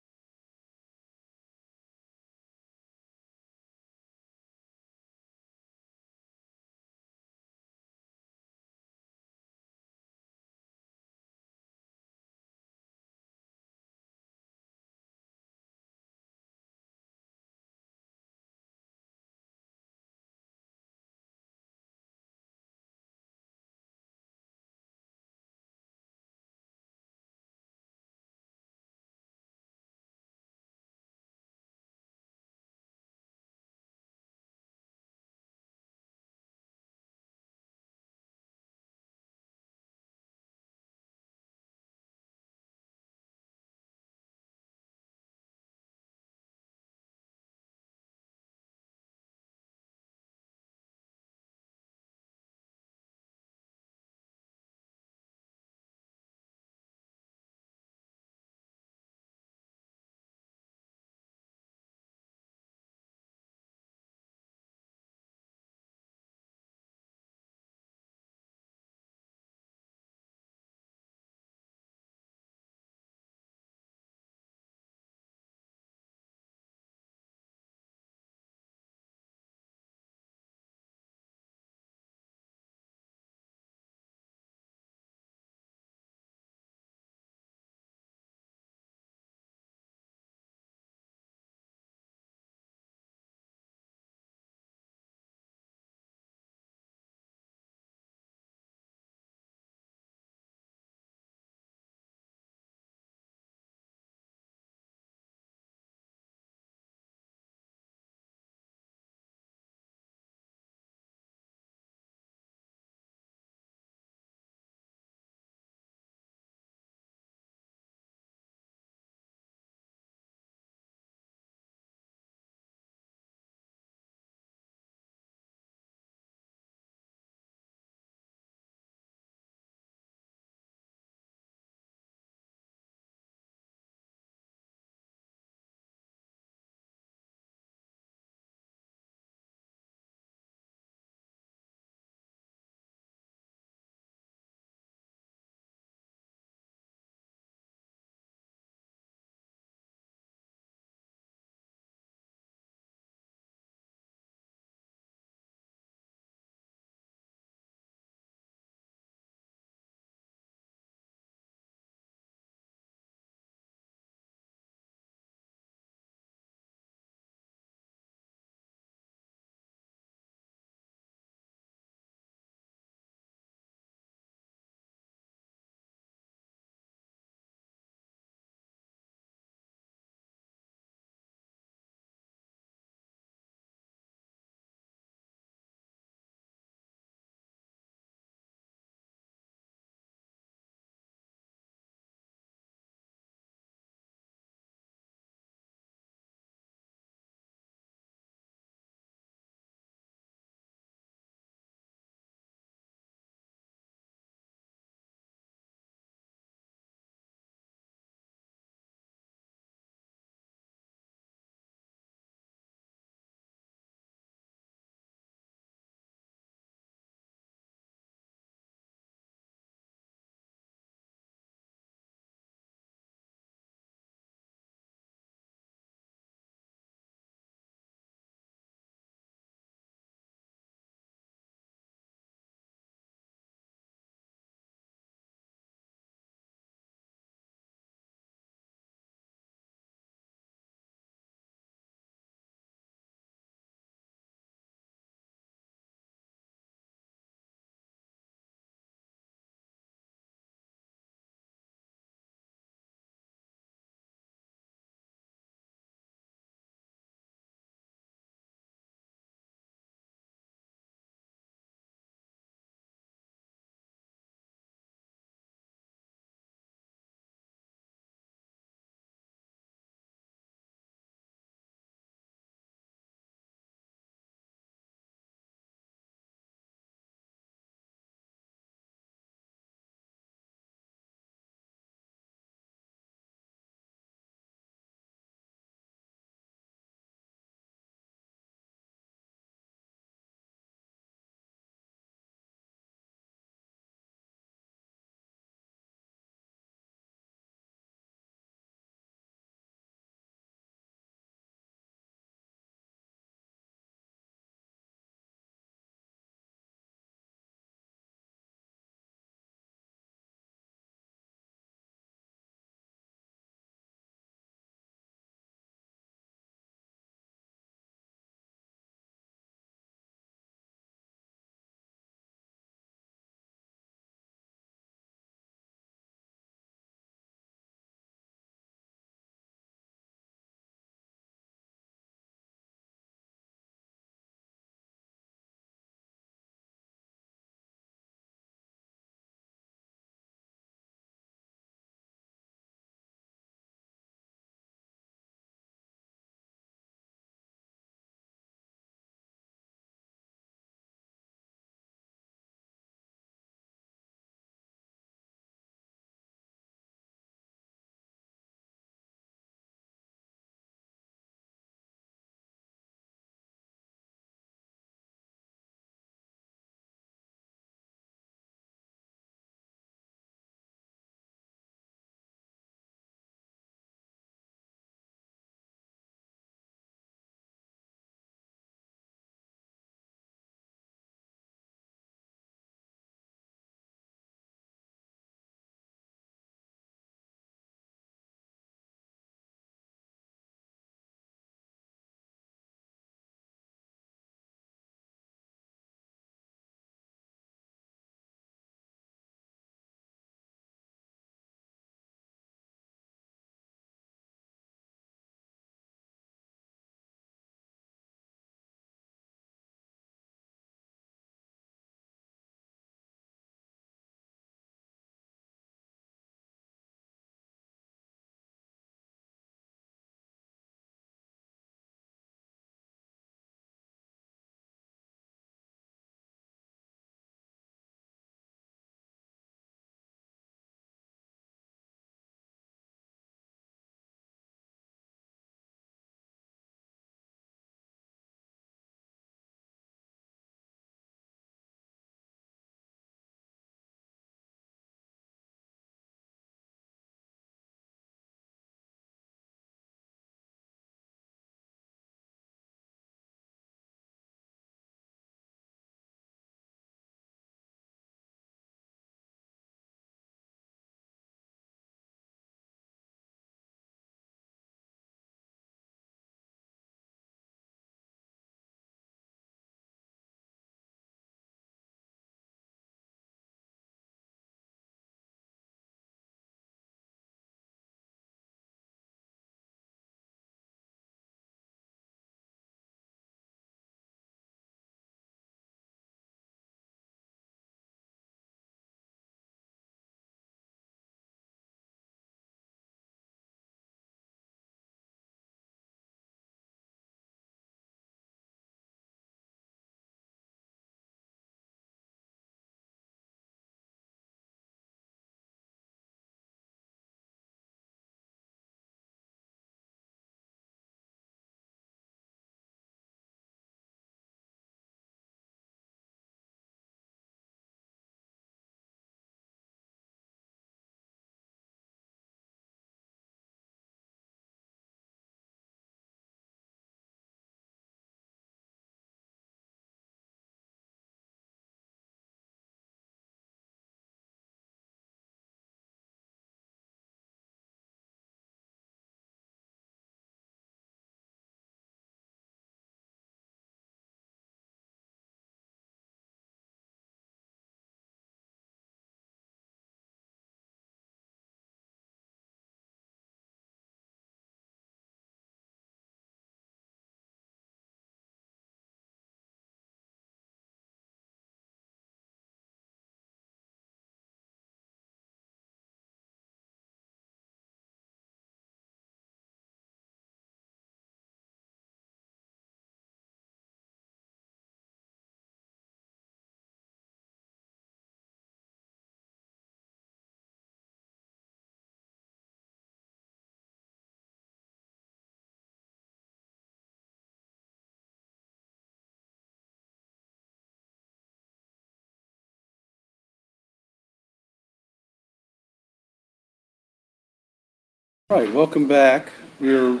Speaker 1: All right, welcome back. We're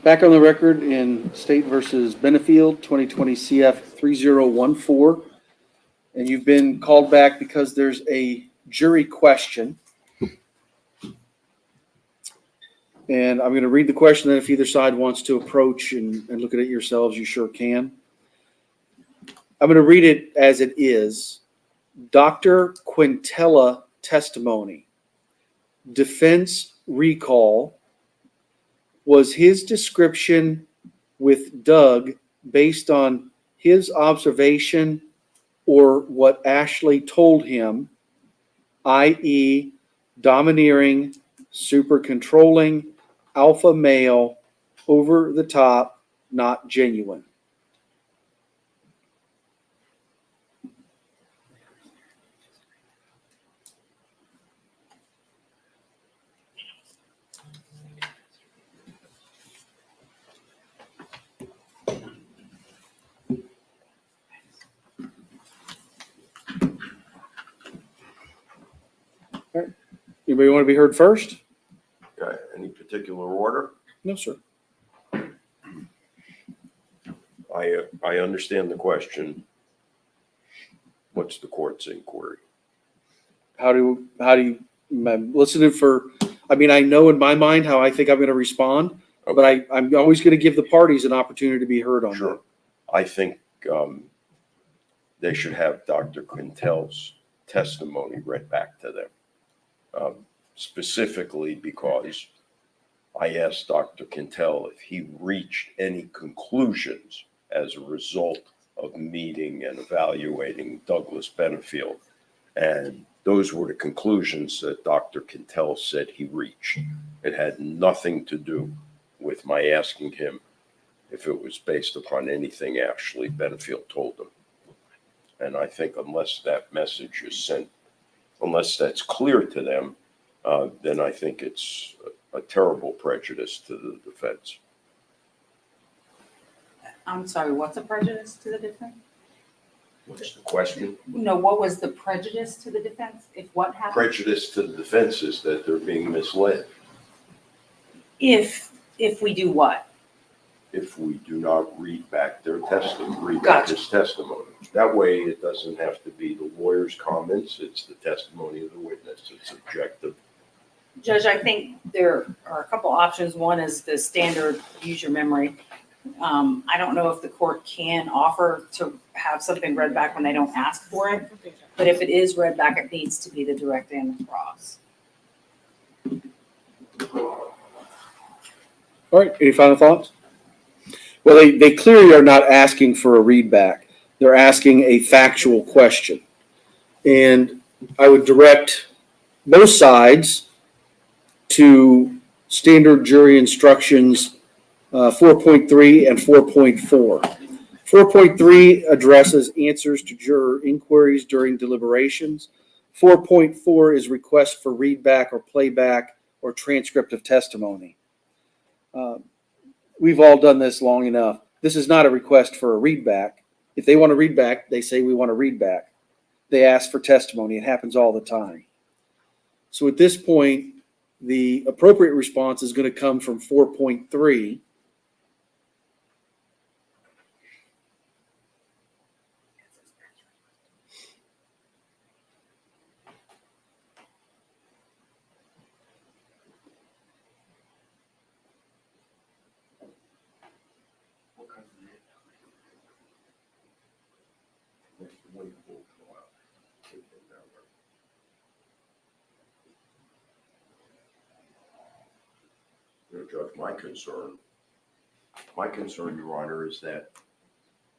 Speaker 1: back on the record in State versus Benefield, 2020 CF 3014. And you've been called back because there's a jury question. And I'm going to read the question, then if either side wants to approach and look at it yourselves, you sure can. I'm going to read it as it is. Dr. Quintella testimony. Defense recall. Was his description with Doug based on his observation or what Ashley told him, i.e., domineering, super controlling, alpha male, over the top, not genuine? Anybody want to be heard first?
Speaker 3: Okay, any particular order?
Speaker 1: No, sir.
Speaker 3: I understand the question. What's the court's inquiry?
Speaker 1: How do you, I'm listening for, I mean, I know in my mind how I think I'm going to respond, but I'm always going to give the parties an opportunity to be heard on that.
Speaker 3: Sure. I think they should have Dr. Quintel's testimony read back to them, specifically because I asked Dr. Quintel if he reached any conclusions as a result of meeting and evaluating Douglas Benefield. And those were the conclusions that Dr. Quintel said he reached. It had nothing to do with my asking him if it was based upon anything Ashley Benefield told him. And I think unless that message is sent, unless that's clear to them, then I think it's a terrible prejudice to the defense.
Speaker 2: I'm sorry, what's a prejudice to the defense?
Speaker 3: What's the question?
Speaker 2: No, what was the prejudice to the defense? If what happened?
Speaker 3: Prejudice to the defense is that they're being misled.
Speaker 2: If we do what?
Speaker 3: If we do not read back their testimony, read back his testimony. That way it doesn't have to be the lawyer's comments, it's the testimony of the witness, it's objective.
Speaker 2: Judge, I think there are a couple options. One is the standard, use your memory. I don't know if the court can offer to have something read back when they don't ask for it, but if it is read back, it needs to be the direct and the cross.
Speaker 1: All right, any final thoughts? Well, they clearly are not asking for a readback. They're asking a factual question. And I would direct both sides to standard jury instructions 4.3 and 4.4. 4.3 addresses answers to juror inquiries during deliberations. 4.4 is request for readback or playback or transcript of testimony. We've all done this long enough. This is not a request for a readback. If they want to read back, they say we want to read back. They ask for testimony. It happens all the time. So at this point, the appropriate response is going to come from 4.3.
Speaker 3: Judge, my concern, Your Honor, is that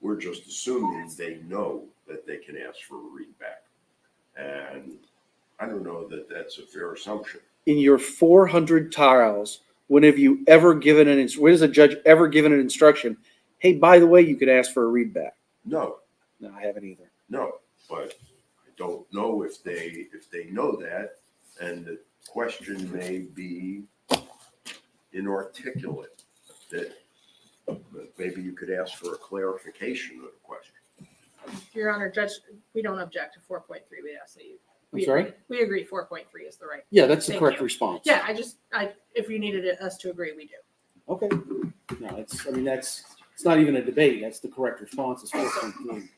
Speaker 3: we're just assuming they know that they can ask for a readback. And I don't know that that's a fair assumption.
Speaker 1: In your 400 trials, when has a judge ever given an instruction, hey, by the way, you could ask for a readback?
Speaker 3: No,
Speaker 1: No, I haven't either.
Speaker 3: no, but I don't know if they know that, and the question may be inarticulate, that maybe you could ask for a clarification of the question.
Speaker 6: Your Honor, Judge, we don't object to 4.3. We ask that you We
Speaker 8: sorry?
Speaker 6: agree. We agree 4.3 is the right.
Speaker 8: Yeah, that's the
Speaker 6: Thank
Speaker 8: correct
Speaker 6: you.
Speaker 8: response.
Speaker 6: Yeah, if you needed us to agree, we do.
Speaker 8: Okay. No, it's not even a debate. That's the correct response. It's 4.3.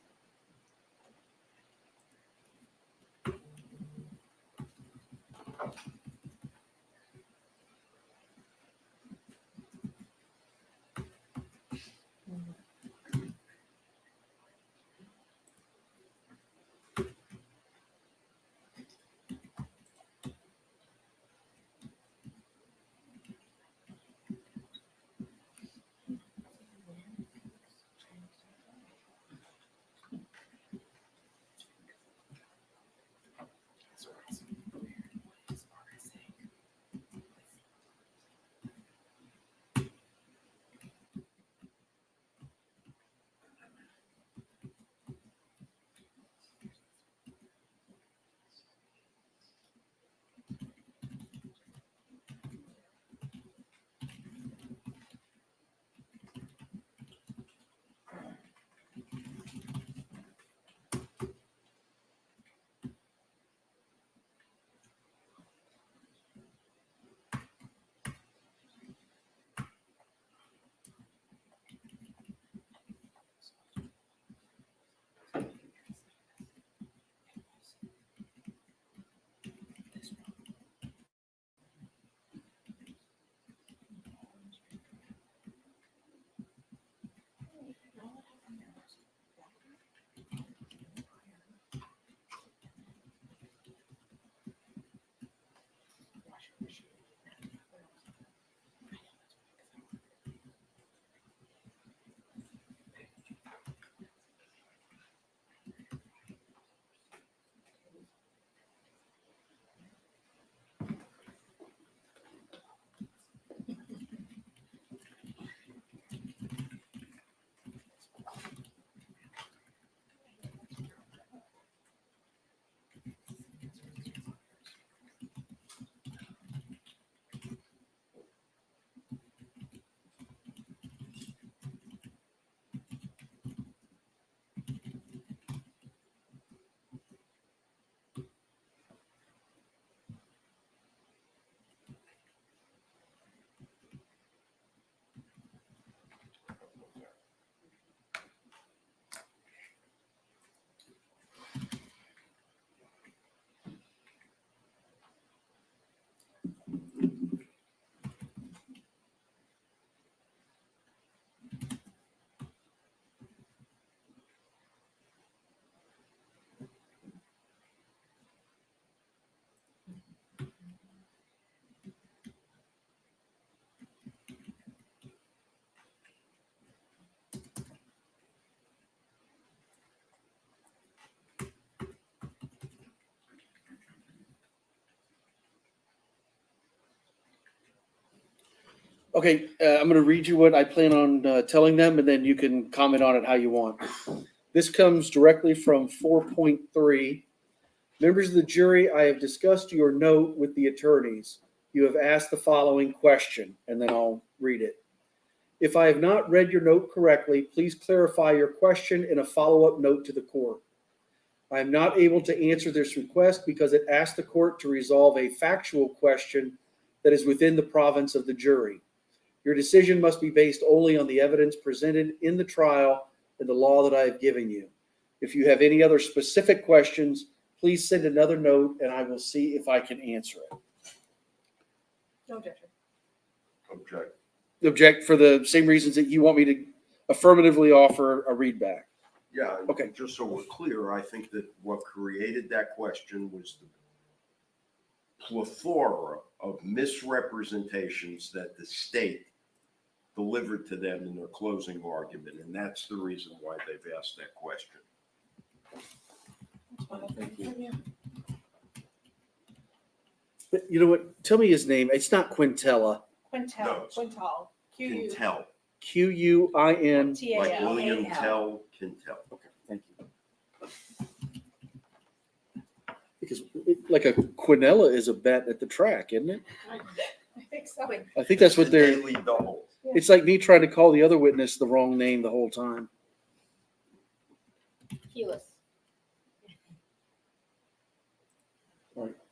Speaker 7: Okay, I'm going to read you what I plan on telling them, and then you can comment on it how you want. This comes directly from 4.3. Members of the jury, I have discussed your note with the attorneys. You have asked the following question, and then I'll read it. If I have not read your note correctly, please clarify your question in a follow-up note to the court. I am not able to answer this request because it asks the court to resolve a factual question that is within the province of the jury. Your decision must be based only on the evidence presented in the trial and the law that I have given you. If you have any other specific questions, please send another note and I will see if I can answer it.
Speaker 6: No objection.
Speaker 3: Object.
Speaker 7: Object for the same reasons that you want me to affirmatively offer a readback.
Speaker 3: Yeah,
Speaker 7: Okay.
Speaker 3: just so we're clear, I think that what created that question was the plethora of misrepresentations that the state delivered to them in their closing argument, and that's the reason why they've asked that question.
Speaker 7: But you know what? Tell me his name. It's not Quintella.
Speaker 3: No,
Speaker 6: Quintal,
Speaker 3: it's
Speaker 6: Quintal, Q-U.
Speaker 3: Quintel,
Speaker 7: Quin.
Speaker 6: T-A-L.
Speaker 3: like William Tell, Quintel.
Speaker 7: Okay, thank you. Because like a quinella is a bet at the track, isn't it?
Speaker 6: I think so.
Speaker 7: I think that's what
Speaker 3: The
Speaker 7: they're.
Speaker 3: Daily Double.
Speaker 7: It's like me trying to call the other witness the wrong name the whole time.
Speaker 6: Keyless.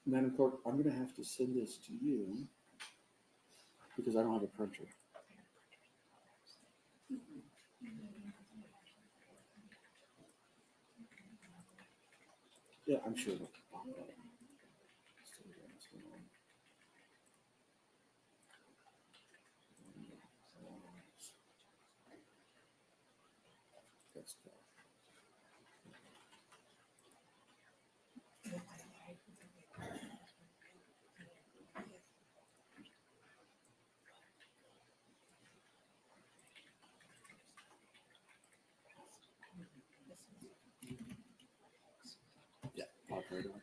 Speaker 8: Madam Clerk, I'm gonna have to send this to you because I don't have a printer. Yeah, I'm sure. That's good. Yeah, pop right away.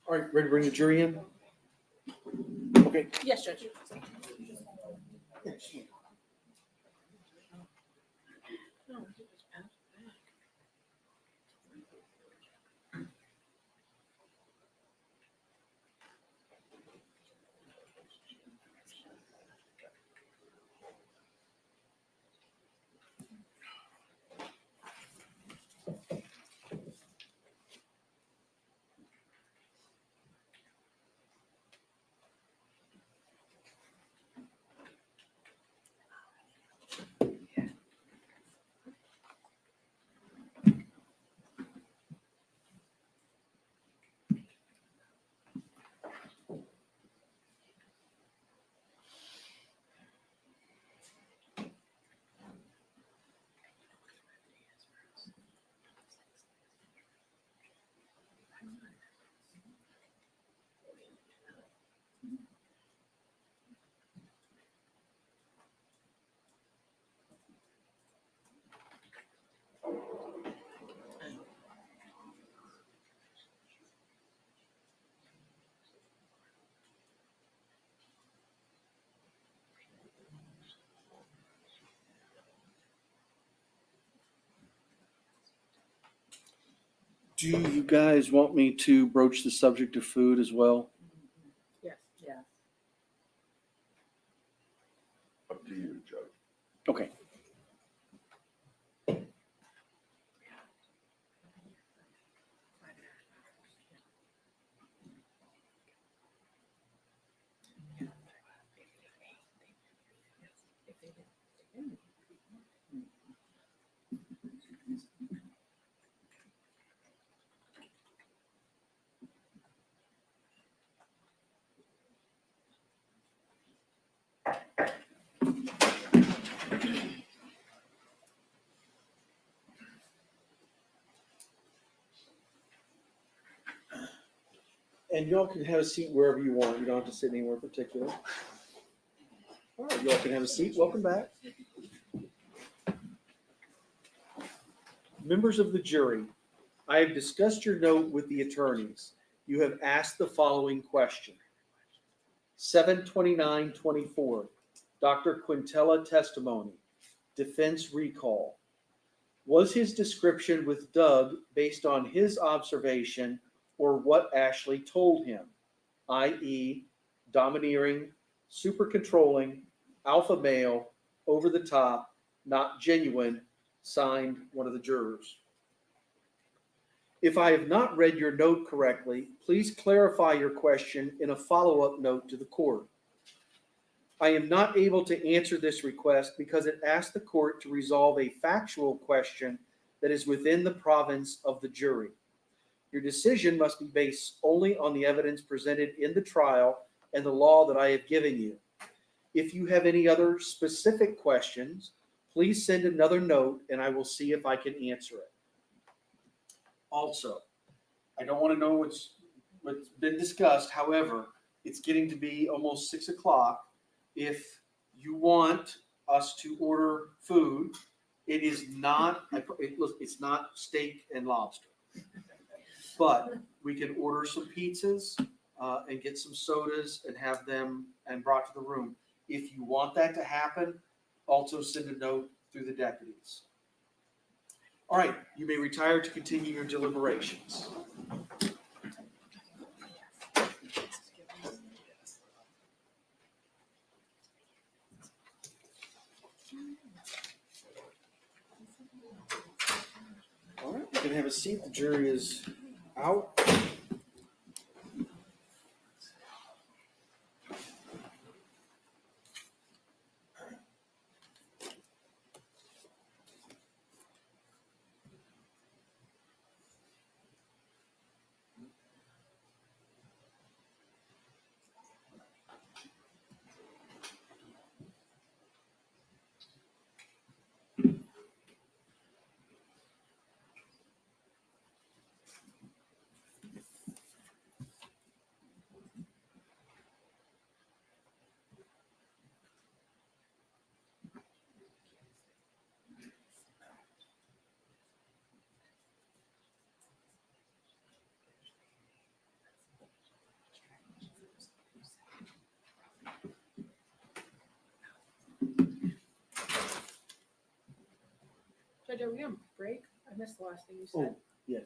Speaker 7: All right, ready to bring the jury in? Okay.
Speaker 6: Yes, Judge.
Speaker 7: Do you guys want me to broach the subject of food as well?
Speaker 6: Yes. Yes.
Speaker 3: Up to you, Judge.
Speaker 7: Okay. And y'all can have a seat wherever you want. You don't have to sit anywhere particular. All right, y'all can have a seat. Welcome back. Members of the jury, I have discussed your note with the attorneys. You have asked the following question. 7/29/24, Dr. Quintella testimony, defense recall. Was his description with Doug based on his observation or what Ashley told him, i.e., domineering, super controlling, alpha male, over the top, not genuine, signed one of the jurors? If I have not read your note correctly, please clarify your question in a follow-up note to the court. I am not able to answer this request because it asks the court to resolve a factual question that is within the province of the jury. Your decision must be based only on the evidence presented in the trial and the law that I have given you. If you have any other specific questions, please send another note and I will see if I can answer it. Also, I don't want to know what's been discussed. However, it's getting to be almost 6 o'clock. If you want us to order food, it is not, it's not steak and lobster. But we can order some pizzas and get some sodas and have them and brought to the room. If you want that to happen, also send a note through the deputies. All right, you may retire to continue your deliberations. All right, you can have a seat. The jury is out.
Speaker 6: Judge, are we on break? I missed the last thing you said.
Speaker 7: Oh, yes.